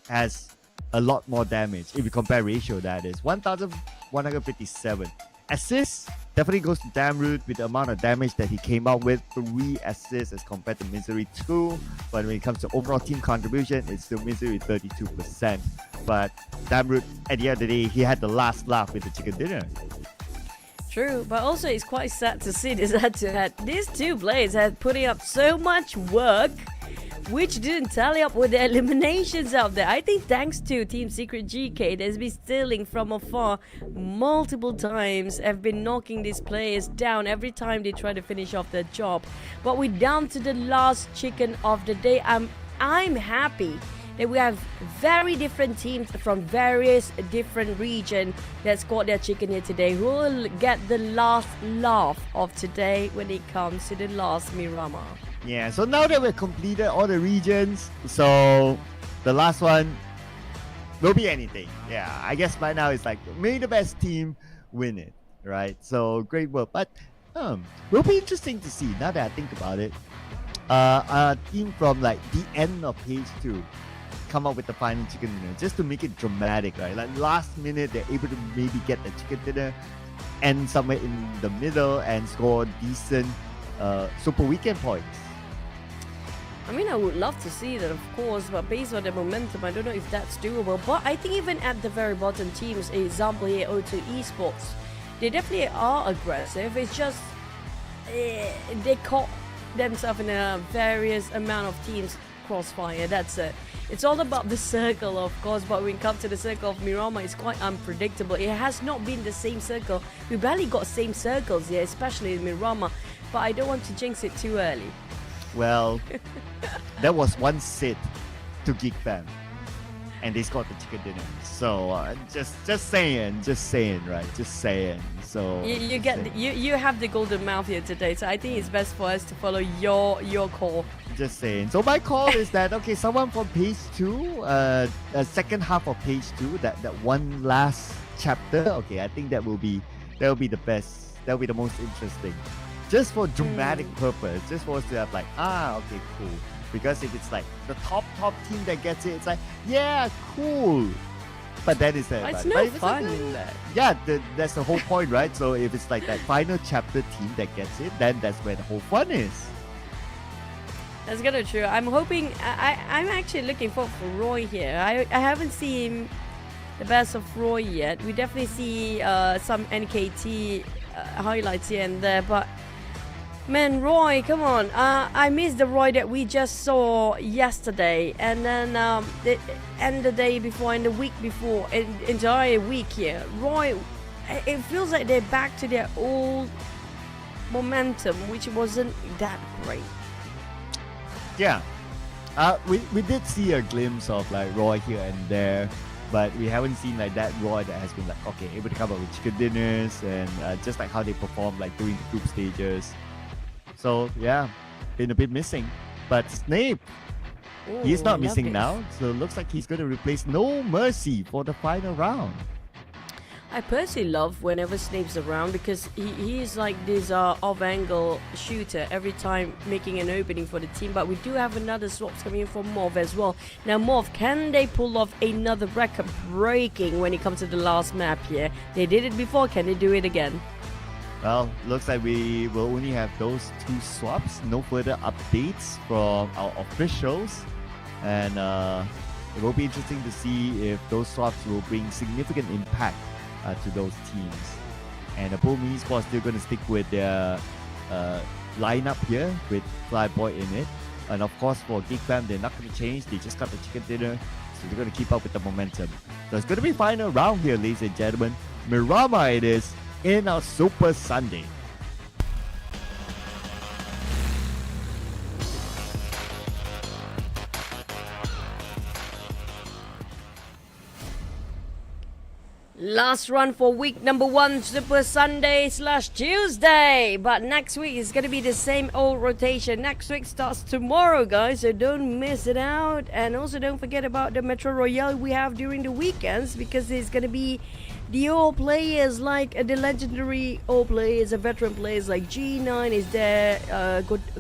has a lot more damage. If you compare ratio, that is 1,157. Assists definitely goes to Damroot with the amount of damage that he came out with. 3 assists as compared to Misery 2. But when it comes to overall team contribution, it's still Misery 32%. But Damroot, at the end of the day, he had the last laugh with the chicken dinner. True, but also it's quite sad to see this head-to-head. These two players had putting up so much work, which didn't tally up with the eliminations out there. I think thanks to Team Secret GK, that's been stealing from afar multiple times, have been knocking these players down every time they try to finish off their job. But we're down to the last chicken of the day. I'm happy that we have very different teams from various different regions that scored their chicken here today, who will get the last laugh of today when it comes to the last Miramar. Yeah, so now that we've completed all the regions, so the last one will be anything. Yeah, I guess by now it's like, may the best team win it, right? So great work. But will be interesting to see, now that I think about it, a team from like the end of page 2 come up with the final chicken dinner just to make it dramatic, right? Like last minute they're able to maybe get the chicken dinner and somewhere in the middle and score decent super weekend points. I mean, I would love to see that, of course, but based on the momentum, I don't know if that's doable. But I think even at the very bottom teams, example here, O2 Esports, they definitely are aggressive. It's just they caught themselves in a various amount of teams crossfire. That's it. It's all about the circle, of course, but when it comes to the circle of Miramar, it's quite unpredictable. It has not been the same circle. We barely got same circles here, especially in Miramar, but I don't want to jinx it too early. Well, that was one sit to GEEK fam, and they scored the chicken dinner. So just saying, right? Just saying. So you have the golden mouth here today, so I think it's best for us to follow your call. Just saying. So my call is that okay, someone from page 2, second half of page 2, that one last chapter. Okay, I think that will be the best. That will be the most interesting. Just for dramatic purpose, just for us to have like, okay, cool. Because if it's like the top team that gets it, it's like, yeah, cool. But that is it. It's no fun in that. Yeah, that's the whole point, right? So if it's like that final chapter team that gets it, then that's where the whole fun is. That's kind of true. I'm hoping, I'm actually looking forward for Roy here. I haven't seen the best of Roy yet. We definitely see some NKT highlights here and there, but man, Roy, come on. I missed the Roy that we just saw yesterday, and then the day before and the week before, entire week here. Roy, it feels like they're back to their old momentum, which wasn't that great. Yeah, we did see a glimpse of like Roy here and there, but we haven't seen like that Roy that has been like, okay, able to come up with chicken dinners and just like how they perform like during the group stages. So yeah, been a bit missing. But Snape, he's not missing now, so it looks like he's going to replace No Mercy for the final round. I personally love whenever Snape's around because he is like this off-angle shooter every time making an opening for the team. But we do have another swaps coming in from MORPH as well. Now MORPH, can they pull off another record breaking when it comes to the last map here? They did it before, can they do it again? Well, looks like we will only have those 2 swaps. No further updates from our officials. And it will be interesting to see if those swaps will bring significant impact to those teams. And PUBG Esports still going to stick with their lineup here with Flyboy in it. And of course for GEEK Fam, they're not going to change. They just got the chicken dinner, so they're going to keep up with the momentum. So it's going to be final round here, ladies and gentlemen. Miramar it is in our Super Sunday. Last run for week number 1, Super Sunday / Tuesday. But next week is going to be the same old rotation. Next week starts tomorrow, guys, so don't miss it out. And also don't forget about the Metro Royale we have during the weekends, because there's going to be the old players, like the legendary old players, the veteran players like G9 is there,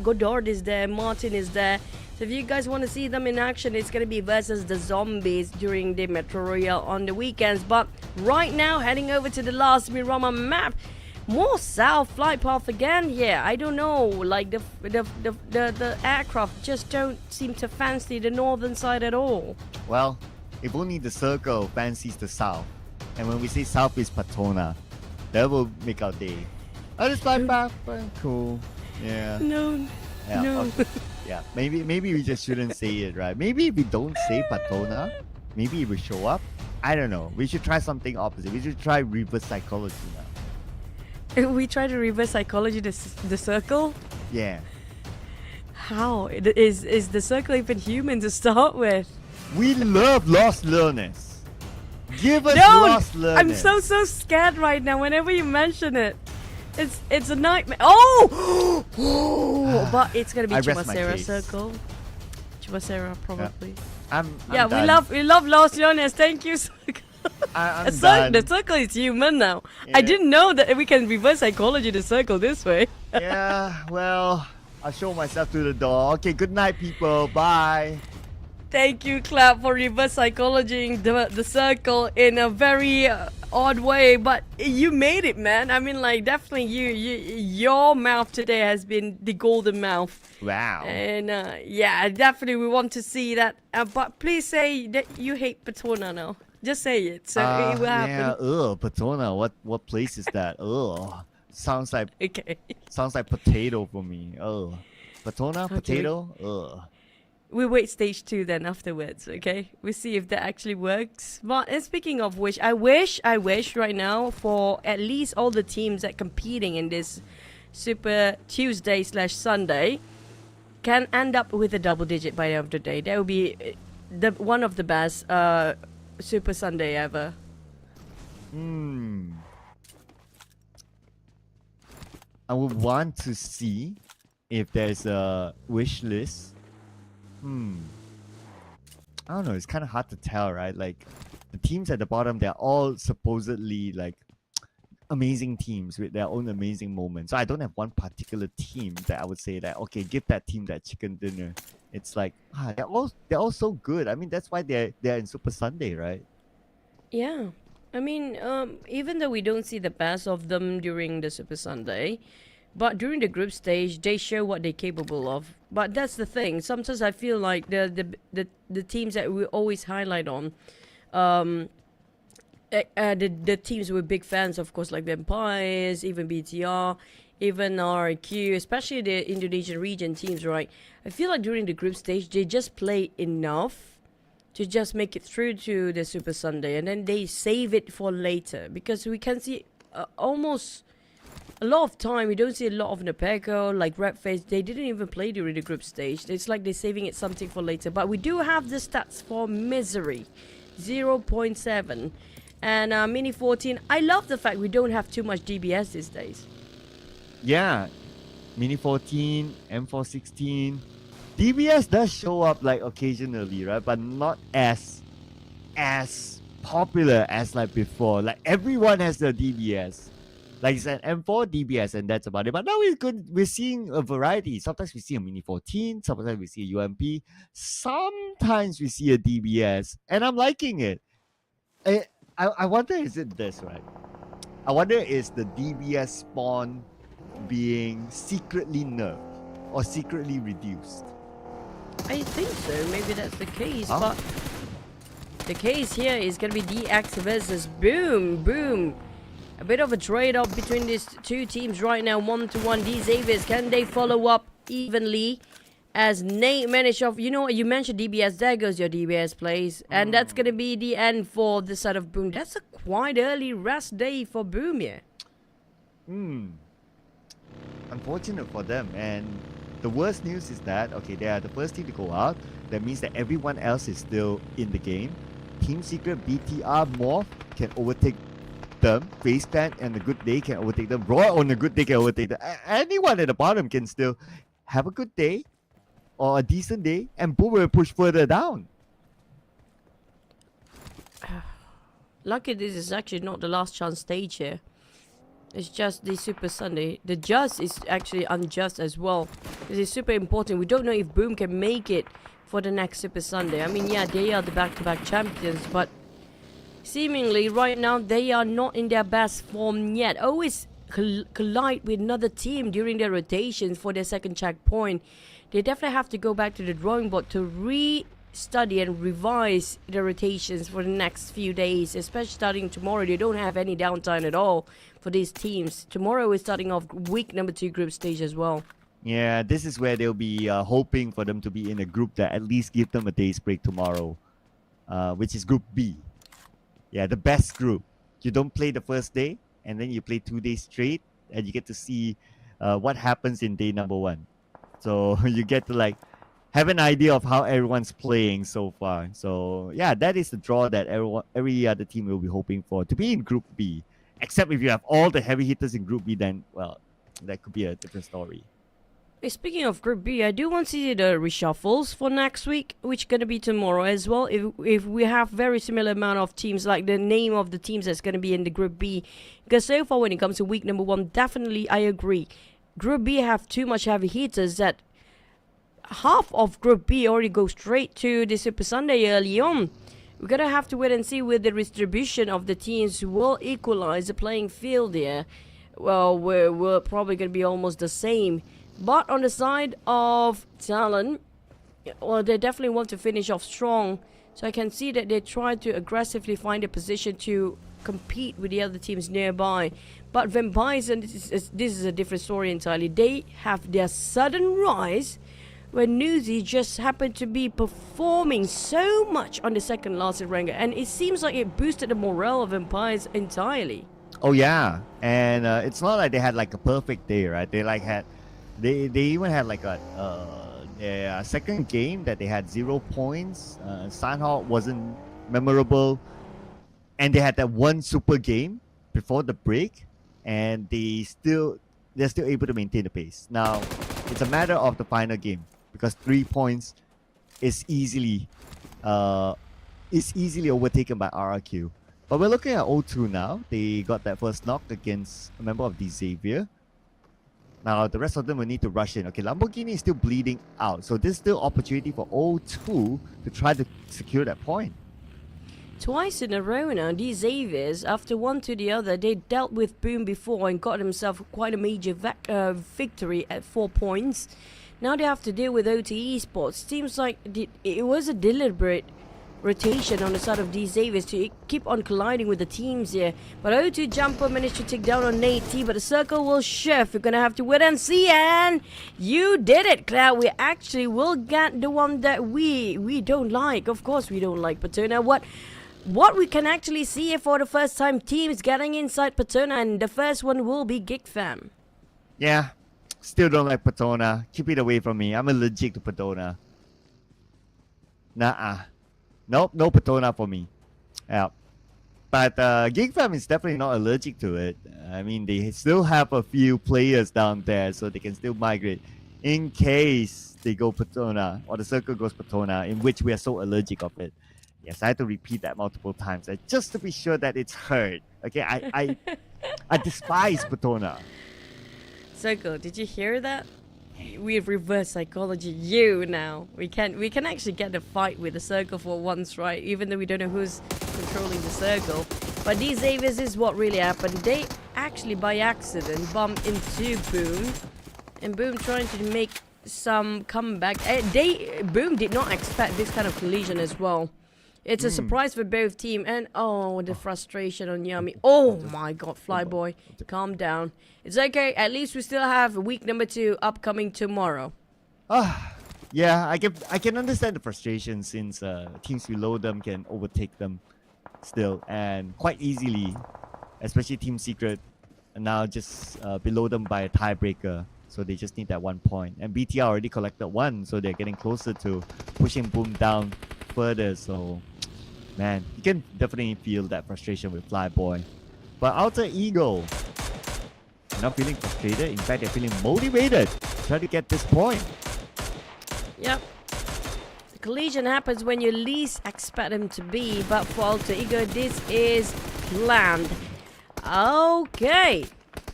Godard is there, Martin is there. So if you guys want to see them in action, it's going to be versus the zombies during the Metro Royale on the weekends. But right now, heading over to the last Miramar map, more south flight path again here. I don't know, like the aircraft just don't seem to fancy the northern side at all. Well, if only the circle fancies the south. And when we say south is Patona, that will make our day. Oh, just fly back, cool. Yeah. No. Yeah, No. okay. Yeah, maybe we just shouldn't say it, right? Maybe if we don't say Patona, maybe it will show up. I don't know. We should try something opposite. We should try reverse psychology now. We try to reverse psychology the circle. Yeah. How is the circle even human to start with? We love lost learners. Give us No, lost learners. I'm so scared right now. Whenever you mention it, it's a nightmare. Oh, but it's gonna be I rest my Chubasera case. circle. Chubasera probably. I'm Yeah, done. we love lost learners. Thank you, circle. I'm done. The circle is human now. Yeah. I didn't know that we can reverse psychology the circle this way. Yeah, well, I'll show myself to the door. Okay, good night, people. Bye. Thank you, Clap, for reverse psychologying the circle in a very odd way, but you made it, man. I mean, like, definitely your mouth today has been the golden mouth. Wow. And yeah, definitely we want to see that. But please say that you hate Patona now. Just say it, so it will happen. Yeah, Patona. What place is that? Sounds like Okay. sounds like potato for me. Patona, Okay. potato. We wait stage 2 then afterwards, okay? We see if that actually works. But and speaking of which, I wish right now for at least all the teams that competing in this Super Tuesday / Sunday can end up with a double digit by the end of the day. That would be one of the best Super Sunday ever. I would want to see if there's a wish list. I don't know. It's kind of hard to tell, right? Like, the teams at the bottom, they're all supposedly like amazing teams with their own amazing moments. So I don't have one particular team that I would say that, okay, give that team that chicken dinner. It's like, they're all so good. I mean, that's why they're in Super Sunday, right? Yeah. I mean, even though we don't see the best of them during the Super Sunday, but during the group stage, they show what they're capable of. But that's the thing. Sometimes I feel like the teams that we always highlight on, the teams we're big fans, of course, like the Empires, even BTR, even RQ, especially the Indonesian region teams, right? I feel like during the group stage, they just play enough to just make it through to the Super Sunday, and then they save it for later, because we can see almost a lot of time we don't see a lot of POCO, like Red Phase. They didn't even play during the group stage. It's like they're saving it something for later. But we do have the stats for Misery, 0.7, and Mini 14. I love the fact we don't have too much DBS these days. Yeah, Mini 14, M416. DBS does show up like occasionally, right? But not as popular as like before. Like everyone has their DBS. Like it's an M4 DBS and that's about it. But now we're seeing a variety. Sometimes we see a Mini 14, sometimes we see a UMP, sometimes we see a DBS, and I'm liking it. I wonder, is it this, right? I wonder, is the DBS spawn being secretly nerfed or secretly reduced? I think so. Maybe that's the case, Huh? but the case here is gonna be DX versus Boom. Boom. A bit of a trade-off between these two teams right now, 1-1. These Avis, can they follow up evenly? As Nate managed off, you know what, you mentioned DBS, there goes your DBS plays. And that's gonna be the end for the side of Boom. That's a quite early rest day for Boom here. Unfortunate for them. And the worst news is that, okay, they are the first team to go out. That means that everyone else is still in the game. Team Secret, BTR, MORPH can overtake them. FAZE Clan and a good day can overtake them. Raw on a good day can overtake them. Anyone at the bottom can still have a good day or a decent day, and Boom will push further down. Lucky this is actually not the last chance stage here. It's just the Super Sunday. The just is actually unjust as well. This is super important. We don't know if Boom can make it for the next Super Sunday. I mean, yeah, they are the back-to-back champions, but seemingly right now they are not in their best form yet. Always collide with another team during their rotations for their second checkpoint. They definitely have to go back to the drawing board to re-study and revise the rotations for the next few days, especially starting tomorrow. They don't have any downtime at all for these teams. Tomorrow is starting off week number 2 group stage as well. Yeah, this is where they'll be hoping for them to be in a group that at least give them a day's break tomorrow, which is Group B. Yeah, the best group. You don't play the first day, and then you play 2 days straight, and you get to see what happens in day number 1. So you get to like have an idea of how everyone's playing so far. So yeah, that is the draw that every other team will be hoping for, to be in Group B. Except if you have all the heavy hitters in Group B, then, well, that could be a different story. Speaking of Group B, I do want to see the reshuffles for next week, which gonna be tomorrow as well. If we have very similar amount of teams, like the name of the teams that's gonna be in the Group B, because so far when it comes to week number 1, definitely I agree. Group B have too much heavy hitters that half of Group B already go straight to the Super Sunday early on. We're gonna have to wait and see with the distribution of the teams will equalize the playing field here. Well, we're probably gonna be almost the same. But on the side of TALON, well, they definitely want to finish off strong. So I can see that they try to aggressively find a position to compete with the other teams nearby. But Vampires, and this is a different story entirely. They have their sudden rise when Newsy just happened to be performing so much on the second last Erangel, and it seems like it boosted the morale of Vampires entirely. Oh yeah, and it's not like they had like a perfect day, right? They like had, they even had like a their second game that they had 0 points. Sanhok wasn't memorable, and they had that one super game before the break, and they're still able to maintain the pace. Now it's a matter of the final game, because 3 points is easily overtaken by RRQ. But we're looking at O2 now. They got that first knock against a member of the Xavier. Now the rest of them will need to rush in. Okay, Lamborghini is still bleeding out, so there's still opportunity for O2 to try to secure that point. Twice in a row now, these Xaviers, after one to the other, they dealt with Boom before and got themselves quite a major victory at 4 points. Now they have to deal with OT Esports. Seems like it was a deliberate rotation on the side of these Xaviers to keep on colliding with the teams here. But O2 Jumper managed to take down on Nate T, but the circle will shift. We're gonna have to wait and see, and you did it, Cloud. We actually will get the one that we don't like. Of course we don't like Paterna. What we can actually see here for the first time, teams getting inside Paterna, and the first one will be GEEK fam. Yeah, still don't like Paterna. Keep it away from me. I'm allergic to Paterna. Nope, no Paterna for me. Yeah. But GEEK fam is definitely not allergic to it. I mean, they still have a few players down there, so they can still migrate in case they go Paterna, or the circle goes Paterna, in which we are so allergic of it. Yes, I had to repeat that multiple times just to be sure that it's heard. Okay, I despise Patona. Circle, did you hear that? We've reversed psychology. You now. We can actually get a fight with the circle for once, right? Even though we don't know who's controlling the circle. But these Avis is what really happened. They actually by accident bumped into Boom. And Boom trying to make some comeback. Boom did not expect this kind of collision as well. It's a surprise for both team. And oh, the frustration on Yami. Oh my god, Flyboy. Calm down. It's okay. At least we still have week number 2 upcoming tomorrow. Yeah, I can understand the frustration since teams below them can overtake them still and quite easily, especially Team Secret and now just below them by a tiebreaker. So they just need that 1 point. And BTR already collected 1, so they're getting closer to pushing Boom down further. So, man, you can definitely feel that frustration with Flyboy. But Alter Ego, not feeling frustrated. In fact, they're feeling motivated to try to get this point. Yep. The collision happens when you least expect them to be, but for Alter Ego, this is planned. Okay.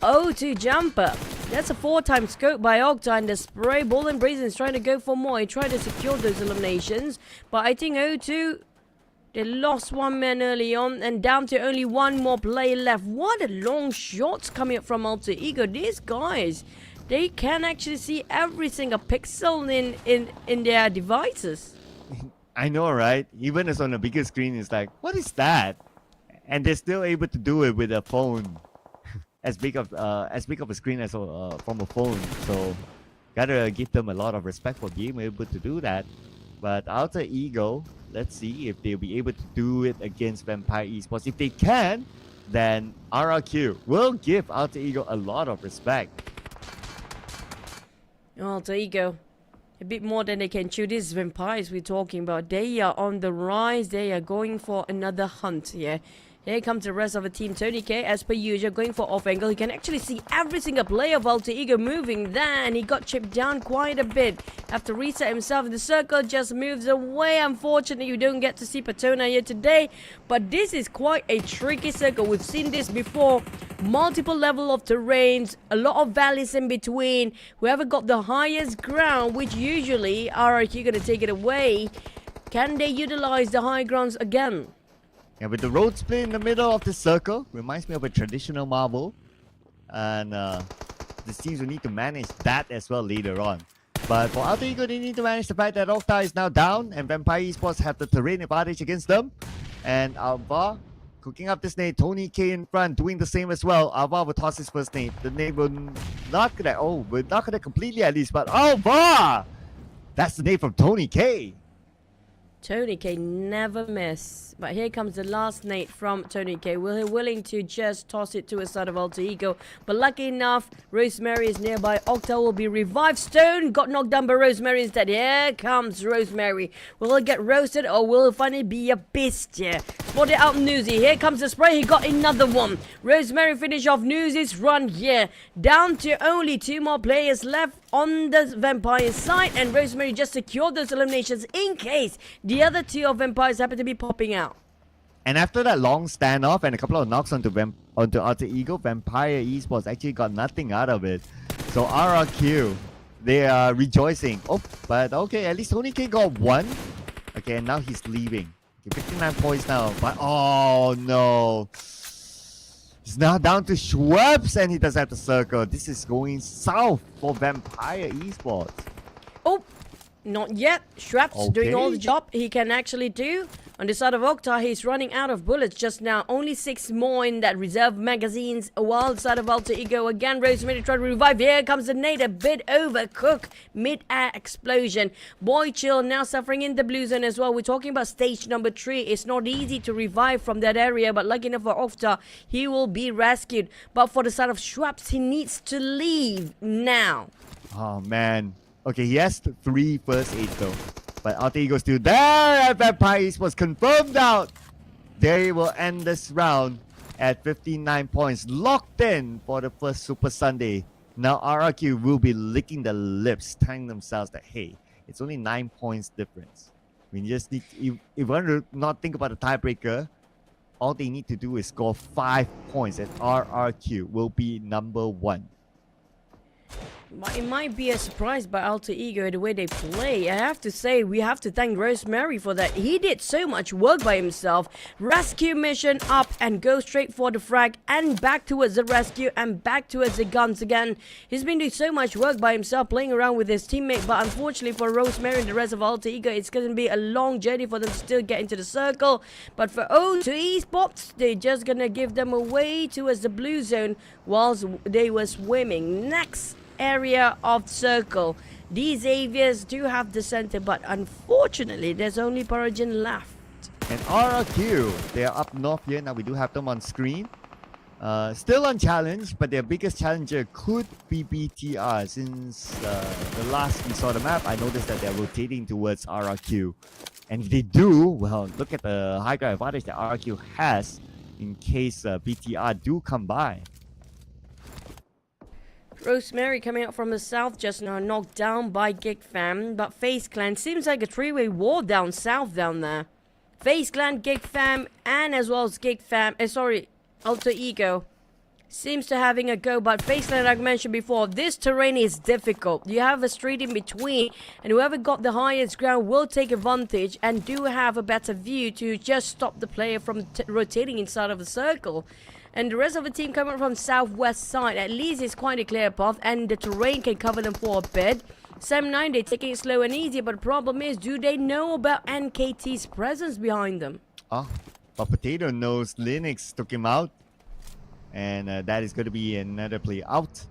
O2 jumper. That's a 4-time scope by Octa, and the spray ball and Brazen is trying to go for more. He tried to secure those eliminations, but I think O2, they lost 1 man early on and down to only 1 more player left. What a long shots coming up from Alter Ego. These guys, they can actually see every single pixel in their devices. I know, right? Even as on a bigger screen, it's like, what is that? And they're still able to do it with a phone. As big of a screen as from a phone, so gotta give them a lot of respect for being able to do that. But Alter Ego, let's see if they'll be able to do it against Vampire Esports. If they can, then RRQ will give Alter Ego a lot of respect. Alter Ego, a bit more than they can chew. These vampires we're talking about, they are on the rise. They are going for another hunt. Yeah. Here comes the rest of the team. Tony K, as per usual, going for off angle. He can actually see every single player of Alter Ego moving there, and he got chipped down quite a bit. After reset himself, the circle just moves away. Unfortunately, you don't get to see Patona here today, but this is quite a tricky circle. We've seen this before. Multiple level of terrains, a lot of valleys in between. Whoever got the highest ground, which usually RRQ gonna take it away. Can they utilize the high grounds again? And with the road split in the middle of the circle, reminds me of a traditional marble. And the teams will need to manage that as well later on. But for Alter Ego, they need to manage the fact that Octa is now down and Vampire Esports have the terrain advantage against them. And Alva cooking up this nade. Tony K in front doing the same as well. Alva will toss his first nade. The nade will not connect. Oh, will not connect completely at least. But Alva! That's the nade from Tony K. Tony K never miss. But here comes the last nade from Tony K. We're willing to just toss it to a side of Alter Ego. But lucky enough, Rosemary is nearby. Octa will be revived. Stone got knocked down by Rosemary instead. Here comes Rosemary. Will it get roasted or will it finally be a beast? Yeah. Spot it out, Newsy. Here comes the spray. He got another one. Rosemary finish off Newsy's run here. Down to only 2 more players left on the Vampire side. And Rosemary just secured those eliminations in case the other 2 of Vampires happen to be popping out. And after that long standoff and a couple of knocks onto Alter Ego, Vampire Esports actually got nothing out of it. So RRQ, they are rejoicing. Oh, but okay, at least Tony K got 1. Okay, and now he's leaving. Okay, 59 points now. But oh no. He's now down to Schweppes and he doesn't have the circle. This is going south for Vampire Esports. Oh, not yet. Schweppes doing all the job he can actually do. On the side of Octa, he's running out of bullets just now. Only 6 more in that reserve magazines. While the side of Alter Ego again. Rosemary trying to revive. Here comes the nade. A bit overcooked. Mid-air explosion. Boy Chill now suffering in the blue zone as well. We're talking about stage number 3. It's not easy to revive from that area. But lucky enough for Octa, he will be rescued. But for the side of Schweppes, he needs to leave now. Oh man. Okay, he has 3 first aids though. But Alter Ego still there, and Vampire Esports confirmed out. They will end this round at 59 points, locked in for the first Super Sunday. Now RRQ will be licking the lips, telling themselves that, hey, it's only 9 points difference. We just need if we want to not think about a tiebreaker, all they need to do is score 5 points, and RRQ will be number 1. But it might be a surprise by Alter Ego the way they play. I have to say, we have to thank Rosemary for that. He did so much work by himself. Rescue mission up and go straight for the frag and back towards the rescue and back towards the guns again. He's been doing so much work by himself, playing around with his teammate. But unfortunately for Rosemary and the rest of Alter Ego, it's going to be a long journey for them to still get into the circle. But for O2 Esports, they're just going to give them away towards the blue zone whilst they were swimming. Next area of circle. These aviars do have the center, but unfortunately there's only Paragin left. And RRQ, they are up north here. Now we do have them on screen. Still unchallenged, but their biggest challenger could be BTR. Since the last we saw the map, I noticed that they're rotating towards RRQ. And if they do, well, look at the high ground advantage that RRQ has in case BTR do come by. Rosemary coming out from the south just now, knocked down by GEEK fam, but FaZe Clan seems like a three-way war down south down there. FaZe Clan, GEEK fam, and as well as GEEK fam, Alter Ego seems to having a go, but FaZe Clan, like I mentioned before, this terrain is difficult. You have a street in between, and whoever got the highest ground will take advantage and do have a better view to just stop the player from rotating inside of the circle. And the rest of the team coming from southwest side, at least it's quite a clear path and the terrain can cover them for a bit. Sam9, they're taking it slow and easy, but the problem is, do they know about NKT's presence behind them? Oh, but Potato knows Linux took him out. And that is going to be another play out.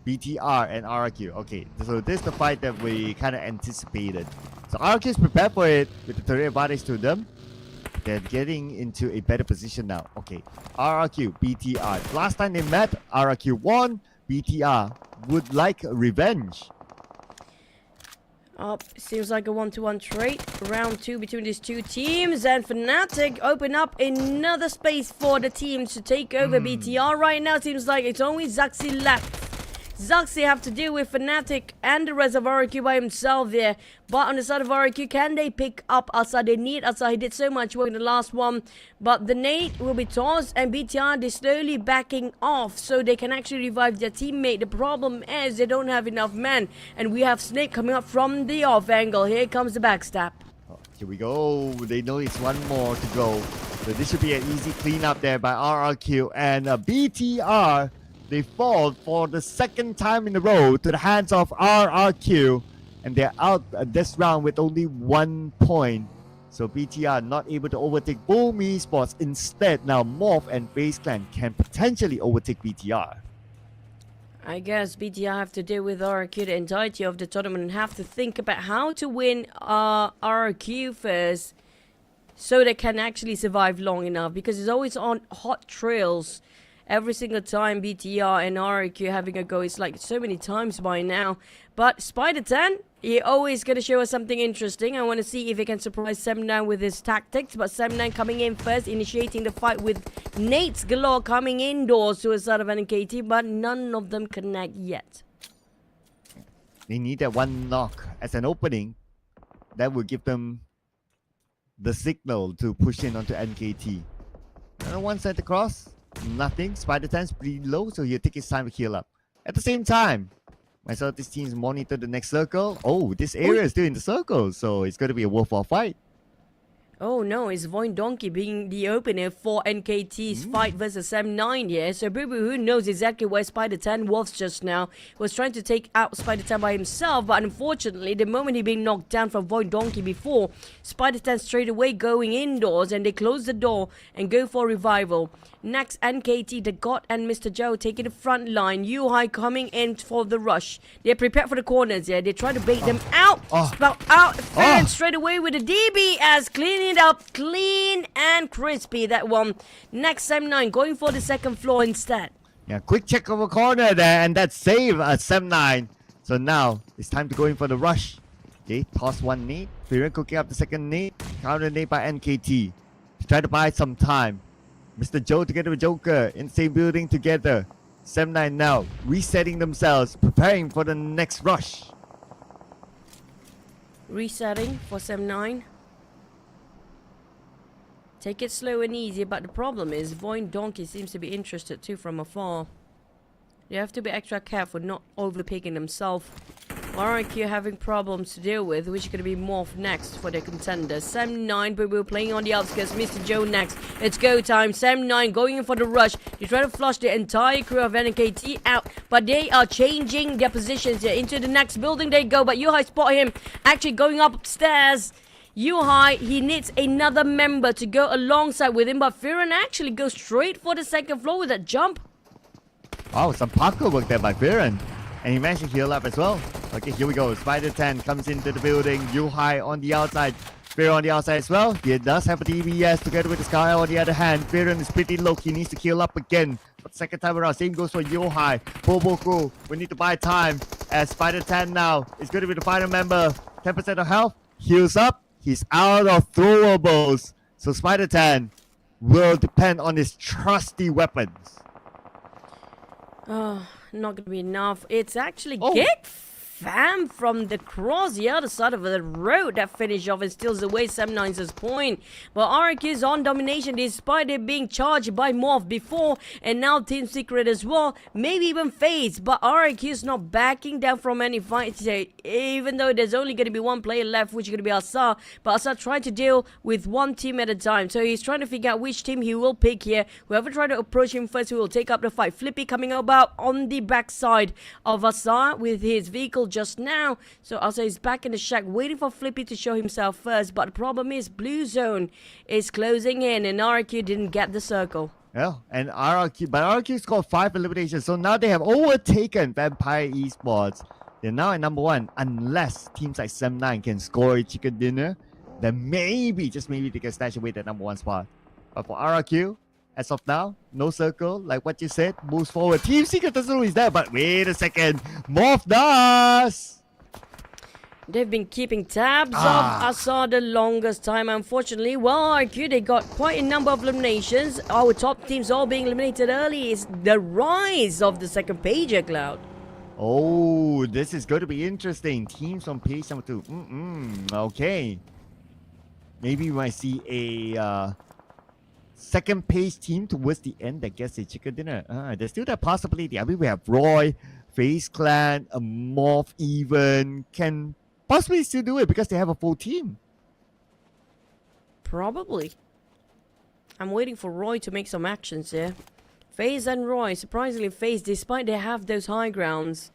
BTR and RRQ. Okay, so this is the fight that we kind of anticipated. So RRQ is prepared for it with the terrain advantage to them. They're getting into a better position now. Okay, RRQ, BTR. Last time they met, RRQ won. BTR would like revenge. Seems like a 1-to-1 trade. Round 2 between these two teams. And Fnatic open up another space for the teams to take over BTR. Right now, seems like it's only Zaxi left. Zaxi have to deal with Fnatic and the rest of RRQ by himself there. But on the side of RRQ, can they pick up Asa? They need Asa. He did so much work in the last one. But the nade will be tossed and BTR, they're slowly backing off so they can actually revive their teammate. The problem is they don't have enough men. And we have Snake coming up from the off angle. Here comes the backstab. Oh, here we go. They know it's one more to go. So this should be an easy cleanup there by RRQ. And BTR, they fall for the second time in a row to the hands of RRQ. And they're out this round with only 1 point. So BTR not able to overtake Boom Esports. Instead, now MORPH and FaZe Clan can potentially overtake BTR. I guess BTR have to deal with RRQ the entirety of the tournament and have to think about how to win RRQ first so they can actually survive long enough, because it's always on hot trails. Every single time BTR and RRQ having a go, it's like so many times by now. But Spider10, he always going to show us something interesting. I want to see if he can surprise Sam9 with his tactics. But Sam9 coming in first, initiating the fight with Nates galore coming indoors to a side of NKT. But none of them connect yet. They need that one knock as an opening. That will give them the signal to push in onto NKT. Another one sent across. Nothing. Spider-10's pretty low, so he'll take his time to heal up. At the same time, myself, this team's monitor the next circle. Oh, this area is still in the circle, so it's going to be a worthwhile fight. Oh no, it's VOIN Donkey being the opener for NKT's fight versus M9 here. So Boo Boo, who knows exactly where Spider10 was just now, was trying to take out Spider10 by himself. But unfortunately, the moment he being knocked down from VOIN Donkey before, Spider10 straight away going indoors and they close the door and go for revival. Next, NKT, the God and Mr. Joe taking the front line. Yuhai coming in for the rush. They're prepared for the corners here. They try to bait them out. Spout out. And straight away with the DB as cleaning it up. Clean and crispy, that one. Next, M9 going for the second floor instead. Yeah, quick check over corner there, and that save Sam9. So now, it's time to go in for the rush. Okay, toss one nade. Firen cooking up the second nade. Counter nade by NKT. To try to buy some time. Mr. Joe together with Joker in the same building together. Sam9 now resetting themselves, preparing for the next rush. Resetting for Sam9. Take it slow and easy, but the problem is VOIN Donkey seems to be interested too from afar. You have to be extra careful not overpicking themselves. RIQ having problems to deal with, which is going to be MORPH next for the contenders. Sam9, but we're playing on the outskirts. Mr. Joe next. It's go time. Sam9 going in for the rush. They try to flush the entire crew of NKT out, but they are changing their positions here. Into the next building they go, but Yuhai spot him actually going up upstairs. Yuhai, he needs another member to go alongside with him, but Firen actually goes straight for the second floor with that jump. Oh, some POCO work there by Viren. And he managed to heal up as well. Okay, here we go. Spider 10 comes into the building. Yuhai on the outside. Viren on the outside as well. He does have a DBS together with the Sky on the other hand. Viren is pretty low. He needs to heal up again. But second time around, same goes for Yuhai. Boboku, we need to buy time. As Spider 10 now is going to be the final member. 10% of health. Heals up. He's out of throwables. So Spider 10 will depend on his trusty weapons. Oh, not gonna be enough. It's actually GEEK Fam from the cross, the other side of the road that finish off and steals away Sam9's point. But RIQ is on domination despite it being charged by MORPH before, and now Team Secret as well, maybe even FAZE. But RIQ is not backing down from any fight today, even though there's only going to be one player left, which is going to be Asa. But Asa trying to deal with one team at a time, so he's trying to figure out which team he will pick here. Whoever try to approach him first, who will take up the fight. Flippy coming about on the backside of Asa with his vehicle just now. So Asa is back in the shack waiting for Flippy to show himself first, but the problem is blue zone is closing in and RQ didn't get the circle. Yeah, and RQ scored 5 eliminations, so now they have overtaken Vampire Esports. They're now at number 1. Unless teams like Sam9 can score a chicken dinner, then maybe, just maybe, they can snatch away that number 1 spot. But for RQ, as of now, no circle, like what you said, moves forward. Team Secret doesn't know he's there, but wait a second, MORPH does! They've been keeping tabs of Asa the longest time, unfortunately. Well, RQ, they got quite a number of eliminations. Our top teams all being eliminated early is the rise of the second pager, Cloud. Oh, this is going to be interesting. Teams on page number 2. Okay. Maybe we might see a second page team towards the end that gets a chicken dinner. There's still that possibility. I mean, we have Roy, FaZe Clan, a MORPH even can possibly still do it because they have a full team. Probably. I'm waiting for Roy to make some actions here. FaZe and Roy, surprisingly FaZe, despite they have those high grounds,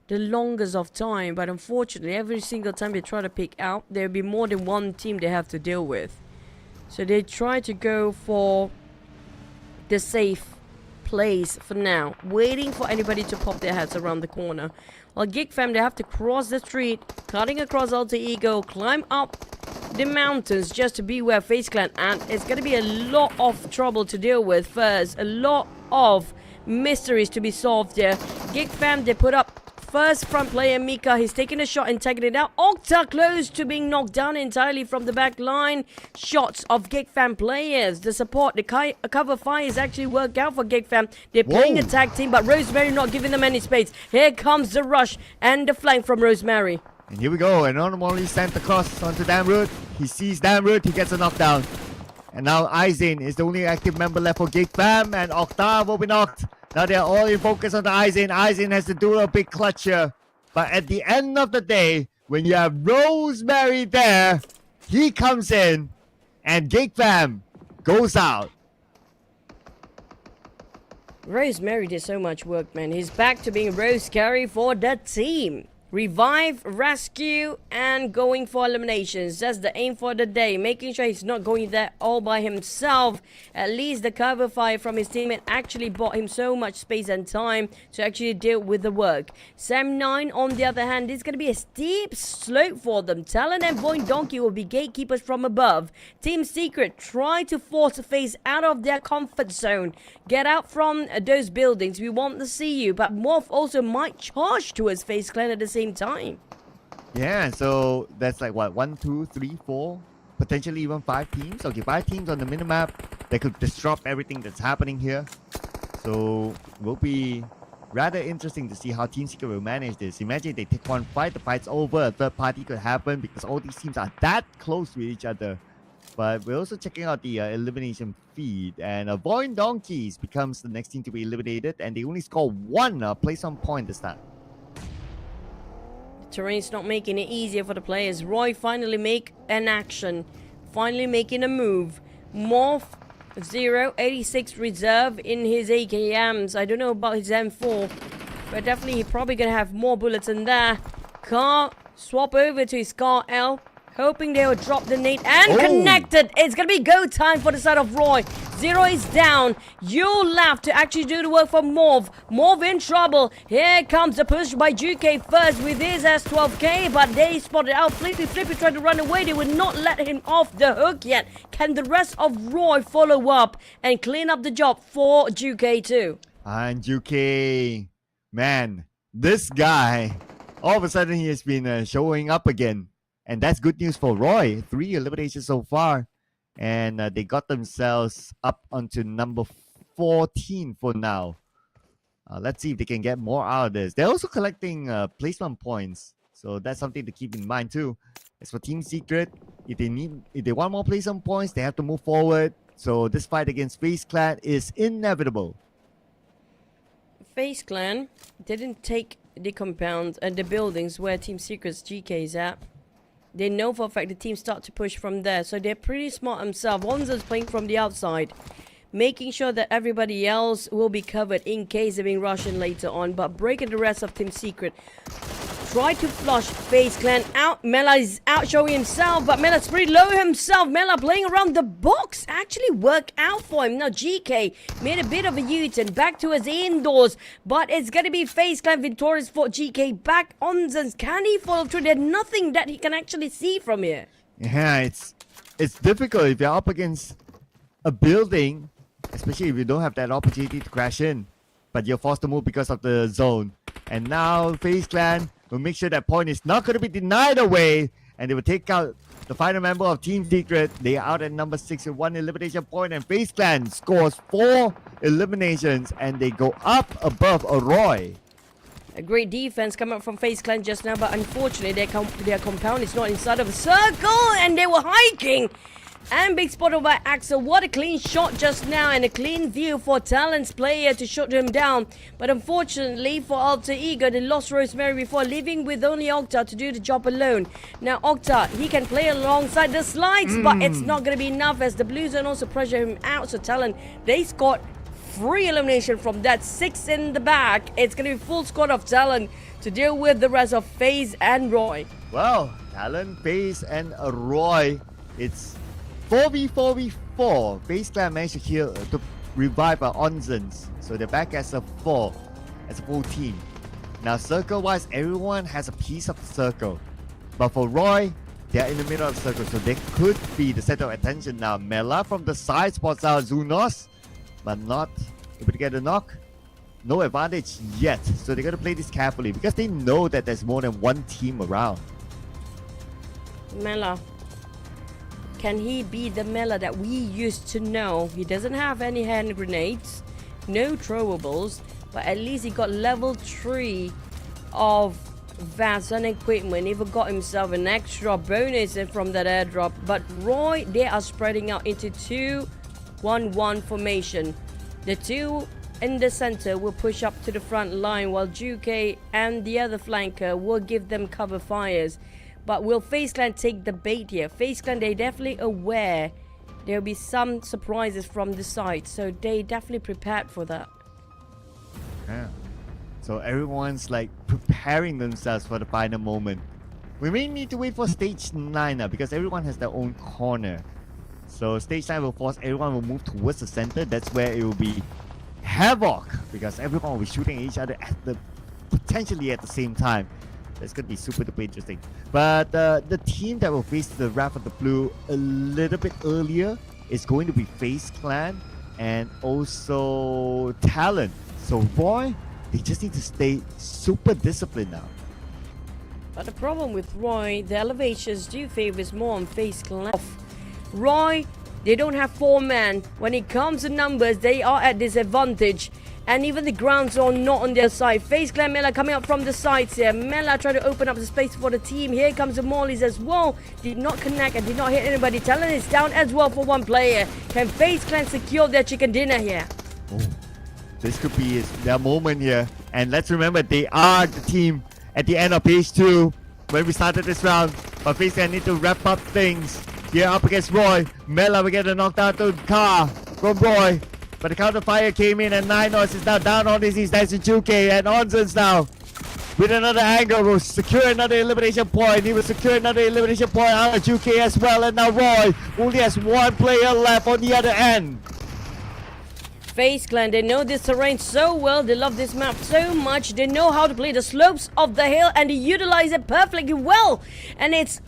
the longest of time, but unfortunately every single time they try to pick out, there'll be more than one team they have to deal with. So they try to go for the safe place for now, waiting for anybody to pop their heads around the corner. While GEEK Fam, they have to cross the street, cutting across Alter Ego, climb up the mountains just to be where FaZe Clan, and it's going to be a lot of trouble to deal with first, a lot of mysteries to be solved there. GEEK Fam, they put up first front player Mika, he's taking a shot and taking it out. Octa close to being knocked down entirely from the back line. Shots of GEEK Fam players. The support, the cover fire is actually worked out for GEEK Fam. They're playing a tag team, but Rosemary not giving them any space. Here comes the rush and the flank from Rosemary. And here we go, and normally sent across onto Damroot. He sees Damroot, he gets a knockdown. And now Aizen is the only active member left for GEEK Fam, and Octa will be knocked. Now they're all in focus on the Aizen. Aizen has to do a big clutch here. But at the end of the day, when you have Rosemary there, he comes in and GEEK Fam goes out. Rosemary did so much work, man. He's back to being Rose carry for the team. Revive, rescue, and going for eliminations. That's the aim for the day. Making sure he's not going there all by himself. At least the cover fire from his teammate actually bought him so much space and time to actually deal with the work. Sam9, on the other hand, is going to be a steep slope for them. Talon and VOIN Donkey will be gatekeepers from above. Team Secret try to force FaZe out of their comfort zone. Get out from those buildings. We want to see you. But MORPH also might charge towards FaZe Clan at the same time. Yeah, so that's like what, 1, 2, 3, 4, potentially even 5 teams. Okay, 5 teams on the minimap that could disrupt everything that's happening here. So will be rather interesting to see how Team Secret will manage this. Imagine they take one fight, the fight's over, a third party could happen because all these teams are that close to each other. But we're also checking out the elimination feed, and VOIN Donkeys becomes the next team to be eliminated, and they only score one place on point this time. Terrain's not making it easier for the players. Roy finally make an action. Finally making a move. MORPH 086 reserve in his AKMs. I don't know about his M4, but definitely he's probably going to have more bullets in there. Car swap over to his Car L. Hoping they will drop the nade and connected. It's going to be go time for the side of Roy. 0 is down. You left to actually do the work for MORPH. MORPH in trouble. Here comes the push by GEEK first with his S12K, but they spotted out. Flippy tried to run away. They would not let him off the hook yet. Can the rest of Roy follow up and clean up the job for GEEK too? And GEEK, man, this guy, all of a sudden he has been showing up again. And that's good news for Roy. 3 eliminations so far. And they got themselves up onto number 14 for now. Let's see if they can get more out of this. They're also collecting placement points. So that's something to keep in mind too. As for Team Secret, if they want more placement points, they have to move forward. So this fight against FaZe Clan is inevitable. FaZe Clan didn't take the compound and the buildings where Team Secret's GK is at. They know for a fact the team start to push from there, so they're pretty smart themselves. Onzo's playing from the outside, making sure that everybody else will be covered in case they're being rushed in later on, but breaking the rest of Team Secret. Try to flush FaZe Clan out. Mela is out showing himself, but Mela's pretty low himself. Mela playing around the box actually worked out for him. Now GK made a bit of a U-turn back to his indoors, but it's going to be FaZe Clan victorious for GK. Back on Zens. Can he follow through? There's nothing that he can actually see from here. Yeah, it's difficult if you're up against a building, especially if you don't have that opportunity to crash in, but you're forced to move because of the zone. And now FaZe Clan will make sure that point is not going to be denied away, and they will take out the final member of Team Secret. They are out at number 6 with 1 elimination point, and FaZe Clan scores 4 eliminations, and they go up above Roy. A great defense coming up from FaZe Clan just now, but unfortunately their compound is not inside of a circle, and they were hiking. And big spotted by Axel. What a clean shot just now, and a clean view for Talon's player to shut him down. But unfortunately for Alter Ego, they lost Rosemary before, leaving with only Octa to do the job alone. Now Octa, he can play alongside the slides, but it's not going to be enough as the Blue Zone also pressure him out. So Talon, they scored 3 elimination from that, 6 in the back. It's going to be full squad of Talon to deal with the rest of FaZe and Roy. Well, Talon, FaZe, and Roy, it's 4v4v4. FaZe Clan managed to revive Onzens, so they're back as a 4, as a full team. Now circle-wise, everyone has a piece of the circle, but for Roy, they're in the middle of the circle, so they could be the center of attention now. Mela from the side spots out Zunos, but not able to get a knock. No advantage yet, so they're going to play this carefully because they know that there's more than one team around. Mela. Can he be the Mela that we used to know? He doesn't have any hand grenades, no throwables, but at least he got level 3 of VATS and equipment. Even got himself an extra bonus from that airdrop. But Roy, they are spreading out into 2-1-1 formation. The 2 in the center will push up to the front line, while GEEK and the other flanker will give them cover fires. But will FaZe Clan take the bait here? FaZe Clan, they're definitely aware there will be some surprises from the side, so they definitely prepared for that. Yeah. So everyone's like preparing themselves for the final moment. We may need to wait for stage 9 now because everyone has their own corner. So stage 9 will force everyone will move towards the center. That's where it will be havoc because everyone will be shooting at each other potentially at the same time. That's going to be super duper interesting. But the team that will face the Wrath of the Blue a little bit earlier is going to be FaZe Clan and also Talon. So Roy, they just need to stay super disciplined now. But the problem with Roy, the elevations do favors more on FaZe Clan. Roy They don't have 4 men. When it comes to numbers, they are at disadvantage. And even the ground zone not on their side. FaZe Clan Mela coming up from the sides here. Mela trying to open up the space for the team. Here comes the Morleys as well. Did not connect and did not hit anybody. Talon is down as well for one player. Can FaZe Clan secure their chicken dinner here? Oh, this could be their moment here. And let's remember, they are the team at the end of page 2 when we started this round. But FaZe Clan need to wrap up things. Here up against Roy. Mela will get a knockdown to Car from Roy. But the counter fire came in and Ninos is now down on his knees. Nice to Juke and Onsens now with another angle will secure another elimination point. He will secure another elimination point out of Juke as well. And now Roy only has one player left on the other end. FaZe Clan, they know this terrain so well. They love this map so much. They know how to play the slopes of the hill and they utilize it perfectly well. And it's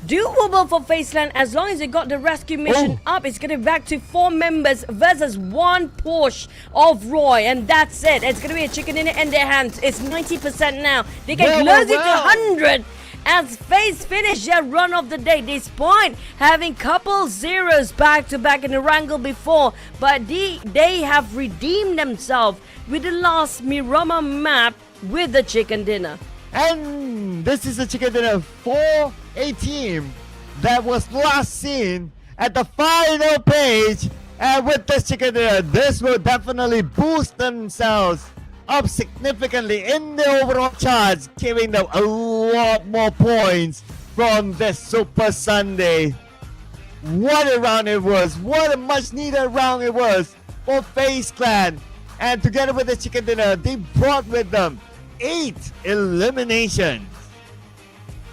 doable for FaZe Clan as long as they got the rescue mission up. It's going to be back to 4 members versus 1 push of Roy. And that's it. It's going to be a chicken dinner in their hands. It's 90% now. They can close it to 100. As FaZe finish their run of the day, despite having couple zeros back to back in Erangel before, but they have redeemed themselves with the last Miramar map with the chicken dinner. And this is a chicken dinner for a team that was last seen at the final page. And with this chicken dinner, this will definitely boost themselves up significantly in the overall charts, giving them a lot more points from this Super Sunday. What a round it was. What a much needed round it was for FaZe Clan. And together with the chicken dinner, they brought with them 8 eliminations.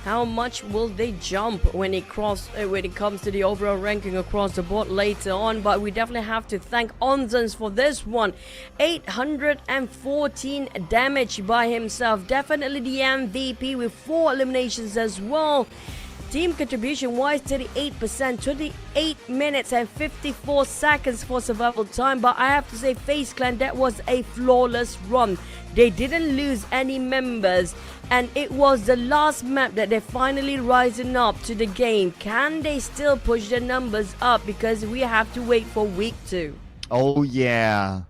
How much will they jump when it comes to the overall ranking across the board later on? But we definitely have to thank Onsens for this one. 814 damage by himself. Definitely the MVP with 4 eliminations as well. Team contribution wise, 38%, 28 minutes and 54 seconds for survival time. But I have to say, FaZe Clan, that was a flawless run. They didn't lose any members. And it was the last map that they're finally rising up to the game. Can they still push their numbers up? Because we have to wait for week 2. Oh yeah.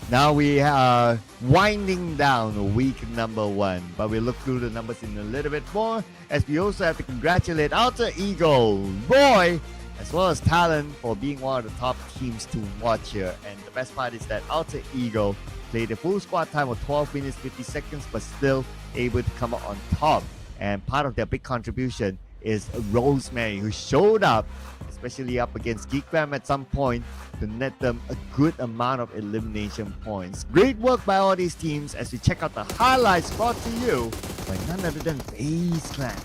Now we are winding down week number 1. But we'll look through the numbers in a little bit more. As we also have to congratulate Alter Ego, Roy, as well as Talon for being one of the top teams to watch here. And the best part is that Alter Ego played a full squad time of 12 minutes 50 seconds but still able to come out on top. And part of their big contribution is Rosemary, who showed up, especially up against GEEK at some point, to net them a good amount of elimination points. Great work by all these teams as we check out the highlights brought to you by none other than FaZe Clan.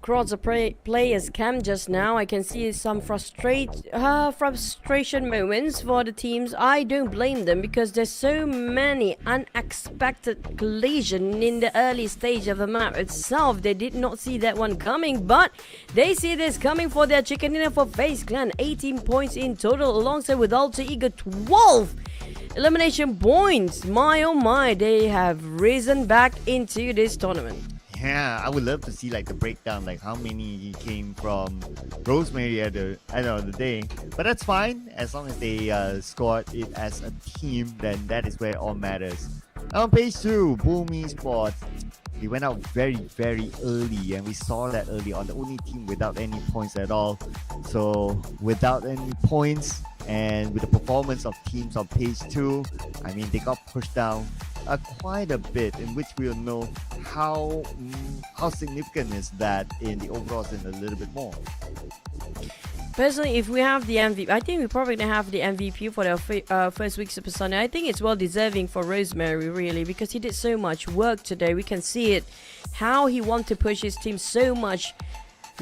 across the players' camp just now. I can see some frustration moments for the teams. I don't blame them because there's so many unexpected collision in the early stage of the map itself. They did not see that one coming, but they see this coming for their chicken dinner for FaZe Clan. 18 points in total, alongside with Alter Ego 12 elimination points. My oh my, they have risen back into this tournament. Yeah, I would love to see like the breakdown, like how many came from Rosemary at the end of the day. But that's fine, as long as they scored it as a team, then that is where it all matters. On page 2, Boom Esports. He went out very, very early, and we saw that early on. The only team without any points at all. So without any points, and with the performance of teams on page 2, I mean, they got pushed down quite a bit, in which we'll know how significant is that in the overalls and a little bit more. Personally, if we have the MVP, I think we're probably gonna have the MVP for the first week Super Sunday. I think it's well deserving for Rosemary, really, because he did so much work today. We can see it, how he wanted to push his team so much.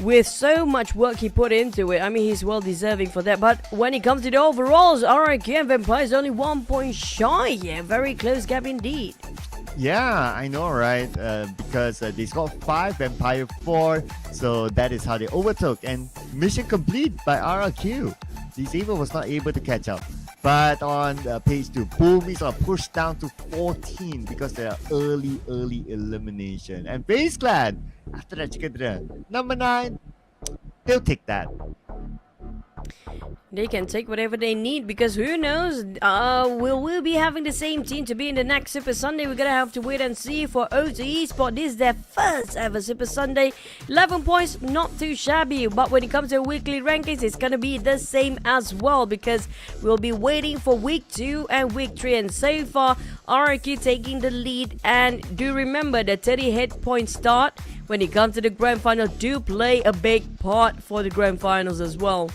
With so much work he put into it, I mean, he's well deserving for that. But when it comes to the overalls, RRQ and Vampire is only 1 point shy. Yeah, very close gap indeed. Yeah, I know, right? Because they scored 5, Vampire 4, so that is how they overtook. And mission complete by RRQ. Disable was not able to catch up. But on page 2, Boomies are pushed down to 14 because they are early elimination. And FaZe Clan, after that chicken dinner, number 9, they'll take that. They can take whatever they need, because who knows, we'll be having the same team to be in the next Super Sunday. We're gonna have to wait and see for O2 Esports. This is their first ever Super Sunday. 11 points, not too shabby, but when it comes to weekly rankings, it's gonna be the same as well, because we'll be waiting for week 2 and week 3, and so far RRQ taking the lead. And do remember the 30 hit point start when it comes to the grand final do play a big part for the grand finals as well.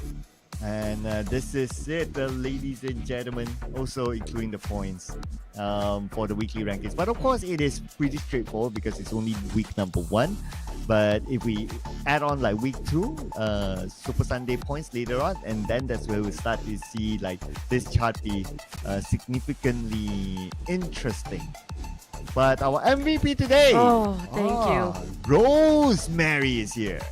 And this is it, ladies and gentlemen, also including the points for the weekly rankings. But of course, it is pretty straightforward because it's only week number 1. But if we add on like week 2, Super Sunday points later on, and then that's where we start to see like this chart be significantly interesting. But our MVP today, thank you. Rosemary is here.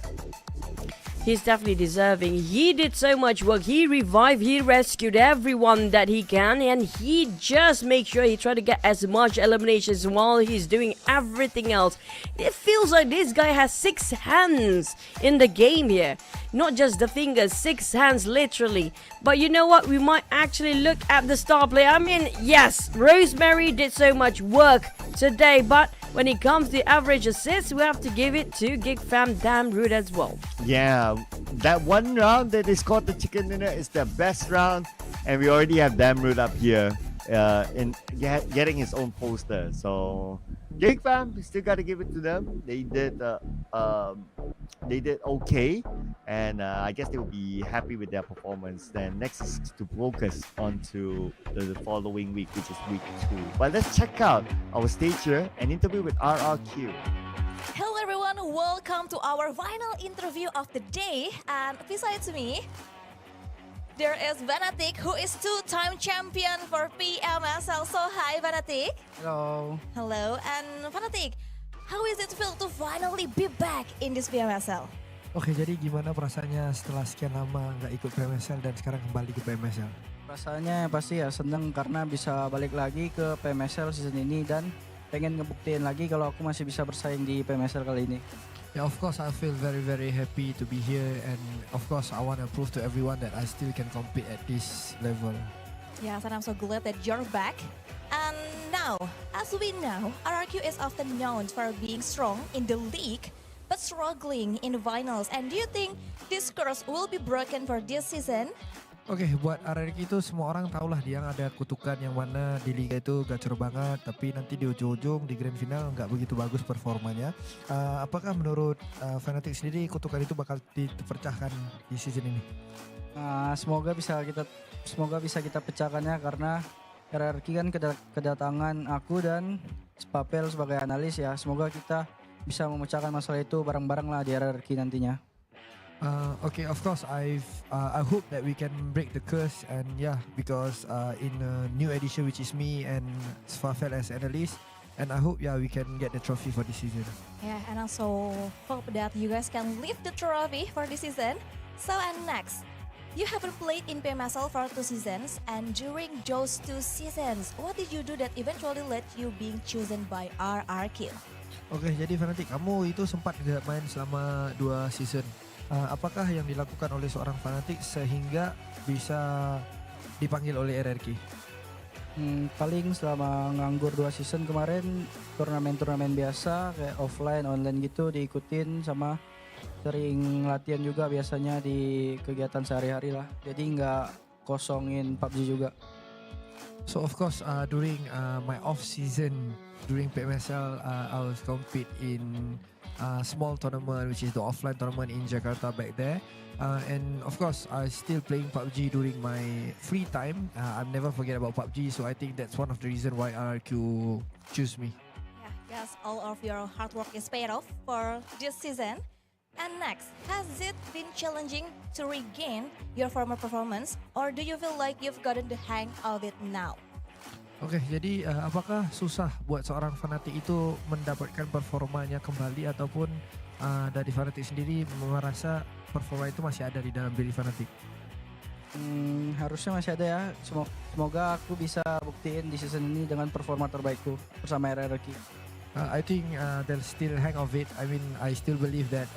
He's definitely deserving. He did so much work. He revived, he rescued everyone that he can, and he just makes sure he tried to get as much eliminations while he's doing everything else. It feels like this guy has 6 hands in the game here. Not just the fingers, 6 hands literally. But you know what? We might actually look at the star player. I mean, yes, Rosemary did so much work today, but when it comes to average assists, we have to give it to GEEK fam Damn Rude as well. Yeah, that one round that they scored the chicken dinner is the best round, and we already have Damn Rude up here in getting his own poster. So GEEK fam, we still got to give it to them. They did okay, and I guess they will be happy with their performance. Then next is to focus onto the following week, which is week 2. But let's check out our stage here, an interview with RRQ. Hello everyone, welcome to our final interview of the day. And besides me, there is Vanatik, who is 2-time champion for PMSL. So hi Vanatik. Hello. Hello, and Vanatik, how is it feel to finally be back in this PMSL? Oke, jadi gimana perasaannya setelah sekian lama nggak ikut PMSL dan sekarang kembali ke PMSL? Rasanya pasti ya seneng karena bisa balik lagi ke PMSL season ini dan pengen ngebuktiin lagi kalau aku masih bisa bersaing di PMSL kali ini. Yeah, of course I feel very very happy to be here, and of course I want to prove to everyone that I still can compete at this level. Yes, and I'm so glad that you're back. And now, as we know, RRQ is often known for being strong in the league, but struggling in the finals. And do you think this curse will be broken for this season? Oke, buat RRQ itu semua orang tahulah dia ada kutukan yang mana di liga itu gacor banget, tapi nanti di ujung-ujung di grand final nggak begitu bagus performanya. Apakah menurut Fnatic sendiri kutukan itu bakal dipecahkan di season ini? Semoga bisa kita pecahkannya karena RRQ kan kedatangan aku dan Spapel sebagai analis ya. Semoga kita bisa memecahkan masalah itu bareng-bareng lah di RRQ nantinya. Okay, of course, I hope that we can break the curse, and yeah, because in a new edition, which is me and Sfafel as analyst, and I hope we can get the trophy for this season. Yeah, and also hope that you guys can lift the trophy for this season. So, and next, you haven't played in PMSL for 2 seasons, and during those 2 seasons, what did you do that eventually led you being chosen by RRQ? Okay, jadi Fanatic, kamu itu sempat nggak main selama 2 season. Apakah yang dilakukan oleh seorang Fanatic sehingga bisa dipanggil oleh RRQ? Paling selama nganggur 2 season kemarin, turnamen-turnamen biasa kayak offline, online gitu diikutin, sama sering latihan juga biasanya di kegiatan sehari-hari lah. Jadi nggak kosongin PUBG juga. So of course, during my off season during PMSL, I was compete in small tournament, which is the offline tournament in Jakarta back there. And of course, I still playing PUBG during my free time. I never forget about PUBG, so I think that's one of the reason why RRQ choose me. Yeah, yes, all of your hard work is paid off for this season. And next, has it been challenging to regain your former performance, or do you feel like you've gotten the hang of it now? Oke, jadi apakah susah buat seorang Fanatic itu mendapatkan performanya kembali, ataupun dari Fanatic sendiri merasa performa itu masih ada di dalam diri Fanatic? Harusnya masih ada ya. Semoga aku bisa buktiin di season ini dengan performa terbaikku bersama RRQ. I think there's still hang of it. I mean, I still believe that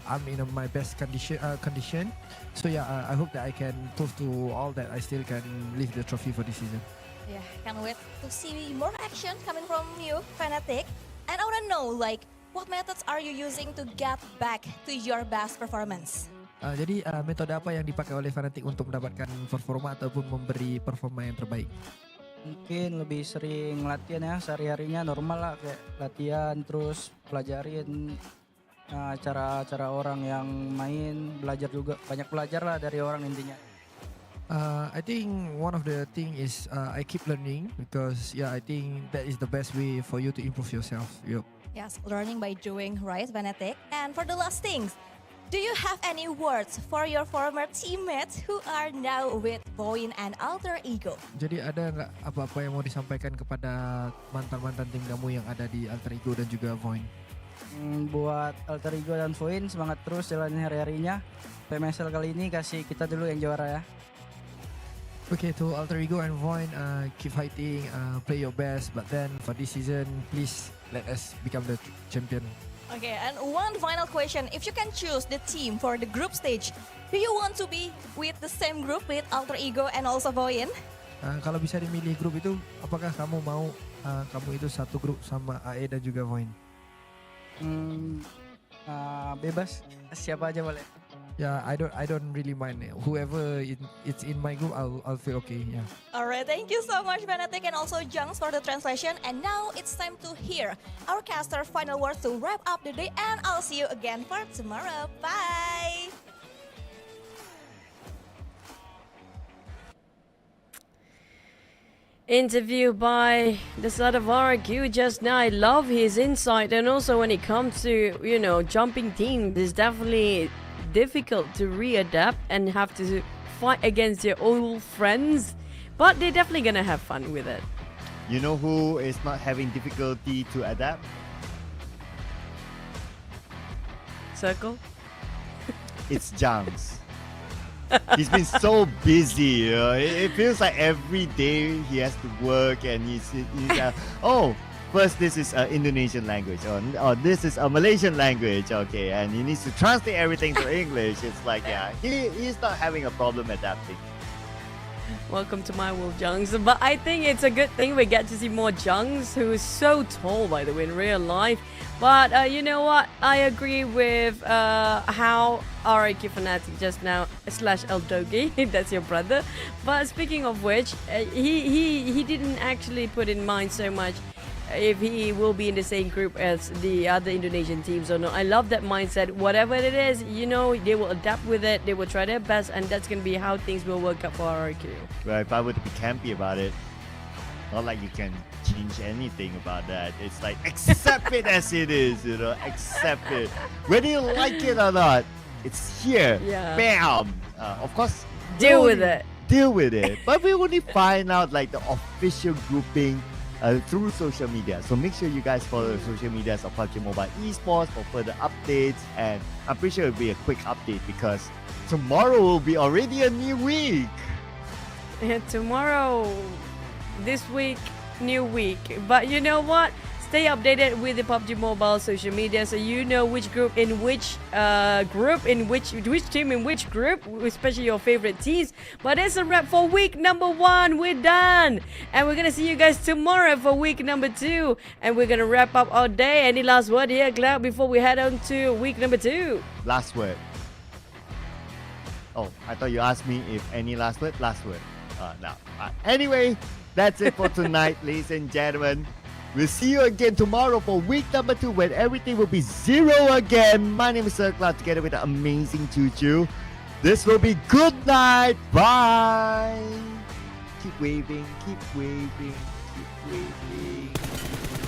I'm in my best condition. So yeah, I hope that I can prove to all that I still can lift the trophy for this season. Yeah, can't wait to see more action coming from you, Fanatic. And I wanna know, like, what methods are you using to get back to your best performance? Jadi metode apa yang dipakai oleh Fanatic untuk mendapatkan performa ataupun memberi performa yang terbaik? Mungkin lebih sering latihan ya, sehari-harinya normal lah, kayak latihan terus pelajarin cara-cara orang yang main, belajar juga, banyak belajar lah dari orang intinya. I think one of the thing is I keep learning, because I think that is the best way for you to improve yourself. Yep. Yes, learning by doing, right, Fanatic? And for the last things, do you have any words for your former teammates who are now with VOIN and Alter Ego? Jadi ada nggak apa-apa yang mau disampaikan kepada mantan-mantan tim kamu yang ada di Alter Ego dan juga VOIN? Buat Alter Ego dan VOIN, semangat terus jalanin hari-harinya. PMSL kali ini kasih kita dulu yang juara ya. Okay, to Alter Ego and VOIN, keep fighting, play your best. But then for this season, please let us become the champion. Okay, and one final question. If you can choose the team for the group stage, do you want to be with the same group with Alter Ego and also VOIN? Kalau bisa dimilih grup itu, apakah kamu mau kamu itu satu grup sama AE dan juga VOIN? Bebas, siapa aja boleh. Yeah, I don't really mind. Whoever it's in my group, I'll feel okay. Yeah. Alright, thank you so much, Fanatic, and also Jungs for the translation. And now it's time to hear our caster final words to wrap up the day. And I'll see you again for tomorrow. Bye. Interview by the side of RRQ just now. I love his insight, and also when it comes to jumping teams, it's definitely difficult to readapt and have to fight against your old friends, but they're definitely gonna have fun with it. You know who is not having difficulty to adapt? Circle? It's Jungs. He's been so busy. It feels like every day he has to work, and he's first, this is Indonesian language, or this is a Malaysian language, okay, and he needs to translate everything to English. It's like, he's not having a problem adapting. Welcome to my world, Jungs. But I think it's a good thing we get to see more Jungs, who is so tall, by the way, in real life. But you know what? I agree with how RRQ Fanatic just now / Eldogi, that's your brother. But speaking of which, he didn't actually put in mind so much if he will be in the same group as the other Indonesian teams or not. I love that mindset. Whatever it is, they will adapt with it. They will try their best, and that's going to be how things will work out for RRQ. Well, if I were to be campy about it, Not like you can change anything about that. It's like accept it as it is, you know, accept it. Whether you like it or not, it's here. Yeah. Bam. Of course, Deal with it. Deal with it. But we only find out like the official grouping through social media. So make sure you guys follow the social medias of PUBG Mobile Esports for further updates. And I'm pretty sure it'll be a quick update because tomorrow will be already a new week. Yeah, tomorrow, this week, new week. But you know what? Stay updated with the PUBG Mobile social media so you know which group in which which team in which group, especially your favorite teams. But that's a wrap for week number 1. We're done. And we're going to see you guys tomorrow for week number 2. And we're going to wrap up our day. Any last word here, Cloud, before we head on to week number 2? Last word. Oh, I thought you asked me if any last word. Last word. No. Anyway, that's it for tonight, ladies and gentlemen. We'll see you again tomorrow for week number 2 when everything will be 0 again. My name is Sir Cloud together with the amazing Choo. This will be good night. Bye. Keep waving, keep waving, keep waving.